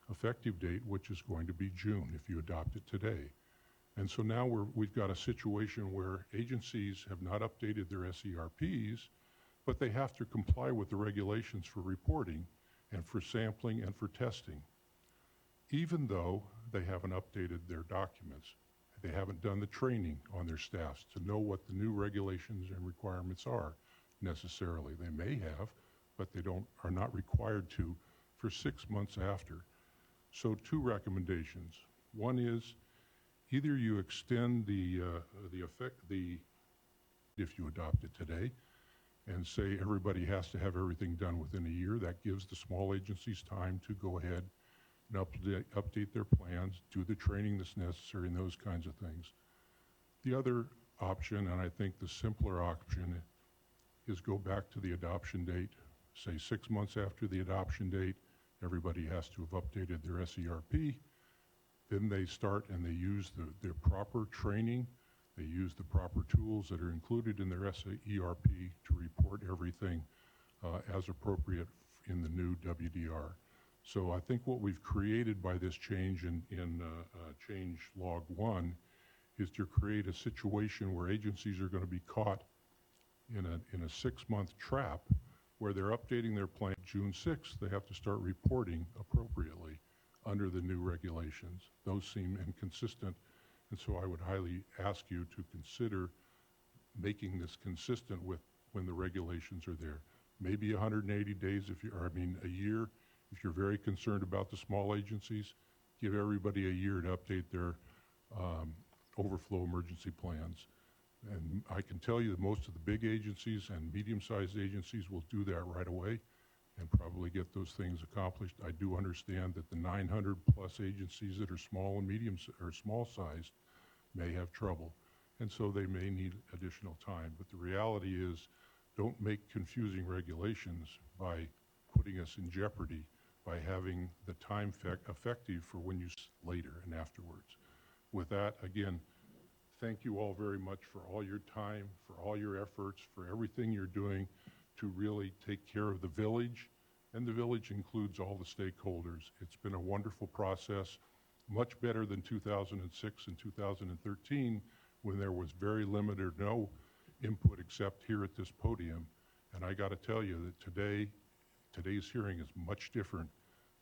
effective date, which is going to be June if you adopt it today. And so now we've got a situation where agencies have not updated their SERPs, but they have to comply with the regulations for reporting and for sampling and for testing, even though they haven't updated their documents. They haven't done the training on their staffs to know what the new regulations and requirements are necessarily. They may have, but they are not required to for 6 months after. So 2 recommendations. One is either you extend if you adopt it today, and say everybody has to have everything done within a year. That gives the small agencies time to go ahead and update their plans, do the training that's necessary, and those kinds of things. The other option, and I think the simpler option, is go back to the adoption date. Say 6 months after the adoption date, everybody has to have updated their SERP. Then they start and they use their proper training. They use the proper tools that are included in their SERP to report everything as appropriate in the new WDR. So I think what we've created by this change in change log 1 is to create a situation where agencies are going to be caught in a 6-month trap where they're updating their plan June 6th. They have to start reporting appropriately under the new regulations. Those seem inconsistent, and so I would highly ask you to consider making this consistent with when the regulations are there. Maybe 180 days, a year, if you're very concerned about the small agencies. Give everybody a year to update their overflow emergency plans. And I can tell you that most of the big agencies and medium-sized agencies will do that right away and probably get those things accomplished. I do understand that the 900 plus agencies that are small and medium or small sized may have trouble, and so they may need additional time. But the reality is, don't make confusing regulations by putting us in jeopardy by having the time effective for when you later and afterwards. With that, again, thank you all very much for all your time, for all your efforts, for everything you're doing to really take care of the village. And the village includes all the stakeholders. It's been a wonderful process, much better than 2006 and 2013, when there was very limited or no input except here at this podium. And I got to tell you that today's hearing is much different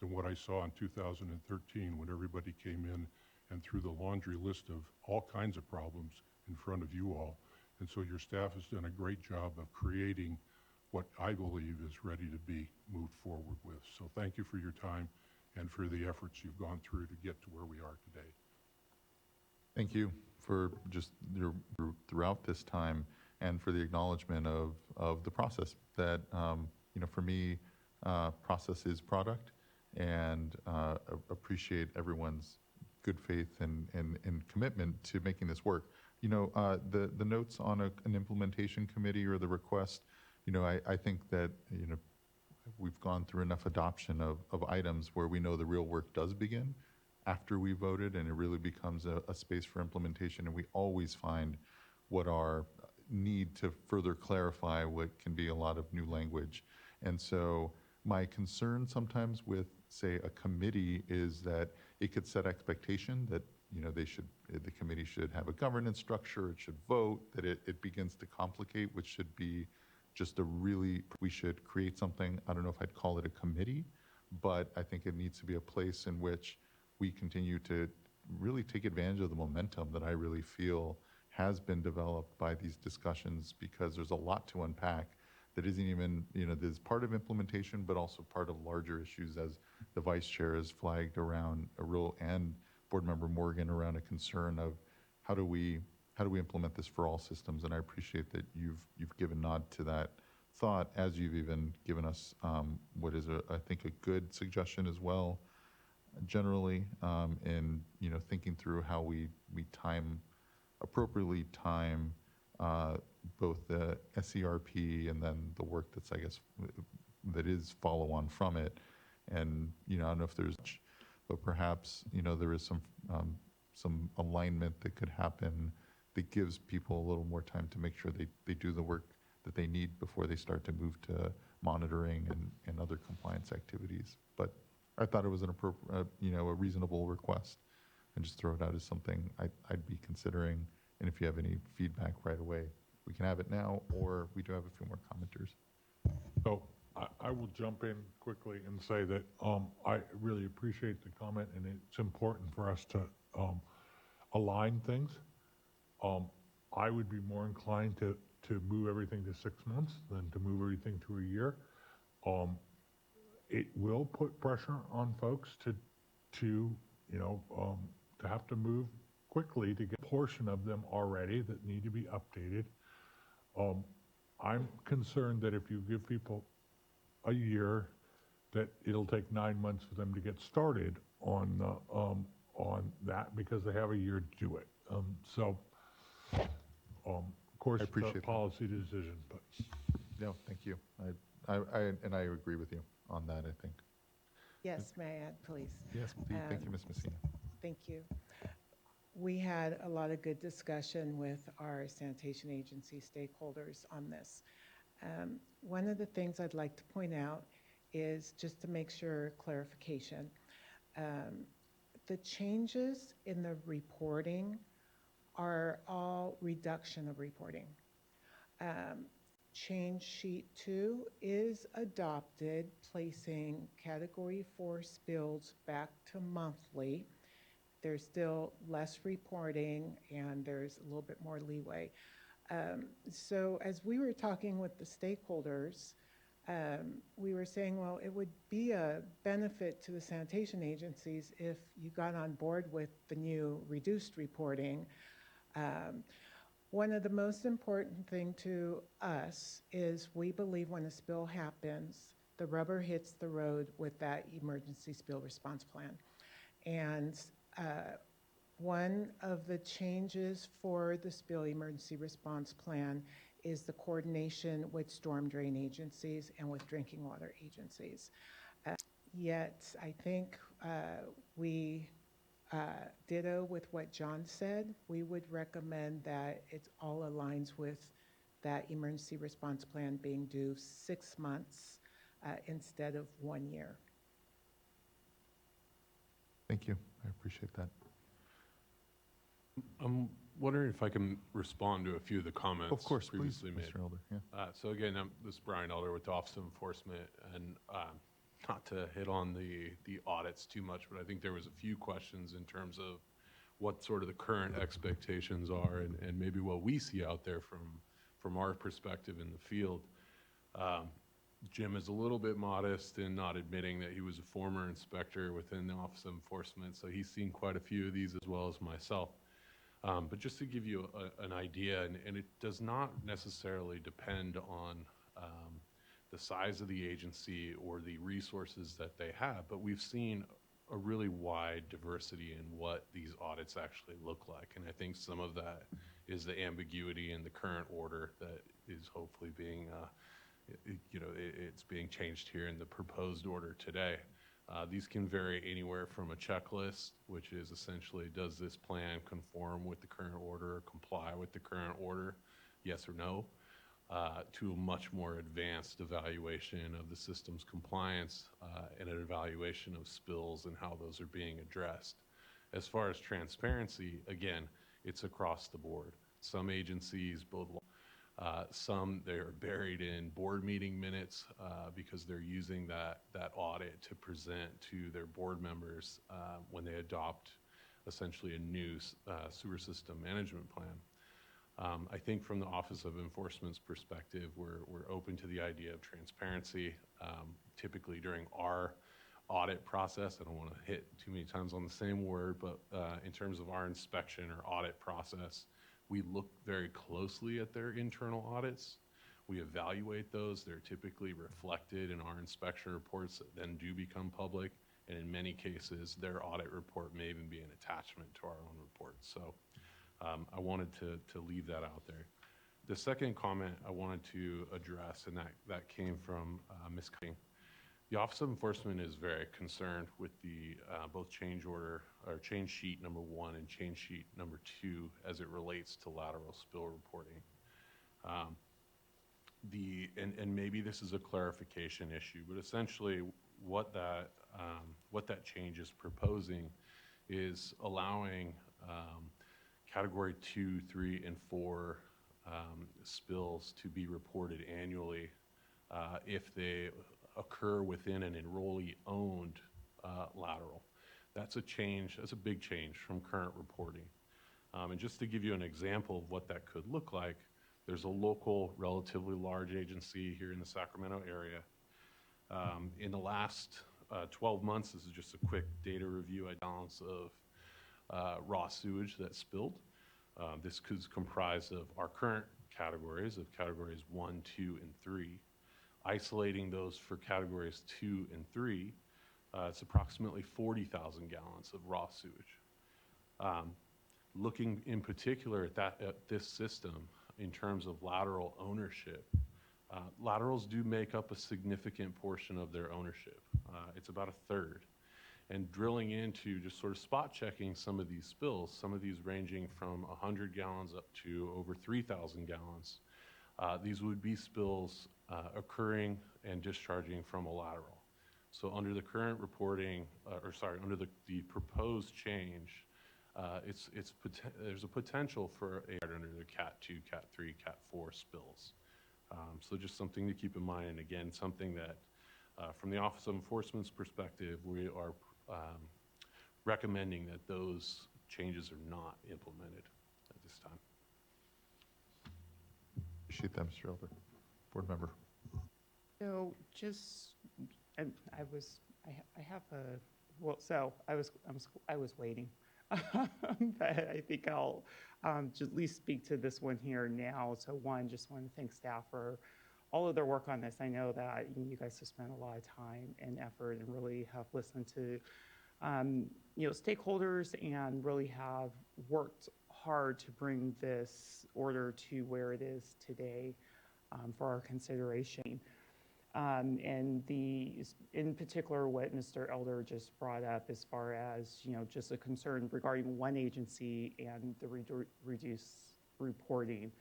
than what I saw in 2013 when everybody came in and threw the laundry list of all kinds of problems in front of you all. And so your staff has done a great job of creating what I believe is ready to be moved forward with. So thank you for your time and for the efforts you've gone through to get to where we are today. Thank you for just throughout this time and for the acknowledgement of the process that, for me, process is product, and appreciate everyone's good faith and commitment to making this work. The notes on an implementation committee or the request, I think that, we've gone through enough adoption of items where we know the real work does begin after we voted, and it really becomes a space for implementation, and we always find what our need to further clarify what can be a lot of new language. And so my concern sometimes with, say, a committee is that it could set expectation that, the committee should have a governance structure, it should vote, that it begins to complicate, which should be just we should create something. I don't know if I'd call it a committee, but I think it needs to be a place in which we continue to really take advantage of the momentum that I really feel has been developed by these discussions, because there's a lot to unpack that isn't even, there's part of implementation, but also part of larger issues, as the vice chair has flagged around and board member Morgan around a concern of how do we implement this for all systems. And I appreciate that you've given nod to that thought, as you've even given us what is I think a good suggestion as well. generally, and, thinking through how we appropriately time both the SERP and then the work that's, I guess, that is follow on from it. And, I don't know if there's, but perhaps, there is some alignment that could happen that gives people a little more time to make sure they do the work that they need before they start to move to monitoring and other compliance activities. But I thought it was an appropriate, a reasonable request, and just throw it out as something I'd be considering. And if you have any feedback right away, we can have it now, or we do have a few more commenters. So I will jump in quickly and say that I really appreciate the comment, and it's important for us to align things. I would be more inclined to move everything to 6 months than to move everything to a year. It will put pressure on folks to have to move quickly to get a portion of them already that need to be updated. I'm concerned that if you give people a year, that it'll take 9 months for them to get started on that because they have a year to do it. Of course, I appreciate it's a policy decision, but. No, thank you. I agree with you on that, I think. Yes, may I add, please? Yes, please. Thank you, Ms. Messina. Thank you. We had a lot of good discussion with our sanitation agency stakeholders on this. One of the things I'd like to point out is, just to make sure clarification, the changes in the reporting are all reduction of reporting. Change sheet 2 is adopted, placing category 4 spills back to monthly. There's still less reporting and there's a little bit more leeway. So as we were talking with the stakeholders, we were saying, well, it would be a benefit to the sanitation agencies if you got on board with the new reduced reporting. One of the most important thing to us is we believe when a spill happens, the rubber hits the road with that emergency spill response plan. And one of the changes for the spill emergency response plan is the coordination with storm drain agencies and with drinking water agencies. Yet, I think we ditto with what John said. We would recommend that it all aligns with that emergency response plan being due 6 months instead of 1 year. Thank you. I appreciate that. I'm wondering if I can respond to a few of the comments Of course, please, previously made. Mr. Elder. Yeah. So again, this is Brian Elder with the Office of Enforcement, and not to hit on the audits too much, but I think there was a few questions in terms of what sort of the current expectations are and maybe what we see out there from our perspective in the field. Jim is a little bit modest in not admitting that he was a former inspector within the Office of Enforcement, so he's seen quite a few of these as well as myself. But just to give you an idea, and it does not necessarily depend on the size of the agency or the resources that they have, but we've seen a really wide diversity in what these audits actually look like. And I think some of that is the ambiguity in the current order that is hopefully being, it's being changed here in the proposed order today. These can vary anywhere from a checklist, which is essentially, does this plan conform with the current order or comply with the current order, yes or no, to a much more advanced evaluation of the system's compliance and an evaluation of spills and how those are being addressed. As far as transparency, again, it's across the board. Some agencies, some they're buried in board meeting minutes because they're using that audit to present to their board members when they adopt essentially a new sewer system management plan. I think from the Office of Enforcement's perspective, we're open to the idea of transparency. Typically during our audit process, I don't want to hit too many times on the same word, but in terms of our inspection or audit process, we look very closely at their internal audits. We evaluate those. They're typically reflected in our inspection reports that then do become public. And in many cases, their audit report may even be an attachment to our own report. So I wanted to leave that out there. The second comment I wanted to address, and that came from Ms. Cutting. The Office of Enforcement is very concerned with the both change order or change sheet number 1 and change sheet number 2 as it relates to lateral spill reporting. And maybe this is a clarification issue, but essentially what that change is proposing is allowing category 2, 3, and 4 spills to be reported annually if they occur within an enrollee-owned lateral. That's a change, that's a big change from current reporting. And just to give you an example of what that could look like, there's a local, relatively large agency here in the Sacramento area. In the last 12 months, this is just a quick data review balance of raw sewage that spilled. This is comprised of our current categories, of categories 1, 2, and 3. Isolating those for categories 2 and 3, it's approximately 40,000 gallons of raw sewage. Looking in particular at this system in terms of lateral ownership, laterals do make up a significant portion of their ownership. It's about a third. And drilling into just sort of spot checking some of these spills, some of these ranging from 100 gallons up to over 3,000 gallons, these would be spills occurring and discharging from a lateral. So under the current reporting, under the proposed change, there's a potential for under the Cat 2, Cat 3, Cat 4 spills. So just something to keep in mind, and again, something that from the Office of Enforcement's perspective, we are recommending that those changes are not implemented at this time. Appreciate that, Mr. Elder. Board member. So just, I was waiting. But I think I'll just at least speak to this one here now. So one, just want to thank staff for all of their work on this. I know that you guys have spent a lot of time and effort and really have listened to stakeholders and really have worked hard to bring this order to where it is today for our consideration. And in particular, what Mr. Elder just brought up as far as, just a concern regarding one agency and the reduced reporting.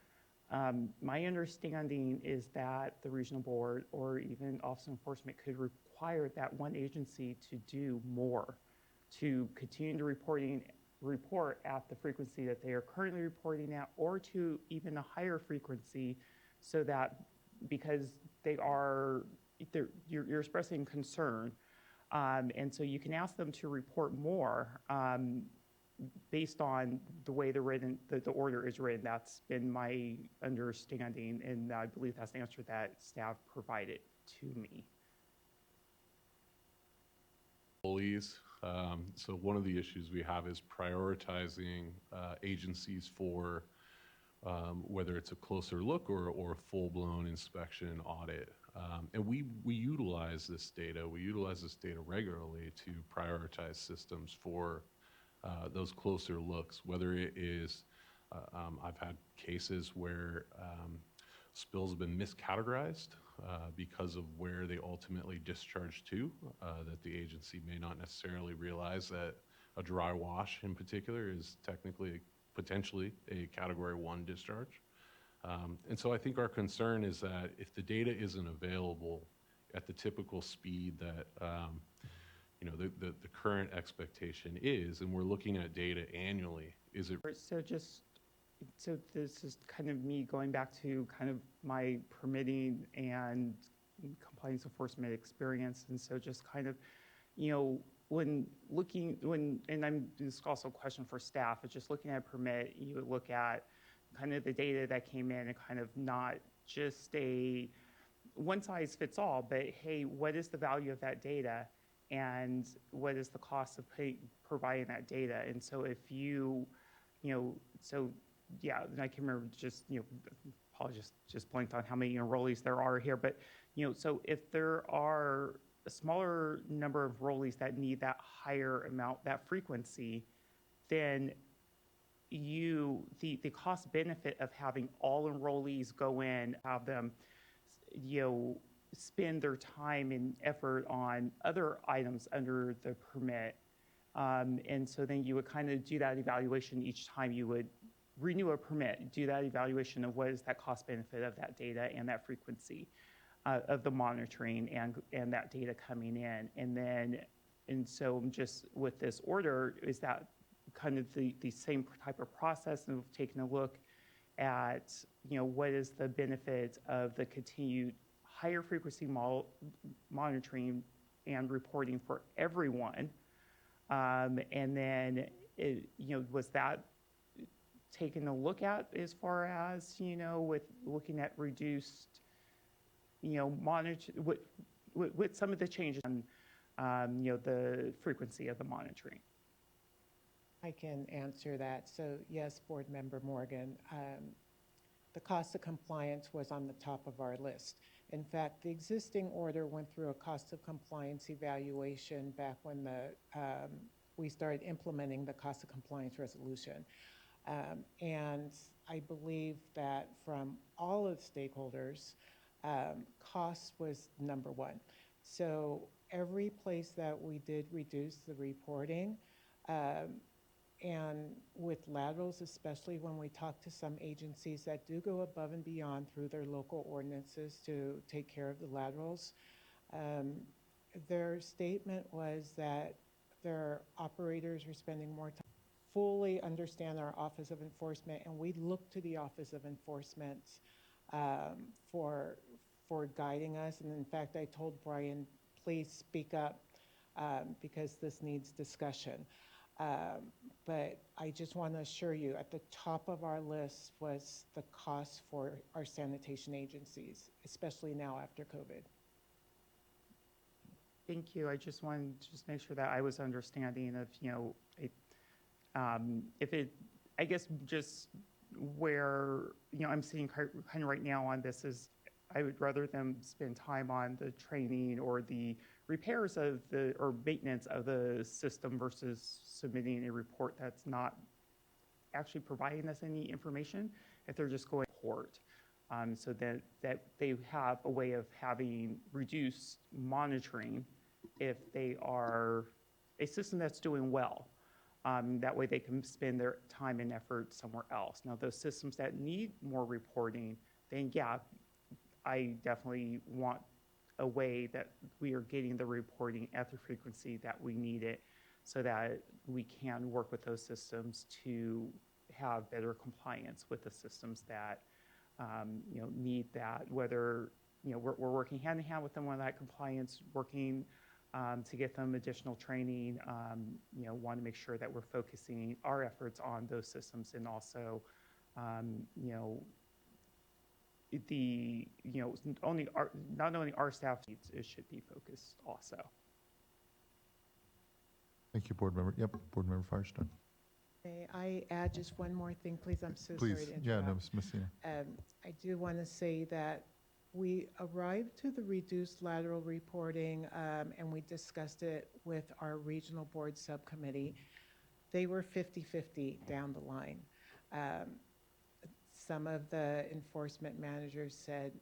My understanding is that the regional board or even Office of Enforcement could require that one agency to do more, to continue to report at the frequency that they are currently reporting at, or to even a higher frequency, so that because you're expressing concern, and so you can ask them to report more based on the way the order is written. That's been my understanding, and I believe that's the answer that staff provided to me. So one of the issues we have is prioritizing agencies for whether it's a closer look or a full-blown inspection audit. And we utilize this data. We utilize this data regularly to prioritize systems for those closer looks, whether it is, I've had cases where spills have been miscategorized because of where they ultimately discharge to, that the agency may not necessarily realize that a dry wash in particular is potentially a category 1 discharge. And so I think our concern is that if the data isn't available at the typical speed that the current expectation is, and we're looking at data annually, is it... So this is kind of me going back to kind of my permitting and compliance enforcement experience. And so just kind of, this is also a question for staff, it's just looking at a permit, you would look at kind of the data that came in and kind of not just a one size fits all, but hey, what is the value of that data and what is the cost of providing that data? And so if yeah, and I can remember apologies, just blanked on how many enrollees there are here, but so if there are a smaller number of enrollees that need that higher amount, that frequency, then the cost benefit of having all enrollees go in, have them, spend their time and effort on other items under the permit. And so then you would kind of do that evaluation each time you would renew a permit, do that evaluation of what is that cost benefit of that data and that frequency of the monitoring and that data coming in. And so just with this order, is that kind of the same type of process of taking a look at, what is the benefit of the continued higher frequency monitoring and reporting for everyone. And then, was that taken a look at as far as, with looking at reduced, monitor, with some of the changes on, the frequency of the monitoring? I can answer that. So yes, Board Member Morgan, the cost of compliance was on the top of our list. In fact, the existing order went through a cost of compliance evaluation back when we started implementing the cost of compliance resolution. And I believe that from all of the stakeholders, cost was number one. So every place that we did reduce the reporting, and with laterals, especially when we talk to some agencies that do go above and beyond through their local ordinances to take care of the laterals, their statement was that their operators are spending more time fully understand our Office of Enforcement, and we look to the Office of Enforcement for guiding us. And in fact, I told Brian, please speak up because this needs discussion. But I just want to assure you, at the top of our list was the cost for our sanitation agencies, especially now after COVID. Thank you. I just wanted to make sure that I was understanding of, I guess just where, I'm seeing kind of right now on this is I would rather them spend time on the training or the repairs of or maintenance of the system versus submitting a report that's not actually providing us any information if they're just going to report. So that they have a way of having reduced monitoring if they are a system that's doing well. That way they can spend their time and effort somewhere else. Now, those systems that need more reporting, then yeah, I definitely want a way that we are getting the reporting at the frequency that we need it so that we can work with those systems to have better compliance with the systems that need that, whether we're working hand in hand with them on that compliance, working to get them additional training, want to make sure that we're focusing our efforts on those systems and also, not only our staff needs, it should be focused also. Thank you, Board Member. Yep, Board Member Firestone. May I add just one more thing, please? I'm so Please. sorry to interrupt. Yeah, no, Ms. Messina. I do want to say that we arrived to the reduced lateral reporting, and we discussed it with our regional board subcommittee. They were 50-50 down the line. Some of the enforcement managers said,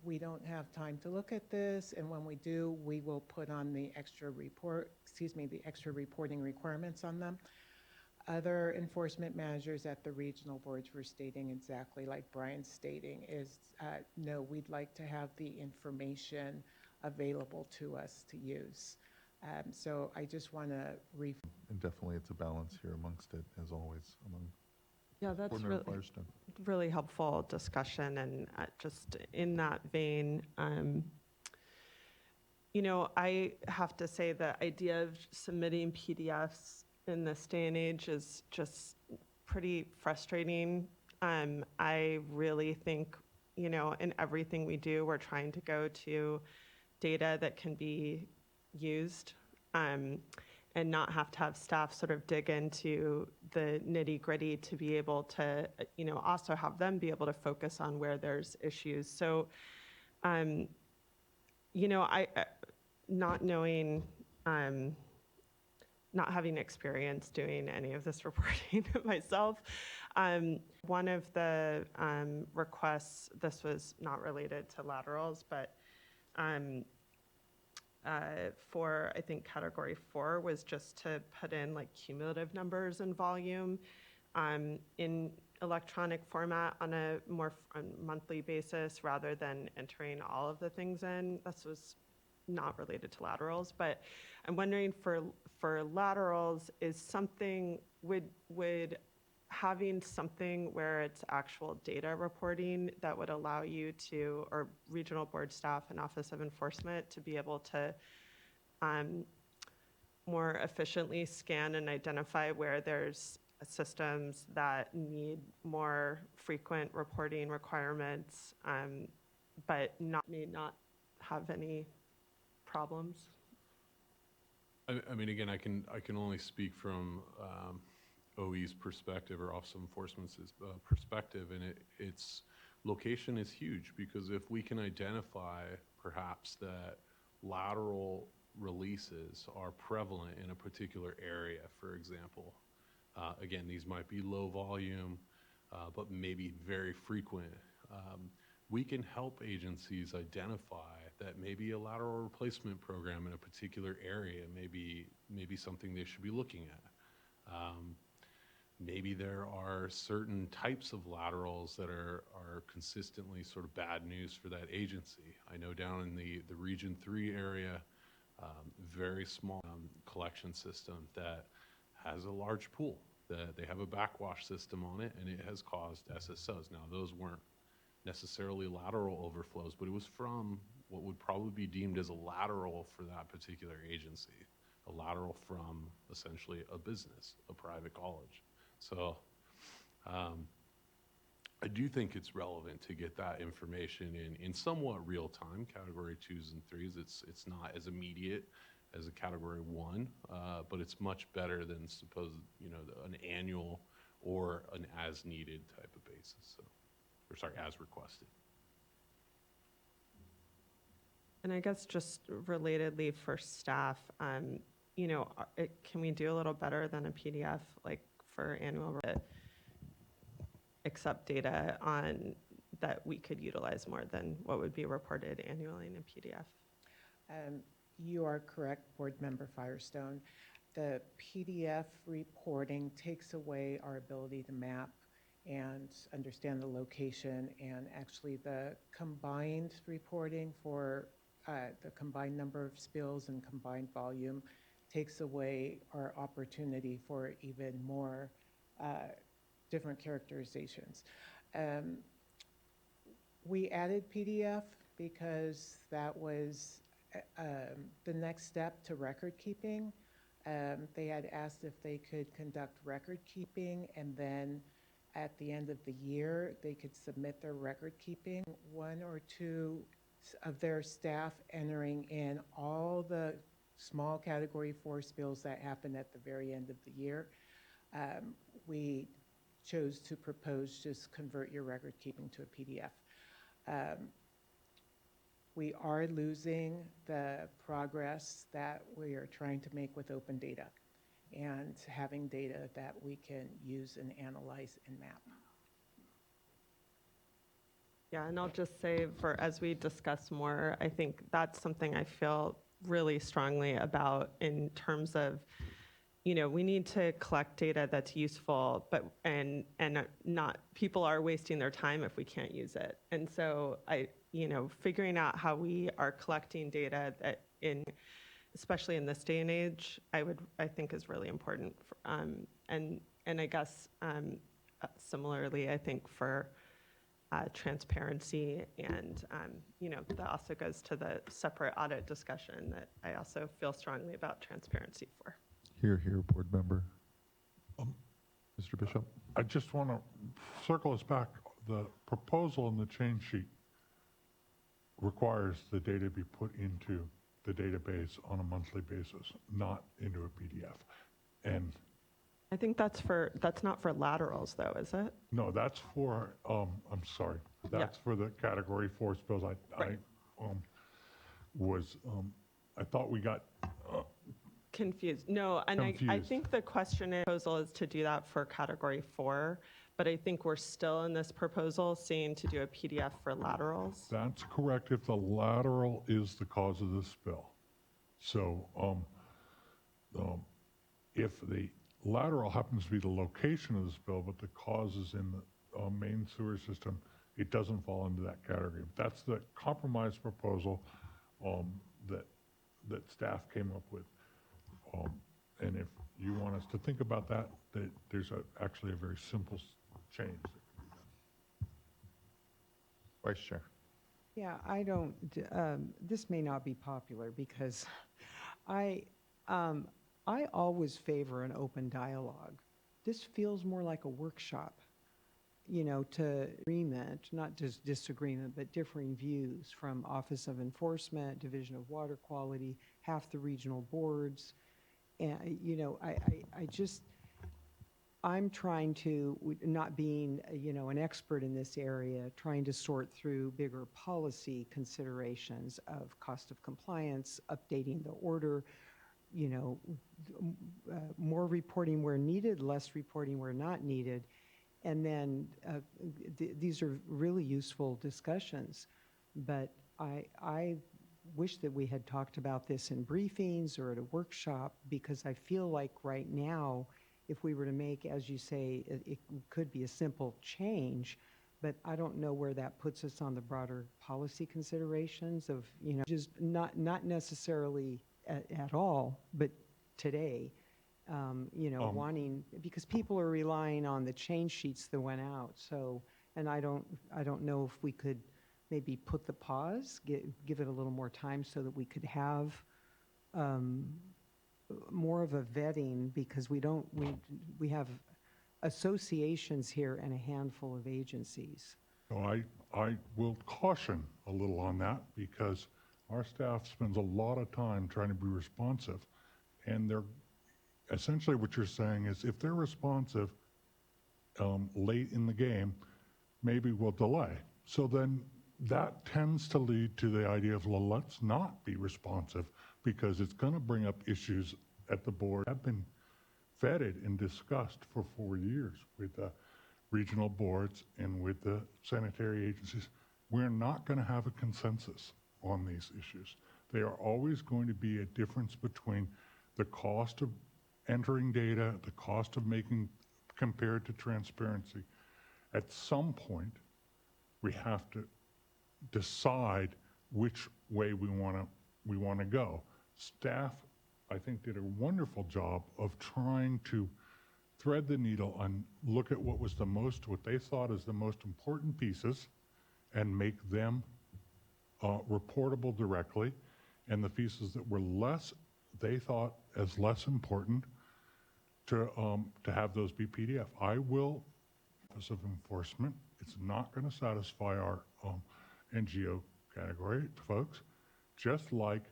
we don't have time to look at this, and when we do, we will put on the extra reporting requirements on them. Other enforcement managers at the regional boards were stating exactly like Brian's stating is, no, we'd like to have the information available to us to use. So I just want to And definitely it's a balance here amongst it, as always, among Yeah, that's Board Member Firestone. really helpful discussion. And just in that vein, I have to say the idea of submitting PDFs in this day and age is just pretty frustrating. I really think, in everything we do, we're trying to go to data that can be used and not have to have staff sort of dig into the nitty gritty to be able to, also have them be able to focus on where there's issues. So, not knowing, not having experience doing any of this reporting myself, one of the requests, this was not related to laterals, but for, I think, category 4 was just to put in like cumulative numbers and volume in electronic format on a more monthly basis rather than entering all of the things in. This was not related to laterals, but I'm wondering for laterals, is something, would having something where it's actual data reporting that would allow you to, or regional board staff and Office of Enforcement, to be able to more efficiently scan and identify where there's systems that need more frequent reporting requirements, but may not have any problems? I mean, again, I can only speak from OE's perspective, or Office of Enforcement's perspective, and its location is huge, because if we can identify perhaps that lateral releases are prevalent in a particular area, for example, again, these might be low volume, but maybe very frequent. We can help agencies identify that maybe a lateral replacement program in a particular area may be something they should be looking at. Maybe there are certain types of laterals that are consistently sort of bad news for that agency. I know down in the Region 3 area, very small collection system that has a large pool. They have a backwash system on it, and it has caused SSOs. Now, those weren't necessarily lateral overflows, but it was from what would probably be deemed as a lateral for that particular agency, a lateral from essentially a business, a private college. So I do think it's relevant to get that information in somewhat real time. Category 2s and 3s, it's not as immediate as a category 1, but it's much better than an annual or an as needed type of basis. So, or sorry, as requested. And I guess just relatedly for staff, can we do a little better than a PDF, like for annual, accept data on that we could utilize more than what would be reported annually in a PDF? You are correct, Board Member Firestone. The PDF reporting takes away our ability to map and understand the location, and actually the combined reporting for the combined number of spills and combined volume takes away our opportunity for even more different characterizations. We added PDF because that was the next step to record keeping. They had asked if they could conduct record keeping, and then at the end of the year, they could submit their record keeping. 1 or 2 of their staff entering in all the small category 4 spills that happened at the very end of the year. We chose to propose just convert your record keeping to a PDF. We are losing the progress that we are trying to make with open data and having data that we can use and analyze and map. Yeah, and I'll just say, as we discuss more, I think that's something I feel really strongly about in terms of, we need to collect data that's useful, and not, people are wasting their time if we can't use it. And so figuring out how we are collecting data that especially in this day and age, I think is really important. And I guess similarly, I think for transparency, and that also goes to the separate audit discussion that I also feel strongly about transparency for. Here, Board Member. Mr. Bishop. I just want to circle us back. The proposal in the change sheet requires the data be put into the database on a monthly basis, not into a PDF. And I think that's not for laterals though, is it? no, that's for, I'm sorry, that's for the category 4 spills. I was I thought we got, Confused. No, and I Confused. think the question and proposal is to do that for category 4, but I think we're still in this proposal seeing to do a PDF for laterals. that's correct if the lateral is the cause of the spill. So if the lateral happens to be the location of the spill, but the cause is in the main sewer system, it doesn't fall into that category. That's the compromise proposal that staff came up with. And if you want us to think about that, there's actually a very simple change. Vice Chair. Yeah, I don't, this may not be popular because I always favor an open dialogue. This feels more like a workshop, you know, to agreement, not just disagreement, but differing views from Office of Enforcement, Division of Water Quality, half the regional boards. And, you know, I'm trying to, not being, you know, an expert in this area, trying to sort through bigger policy considerations of cost of compliance, updating the order, you know, more reporting where needed, less reporting where not needed. And then these are really useful discussions. But I wish that we had talked about this in briefings or at a workshop, because I feel like right now, if we were to make, as you say, it could be a simple change, but I don't know where that puts us on the broader policy considerations of, you know, just not necessarily at all, but today, you know, wanting, because people are relying on the change sheets that went out. So, and I don't know if we could maybe put the pause, give it a little more time so that we could have more of a vetting, because we have associations here and a handful of agencies. So I will caution a little on that, because our staff spends a lot of time trying to be responsive, and they're essentially, what you're saying is, if they're responsive late in the game, maybe we'll delay. So then that tends to lead to the idea of, well, let's not be responsive, because it's going to bring up issues at the board that have been vetted and discussed for 4 years with the regional boards and with the sanitary agencies. We're not going to have a consensus on these issues. They are always going to be a difference between the cost of entering data, the cost of making compared to transparency. At some point, we have to decide which way we want to go. Staff, I think, did a wonderful job of trying to thread the needle and look at what they thought is the most important pieces and make them reportable directly, and the pieces that were they thought as less important, to have those be PDF. I will, Office of Enforcement, it's not going to satisfy our NGO category folks, just like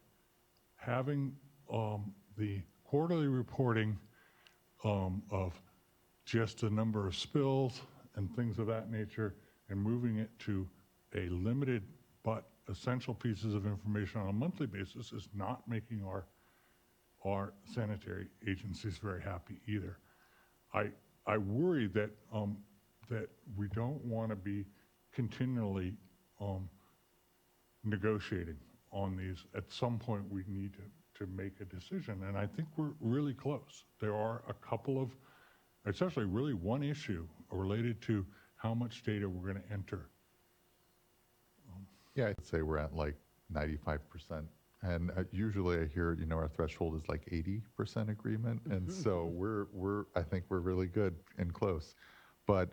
having the quarterly reporting of just the number of spills and things of that nature, and moving it to a limited but essential pieces of information on a monthly basis is not making our sanitary agencies very happy either. I worry that that we don't want to be continually negotiating on these. At some point, we need to make a decision, and I think we're really close. There are a couple of, essentially really one issue related to how much data we're going to enter. Yeah, I'd say we're at like 95%. And usually I hear, you know, our threshold is like 80% agreement. And so I think we're really good and close. But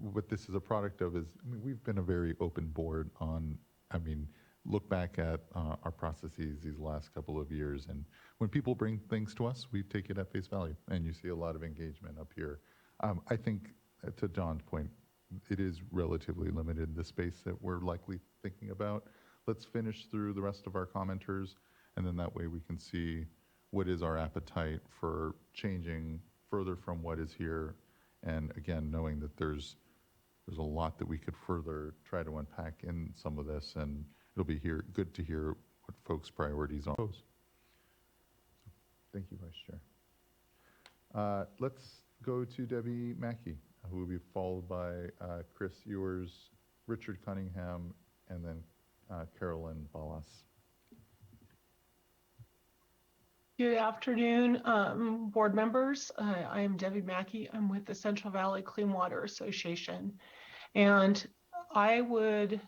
what this is a product of is, I mean, we've been a very open board on, look back at our processes these last couple of years. And when people bring things to us, we take it at face value. And you see a lot of engagement up here. I think, to John's point, it is relatively limited, the space that we're likely thinking about. Let's finish through the rest of our commenters, and then that way we can see what is our appetite for changing further from what is here. And again, knowing that there's a lot that we could further try to unpack in some of this, and it'll be good to hear what folks' priorities are. Thank you, Vice Chair. Let's go to Debbie Mackey, who will be followed by Chris Ewers, Richard Cunningham, and then Carolyn Ballas. Good afternoon, board members. I am Debbie Mackey. I'm with the Central Valley Clean Water Association. And I would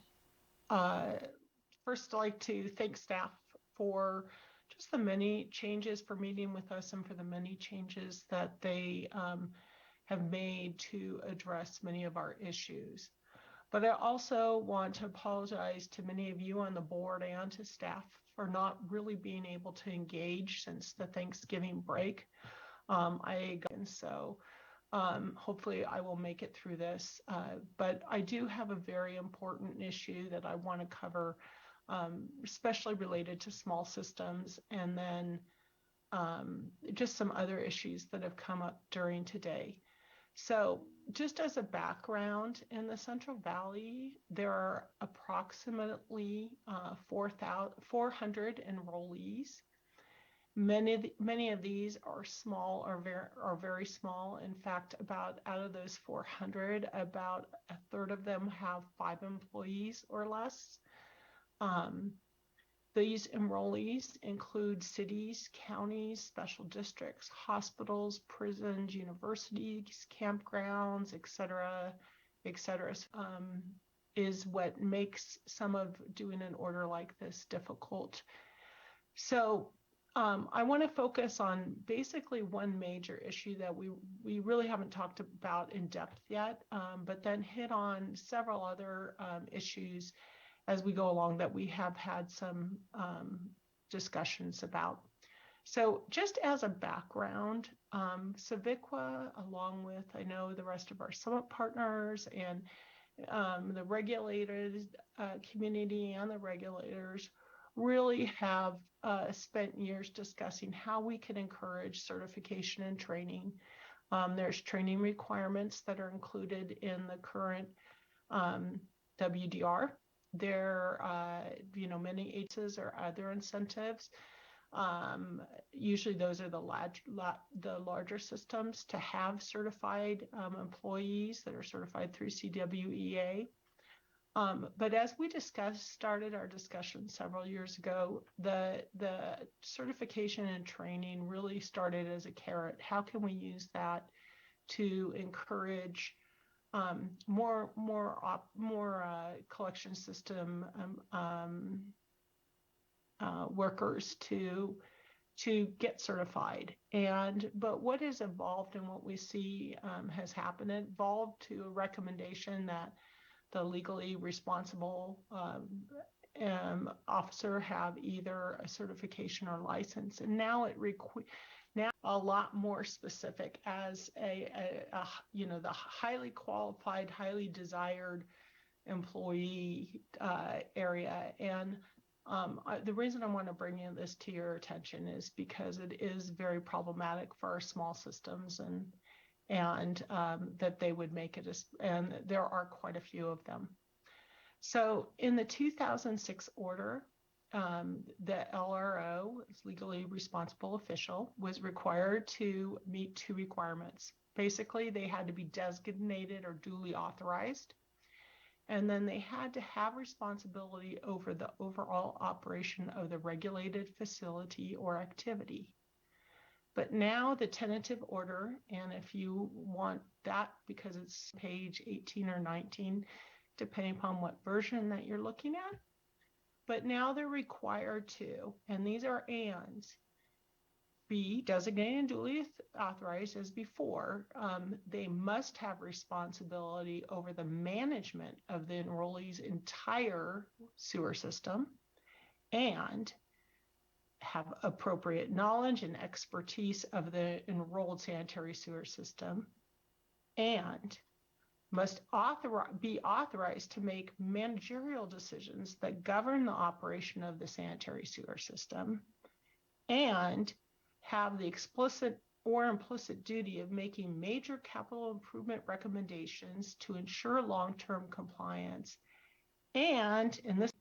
first like to thank staff for just the many changes, for meeting with us, and for the many changes that they have made to address many of our issues. But I also want to apologize to many of you on the board and to staff for not really being able to engage since the Thanksgiving break. Hopefully I will make it through this. But I do have a very important issue that I want to cover, especially related to small systems, and then just some other issues that have come up during today. So just as a background, in the Central Valley, there are approximately 400 enrollees. Many of these are small, are very small. In fact, out of those 400, about a third of them have 5 employees or less. These enrollees include cities, counties, special districts, hospitals, prisons, universities, campgrounds, etc., etc. Is what makes some of doing an order like this difficult. So I want to focus on basically one major issue that we really haven't talked about in depth yet, but then hit on several other issues as we go along that we have had some discussions about. So just as a background, SWRCB, along with, I know, the rest of our summit partners and the regulators, community and the regulators, really have spent years discussing how we can encourage certification and training. There's training requirements that are included in the current WDR. There, many ACEs or other incentives. Usually those are the larger systems to have certified employees that are certified through CWEA. But as we started our discussion several years ago, the certification and training really started as a carrot. How can we use that to encourage more collection system workers to get certified? But what has evolved and what we see has happened, it evolved to a recommendation that the legally responsible officer have either a certification or license, and now now a lot more specific as the highly qualified, highly desired employee area. And the reason I want to bring this to your attention is because it is very problematic for our small systems, and that they would make it, and there are quite a few of them. So in the 2006 order, the LRO, legally responsible official, was required to meet 2 requirements. Basically, they had to be designated or duly authorized, and then they had to have responsibility over the overall operation of the regulated facility or activity. But now the tentative order, and if you want that, because it's page 18 or 19, depending upon what version that you're looking at, but now they're required to, and these are ands, be designated and duly authorized as before. They must have responsibility over the management of the enrollee's entire sewer system, and have appropriate knowledge and expertise of the enrolled sanitary sewer system, and must be authorized to make managerial decisions that govern the operation of the sanitary sewer system, and have the explicit or implicit duty of making major capital improvement recommendations to ensure long-term compliance. And in this,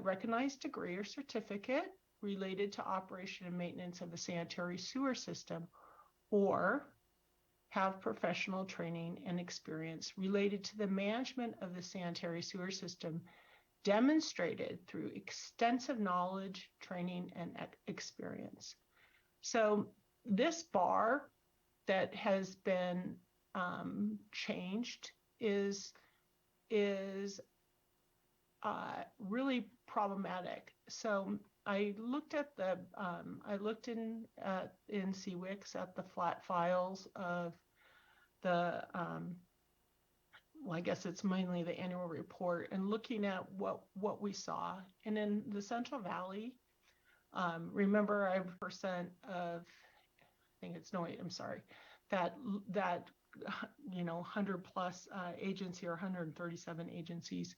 recognized degree or certificate related to operation and maintenance of the sanitary sewer system, or have professional training and experience related to the management of the sanitary sewer system demonstrated through extensive knowledge, training, and experience. So this bar that has been changed is really problematic. So I looked at in SWRCB at the flat files of the well, I guess it's mainly the annual report, and looking at what we saw. And in the Central Valley, remember I percent of, I think it's no, I'm sorry, that 100 plus agency or 137 agencies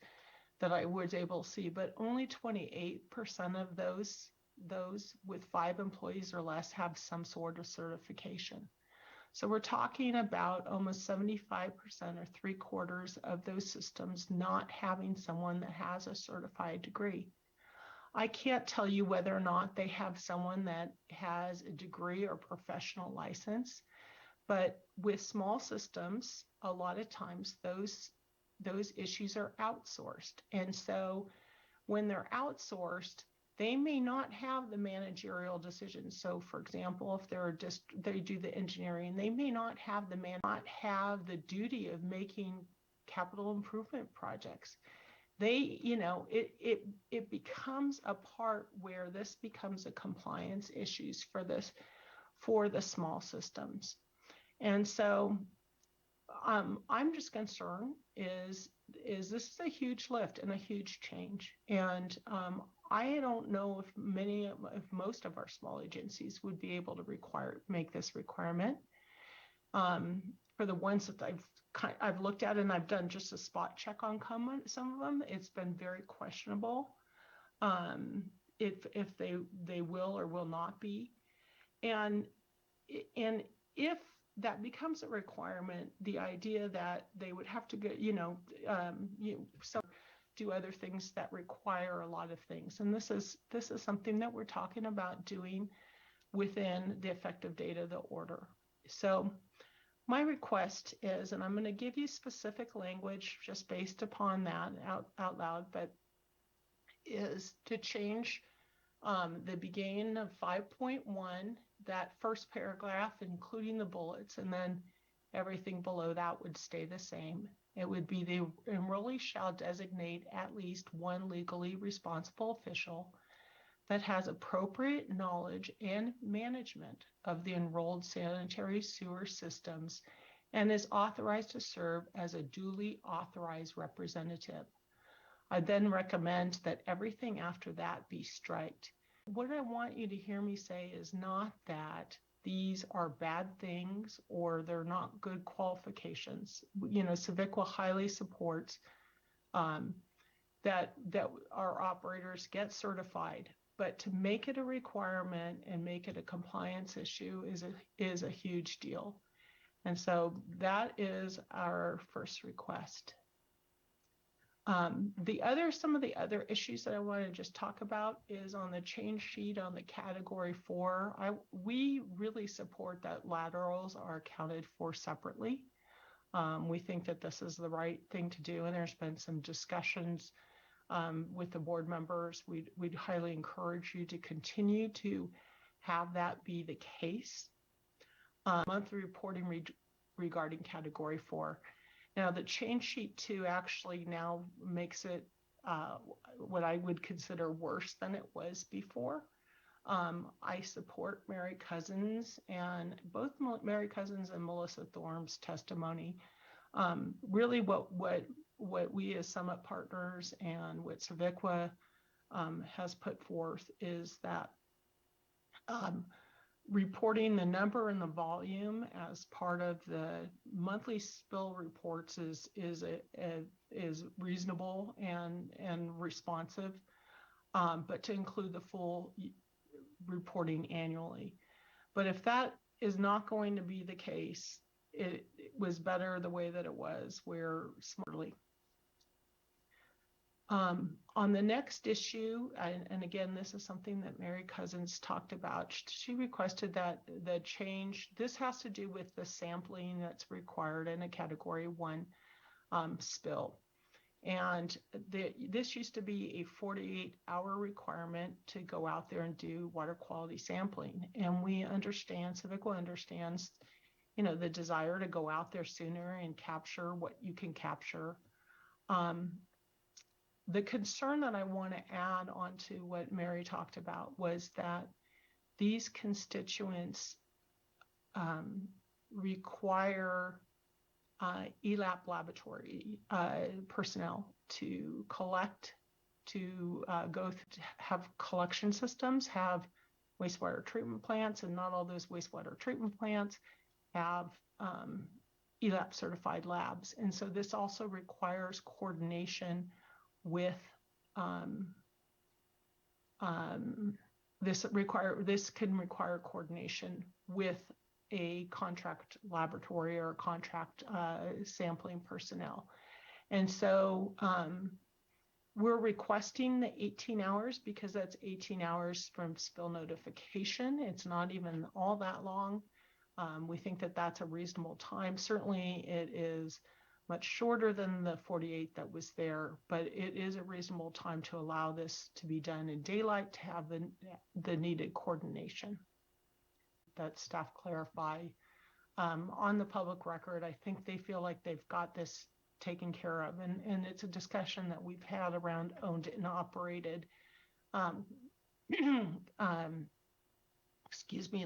that I was able to see, but only 28% of those with 5 employees or less have some sort of certification. So we're talking about almost 75% or 3/4 of those systems not having someone that has a certified degree. I can't tell you whether or not they have someone that has a degree or professional license, but with small systems, a lot of times those issues are outsourced. And so when they're outsourced, they may not have the managerial decisions. So for example, if they do the engineering, they may not have the duty of making capital improvement projects. It becomes a part where this becomes a compliance issues for the small systems. And so I'm just concerned is this is a huge lift and a huge change. And I don't know if most of our small agencies would be able to make this requirement. For the ones that I've looked at, and I've done just a spot check on some of them, it's been very questionable if they will or will not be. And if that becomes a requirement, the idea that they would have to go, do other things that require a lot of things. And this is something that we're talking about doing within the effective date of the order. So my request is, and I'm going to give you specific language just based upon that out loud, but is to change the beginning of 5.1, that first paragraph, including the bullets, and then everything below that would stay the same. It would be the enrollee shall designate at least one legally responsible official that has appropriate knowledge and management of the enrolled sanitary sewer systems and is authorized to serve as a duly authorized representative. I then recommend that everything after that be striked. What I want you to hear me say is not that these are bad things or they're not good qualifications. SWRCB highly supports that our operators get certified, but to make it a requirement and make it a compliance issue is a huge deal. And so that is our first request. Some of the other issues that I want to just talk about is on the change sheet on the category 4. We really support that laterals are accounted for separately. We think that this is the right thing to do, and there's been some discussions with the board members. We'd highly encourage you to continue to have that be the case. Monthly reporting regarding category 4. Now, the change sheet 2 actually now makes it what I would consider worse than it was before. I support Mary Cousins and both Mary Cousins and Melissa Thorne's testimony. Really, what we as Summit Partners and what SWRCB has put forth is that reporting the number and the volume as part of the monthly spill reports is reasonable and responsive, but to include the full reporting annually. But if that is not going to be the case, it was better the way that it was, where smartly. On the next issue, and again, this is something that Mary Cousins talked about. She requested that the change, this has to do with the sampling that's required in a Category 1 spill. And this used to be a 48-hour requirement to go out there and do water quality sampling. And we understand, Civico understands, you know, the desire to go out there sooner and capture what you can capture. The concern that I want to add on to what Mary talked about was that these constituents require ELAP laboratory personnel to collect, to have collection systems, have wastewater treatment plants, and not all those wastewater treatment plants have ELAP certified labs. And so this also requires coordination with this can require coordination with a contract laboratory or contract sampling personnel. And so we're requesting the 18 hours because that's 18 hours from spill notification. It's not even all that long. We think that that's a reasonable time. Certainly it is much shorter than the 48 that was there, but it is a reasonable time to allow this to be done in daylight to have the needed coordination. That staff clarify on the public record. I think they feel like they've got this taken care of, and it's a discussion that we've had around owned and operated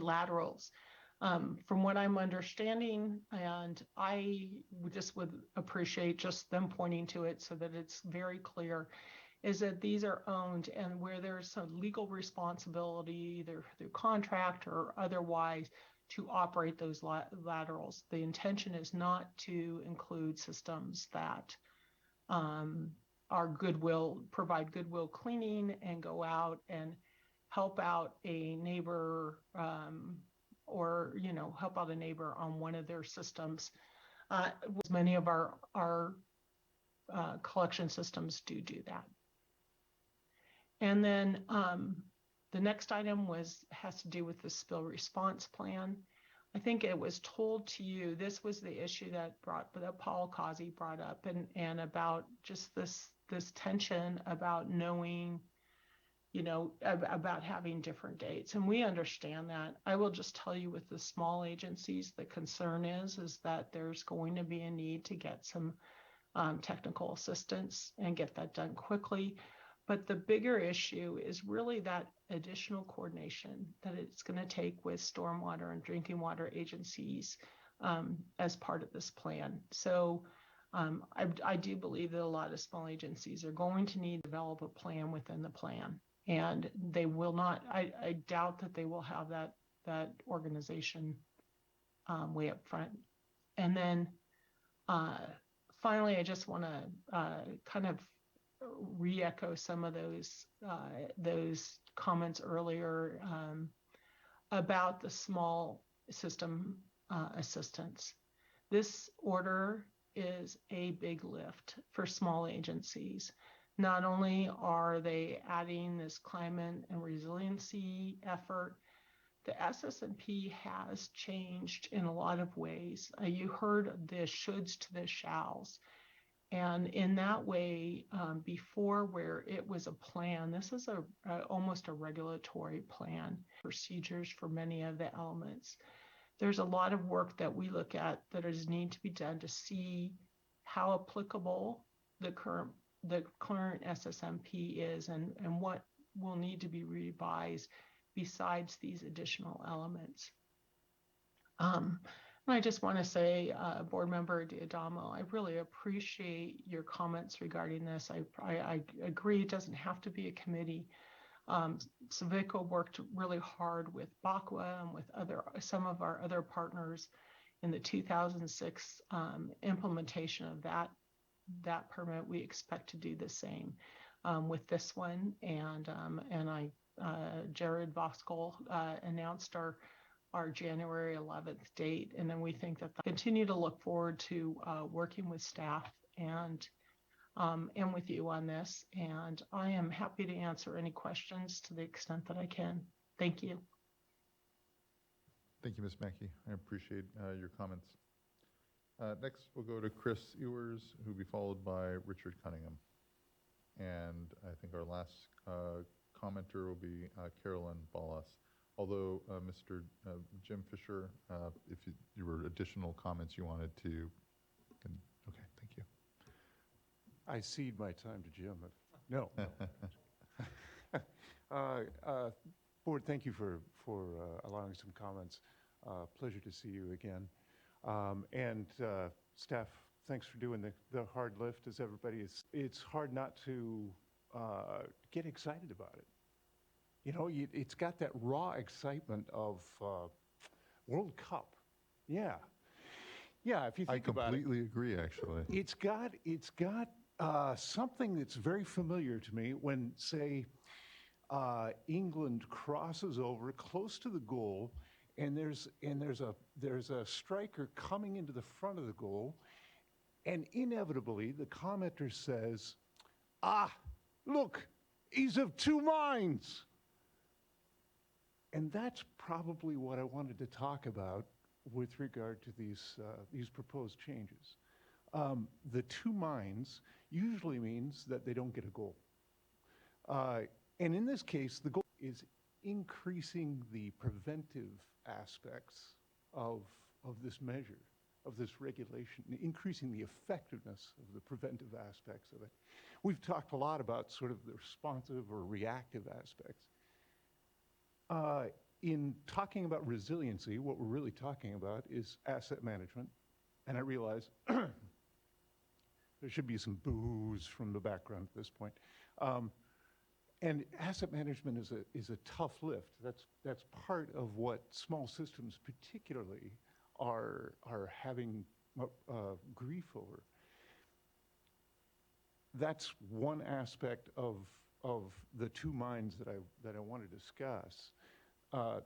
laterals. From what I'm understanding, and I just would appreciate just them pointing to it so that it's very clear, is that these are owned, and where there's some legal responsibility, either through contract or otherwise, to operate those laterals. The intention is not to include systems that are provide goodwill cleaning and go out and help out a neighbor or, you know, help out a neighbor on one of their systems. Many of our collection systems do that. And then the next item has to do with the spill response plan. I think it was told to you, this was the issue that Paul Causey brought up, and about just this tension about knowing, you know, about having different dates. And we understand that. I will just tell you, with the small agencies, the concern is that there's going to be a need to get some technical assistance and get that done quickly. But the bigger issue is really that additional coordination that it's going to take with stormwater and drinking water agencies as part of this plan. So I do believe that a lot of small agencies are going to need to develop a plan within the plan. And they will not, I doubt that they will have that organization way up front. And then finally, I just want to kind of re-echo some of those comments earlier about the small system assistance. This order is a big lift for small agencies. Not only are they adding this climate and resiliency effort, the SSMP has changed in a lot of ways. You heard the shoulds to the shalls. And in that way, before, where it was a plan, this is almost a regulatory plan, procedures for many of the elements. There's a lot of work that we look at that is need to be done to see how applicable the current SSMP is, and what will need to be revised besides these additional elements. And I just want to say, Board Member D'Adamo, I really appreciate your comments regarding this. I agree it doesn't have to be a committee. Civico worked really hard with BACWA and with some of our other partners in the 2006 implementation of that permit. We expect to do the same with this one. And Jared Voskuhl announced our January 11th date. And then we think that continue to look forward to working with staff and and with you on this. And I am happy to answer any questions to the extent that I can. Thank you. Thank you, Ms. Mackey. I appreciate your comments. Next, we'll go to Chris Ewers, who will be followed by Richard Cunningham. And I think our last commenter will be Carolyn Ballas. Although, Mr. Jim Fisher, if there were additional comments you wanted to, okay, thank you. I cede my time to Jim. No. Board, thank you for allowing some comments. Pleasure to see you again. And staff, thanks for doing the hard lift. As everybody is, it's hard not to get excited about it. You know, it's got that raw excitement of World Cup. Yeah. Yeah, if you think about it. I completely agree, actually. It's got something that's very familiar to me when, say, England crosses over close to the goal, and there's a striker coming into the front of the goal, and inevitably the commenter says, "Ah, look, he's of two minds." And that's probably what I wanted to talk about with regard to these proposed changes. The two minds usually means that they don't get a goal. And in this case, the goal is increasing the preventive aspects of this measure, of this regulation, increasing the effectiveness of the preventive aspects of it. We've talked a lot about sort of the responsive or reactive aspects. In talking about resiliency, what we're really talking about is asset management. And I realize there should be some boos from the background at this point. And asset management is a tough lift. That's part of what small systems particularly are having grief over. That's one aspect of the two minds that I want to discuss.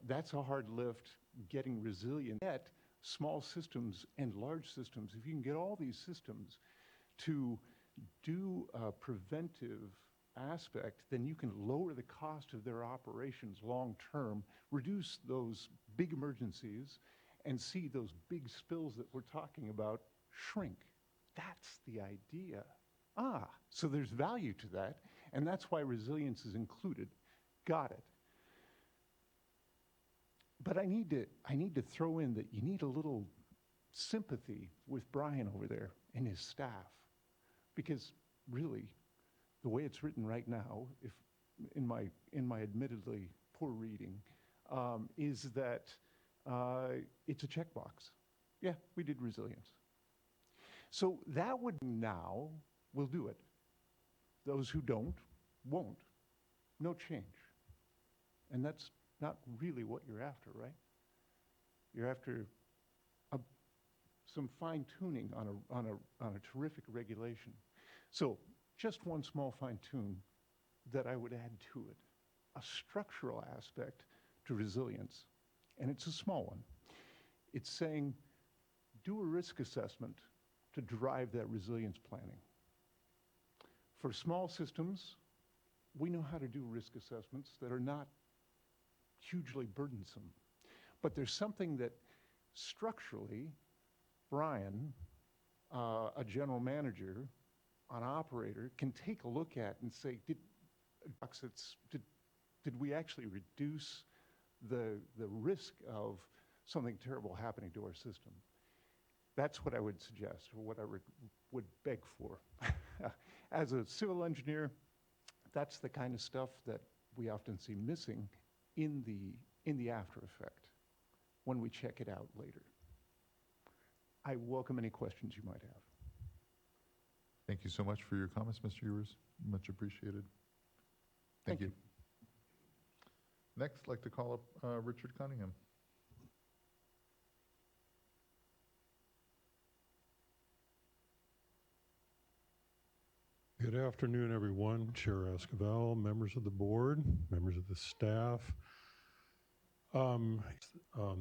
That's a hard lift, getting resilient. Yet, small systems and large systems, if you can get all these systems to do a preventive aspect, then you can lower the cost of their operations long term, reduce those big emergencies, and see those big spills that we're talking about shrink. That's the idea. So there's value to that, and that's why resilience is included. Got it. But I need to throw in that you need a little sympathy with Brian over there and his staff, because really, the way it's written right now, if in my admittedly poor reading, is that it's a checkbox. Yeah, we did resilience. So that would now, we'll do it. Those who don't, won't. No change. And that's not really what you're after, right? You're after some fine-tuning on a terrific regulation. So just one small fine-tune that I would add to it, a structural aspect to resilience, and it's a small one. It's saying, do a risk assessment to drive that resilience planning. For small systems, we know how to do risk assessments that are not hugely burdensome. But there's something that structurally, Brian, a general manager, an operator, can take a look at and say, did we actually reduce the risk of something terrible happening to our system? That's what I would suggest, or what I would beg for. As a civil engineer, that's the kind of stuff that we often see missing in the after effect when we check it out later. I welcome any questions you might have. Thank you so much for your comments, Mr. Ewers. Much appreciated. Thank you. Next, I'd like to call up Richard Cunningham. Good afternoon, everyone. Chair Esquivel, members of the board, members of the staff.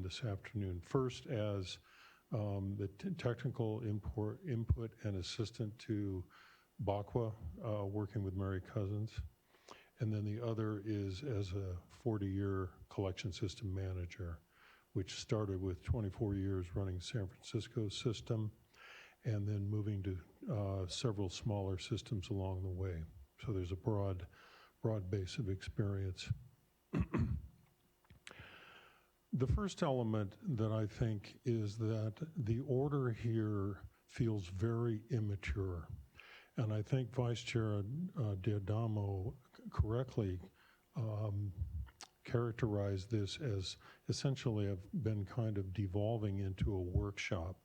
This afternoon, first as the technical input and assistant to BACWA, working with Mary Cousins. And then the other is as a 40-year collection system manager, which started with 24 years running San Francisco system and then moving to several smaller systems along the way. So there's a broad base of experience. The first element that I think is that the order here feels very immature. And I think Vice Chair Diadamo correctly characterized this as essentially have been kind of devolving into a workshop.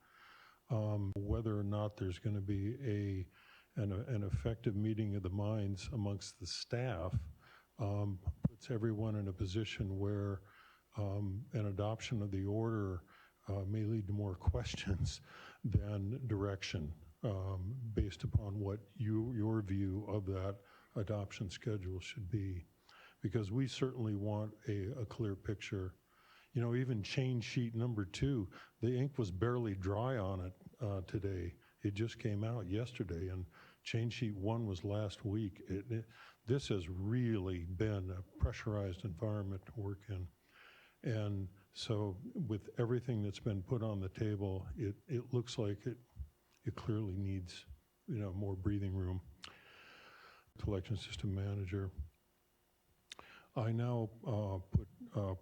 Whether or not there's going to be an effective meeting of the minds amongst the staff puts everyone in a position where an adoption of the order may lead to more questions than direction based upon what your view of that adoption schedule should be. Because we certainly want a clear picture. You know, even change sheet number 2, the ink was barely dry on it today. It just came out yesterday, and change sheet 1 was last week. This has really been a pressurized environment to work in. And so with everything that's been put on the table, it looks like it clearly needs, you know, more breathing room. Collection system manager. I now put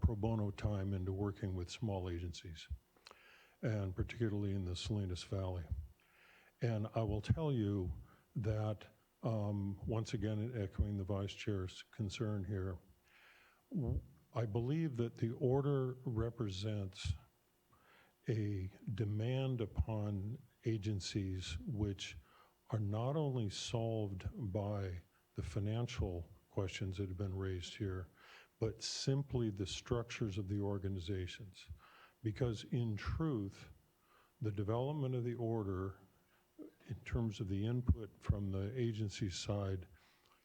pro bono time into working with small agencies, and particularly in the Salinas Valley. And I will tell you that, once again, echoing the Vice Chair's concern here, I believe that the order represents a demand upon agencies which are not only solved by the financial questions that have been raised here, but simply the structures of the organizations. Because in truth, the development of the order, in terms of the input from the agency side,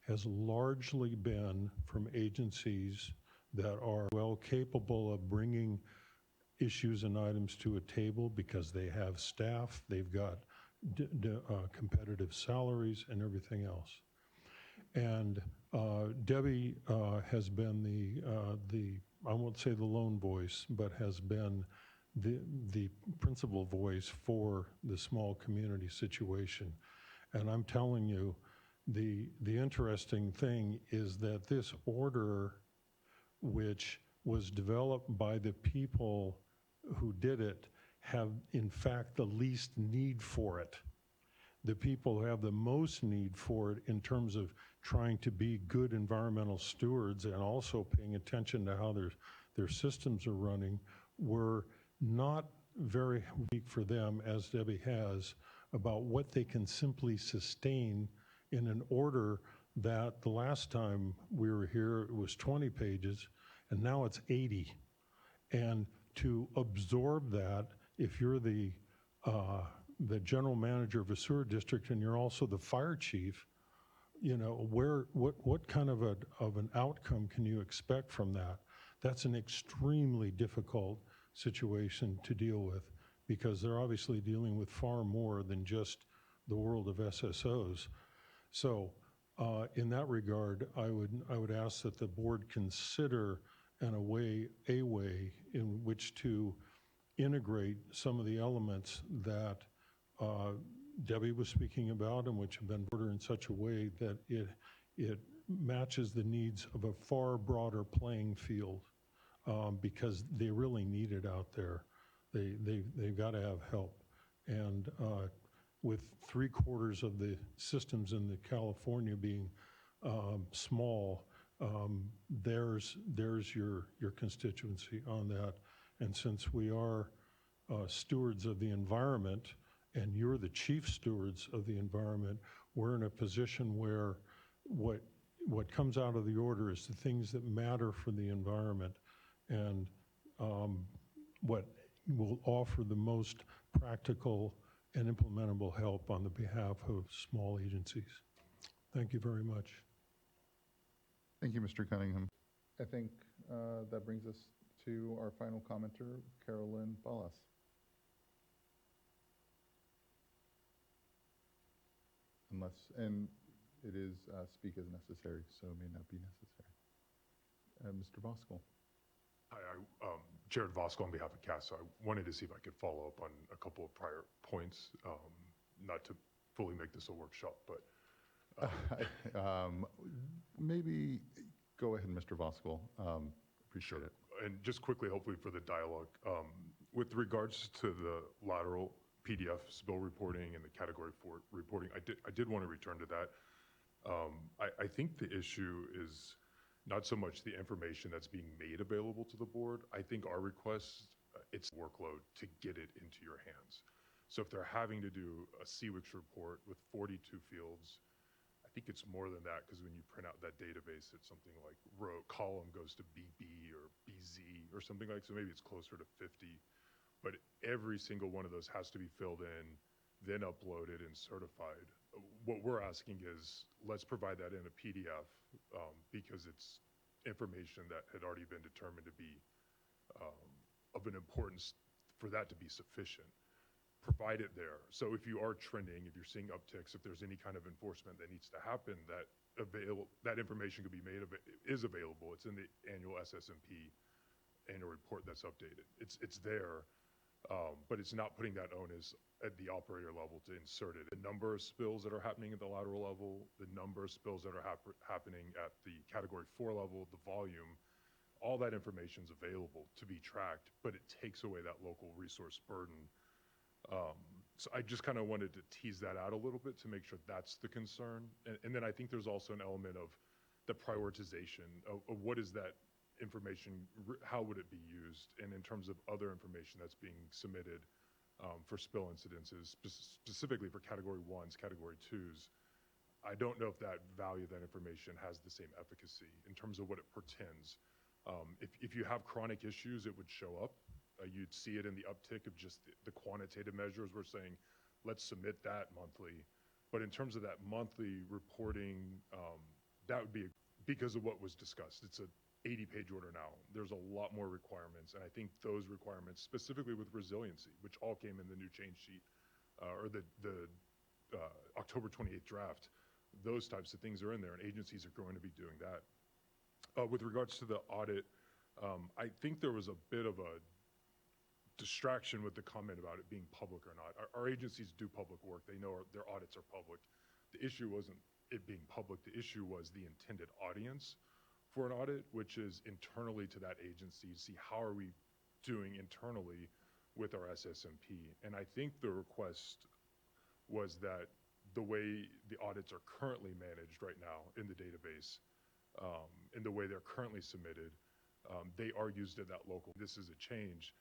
has largely been from agencies that are well capable of bringing issues and items to a table because they have staff, they've got competitive salaries and everything else. And Debbie has been the I won't say the lone voice, but has been the principal voice for the small community situation. And I'm telling you, the interesting thing is that this order, which was developed by the people who did it, have in fact the least need for it. The people who have the most need for it in terms of trying to be good environmental stewards and also paying attention to how their systems are running were not very weak for them, as Debbie has, about what they can simply sustain in an order that the last time we were here it was 20 pages and now it's 80. And to absorb that, if you're the general manager of a sewer district and you're also the fire chief, you know, what kind of an outcome can you expect from that? That's an extremely difficult situation to deal with because they're obviously dealing with far more than just the world of SSOs. So in that regard, I would ask that the board consider a way in which to integrate some of the elements that Debbie was speaking about and which have been ordered in such a way that it matches the needs of a far broader playing field because they really need it out there. They've got to have help. And with 3/4 of the systems in the California being small, there's your constituency on that. And since we are stewards of the environment, and you're the chief stewards of the environment, we're in a position where what comes out of the order is the things that matter for the environment and what will offer the most practical and implementable help on the behalf of small agencies. Thank you very much. Thank you, Mr. Cunningham. I think that brings us to our final commenter, Carolyn Ballas. unless, and it is speak as necessary, so it may not be necessary. Mr. Voskuhl. Hi, Jared Voskuhl on behalf of CAS. I wanted to see if I could follow up on a couple of prior points, not to fully make this a workshop, but maybe go ahead, Mr. Voskuhl. Appreciate it. And just quickly, hopefully for the dialogue, with regards to the lateral PDF spill reporting and the Category 4 reporting, I did want to return to that. I think the issue is not so much the information that's being made available to the board. I think our request, it's workload to get it into your hands. So if they're having to do a SWRCB report with 42 fields, I think it's more than that, because when you print out that database, it's something like column goes to BB or BZ or something like, so maybe it's closer to 50. But every single one of those has to be filled in, then uploaded and certified. What we're asking is, let's provide that in a PDF, because it's information that had already been determined to be of an importance for that to be sufficient. Provide it there. So if you are trending, if you're seeing upticks, if there's any kind of enforcement that needs to happen, that information could be is available. It's in the annual SSMP annual report that's updated. It's there, but it's not putting that onus at the operator level to insert it. The number of spills that are happening at the lateral level, the number of spills that are happening at the Category 4 level, the volume, all that information is available to be tracked, but it takes away that local resource burden. So I just kind of wanted to tease that out a little bit to make sure that's the concern. And then I think there's also an element of the prioritization of what is that information, how would it be used, and in terms of other information that's being submitted for spill incidences, specifically for Category 1s, Category 2s. I don't know if that value of that information has the same efficacy in terms of what it portends. If you have chronic issues, it would show up. You'd see it in the uptick of just the quantitative measures. We're saying, let's submit that monthly. But in terms of that monthly reporting, that would be because of what was discussed. It's a 80-page order now. There's a lot more requirements, and I think those requirements, specifically with resiliency, which all came in the new change sheet, or the October 28th draft, those types of things are in there, and agencies are going to be doing that. With regards to the audit, I think there was a bit of a distraction with the comment about it being public or not. Our agencies do public work. They know their audits are public. The issue wasn't it being public. The issue was the intended audience for an audit, which is internally to that agency, see how are we doing internally with our SSMP. And I think the request was that the way the audits are currently managed right now in the database, in the way they're currently submitted, they are used at that local. This is a change.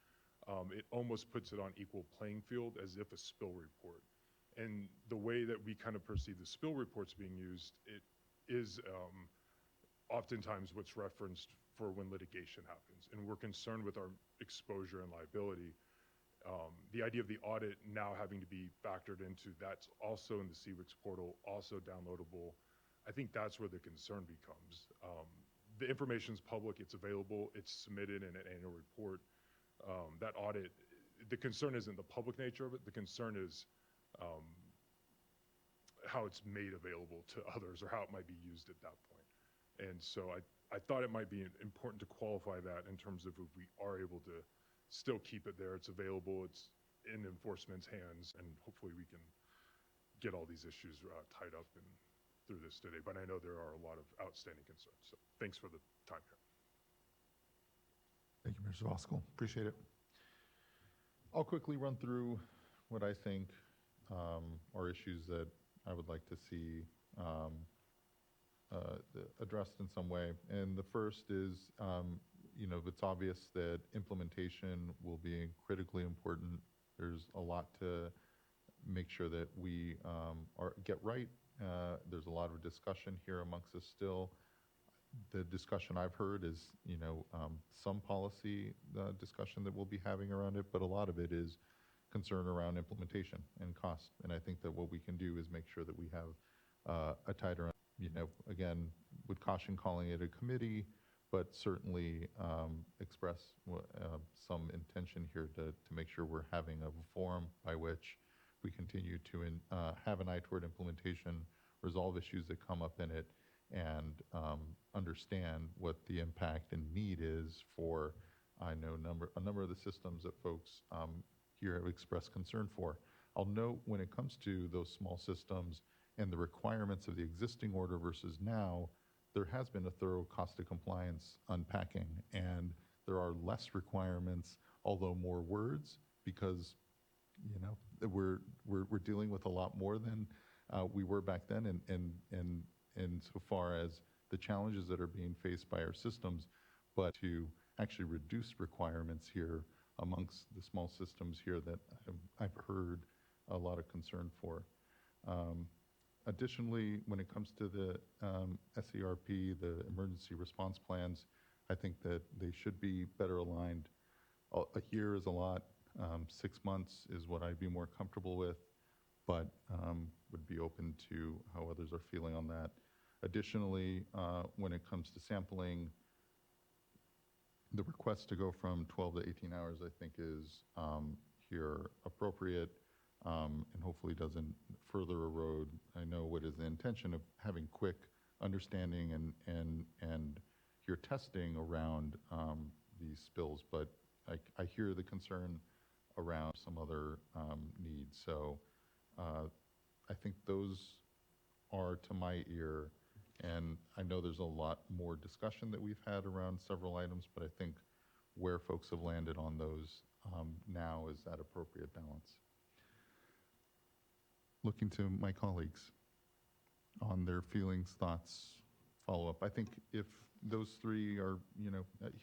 It almost puts it on equal playing field as if a spill report. And the way that we kind of perceive the spill reports being used, it is oftentimes what's referenced for when litigation happens. And we're concerned with our exposure and liability. The idea of the audit now having to be factored into, that's also in the SWRCB portal, also downloadable. I think that's where the concern becomes. The information's public, it's available, it's submitted in an annual report. That audit, the concern isn't the public nature of it, the concern is how it's made available to others or how it might be used at that point. And so I thought it might be important to qualify that in terms of if we are able to still keep it there, it's available, it's in enforcement's hands, and hopefully we can get all these issues tied up and through this today. But I know there are a lot of outstanding concerns. So thanks for the time here. Thank you, Mr. Voskuhl. Appreciate it. I'll quickly run through what I think are issues that I would like to see addressed in some way. And the first is, it's obvious that implementation will be critically important. There's a lot to make sure that we get right. There's a lot of discussion here amongst us still. The discussion I've heard is, some policy discussion that we'll be having around it, but a lot of it is concern around implementation and cost. And I think that what we can do is make sure that we have a tighter, again, with caution calling it a committee, but certainly express some intention here to make sure we're having a forum by which we continue to have an eye toward implementation, resolve issues that come up in it, and understand what the impact and need is for, I know, a number of the systems that folks here have expressed concern for. I'll note when it comes to those small systems and the requirements of the existing order versus now, there has been a thorough cost of compliance unpacking, and there are less requirements, although more words, because we're dealing with a lot more than we were back then, and so far as the challenges that are being faced by our systems, but to actually reduce requirements here amongst the small systems here that I've heard a lot of concern for. Additionally, when it comes to the SWRCB, the emergency response plans, I think that they should be better aligned. A year is a lot. 6 months is what I'd be more comfortable with, but would be open to how others are feeling on that. Additionally, when it comes to sampling, the request to go from 12 to 18 hours, I think, is here appropriate, and hopefully doesn't further erode. I know what is the intention of having quick understanding and your testing around these spills, but I hear the concern around some other needs. So I think those are to my ear, and I know there's a lot more discussion that we've had around several items, but I think where folks have landed on those now is that appropriate balance. Looking to my colleagues on their feelings, thoughts, follow-up. I think if those three are,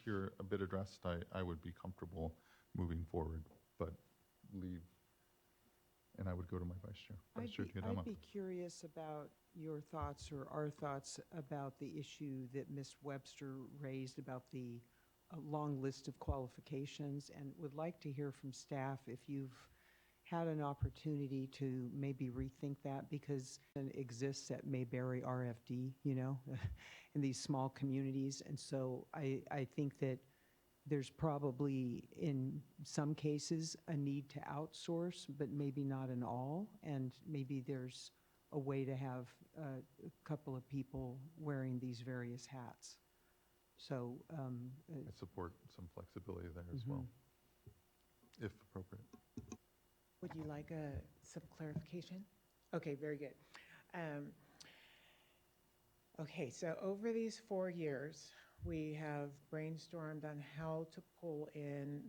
here a bit addressed, I would be comfortable moving forward, but and I would go to my vice chair. I'd be curious about your thoughts or our thoughts about the issue that Ms. Webster raised about the long list of qualifications, and would like to hear from staff if you've had an opportunity to maybe rethink that, because it exists at Mayberry RFD, in these small communities. And so I think that there's probably, in some cases, a need to outsource, but maybe not in all. And maybe there's a way to have a couple of people wearing these various hats. So I support some flexibility there as well, if appropriate. Would you like some clarification? Okay, very good. Okay, so over these 4 years, we have brainstormed on how to pull in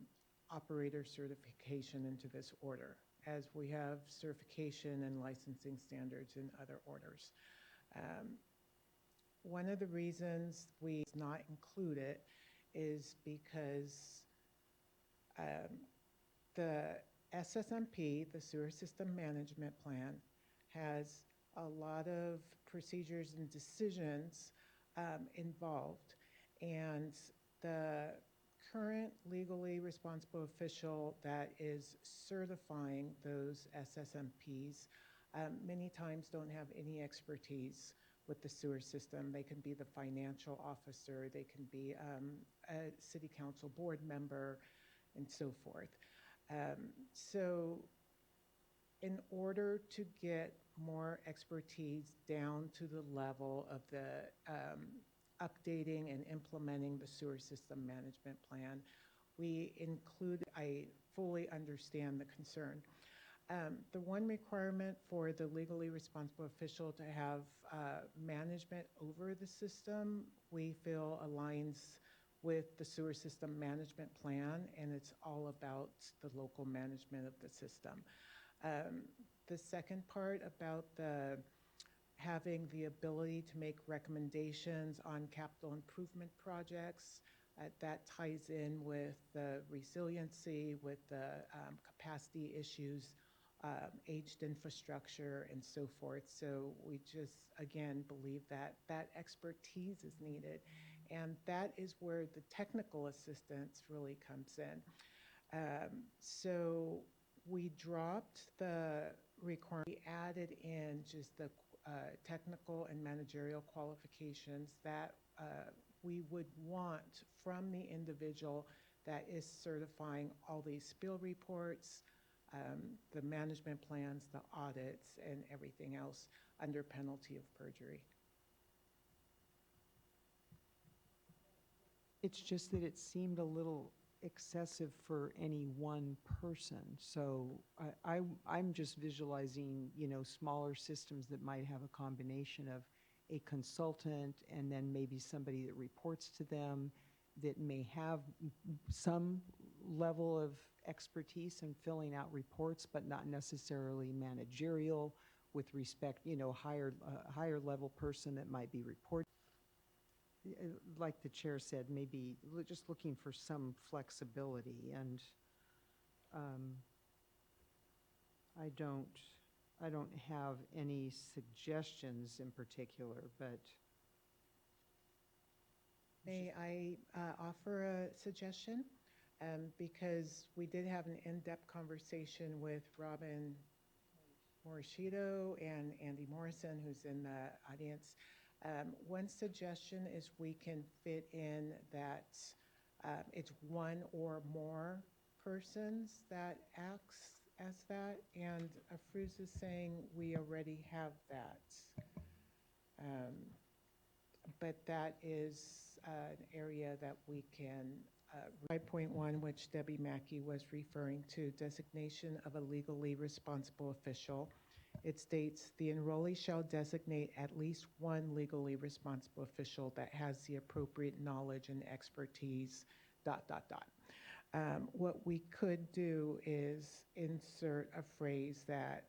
operator certification into this order, as we have certification and licensing standards in other orders. One of the reasons we not include it is because the SSMP, the Sewer System Management Plan, has a lot of procedures and decisions involved, and the current legally responsible official that is certifying those SSMPs many times don't have any expertise with the sewer system. They can be the financial officer, they can be a city council board member, and so forth. So in order to get more expertise down to the level of the updating and implementing the sewer system management plan, we include, I fully understand the concern. The one requirement for the legally responsible official to have management over the system, we feel aligns with the sewer system management plan, and it's all about the local management of the system. The second part about having the ability to make recommendations on capital improvement projects, that ties in with the resiliency, with the capacity issues, aged infrastructure, and so forth. So we just, again, believe that that expertise is needed. And that is where the technical assistance really comes in. So we dropped the requirement, we added in just the technical and managerial qualifications that we would want from the individual that is certifying all these spill reports, the management plans, the audits, and everything else under penalty of perjury. It's just that it seemed a little excessive for any one person. So I'm just visualizing, smaller systems that might have a combination of a consultant and then maybe somebody that reports to them that may have some level of expertise in filling out reports, but not necessarily managerial with respect, higher level person that might be reporting. Like the chair said, maybe just looking for some flexibility, and I don't have any suggestions in particular, but May I offer a suggestion? Because we did have an in-depth conversation with Robin Morishito and Andy Morrison, who's in the audience. One suggestion is we can fit in that it's one or more persons that acts as that, and Afruz is saying we already have that. But that is an area that we can, 5.1, which Debbie Mackey was referring to, designation of a legally responsible official. It states, the enrollee shall designate at least one legally responsible official that has the appropriate knowledge and expertise, ... What we could do is insert a phrase that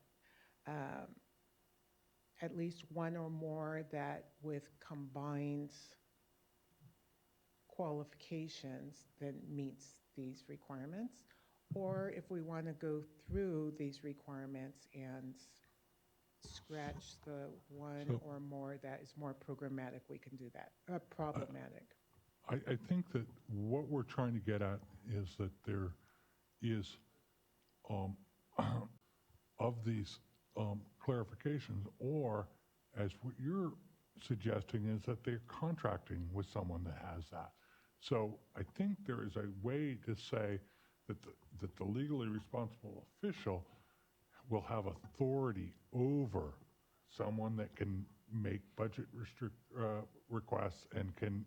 at least one or more that with combined qualifications that meets these requirements. Or if we want to go through these requirements and scratch the one or more that is more programmatic, we can do that. Problematic. I think that what we're trying to get at is that there is, of these clarifications, or as what you're suggesting is that they're contracting with someone that has that. So I think there is a way to say that the legally responsible official will have authority over someone that can make budget requests and can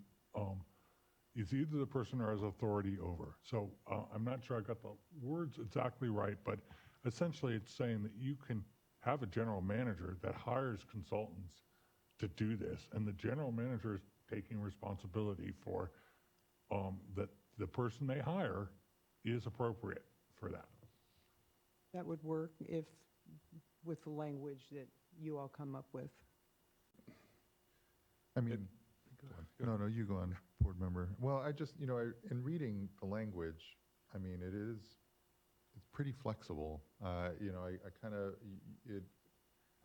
is either the person or has authority over. So I'm not sure I got the words exactly right, but essentially it's saying that you can have a general manager that hires consultants to do this, and the general manager is taking responsibility for that the person they hire is appropriate for that. that would work if, with the language that you all come up with. I mean, no, you go on, board member. Well, I just, in reading the language, I mean, it's pretty flexible. I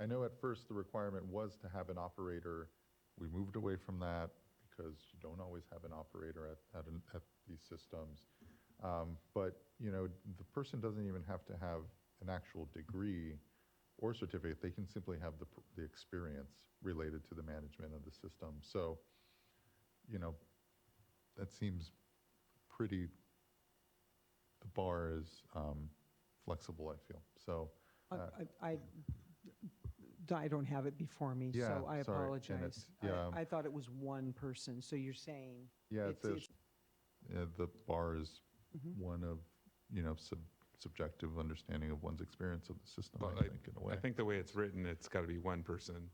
know at first the requirement was to have an operator. We moved away from that because you don't always have an operator at these systems. But, the person doesn't even have to have an actual degree or certificate. They can simply have the experience related to the management of the system. So, that seems pretty, the bar is flexible, I feel. So I don't have it before me, Yeah, so I sorry, apologize. Janet. Yeah. I thought it was one person, so you're saying yeah, it's the bar is Mhm. one of, subjective understanding of one's experience of the system, Well, I think, in a way. I think the way it's written, it's got to be one person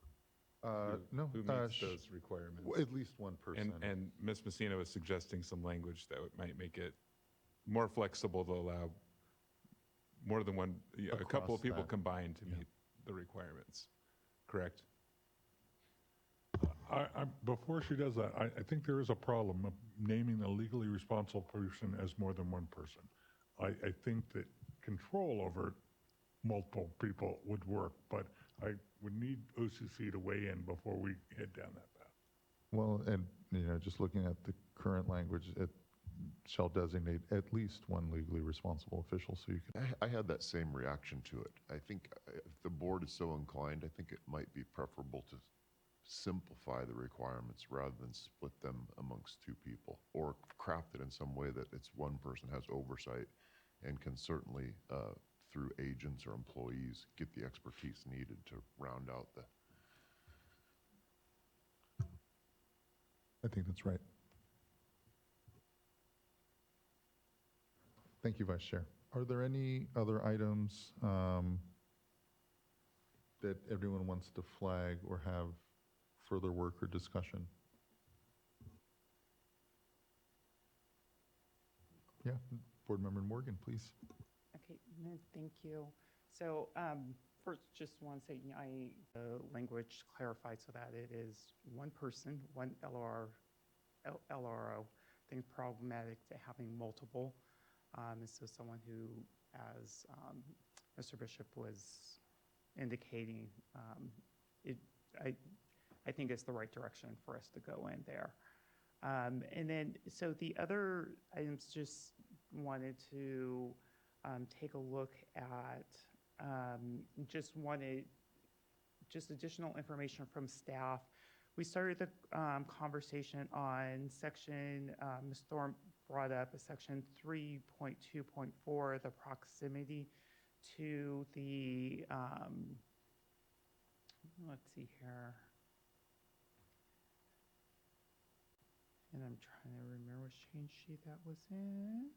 who meets those requirements. At least one person. And Ms. Messina was suggesting some language that might make it more flexible to allow more than one, a couple of Across people that. combined to meet the requirements. Correct? Before she does that, I think there is a problem of naming a legally responsible person as more than one person. I think that control over multiple people would work, but I would need OCC to weigh in before we head down that path. Well, and, just looking at the current language, it shall designate at least one legally responsible official, so you can. I had that same reaction to it. I think if the board is so inclined, I think it might be preferable to simplify the requirements rather than split them amongst two people, or craft it in some way that it's one person has oversight and can certainly through agents or employees, get the expertise needed to round out the. I think that's right. Thank you, Vice Chair. Are there any other items that everyone wants to flag or have further work or discussion? Yeah, Board Member Morgan, please. Okay, no, thank you. So first, just want to say the language clarified so that it is one person, one LRO. I think problematic to having multiple. And so someone who, as Mr. Bishop was indicating, I think it's the right direction for us to go in there. And then, so the other items just wanted to take a look at, just additional information from staff. We started the conversation on section, Ms. Thorne brought up a section 3.2.4, the proximity to the, let's see here. And I'm trying to remember which change sheet that was in.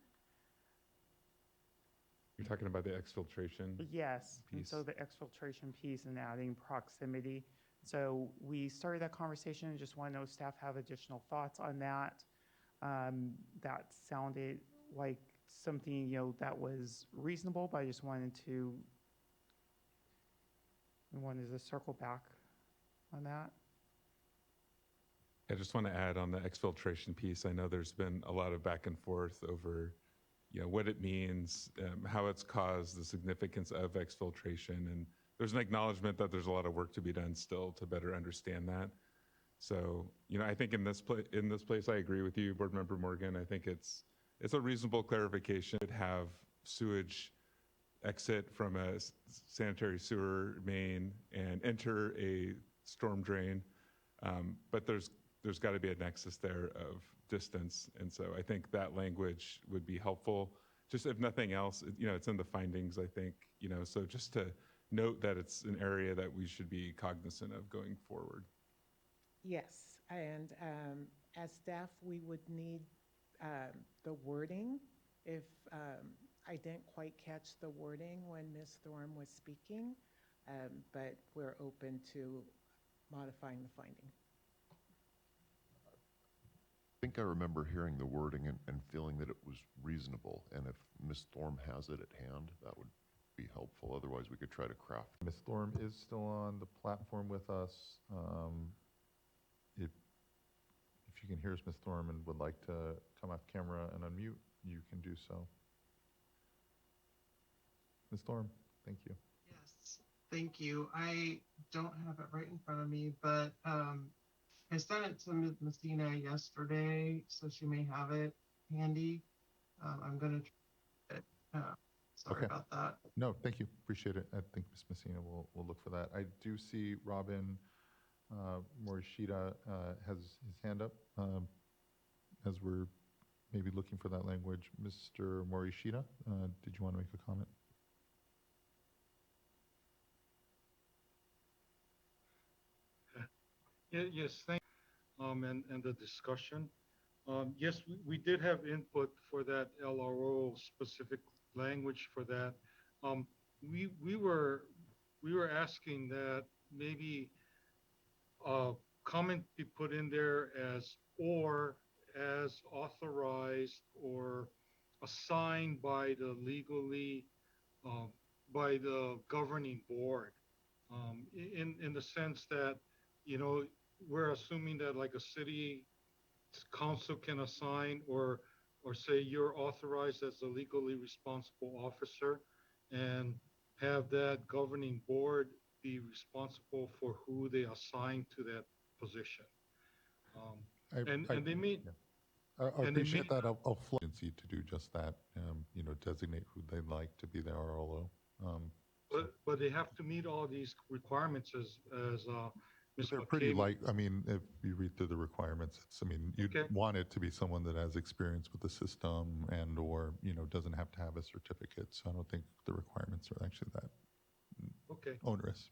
You're talking about the exfiltration? Yes, and piece. so the exfiltration piece and adding proximity. So we started that conversation and just want to know if staff have additional thoughts on that. That sounded like something, that was reasonable, but I just wanted to circle back on that. I just want to add on the exfiltration piece. I know there's been a lot of back and forth over, what it means, how it's caused, the significance of exfiltration, and there's an acknowledgement that there's a lot of work to be done still to better understand that. So, I think in this place, I agree with you, Board Member Morgan. I think it's a reasonable clarification to have sewage exit from a sanitary sewer main and enter a storm drain, but there's got to be a nexus there of distance, and so I think that language would be helpful. Just if nothing else, it's in the findings, I think, so just to note that it's an area that we should be cognizant of going forward. Yes, and as staff, we would need the wording. If I didn't quite catch the wording when Ms. Thorne was speaking, but we're open to modifying the finding. I think I remember hearing the wording and feeling that it was reasonable, and if Ms. Thorne has it at hand, that would be helpful. Otherwise, we could try to craft. Ms. Thorne is still on the platform with us. If you can hear us, Ms. Thorne, and would like to come off camera and unmute, you can do so. Ms. Thorne, thank you. Yes, thank you. I don't have it right in front of me, but I sent it to Ms. Messina yesterday, so she may have it handy. I'm going to try it. Sorry about that. No, thank you. Appreciate it. I think Ms. Messina will look for that. I do see Robin Morishita has his hand up as we're maybe looking for that language. Mr. Morishita, did you want to make a comment? Yes, thank you, and the discussion. Yes, we did have input for that LRO specific language for that. We were asking that maybe a comment be put in there as or as authorized or assigned by the legally by the governing board, in the sense that we're assuming that like a city council can assign or say you're authorized as a legally responsible officer, and have that governing board be responsible for who they assign to that position. And they may. I appreciate that. I'll flow agency to do just that. Designate who they'd like to be the RLO. But they have to meet all these requirements as Ms. They're pretty McCabe? light, I mean, if you read through the requirements, I mean, you'd Okay. want it to be someone that has experience with the system and/or, doesn't have to have a certificate. So I don't think the requirements are actually that Okay. onerous.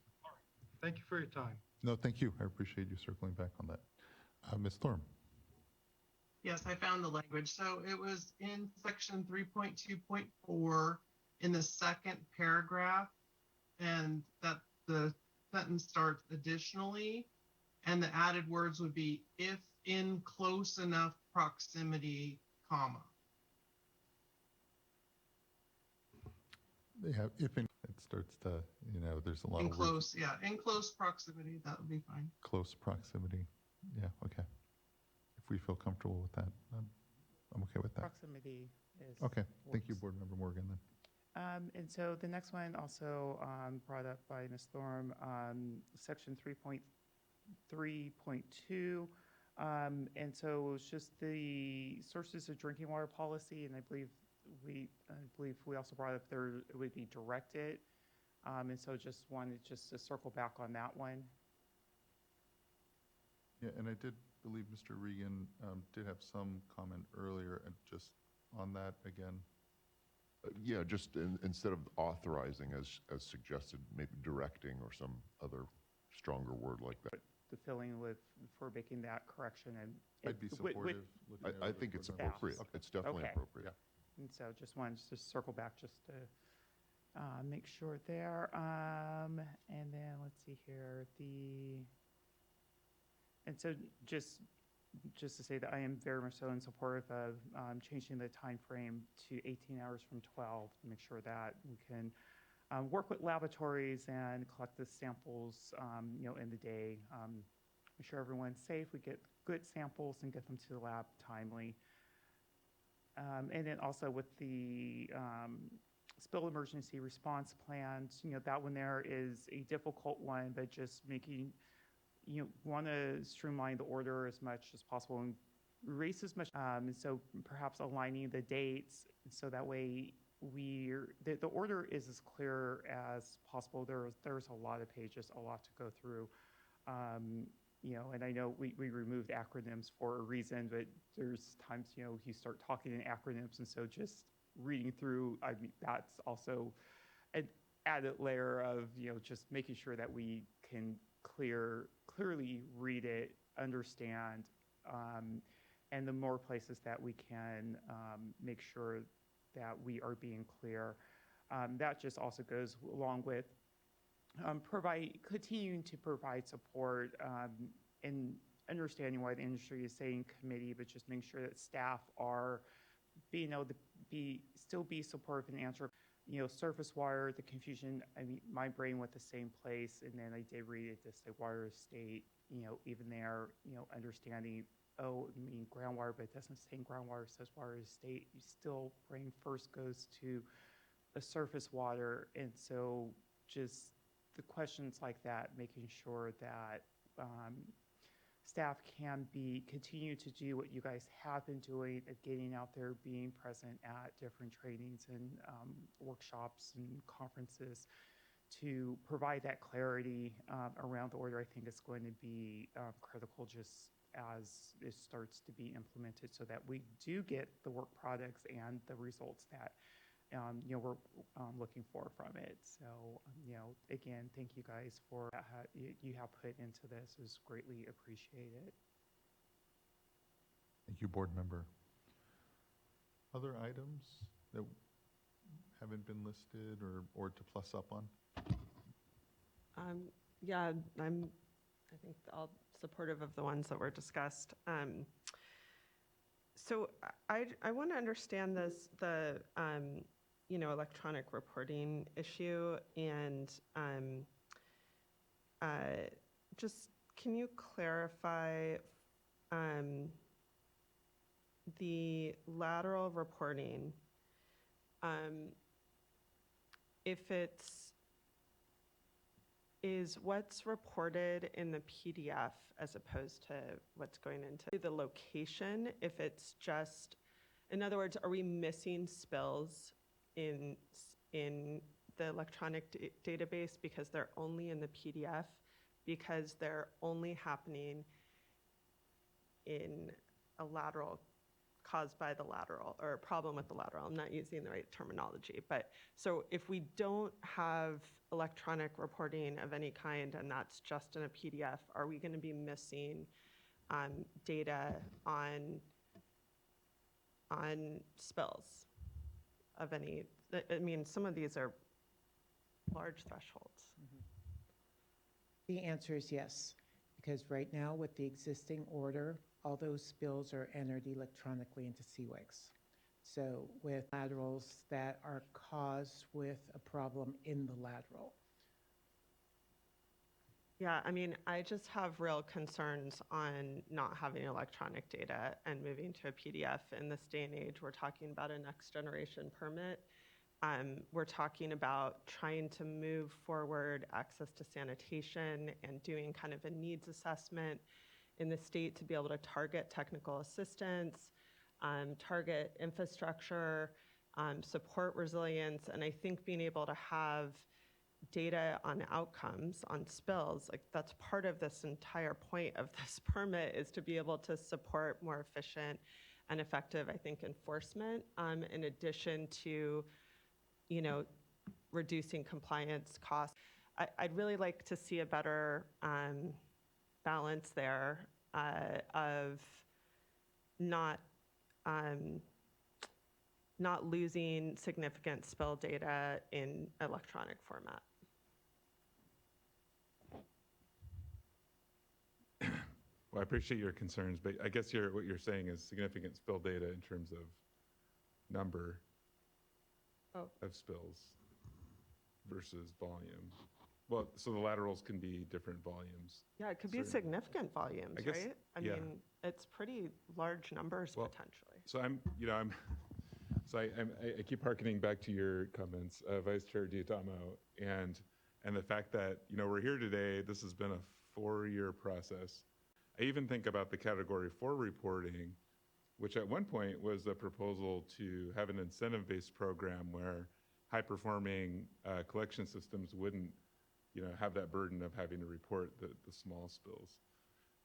Thank you for your time. No, thank you. I appreciate you circling back on that. Ms. Thorne? Yes, I found the language. So it was in section 3.2.4 in the second paragraph, and that the sentence starts additionally, and the added words would be if in close enough proximity, comma. Yeah, if it starts to, there's a lot In of words. close, yeah, in close proximity, that would be fine. Close proximity. Yeah, okay. If we feel comfortable with that, I'm okay with that. Proximity is. Okay, thank you, works. Board Member Morgan, then. And so the next one also brought up by Ms. Thorne, section 3.3.2. And so it's just the sources of drinking water policy, and I believe we also brought up there it would be directed. And so just wanted to circle back on that one. Yeah, and I did believe Mr. Regan did have some comment earlier, and just on that again. Yeah, just instead of authorizing as suggested, maybe directing or some other stronger word like that. The feeling for making that correction and I'd be supportive. I think it's appropriate. Okay. It's definitely Okay. appropriate. And so just wanted to circle back just to make sure there. And then let's see here, and so just to say that I am very much so in support of changing the time frame to 18 hours from 12 to make sure that we can work with laboratories and collect the samples, in the day. Make sure everyone's safe, we get good samples and get them to the lab timely. And then also with the spill emergency response plans, that one there is a difficult one, but just making, want to streamline the order as much as possible and erase as much. And so perhaps aligning the dates so that way the order is as clear as possible. There's a lot of pages, a lot to go through. And I know we removed acronyms for a reason, but there's times, you start talking in acronyms, and so just reading through, I mean, that's also an added layer of, just making sure that we can clearly read it, understand, and the more places that we can make sure that we are being clear. That just also goes along with continuing to provide support in understanding why the industry is saying committee, but just making sure that staff are being able to still be supportive and answer. Surface water, the confusion, I mean, my brain went the same place, and then I did read it to say water estate, even there, understanding, oh, you mean groundwater, but it doesn't say groundwater, it says water estate. You still, brain first goes to the surface water, and so just the questions like that, making sure that staff can continue to do what you guys have been doing at getting out there, being present at different trainings and workshops and conferences to provide that clarity around the order. I think is going to be critical just as it starts to be implemented so that we do get the work products and the results that we're looking for from it. So, again, thank you guys for you have put into this. Is greatly appreciated. Thank you, Board Member. Other items that haven't been listed or to plus up on? Yeah, I think all supportive of the ones that were discussed. So I want to understand the electronic reporting issue, and just can you clarify the lateral reporting, if is what's reported in the PDF as opposed to what's going into the location, if it's just, in other words, are we missing spills in the electronic database because they're only in the PDF because they're only happening in a lateral caused by the lateral, or a problem with the lateral. I'm not using the right terminology. But so if we don't have electronic reporting of any kind, and that's just in a PDF, are we going to be missing data on spills of any? I mean, some of these are large thresholds. The answer is yes, because right now with the existing order, all those spills are entered electronically into CWICS. So with laterals that are caused with a problem in the lateral. Yeah, I mean, I just have real concerns on not having electronic data and moving to a PDF. In this day and age, we're talking about a next generation permit. We're talking about trying to move forward access to sanitation and doing kind of a needs assessment in the state to be able to target technical assistance, target infrastructure, support resilience. And I think being able to have data on outcomes, on spills, like that's part of this entire point of this permit, is to be able to support more efficient and effective, I think, enforcement, in addition to, you know, reducing compliance costs. I'd really like to see a better balance there of not losing significant spill data in electronic format. Well, I appreciate your concerns, but I guess what you're saying is significant spill data in terms of number of spills versus volume. Well, so the laterals can be different volumes. Yeah, it could be Certainly. significant volumes, I guess, right? I yeah. mean, it's pretty large numbers potentially. So I keep hearkening back to your comments, Vice Chair Diatamo, and the fact that, we're here today. This has been a 4-year process. I even think about the Category 4 reporting, which at one point was a proposal to have an incentive-based program where high-performing collection systems wouldn't, have that burden of having to report the small spills.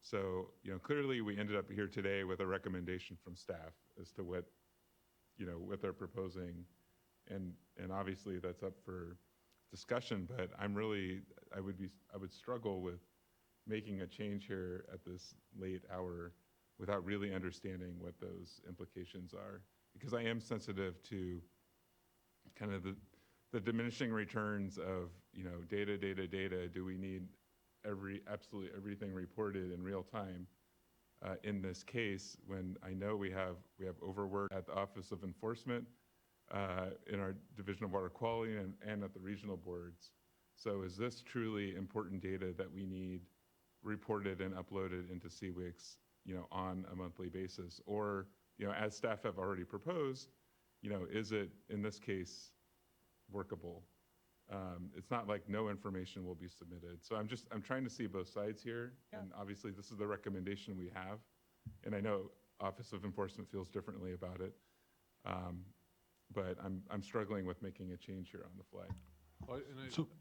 So, clearly we ended up here today with a recommendation from staff as to what they're proposing, and obviously that's up for discussion. But I would struggle with making a change here at this late hour without really understanding what those implications are, because I am sensitive to kind of the diminishing returns of data. Do we need absolutely everything reported in real time? In this case, when I know we have overwork at the Office of Enforcement, in our Division of Water Quality, and at the regional boards. So is this truly important data that we need reported and uploaded into CWICS, on a monthly basis? Or, as staff have already proposed, is it, in this case, workable? It's not like no information will be submitted. So I'm trying to see both sides here. Yeah. And obviously this is the recommendation we have. And I know Office of Enforcement feels differently about it. But I'm struggling with making a change here on the fly. Sorry.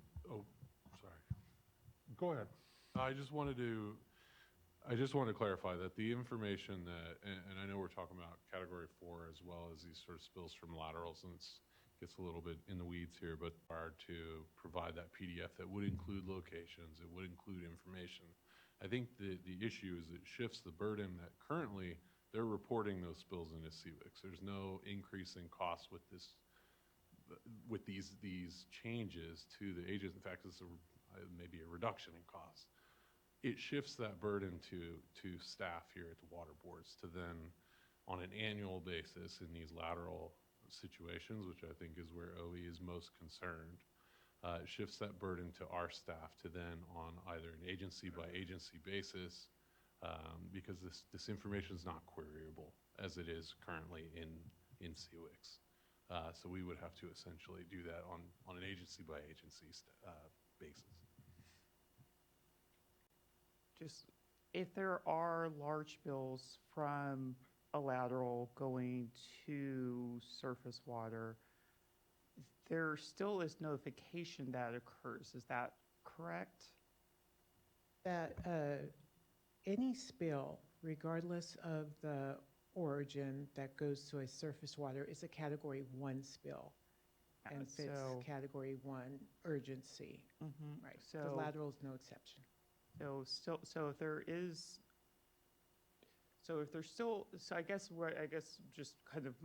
Go ahead. I just want to clarify that the information that, and I know we're talking about Category 4 as well as these sort of spills from laterals, and it gets a little bit in the weeds here, but are to provide that PDF that would include locations, it would include information. I think the issue is it shifts the burden that currently they're reporting those spills into CWICS. There's no increase in costs with these changes to the agents. In fact, it's maybe a reduction in cost. It shifts that burden to staff here at the water boards to then, on an annual basis in these lateral situations, which I think is where OE is most concerned, it shifts that burden to our staff to then, on either an agency by agency basis, because this information is not queryable as it is currently in CWICS. So we would have to essentially do that on an agency by agency basis. Just if there are large spills from a lateral going to surface water, there still is notification that occurs. Is that correct? That any spill, regardless of the origin, that goes to a surface water is a Category 1 spill and fits So- Category 1 urgency. Right. The So- lateral is no exception. So if there is, so if there's still, so I guess just kind of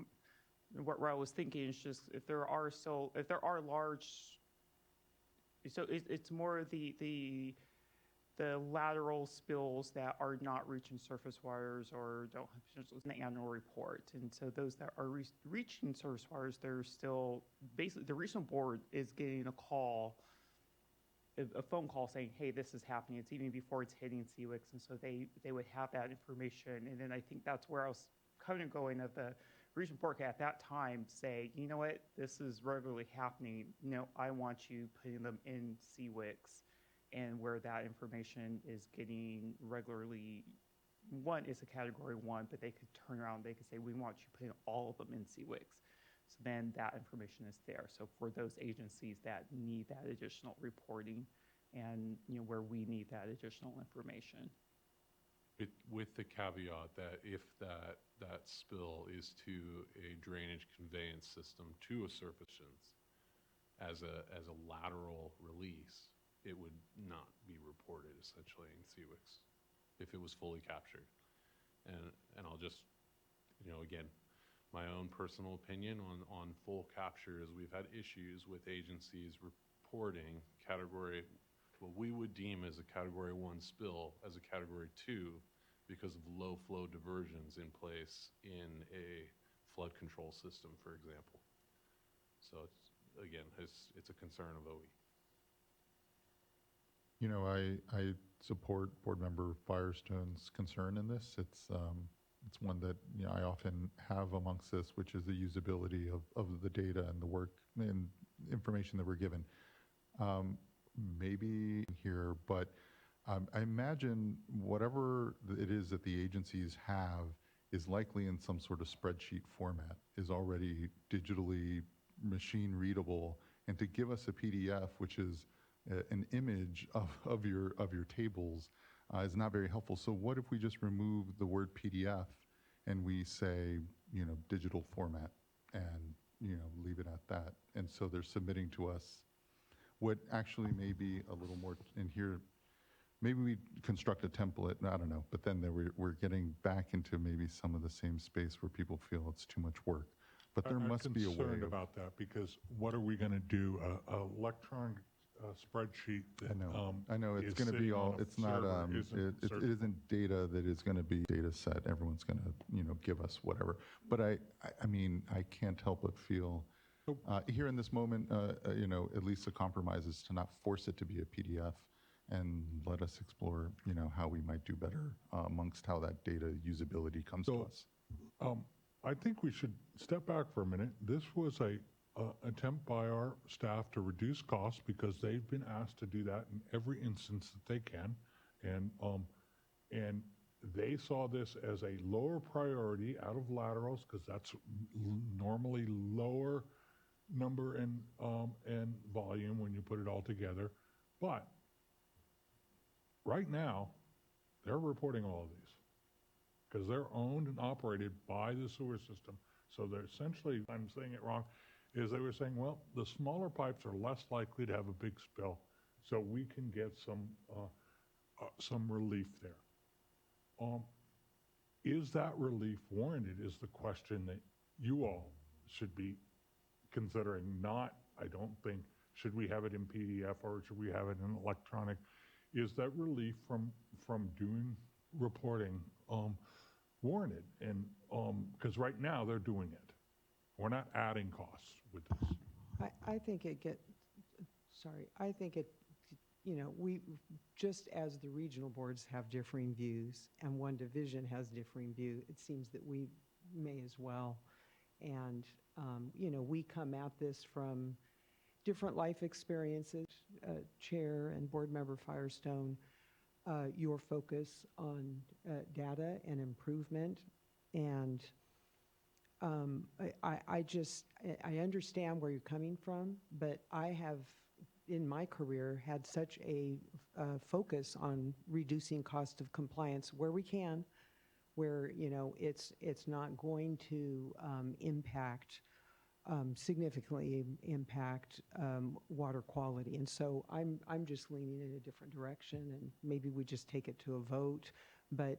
where I was thinking is just if there are large, so it's more the lateral spills that are not reaching surface waters or don't have potential in the annual report. And so those that are reaching surface waters, they're still, basically, the regional board is getting a call, a phone call saying, hey, this is happening. It's even before it's hitting CWIX. And so they would have that information. And then I think that's where I was kind of going of the regional board at that time say, you know what, this is regularly happening. No, I want you putting them in CWIX. And where that information is getting regularly, one is a Category 1, but they could turn around, they could say, we want you putting all of them in CWIX. So then that information is there. So for those agencies that need that additional reporting and, where we need that additional information. With the caveat that if that spill is to a drainage conveyance system to a surface as a lateral release, it would not be reported essentially in CWIX if it was fully captured. And I'll just, again, my own personal opinion on full capture is we've had issues with agencies reporting what we would deem as a Category 1 spill as a Category 2 because of low flow diversions in place in a flood control system, for example. So it's a concern of OE. I support Board Member Firestone's concern in this. It's one that I often have amongst this, which is the usability of the data and the work and information that we're given. Maybe here, but I imagine whatever it is that the agencies have is likely in some sort of spreadsheet format, is already digitally machine readable, and to give us a PDF, which is an image of your tables, is not very helpful. So what if we just remove the word PDF and we say, digital format and, leave it at that? And so they're submitting to us what actually may be a little more in here. Maybe we construct a template, I don't know, but then we're getting back into maybe some of the same space where people feel it's too much work. But there must be a way. I'm concerned about that because what are we going to do? An electronic spreadsheet that I know it's going to be all. It's not. It isn't data that is going to be data set. Everyone's going to give us whatever. But I mean I can't help but feel here in this moment. At least the compromise is to not force it to be a PDF, and let us explore how we might do better amongst how that data usability comes to us. I think we should step back for a minute. This was a attempt by our staff to reduce costs because they've been asked to do that in every instance that they can, and they saw this as a lower priority out of laterals because that's normally lower number and volume when you put it all together. But right now, they're reporting all of these because they're owned and operated by the sewer system. So they're essentially, I'm saying it wrong, is they were saying, well, the smaller pipes are less likely to have a big spill, so we can get some relief there. Is that relief warranted is the question that you all should be considering. Not, I don't think, should we have it in PDF or should we have it in electronic? Is that relief from doing reporting warranted? And because right now they're doing it. We're not adding costs with this. I think we, just as the regional boards have differing views and one division has differing view, it seems that we may as well. And, we come at this from different life experiences. Chair and Board Member Firestone, your focus on data and improvement. And I understand where you're coming from, but I have in my career, had such a focus on reducing cost of compliance where we can, where, you know, it's not going to significantly impact water quality. And so I'm just leaning in a different direction, and maybe we just take it to a vote. But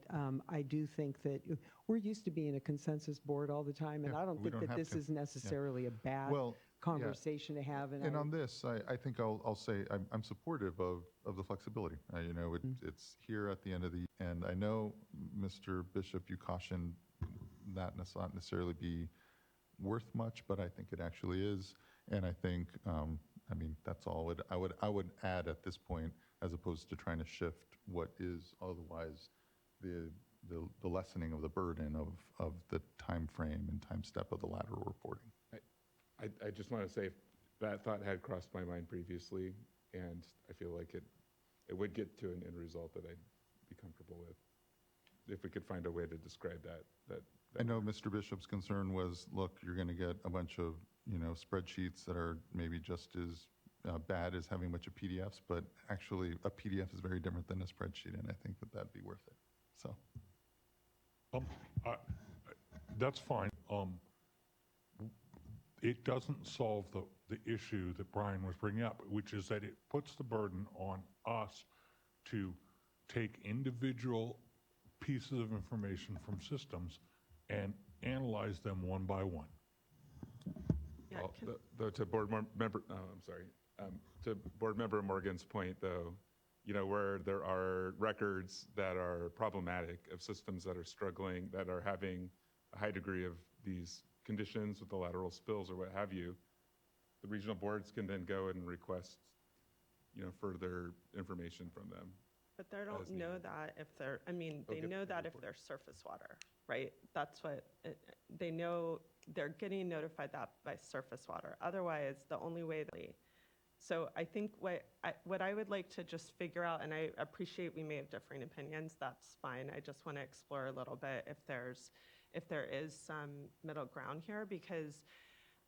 I do think that we're used to being a consensus board all the time, and Yeah, I don't we think don't that have this to. is necessarily a bad Well, conversation to have. And on this, I think I'll say I'm supportive of the flexibility. You know, it's here at the end of the, and I know, Mr. Bishop, you cautioned that not necessarily be worth much, but I think it actually is. And I think, I mean, that's all I would add at this point, as opposed to trying to shift what is otherwise the lessening of the burden of the time frame and time step of the lateral reporting. I just want to say that thought had crossed my mind previously, and I feel like it would get to an end result that I'd be comfortable with, if we could find a way to describe that. I know Mr. Bishop's concern was, look, you're going to get a bunch of, you know, spreadsheets that are maybe just as bad as having a bunch of PDFs, but actually a PDF is very different than a spreadsheet, and I think that'd be worth it. So. That's fine. It doesn't solve the issue that Brian was bringing up, which is that it puts the burden on us to take individual pieces of information from systems and analyze them one by one. Yeah, Well, though to board member, I'm sorry, to board member Morgan's point, though, you know, where there are records that are problematic of systems that are struggling, that are having a high degree of these conditions with the lateral spills or what have you, the regional boards can then go and request, you know, further information from them. But they don't know that if they're, I mean, they Okay. know that if they're surface water, right? That's what, they know, they're getting notified that by surface water. Otherwise, the only way so I think what I would like to just figure out, and I appreciate we may have differing opinions, that's fine. I just want to explore a little bit if there is some middle ground here, because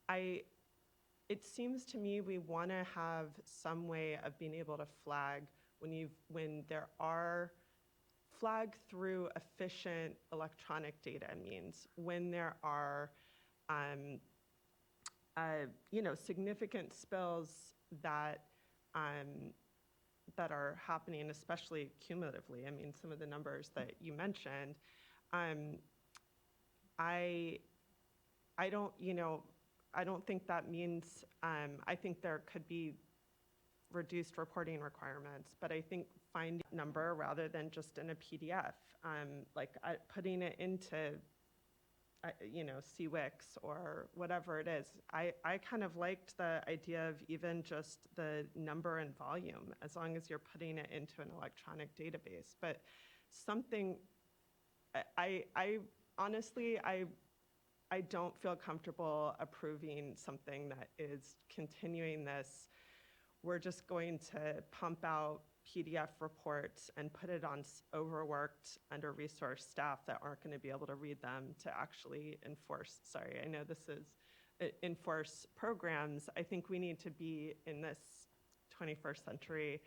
it seems to me we want to have some way of being able to flag when there are flag through efficient electronic data means, when there are you know, significant spills that are happening, especially cumulatively. I mean, some of the numbers that you mentioned, I don't, you know, I don't think that means, I think there could be reduced reporting requirements, but I think finding a number rather than just in a PDF, like putting it into, you know, CWIX or whatever it is. I kind of liked the idea of even just the number and volume, as long as you're putting it into an electronic database. But something, I honestly, I don't feel comfortable approving something that is continuing this. We're just going to pump out PDF reports and put it on overworked, under-resourced staff that aren't going to be able to read them to actually enforce. Sorry, I know this is enforce programs. I think we need to be in this 21st century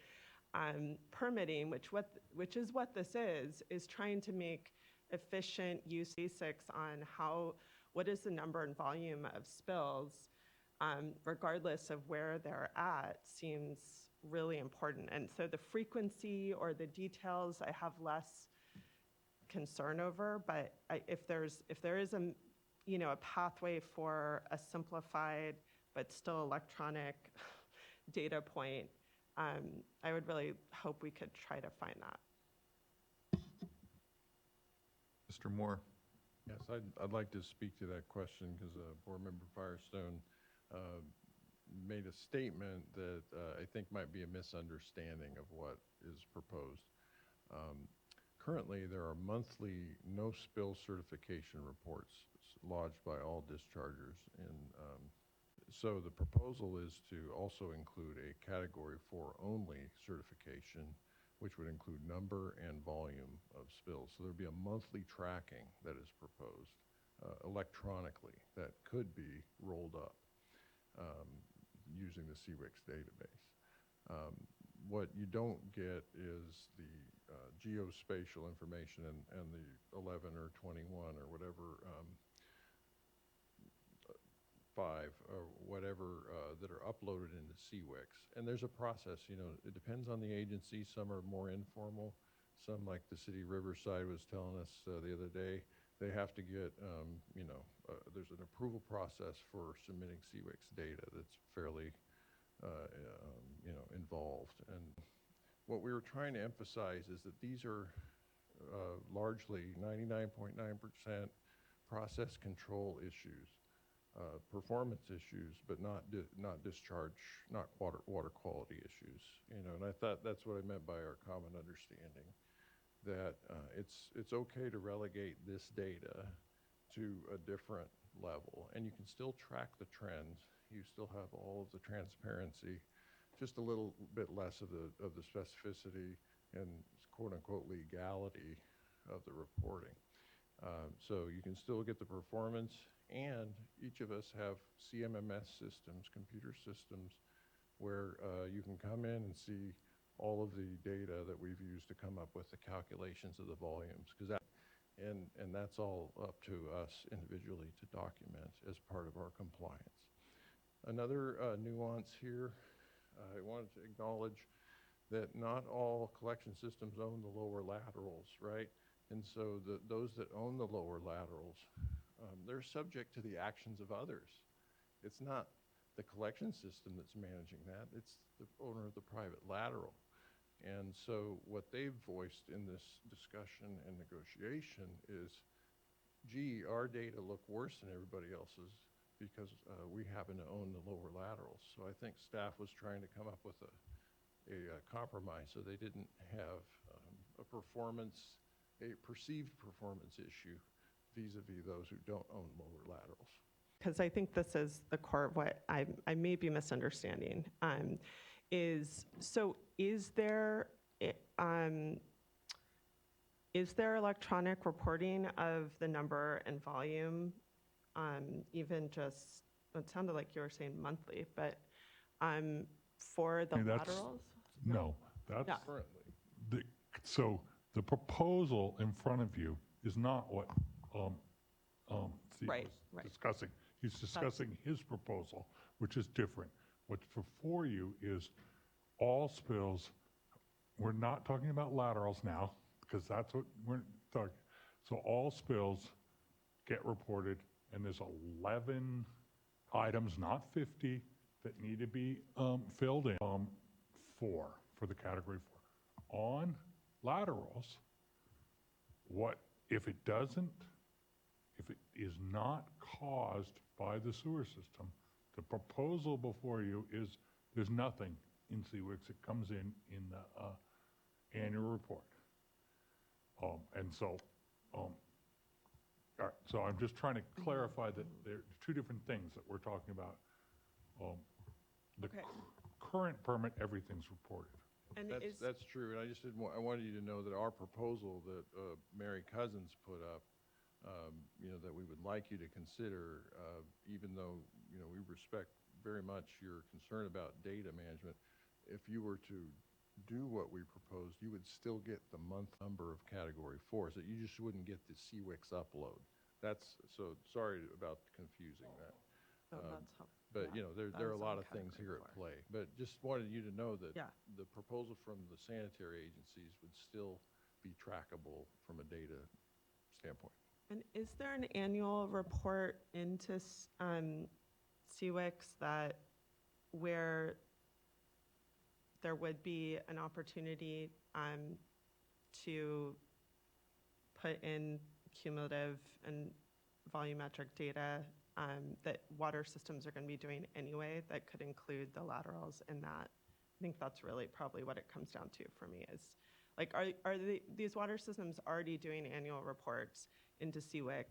permitting, which is what this is trying to make efficient use basics on what is the number and volume of spills, regardless of where they're at, seems really important. And so the frequency or the details I have less concern over, but if there is a, you know, a pathway for a simplified but still electronic data point, I would really hope we could try to find that. Mr. Moore. Yes, I'd like to speak to that question because Board Member Firestone made a statement that I think might be a misunderstanding of what is proposed. Currently, there are monthly no-spill certification reports lodged by all dischargers. And so the proposal is to also include a Category 4 only certification, which would include number and volume of spills. So there'd be a monthly tracking that is proposed electronically that could be rolled up using the CWIX database. What you don't get is the geospatial information and the 11 or 21 or whatever 5 or whatever that are uploaded into CWIX. And there's a process, you know, it depends on the agency. Some are more informal. Some, like the city of Riverside was telling us the other day, they have to get, you know, there's an approval process for submitting CWIX data that's fairly, you know, involved. And what we were trying to emphasize is that these are largely 99.9% process control issues. Performance issues, but not discharge, not water quality issues. You know, and I thought that's what I meant by our common understanding, that it's okay to relegate this data to a different level, and you can still track the trends. You still have all of the transparency, just a little bit less of the specificity and quote unquote legality of the reporting. So you can still get the performance, and each of us have CMMS systems, computer systems, where you can come in and see all of the data that we've used to come up with the calculations of the volumes, because and that's all up to us individually to document as part of our compliance. Another nuance here, I wanted to acknowledge that not all collection systems own the lower laterals, right? And so those that own the lower laterals, they're subject to the actions of others. It's not the collection system that's managing that, it's the owner of the private lateral. And so what they've voiced in this discussion and negotiation is, gee, our data look worse than everybody else's because we happen to own the lower laterals. So I think staff was trying to come up with a compromise so they didn't have a perceived performance issue vis-a-vis those who don't own lower laterals. Because I think this is the core of what I may be misunderstanding, is there electronic reporting of the number and volume, even just, it sounded like you were saying monthly, but for the laterals? No, that's Yeah. currently. So the proposal in front of you is not what Steve Right, was right. discussing. He's discussing his proposal, which is different. What's before you is all spills. We're not talking about laterals now, because that's what we're talking. So all spills get reported, and there's 11 items, not 50, that need to be filled in. For the category 4. On laterals, what if it is not caused by the sewer system, the proposal before you is there's nothing in CWIX. It comes in the annual report. And so, all right, so I'm just trying to clarify that there are two different things that we're talking about. The current permit, everything's reported. And that's true, and I just I wanted you to know that our proposal that Mary Cousins put up, you know, that we would like you to consider, even though, you know, we respect very much your concern about data management. If you were to do what we proposed, you would still get the month number of category 4s, that you just wouldn't get the CWIX upload. That's, so sorry about confusing that. But, you know, there are a lot of things here at play. But just wanted you to know that the proposal from the sanitary agencies would still be trackable from a data standpoint. And is there an annual report into CWIX that where there would be an opportunity to put in cumulative and volumetric data that water systems are going to be doing anyway that could include the laterals in that? I think that's really probably what it comes down to for me is, like, are these water systems already doing annual reports into CWIX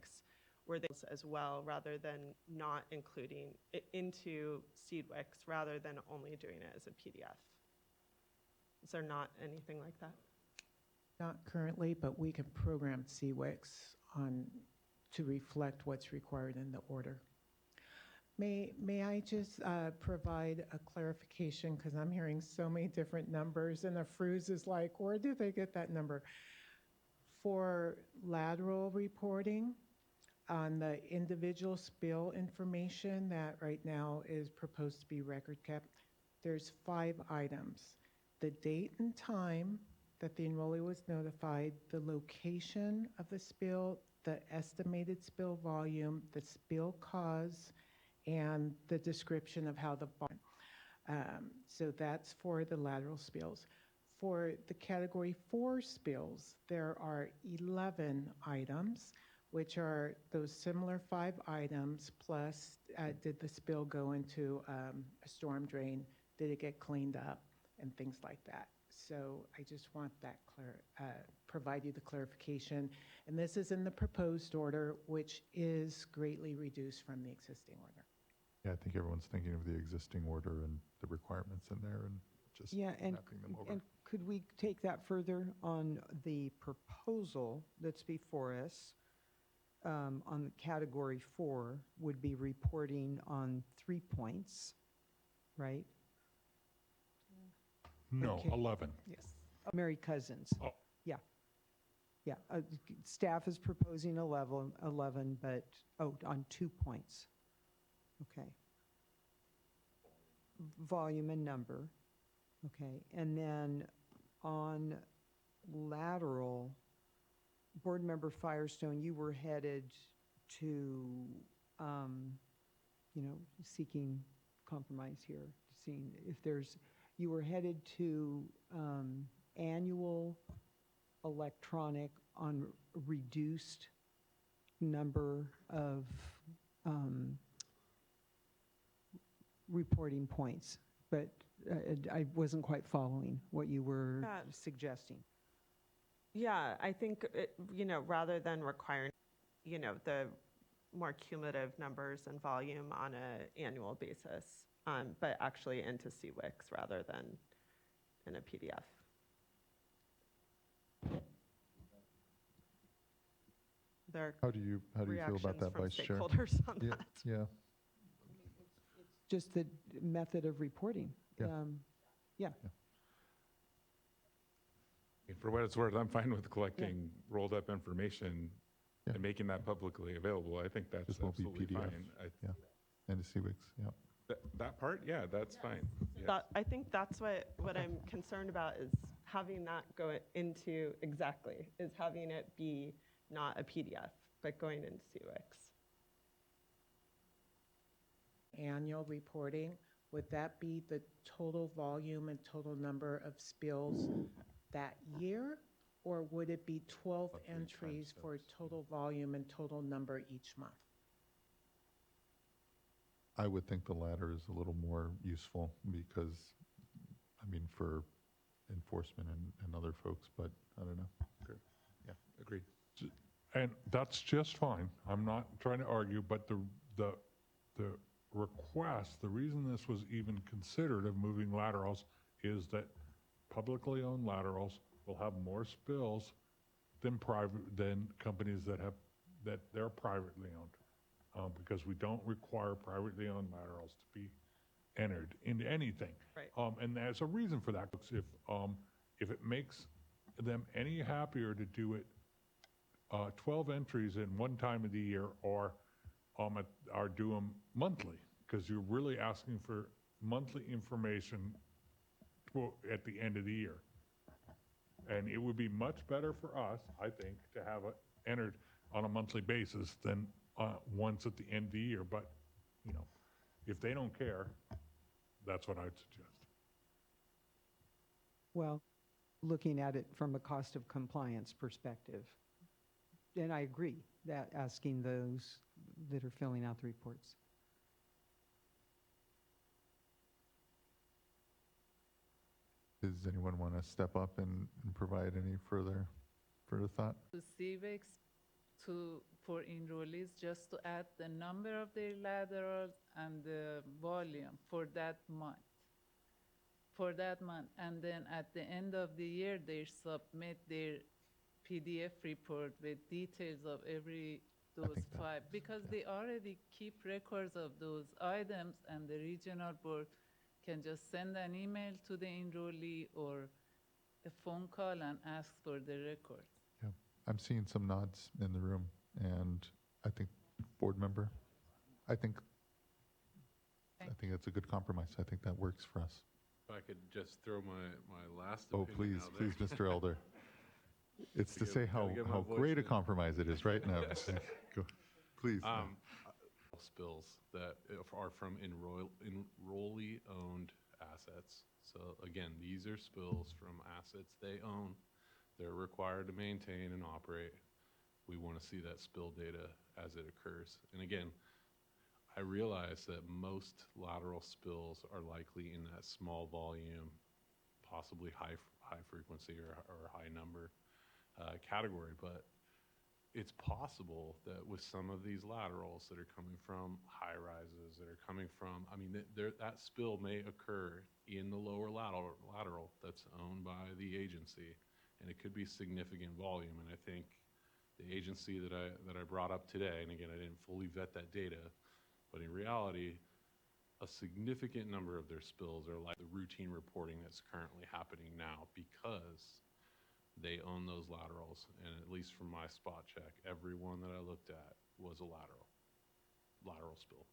where they as well, rather than not including it into CWIX, rather than only doing it as a PDF? Is there not anything like that? Not currently, but we can program CWIX to reflect what's required in the order. May I just provide a clarification, because I'm hearing so many different numbers, and the FRUS is like, where did they get that number? For lateral reporting, on the individual spill information that right now is proposed to be record kept, there's 5 items. The date and time that the enrollee was notified, the location of the spill, the estimated spill volume, the spill cause, and the description of how the so that's for the lateral spills. For the category 4 spills, there are 11 items, which are those similar 5 items, plus did the spill go into a storm drain, did it get cleaned up, and things like that. So I just want that provide you the clarification. And this is in the proposed order, which is greatly reduced from the existing order. Yeah, I think everyone's thinking of the existing order and the requirements in there and just mapping them over. And could we take that further on the proposal that's before us? On category 4 would be reporting on 3 points, right? No, Okay. 11. Yes. Mary Cousins. Oh. Yeah. Yeah. Staff is proposing 11, but, on 2 points. Okay. Volume and number. Okay. And then on lateral, Board Member Firestone, you were headed to, seeking compromise here, seeing if you were headed to annual electronic on reduced number of reporting points, but I wasn't quite following what you were suggesting. Yeah, I think, rather than requiring, the more cumulative numbers and volume on an annual basis, but actually into CWIX rather than in a PDF. There How do you feel about that, Vice Chair? reactions from stakeholders on that. Yeah. Just the method of reporting. Yeah. Yeah. For what it's worth, I'm fine with collecting rolled up information and making that publicly available. I think that's Just won't be absolutely PDF. fine. Yeah. And the CWIX, yeah. That part, yeah, that's fine. Yes. That, I think that's what I'm concerned about is having that go into is having it be not a PDF, but going into CWIX. Annual reporting, would that be the total volume and total number of spills that year? Or would it be 12 entries for total volume and total number each month? I would think the latter is a little more useful because, for enforcement and other folks, but I don't know. Sure. Yeah, agreed. And that's just fine. I'm not trying to argue, but the request, the reason this was even considered of moving laterals is that publicly owned laterals will have more spills than companies that they're privately owned, because we don't require privately owned laterals to be entered into anything. Right. And there's a reason for that. If it makes them any happier to do it 12 entries in one time of the year or do them monthly, because you're really asking for monthly information at the end of the year. And it would be much better for us, I think, to have it entered on a monthly basis than once at the end of the year. But, if they don't care, that's what I'd suggest. Well, looking at it from a cost of compliance perspective, and I agree that asking those that are filling out the reports. Does anyone want to step up and provide any further thought? To CWIX for enrollees, just to add the number of their laterals and the volume for that month. And then at the end of the year, they submit their PDF report with details of every those five, because they already keep records of those items, and the regional board can just send an email to the enrollee or a phone call and ask for the records. Yeah, I'm seeing some nods in the room, and I think, board member, I think it's a good compromise. I think that works for us. If I could just throw my last Oh, opinion please, out there. please, Mr. Elder. It's to say Gotta get my how voice great a in. compromise it is, right? Now, go, please. Spills that are from enrollee-owned assets. So again, these are spills from assets they own. They're required to maintain and operate. We want to see that spill data as it occurs. And again, I realize that most lateral spills are likely in that small volume, possibly high frequency or high number category, but it's possible that with some of these laterals that are coming from high rises, that are coming from, I mean, that spill may occur in the lower lateral that's owned by the agency, and it could be significant volume. And I think the agency that I brought up today, and again, I didn't fully vet that data, but in reality, a significant number of their spills are like the routine reporting that's currently happening now because they own those laterals. And at least from my spot check, every one that I looked at was a lateral spill,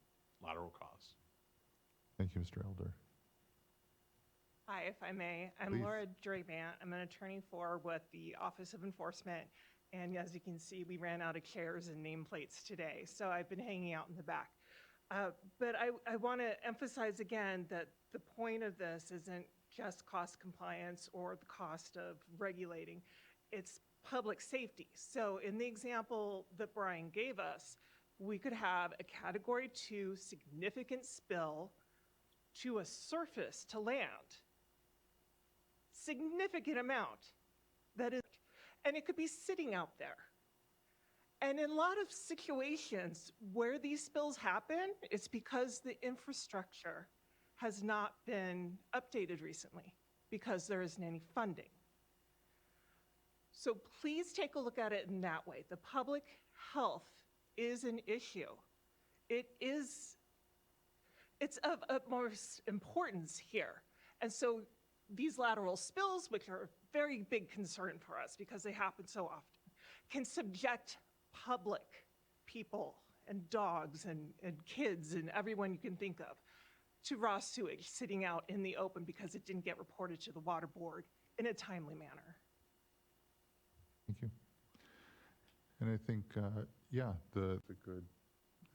lateral cause. Thank you, Mr. Elder. Hi, if I may. I'm Please. Laura Drabant. I'm an attorney with the Office of Enforcement. And as you can see, we ran out of chairs and nameplates today, so I've been hanging out in the back. But I want to emphasize again that the point of this isn't just cost compliance or the cost of regulating. It's public safety. So in the example that Brian gave us, we could have a Category 2 significant spill to a surface to land. Significant amount. That is, and it could be sitting out there. And in a lot of situations where these spills happen, it's because the infrastructure has not been updated recently because there isn't any funding. So please take a look at it in that way. The public health is an issue. It's of utmost importance here. And so these lateral spills, which are a very big concern for us because they happen so often, can subject public people and dogs and kids and everyone you can think of to raw sewage sitting out in the open because it didn't get reported to the water board in a timely manner. Thank you. And I think, yeah,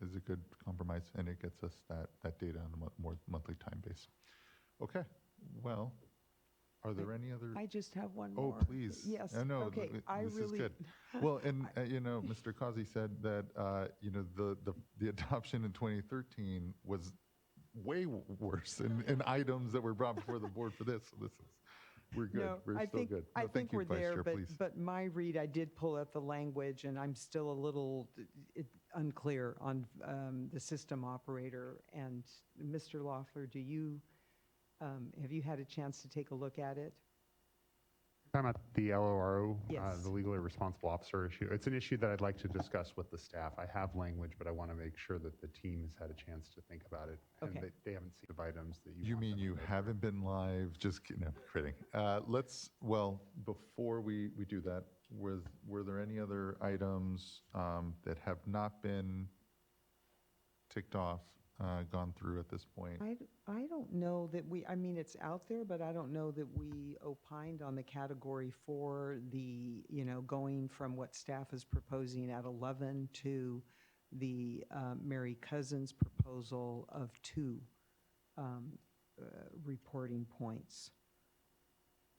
is a good compromise, and it gets us that data on a more monthly time base. Okay, well, are there any other? I just have one more. Oh, please. Yes. No, Okay. this is good. Well, and Mr. Causey said that the adoption in 2013 was way worse in items that were brought before the board for this. So we're good. No, We're still good. I No, think thank you, we're Vice there, Chair, please. but my read, I did pull up the language, and I'm still a little unclear on the system operator. And Mr. Loeffler, have you had a chance to take a look at it? Talking about the LORO, Yes. the legally responsible officer issue. It's an issue that I'd like to discuss with the staff. I have language, but I want to make sure that the team has had a chance to think about it. And Okay. they haven't seen the items that You mean you haven't been live? Just kidding. No, kidding. Before we do that, were there any other items that have not been ticked off, gone through at this point? I don't know that it's out there, but I don't know that we opined on the category for the, going from what staff is proposing at 11 to the Mary Cousins proposal of 2 reporting points.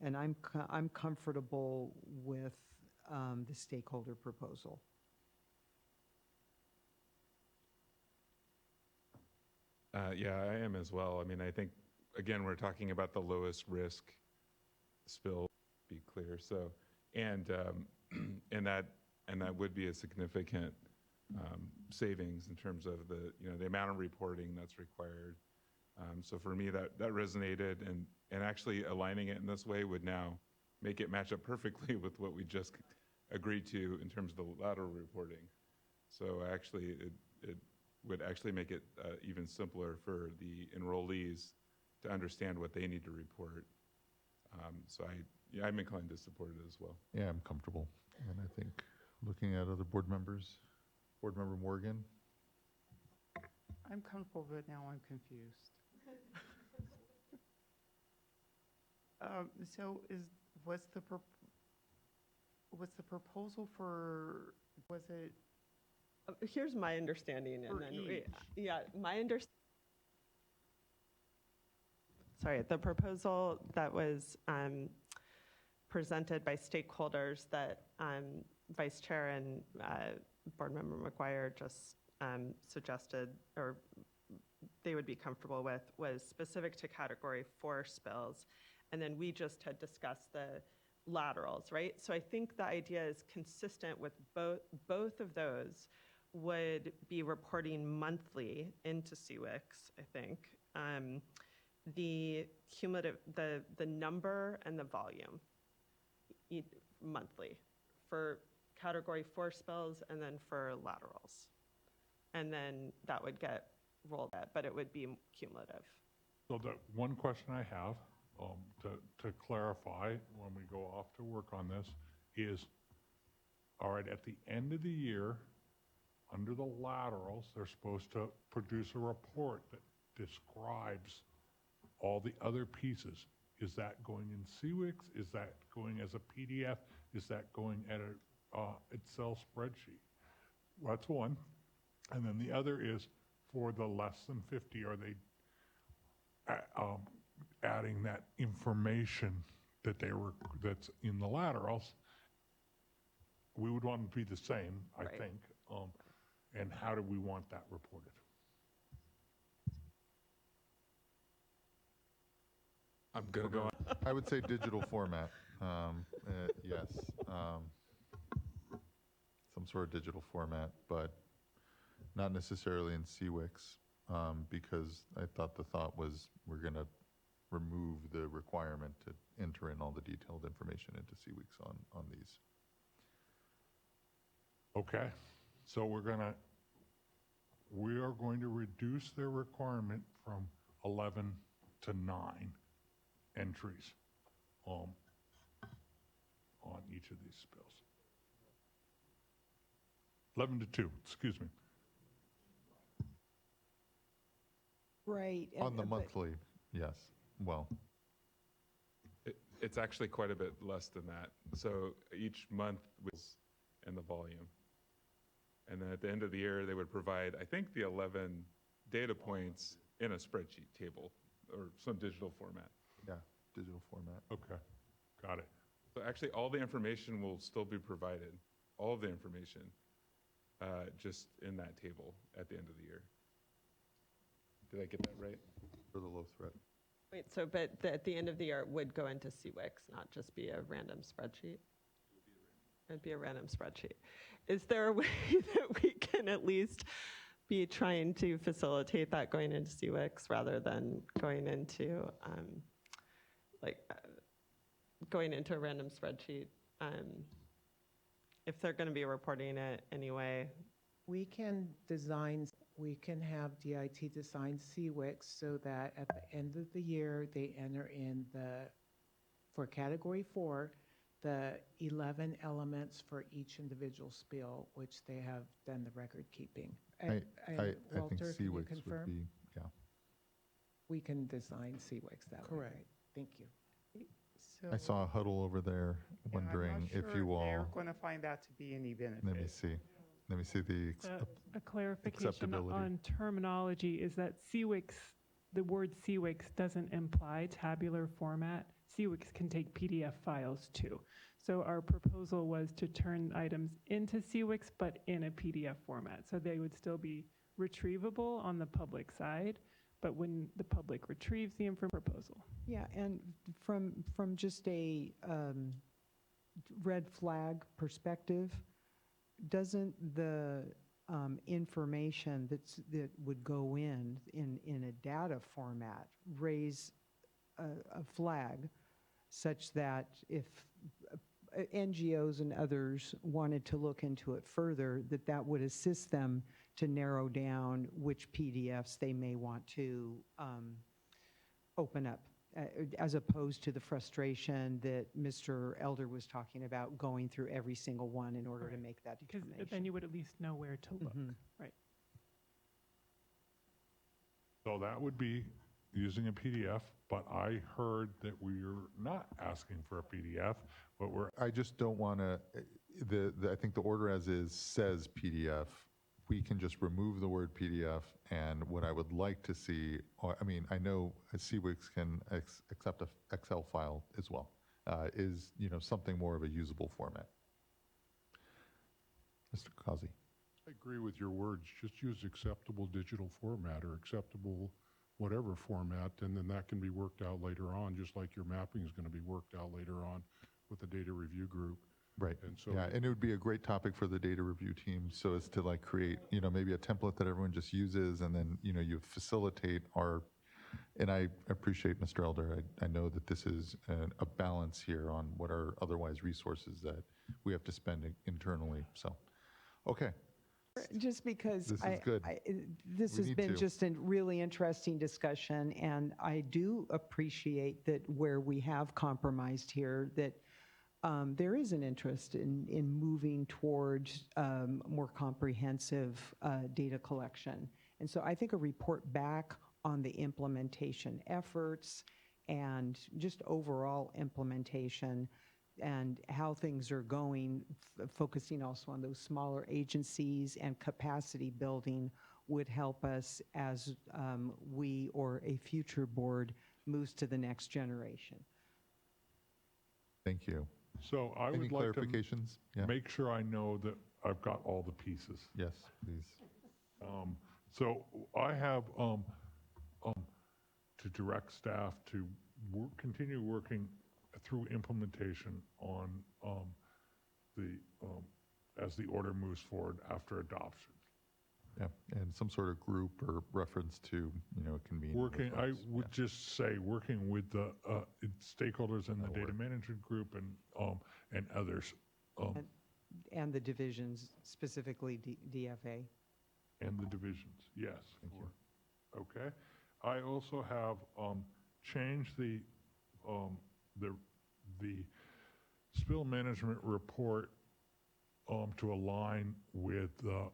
And I'm comfortable with the stakeholder proposal. Yeah, I am as well. I mean, I think, again, we're talking about the lowest risk spill, to be clear. So, and that would be a significant savings in terms of the amount of reporting that's required. So for me, that resonated, and actually aligning it in this way would now make it match up perfectly with what we just agreed to in terms of the lateral reporting. So actually, it would actually make it even simpler for the enrollees to understand what they need to report. I'm inclined to support it as well. Yeah, I'm comfortable. And I think looking at other board members, Board Member Morgan, I'm comfortable, but now I'm confused. So was the proposal for, was it Here's my understanding, and for then, each? yeah, sorry, the proposal that was presented by stakeholders that Vice Chair and Board Member McGuire just suggested, or they would be comfortable with, was specific to Category 4 spills. And then we just had discussed the laterals, right? So I think the idea is consistent with both of those would be reporting monthly into CWICS, I think. The cumulative, the number and the volume monthly for Category 4 spills and then for laterals. And then that would get rolled out, but it would be cumulative. So the one question I have, to clarify when we go off to work on this is, all right, at the end of the year, under the laterals, they're supposed to produce a report that describes all the other pieces. Is that going in CWICS? Is that going as a PDF? Is that going at a Excel spreadsheet? Well, that's one. And then the other is for the less than 50, are they adding that information that that's in the laterals? We would want it to be the same, I Right. think. And how do we want that reported? I'm going to go on. I would say digital format. Yes. Some sort of digital format, but not necessarily in CWICS, because I thought the thought was we're going to remove the requirement to enter in all the detailed information into CWICS on these. Okay, so we are going to reduce their requirement from 11 to 9 entries on each of these spills. 11 to 2, excuse me. Right. On the but- monthly, yes. Well, It's actually quite a bit less than that. So each month was in the volume. And then at the end of the year, they would provide, I think, the 11 data points in a spreadsheet table or some digital format. yeah, digital format. Okay, got it. So actually, all the information will still be provided, all of the information, just in that table at the end of the year. Did I get that right? For the low threat. Wait, so, but at the end of the year, it would go into CWICS, not just be a random spreadsheet? It'd be a random spreadsheet. Is there a way that we can at least be trying to facilitate that going into CWICS rather than going into, going into a random spreadsheet? If they're going to be reporting it anyway. We can have DIT design CWICS so that at the end of the year, they enter in for Category 4, the 11 elements for each individual spill, which they have done the record keeping. I think Walter, can you CWICS would confirm? be, yeah. We can design CWICS that way, Correct. right? Thank you. So, I saw a huddle over there yeah, I'm not wondering if sure you they're all, going to find that to be any benefit. let me see the, A clarification acceptability. on terminology is that CWICS, the word CWICS doesn't imply tabular format. CWICS can take PDF files too. So our proposal was to turn items into CWICS, but in a PDF format. So they would still be retrievable on the public side, but when the public retrieves the proposal. Yeah, and from just a red flag perspective, doesn't the information that would go in a data format raise a flag such that if NGOs and others wanted to look into it further, that would assist them to narrow down which PDFs they may want to open up, as opposed to the frustration that Mr. Elder was talking about, going through every single one in order to make that Because determination. then you would at least know where to look, right? So that would be using a PDF, but I heard that we're not asking for a PDF, but we're, I just don't want to, I think the order as is says PDF. We can just remove the word PDF, and what I would like to see, I mean, I know CWIX can accept a Excel file as well, is, something more of a usable format. Mr. Kazi. I agree with your words. Just use acceptable digital format or acceptable whatever format, and then that can be worked out later on, just like your mapping is going to be worked out later on with the data review group. Right. And so Yeah, and it would be a great topic for the data review team, so as to like create, maybe a template that everyone just uses, and then, you facilitate and I appreciate Mr. Elder. I know that this is a balance here on what are otherwise resources that we have to spend internally, so, okay. Just because This is good. This We has need been to. just a really interesting discussion, and I do appreciate that where we have compromised here, that there is an interest in moving towards more comprehensive data collection. And so I think a report back on the implementation efforts and just overall implementation and how things are going, focusing also on those smaller agencies and capacity building would help us as we or a future board moves to the next generation. Thank you. so I Any would like to clarifications? Yeah. make sure I know that I've got all the pieces. Yes, please. So I have to direct staff to continue working through implementation on as the order moves forward after adoption. Yeah, and some sort of group or reference to, a convening. of I folks. would just say, working with the stakeholders in the data management group and others. And the divisions, specifically DFA. And the divisions, yes. Okay. I also have changed the spill management report to align with the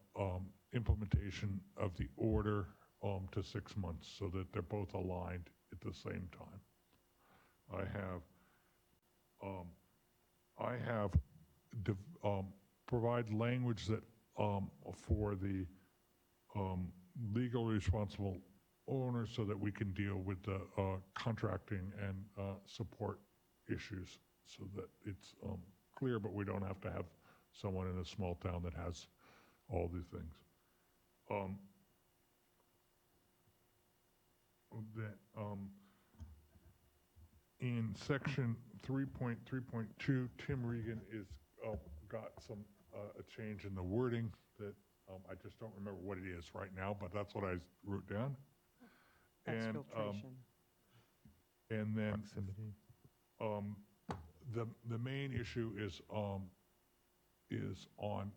implementation of the order to 6 months, so that they're both aligned at the same time. I have provide language that for the legal responsible owners, so that we can deal with the contracting and support issues, so that it's clear, but we don't have to have someone in a small town that has all these things. In section 3.3.2, Tim Regan is got some a change in the wording that I just don't remember what it is right now, but that's what I wrote down. Exfiltration. And then Proximity. the main issue is on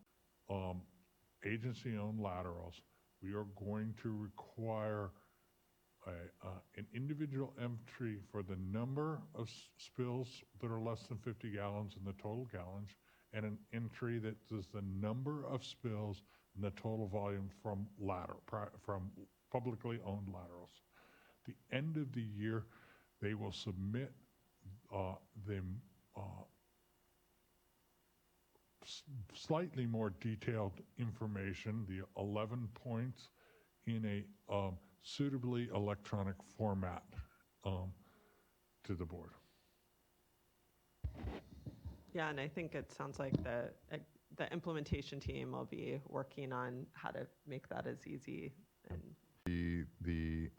agency-owned laterals. We are going to require an individual entry for the number of spills that are less than 50 gallons in the total gallons, and an entry that is the number of spills and the total volume from publicly owned laterals. The end of the year, they will submit slightly more detailed information, the 11 points, in a suitably electronic format to the board. Yeah, and I think it sounds like the implementation team will be working on how to make that as easy and The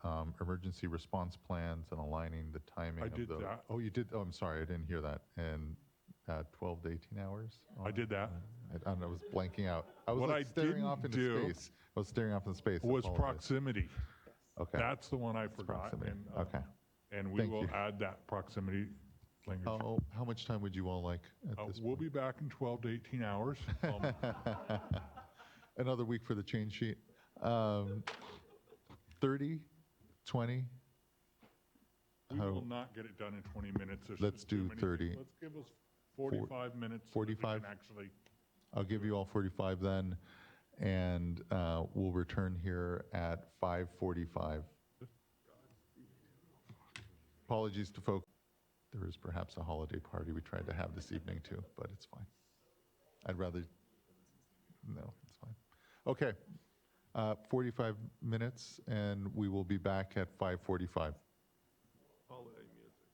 emergency response plans and aligning the timing I of did those. that. Oh, you did? Oh, I'm sorry, I didn't hear that. And 12 to 18 hours? I did that. I was blanking out. I was What like I staring off didn't into do space. I was staring off into space. Was Apologize. proximity. Okay. That's the one I forgot. proximity. And, Okay. And we Thank will you. add that proximity language. How much time would you all like at this We'll point? be back in 12 to 18 hours. Another week for the change sheet. 30, 20? We How- will not get it done in 20 minutes. There's Let's just too do many 30. things. Let's give us 45 minutes. so that we 45? can actually, I'll give you all 45 then, and we'll return here at 5:45. Apologies to folks. There is perhaps a holiday party we tried to have this evening too, but it's fine. I'd rather, no, it's fine. Okay, 45 minutes, and we will be back at 5:45. Holiday music.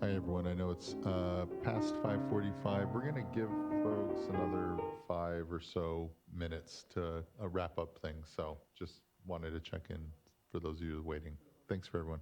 Hi, everyone. I know it's past 5:45. We're going to give folks another 5 or so minutes to wrap up things. So just wanted to check in for those of you waiting. Thanks for everyone.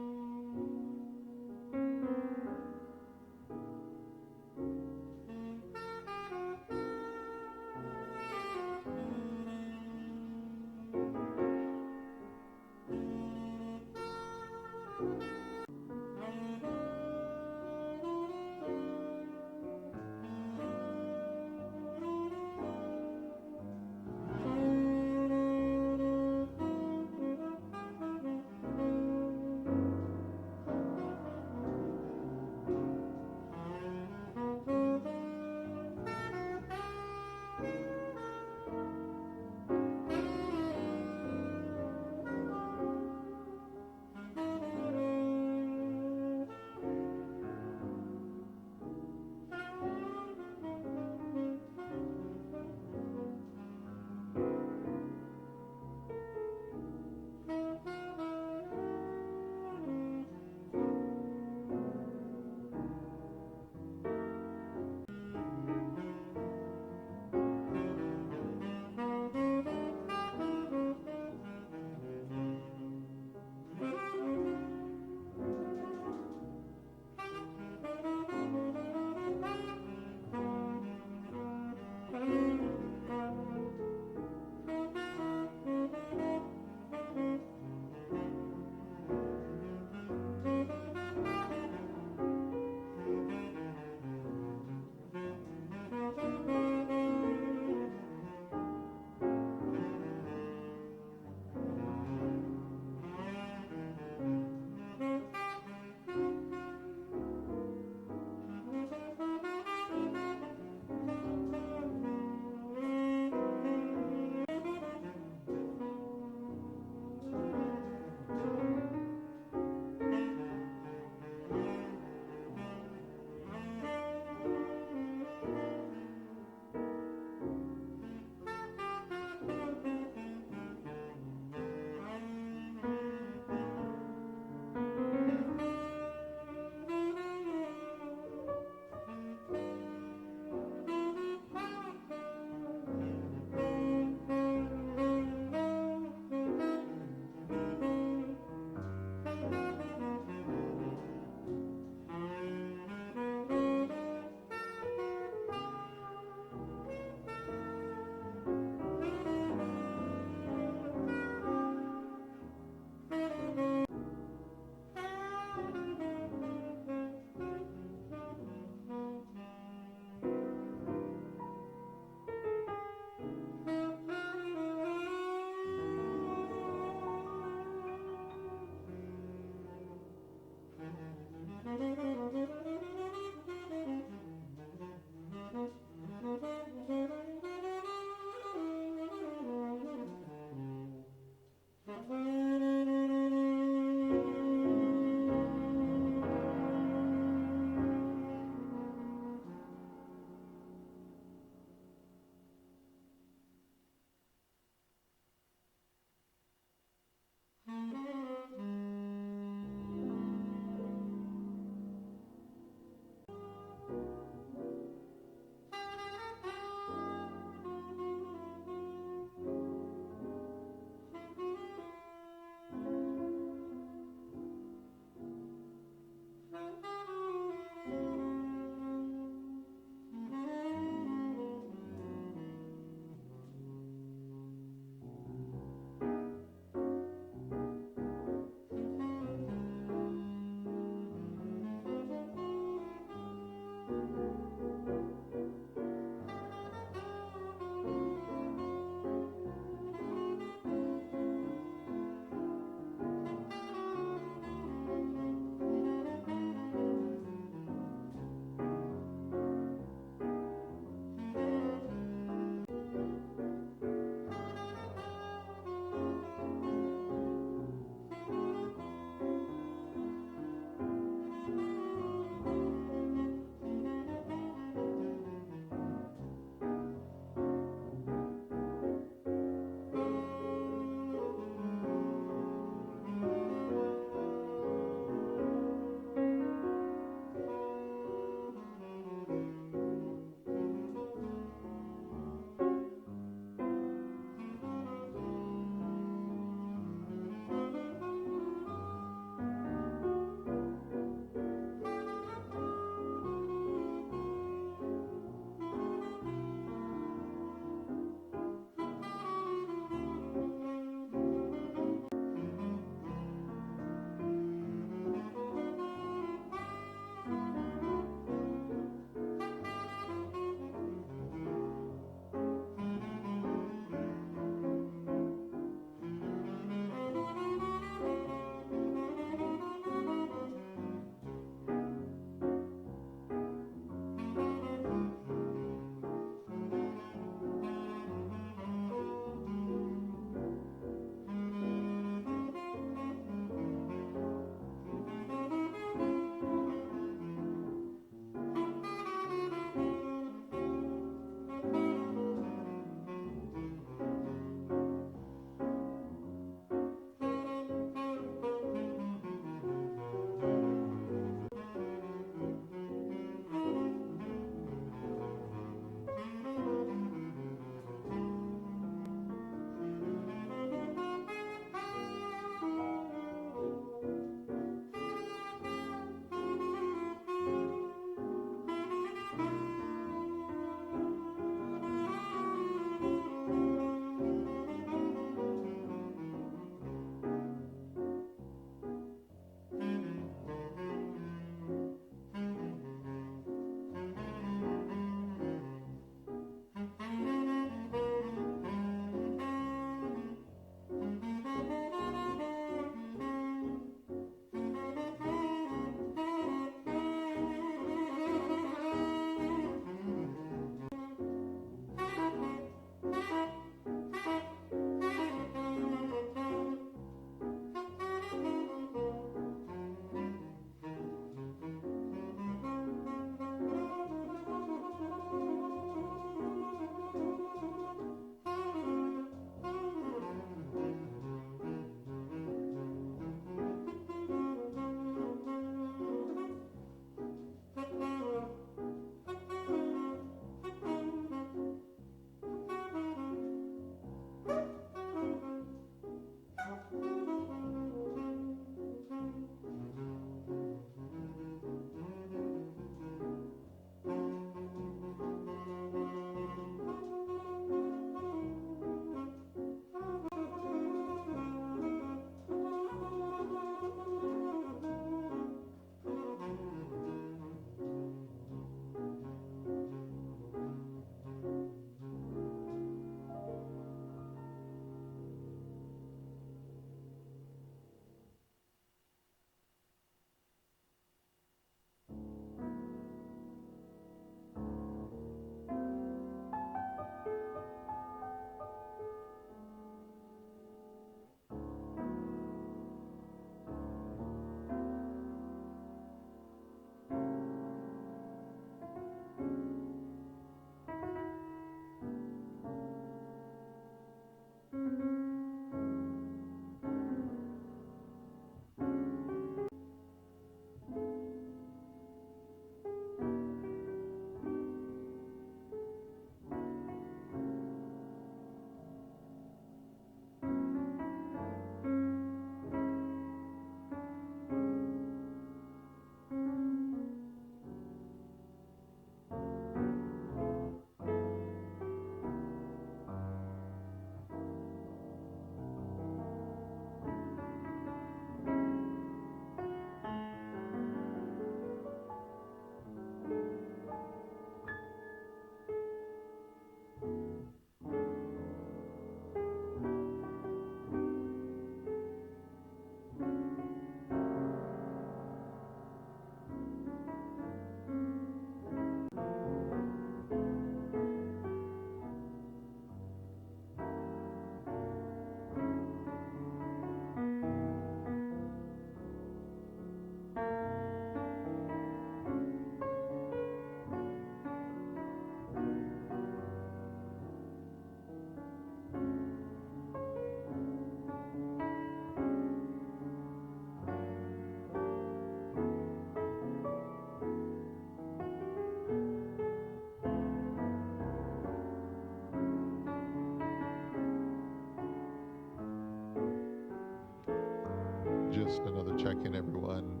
Just another check-in, everyone.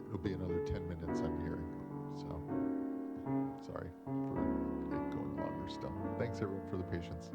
It'll be another 10 minutes, I'm hearing. So, sorry for it going longer still. Thanks, everyone, for the patience.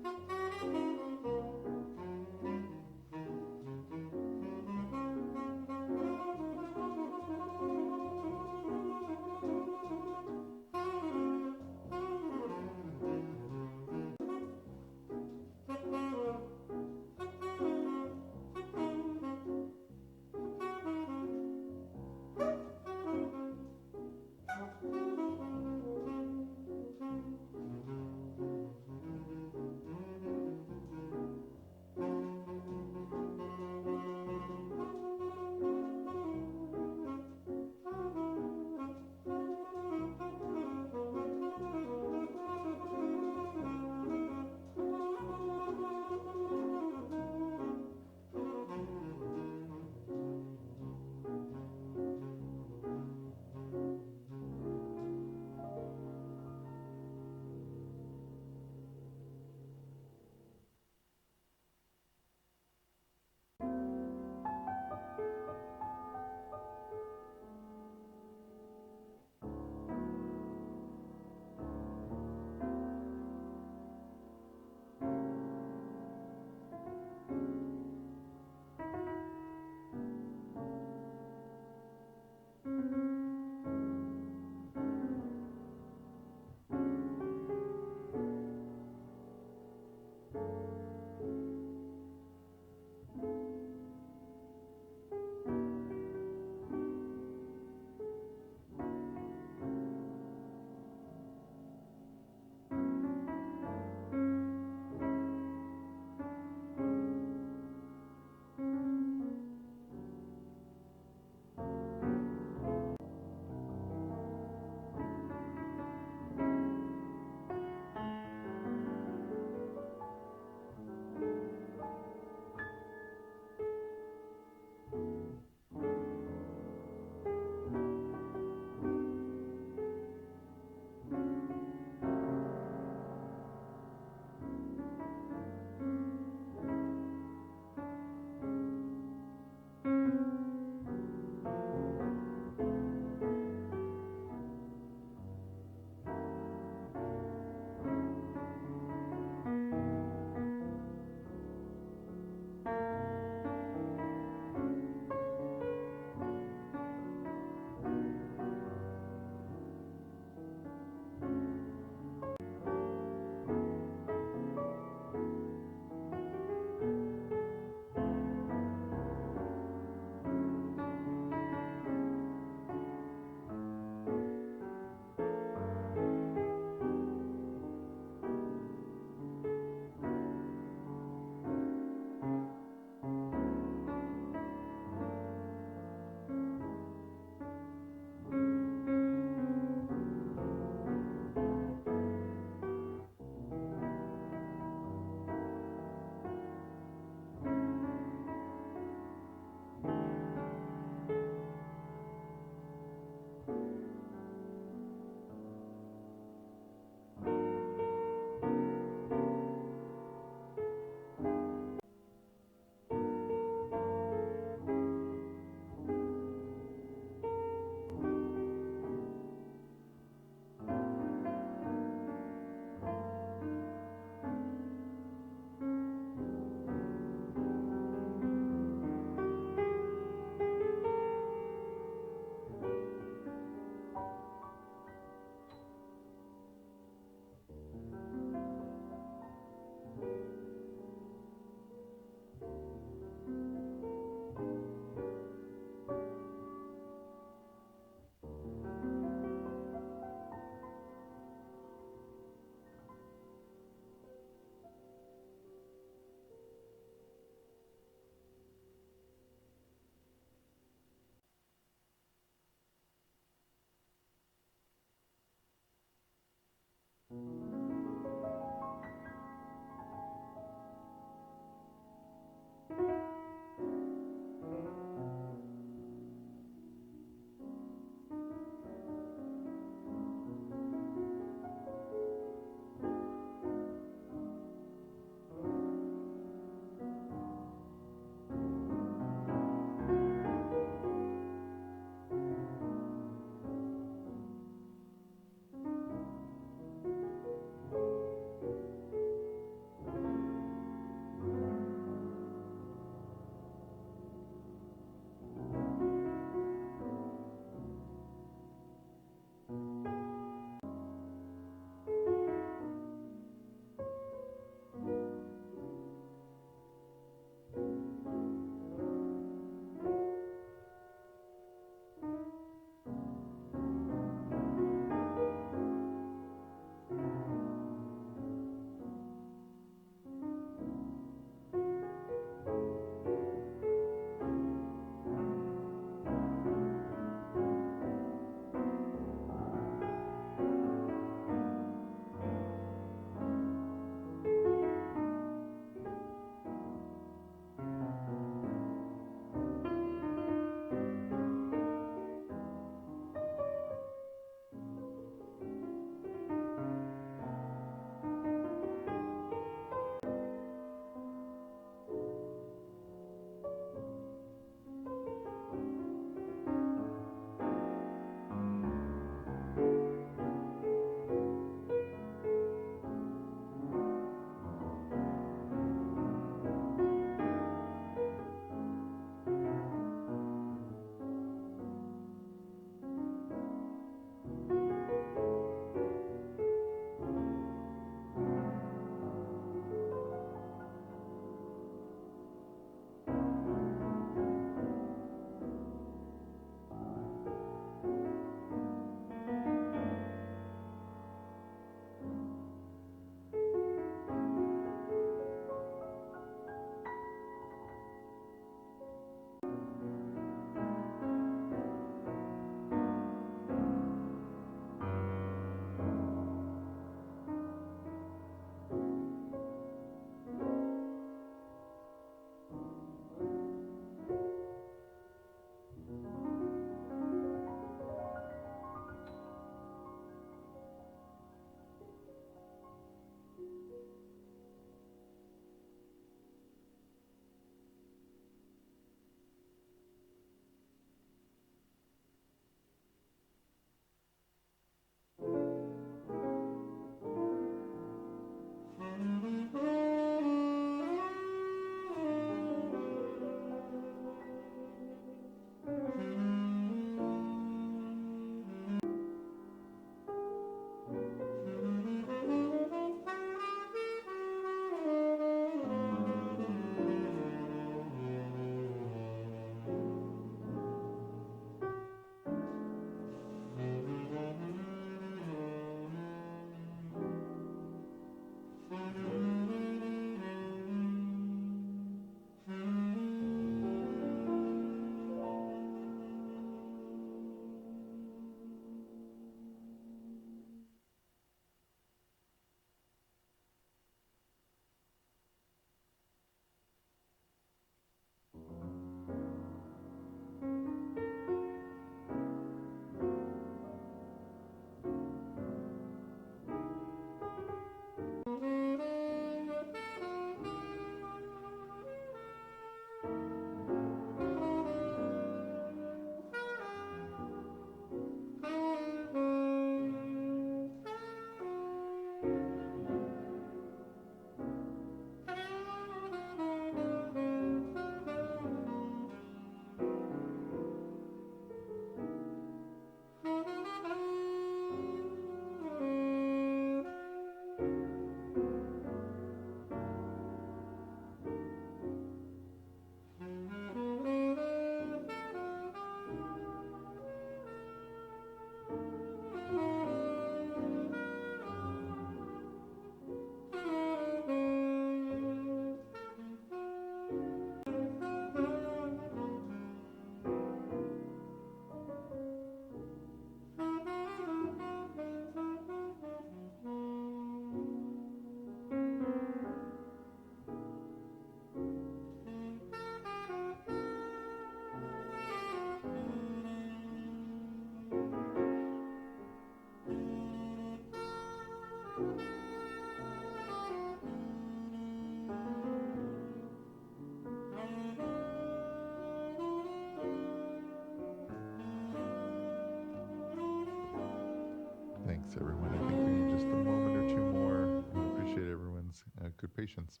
Thanks, everyone. I think we need just a moment or two more, and I appreciate everyone's good patience.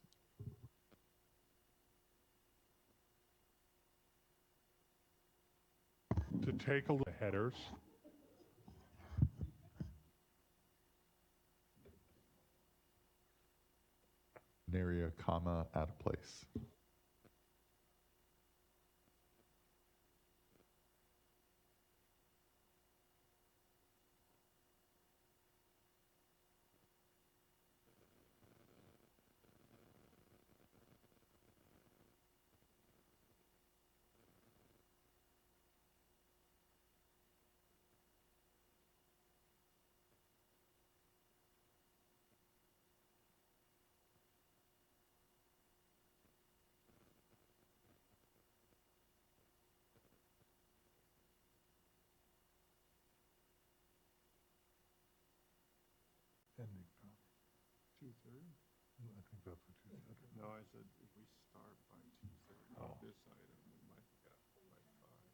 To take a look at headers. An area, comma, out of place. Ending time. 2:30? I think that's what you said. No, I said if we start by 2:30 Oh. this item, we might get by 5.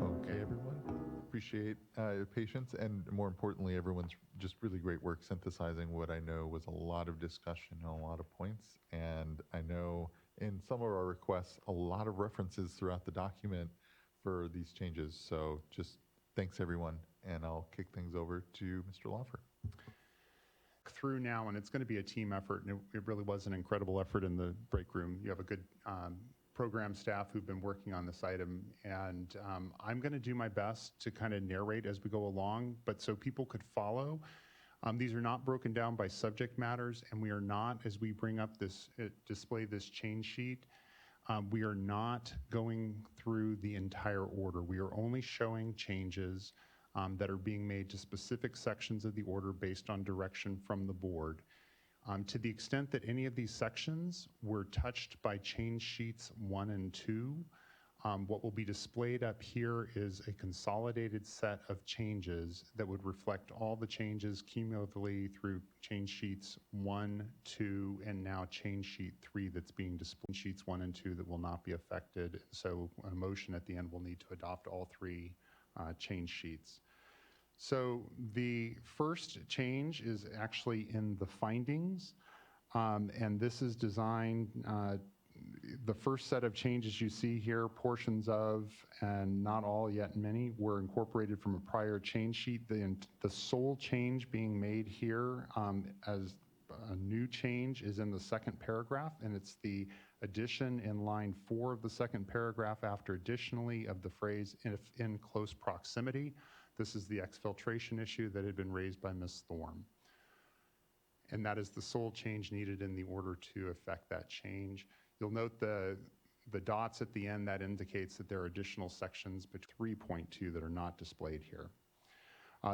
Okay, everyone. Appreciate your patience, and more importantly, everyone's just really great work synthesizing what I know was a lot of discussion and a lot of points. And I know in some of our requests, a lot of references throughout the document for these changes. So just thanks, everyone, and I'll kick things over to Mr. Lawfer. Through now, and it's going to be a team effort, and it really was an incredible effort in the break room. You have a good program staff who've been working on this item, and I'm going to do my best to kind of narrate as we go along, but so people could follow. These are not broken down by subject matters, and we are not, as we bring up this, display this change sheet, we are not going through the entire order. We are only showing changes that are being made to specific sections of the order based on direction from the board. To the extent that any of these sections were touched by change sheets 1 and 2, what will be displayed up here is a consolidated set of changes that would reflect all the changes cumulatively through change sheets 1, 2, and now change sheet 3 that's being displayed. Sheets 1 and 2 that will not be affected. So a motion at the end will need to adopt all 3 change sheets. So the first change is actually in the findings, and this is designed, the first set of changes you see here, portions of, and not all yet many, were incorporated from a prior change sheet. The sole change being made here as a new change is in the second paragraph, and it's the addition in line 4 of the second paragraph after additionally of the phrase if in close proximity. This is the exfiltration issue that had been raised by Ms. Thorne. And that is the sole change needed in the order to effect that change. You'll note the dots at the end that indicates that there are additional sections between 3.2 that are not displayed here.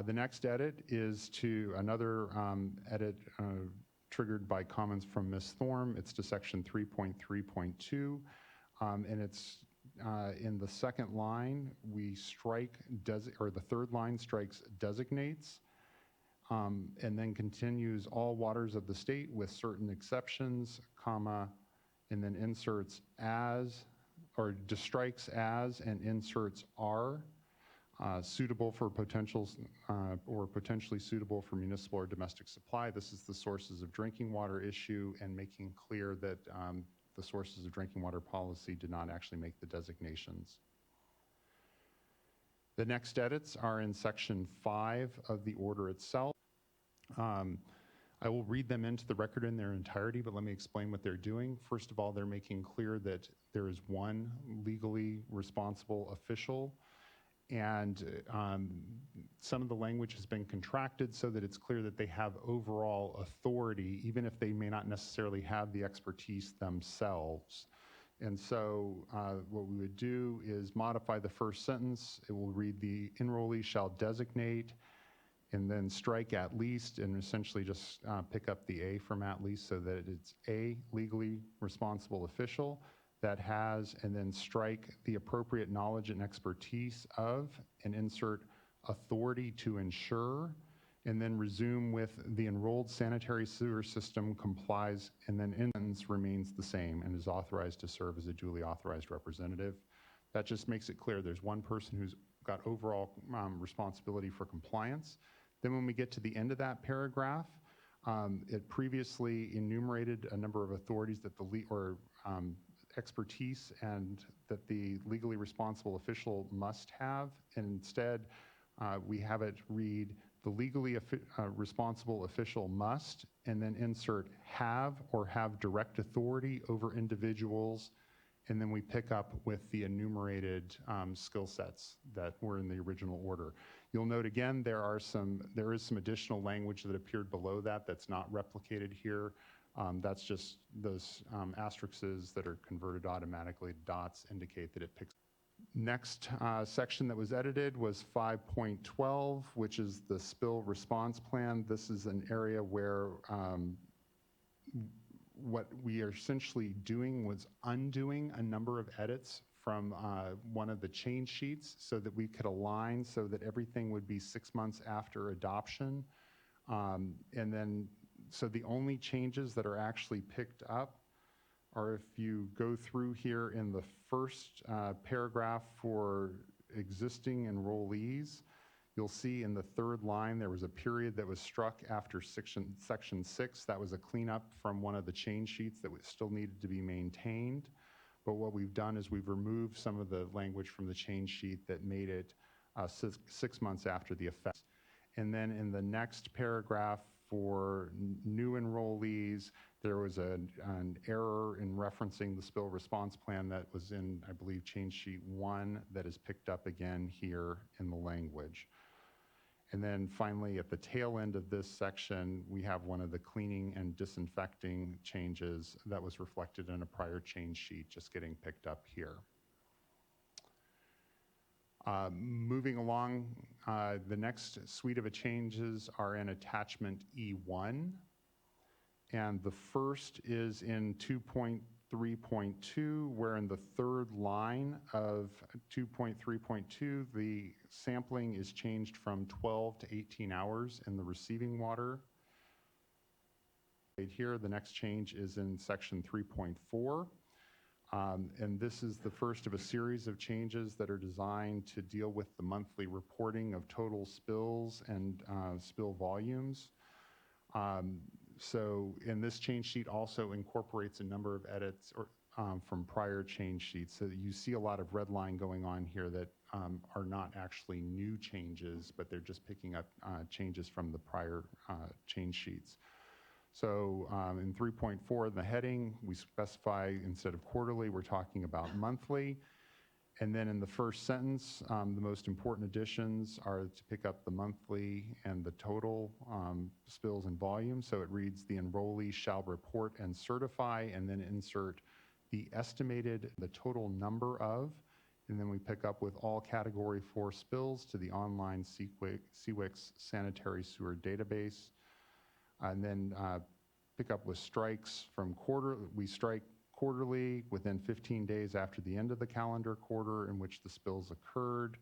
The next edit is to another edit triggered by comments from Ms. Thorne. It's to section 3.3.2, and it's in the second line, we strike, or the third line strikes designates, and then continues all waters of the state with certain exceptions, comma, and then inserts as, or strikes as and inserts are suitable for potentials or potentially suitable for municipal or domestic supply. This is the sources of drinking water issue and making clear that the sources of drinking water policy did not actually make the designations. The next edits are in section 5 of the order itself. I will read them into the record in their entirety, but let me explain what they're doing. First of all, they're making clear that there is one legally responsible official, and some of the language has been contracted so that it's clear that they have overall authority, even if they may not necessarily have the expertise themselves. And so what we would do is modify the first sentence. It will read, the enrollee shall designate, and then strike at least, and essentially just pick up the A from at least so that it's a legally responsible official that has, and then strike the appropriate knowledge and expertise of, and insert authority to ensure, and then resume with the enrolled sanitary sewer system complies, and then in sentence remains the same and is authorized to serve as a duly authorized representative. That just makes it clear there's one person who's got overall responsibility for compliance. Then when we get to the end of that paragraph, it previously enumerated a number of authorities that the expertise and that the legally responsible official must have. And instead, we have it read, the legally responsible official must, and then insert have or have direct authority over individuals. And then we pick up with the enumerated skill sets that were in the original order. You'll note again, there is some additional language that appeared below that that's not replicated here. That's just those asterisks that are converted automatically to dots indicate that it picks. Next section that was edited was 5.12, which is the spill response plan. This is an area where what we are essentially doing was undoing a number of edits from one of the change sheets so that we could align so that everything would be 6 months after adoption. And then, so the only changes that are actually picked up are if you go through here in the first paragraph for existing enrollees, you'll see in the third line there was a period that was struck after section 6. That was a cleanup from one of the change sheets that still needed to be maintained. But what we've done is we've removed some of the language from the change sheet that made it 6 months after the effect. And then in the next paragraph for new enrollees, there was an error in referencing the spill response plan that was in, I believe, change sheet 1 that is picked up again here in the language. And then finally, at the tail end of this section, we have one of the cleaning and disinfecting changes that was reflected in a prior change sheet, just getting picked up here. Moving along, the next suite of changes are in attachment E1. And the first is in 2.3.2, where in the third line of 2.3.2, the sampling is changed from 12 to 18 hours in the receiving water. Right here, the next change is in section 3.4. And this is the first of a series of changes that are designed to deal with the monthly reporting of total spills and spill volumes. So, and this change sheet also incorporates a number of edits from prior change sheets. So you see a lot of red line going on here that are not actually new changes, but they're just picking up changes from the prior change sheets. So in 3.4 in the heading, we specify instead of quarterly, we're talking about monthly. And then in the first sentence, the most important additions are to pick up the monthly and the total spills and volume. So it reads, the enrollee shall report and certify, and then insert the estimated, the total number of, and then we pick up with all category 4 spills to the online SWRCB sanitary sewer database. And then pick up with strikes from quarter, we strike quarterly within 15 days after the end of the calendar quarter in which the spills occurred,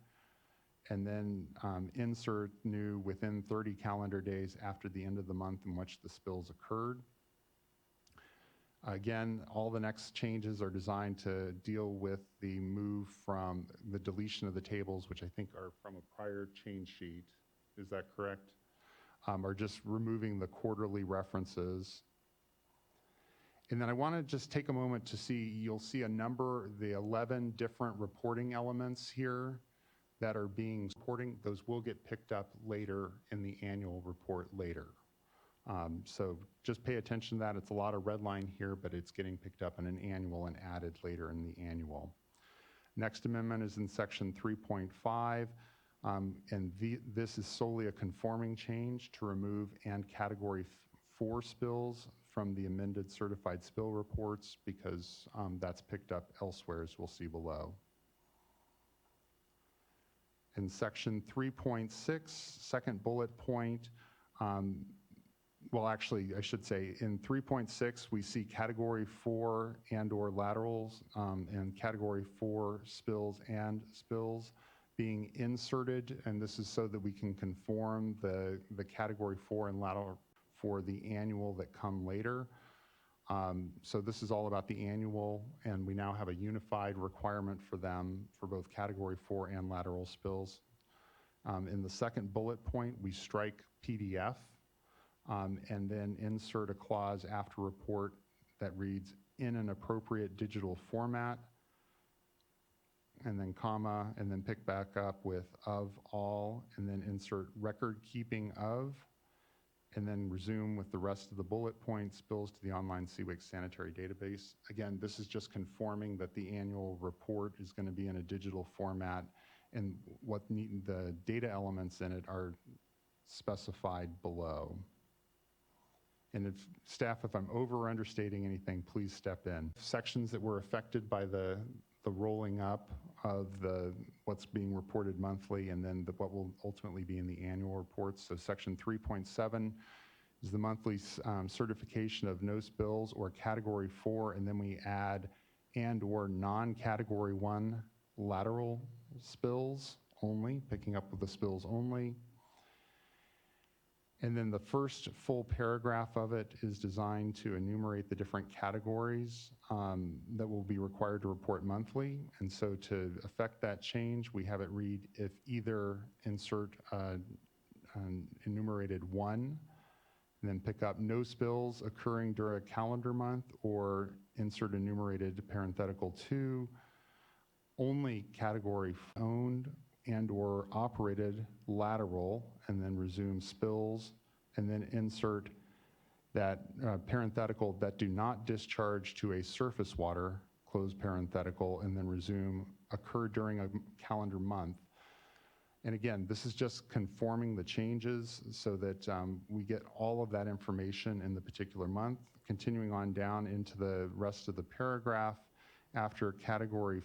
and then insert new within 30 calendar days after the end of the month in which the spills occurred. Again, all the next changes are designed to deal with the move from the deletion of the tables, which I think are from a prior change sheet. Is that correct? Or just removing the quarterly references. And then I want to just take a moment to see, you'll see a number, the 11 different reporting elements here that are being reporting. Those will get picked up later in the annual report later. So just pay attention to that. It's a lot of red line here, but it's getting picked up in an annual and added later in the annual. Next amendment is in section 3.5, and this is solely a conforming change to remove and category 4 spills from the amended certified spill reports because that's picked up elsewhere, as we'll see below. In section 3.6, second bullet point, well, actually, I should say in 3.6, we see category 4 and/or laterals and category 4 spills and spills being inserted, and this is so that we can conform the category 4 and lateral for the annual that come later. So this is all about the annual, and we now have a unified requirement for them for both category 4 and lateral spills. In the second bullet point, we strike PDF and then insert a clause after report that reads, in an appropriate digital format, and then comma, and then pick back up with of all, and then insert record keeping of, and then resume with the rest of the bullet points, spills to the online SWRCB sanitary database. Again, this is just conforming that the annual report is going to be in a digital format, and what the data elements in it are specified below. And if staff, if I'm over or understating anything, please step in. Sections that were affected by the rolling up of what's being reported monthly and then what will ultimately be in the annual reports. So section 3.7 is the monthly certification of no spills or category 4, and then we add and/or non-category 1 lateral spills only, picking up with the spills only. And then the first full paragraph of it is designed to enumerate the different categories that will be required to report monthly. And so to effect that change, we have it read, if either insert an enumerated 1, and then pick up no spills occurring during a calendar month, or insert enumerated parenthetical 2, only category owned and/or operated lateral, and then resume spills, and then insert that parenthetical that do not discharge to a surface water, close parenthetical, and then resume occur during a calendar month. And again, this is just conforming the changes so that we get all of that information in the particular month. Continuing on down into the rest of the paragraph, after category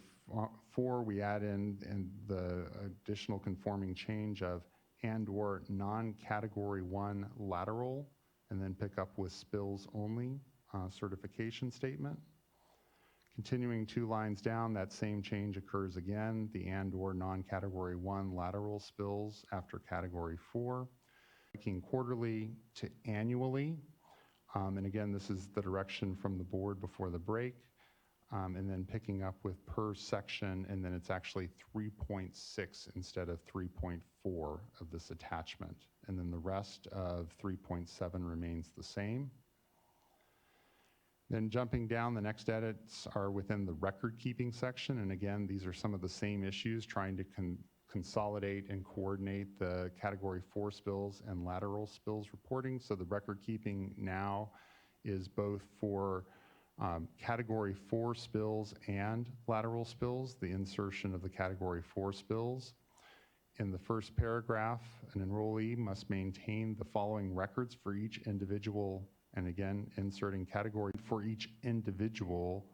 4, we add in the additional conforming change of and/or non-category 1 lateral, and then pick up with spills only certification statement. Continuing 2 lines down, that same change occurs again, the and/or non-category 1 lateral spills after category 4. Making quarterly to annually, and again, this is the direction from the board before the break. And then picking up with per section, and then it's actually 3.6 instead of 3.4 of this attachment. And then the rest of 3.7 remains the same. Then jumping down, the next edits are within the record keeping section. And again, these are some of the same issues, trying to consolidate and coordinate the category 4 spills and lateral spills reporting. So the record keeping now is both for category 4 spills and lateral spills, the insertion of the category 4 spills. In the first paragraph, an enrollee must maintain the following records for each individual, and again, inserting category for each individual,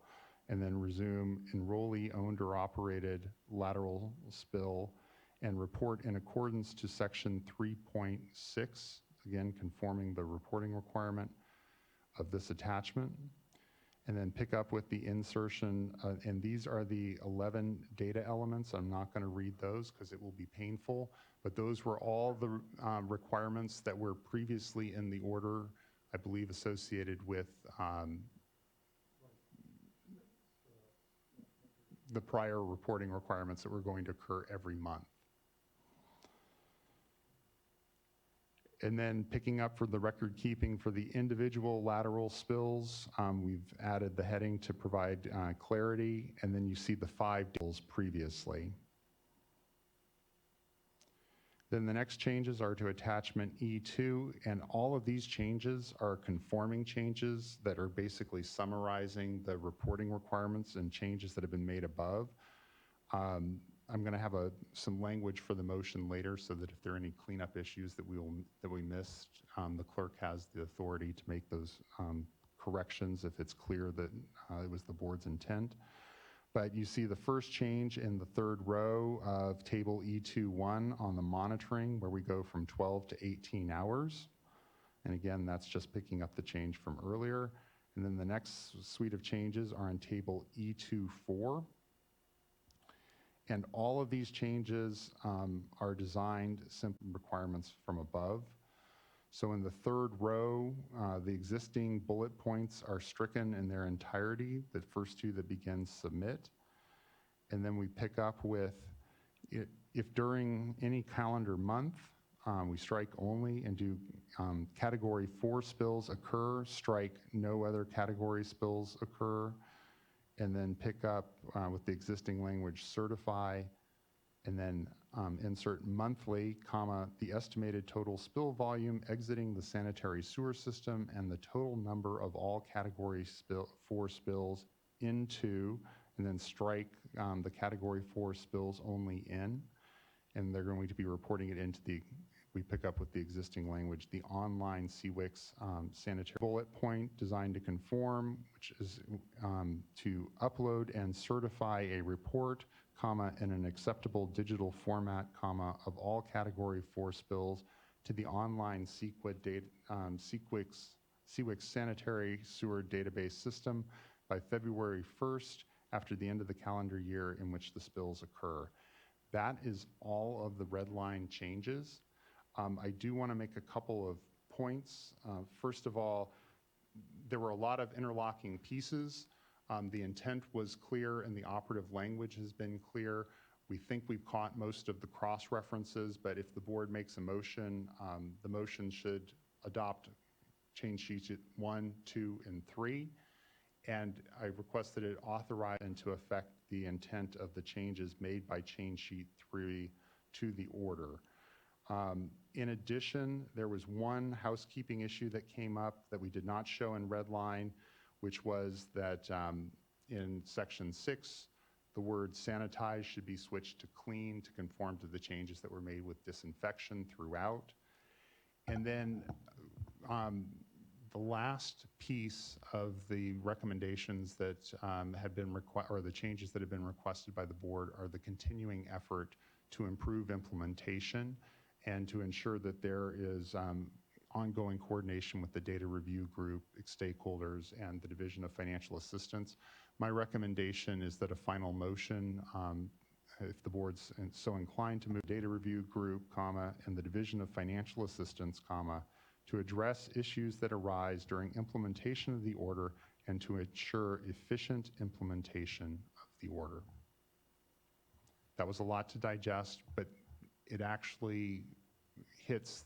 and then resume enrollee owned or operated lateral spill, and report in accordance to section 3.6, again, conforming the reporting requirement of this attachment. And then pick up with the insertion, and these are the 11 data elements. I'm not going to read those because it will be painful, but those were all the requirements that were previously in the order, I believe, associated with the prior reporting requirements that were going to occur every month. And then picking up for the record keeping for the individual lateral spills, we've added the heading to provide clarity, and then you see the 5 deals previously. Then the next changes are to attachment E2, and all of these changes are conforming changes that are basically summarizing the reporting requirements and changes that have been made above. I'm going to have some language for the motion later so that if there are any cleanup issues that we missed, the clerk has the authority to make those corrections if it's clear that it was the board's intent. But you see the first change in the third row of table E21 on the monitoring, where we go from 12 to 18 hours. And again, that's just picking up the change from earlier. And then the next suite of changes are in table E24. And all of these changes are designed simple requirements from above. So in the third row, the existing bullet points are stricken in their entirety, the first two that begin submit. And then we pick up with, if during any calendar month, we strike only and do category 4 spills occur, strike no other category spills occur, and then pick up with the existing language certify, and then insert monthly, comma, the estimated total spill volume exiting the sanitary sewer system and the total number of all category 4 spills into, and then strike the category 4 spills only in, and they're going to be reporting it into we pick up with the existing language, the online CWIX sanitary bullet point designed to conform, which is to upload and certify a report, comma, in an acceptable digital format, comma, of all category 4 spills to the online CWIX sanitary sewer database system by February 1st after the end of the calendar year in which the spills occur. That is all of the red line changes. I do want to make a couple of points. First of all, there were a lot of interlocking pieces. The intent was clear and the operative language has been clear. We think we've caught most of the cross-references, but if the board makes a motion, the motion should adopt change sheets 1, 2, and 3. And I request that it authorize and to affect the intent of the changes made by change sheet 3 to the order. In addition, there was one housekeeping issue that came up that we did not show in red line, which was that in section 6, the word sanitize should be switched to clean to conform to the changes that were made with disinfection throughout. And then the last piece of the recommendations that have been or the changes that have been requested by the board are the continuing effort to improve implementation and to ensure that there is ongoing coordination with the data review group, stakeholders, and the Division of Financial Assistance. My recommendation is that a final motion, if the board's so inclined, to move data review group, comma, and the Division of Financial Assistance, comma, to address issues that arise during implementation of the order and to ensure efficient implementation of the order. That was a lot to digest, but it actually hits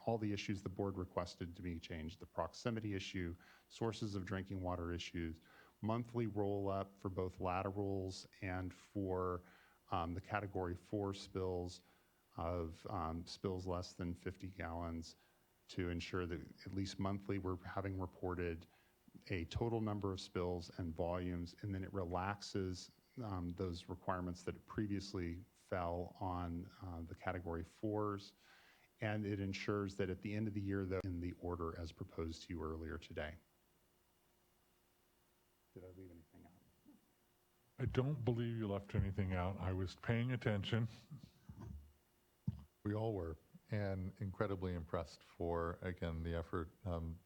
all the issues the board requested to be changed: the proximity issue, sources of drinking water issues, monthly roll-up for both laterals and for the category 4 spills of spills less than 50 gallons, to ensure that at least monthly we're having reported a total number of spills and volumes, and then it relaxes those requirements that previously fell on the category 4s, and it ensures that at the end of the year, though, in the order as proposed to you earlier today. Did I leave anything out? I don't believe you left anything out. I was paying attention. We all were, and incredibly impressed for, again, the effort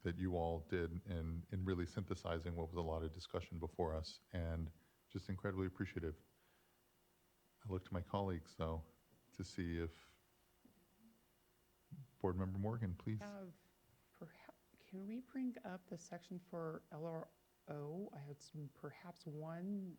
that you all did in really synthesizing what was a lot of discussion before us, and just incredibly appreciative. I look to my colleagues, though, to see if Board Member Morgan, please. Can we bring up the section for LRO? I had perhaps one.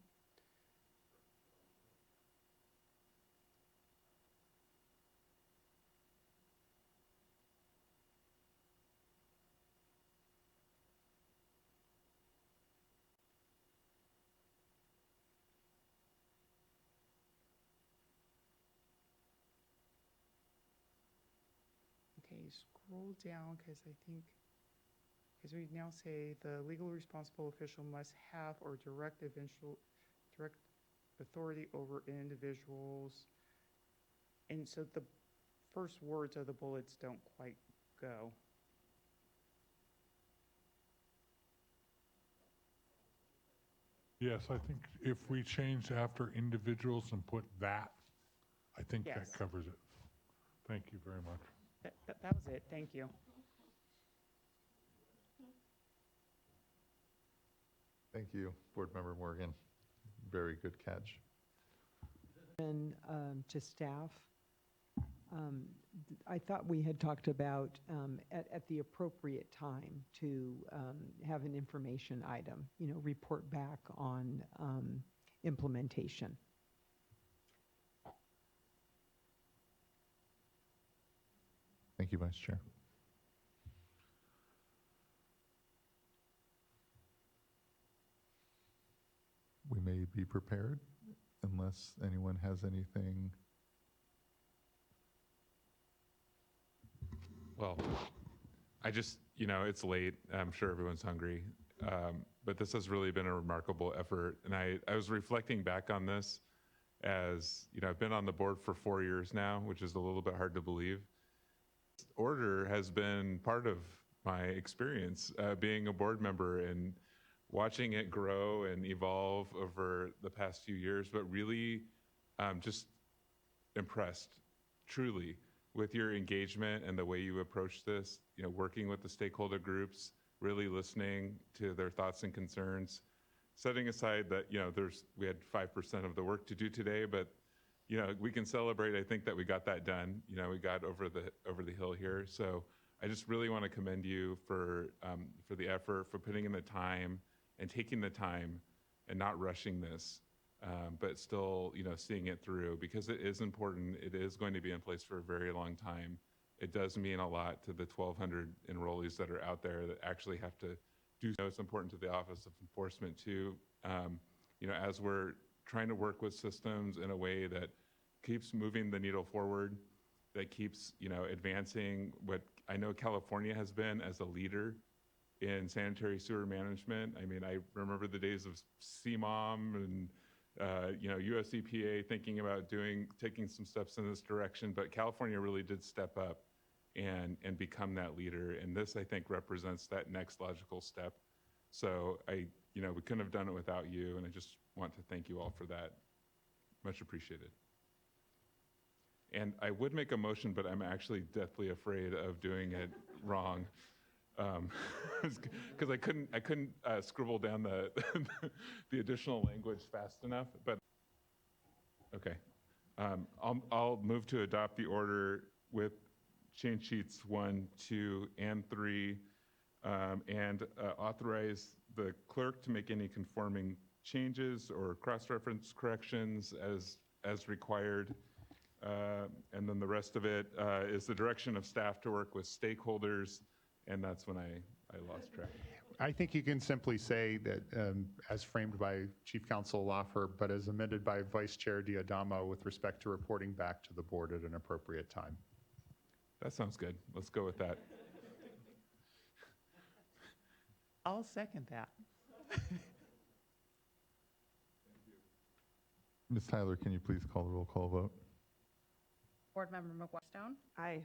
me scroll down because I think, because we now say the legal responsible official must have or direct authority over individuals. And so the first words of the bullets don't quite go. Yes, I think if we change after individuals and put that, I think that Yes. covers it. Thank you very much. That was it. Thank you. Thank you, Board Member Morgan. Very good catch. And to staff, I thought we had talked about at the appropriate time to have an information item, report back on implementation. Thank you, Vice Chair. We may be prepared unless anyone has anything. Well, I just, it's late. I'm sure everyone's hungry. But this has really been a remarkable effort. And I was reflecting back on this as, I've been on the board for 4 years now, which is a little bit hard to believe. This order has been part of my experience being a board member and watching it grow and evolve over the past few years, but really just impressed, truly, with your engagement and the way you approach this, working with the stakeholder groups, really listening to their thoughts and concerns, setting aside that, we had 5% of the work to do today, but, we can celebrate, I think, that we got that done. We got over the hill here. So I just really want to commend you for the effort, for putting in the time and taking the time and not rushing this, but still, seeing it through, because it is important. It is going to be in place for a very long time. It does mean a lot to the 1,200 enrollees that are out there that actually have to do so. It's important to the Office of Enforcement too. As we're trying to work with systems in a way that keeps moving the needle forward, that keeps, advancing what I know California has been as a leader in sanitary sewer management. I mean, I remember the days of CMOM and US EPA thinking about taking some steps in this direction, but California really did step up and become that leader. And this, I think, represents that next logical step. So we couldn't have done it without you, and I just want to thank you all for that. Much appreciated. And I would make a motion, but I'm actually deathly afraid of doing it wrong. Because I couldn't scribble down the additional language fast enough. But okay, I'll move to adopt the order with change sheets 1, 2, and 3, and authorize the clerk to make any conforming changes or cross-reference corrections as required. And then the rest of it is the direction of staff to work with stakeholders. And that's when I lost track. I think you can simply say that as framed by Chief Counsel Lawfer, but as amended by Vice Chair Diadamo with respect to reporting back to the board at an appropriate time. That sounds good. Let's go with that. I'll second that. Ms. Tyler, can you please call the roll call vote? Board Member McWhitestone? Aye.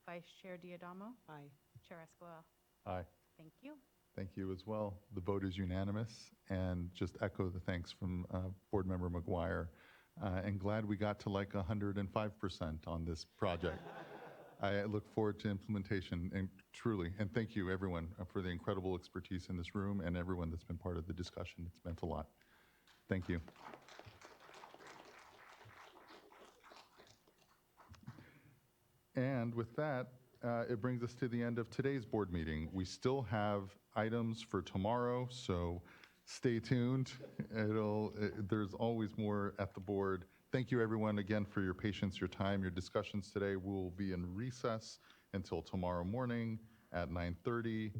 Vice Chair Diadamo? Aye. Chair Escobar? Aye. Thank you. Thank you as well. The vote is unanimous, and just echo the thanks from Board Member McGuire. And glad we got to like 105% on this project. I look forward to implementation, and truly, and thank you everyone for the incredible expertise in this room and everyone that's been part of the discussion. It's meant a lot. Thank you. And with that, it brings us to the end of today's board meeting. We still have items for tomorrow, so stay tuned. There's always more at the board. Thank you everyone again for your patience, your time, your discussions today. We'll be in recess until tomorrow morning at 9:30.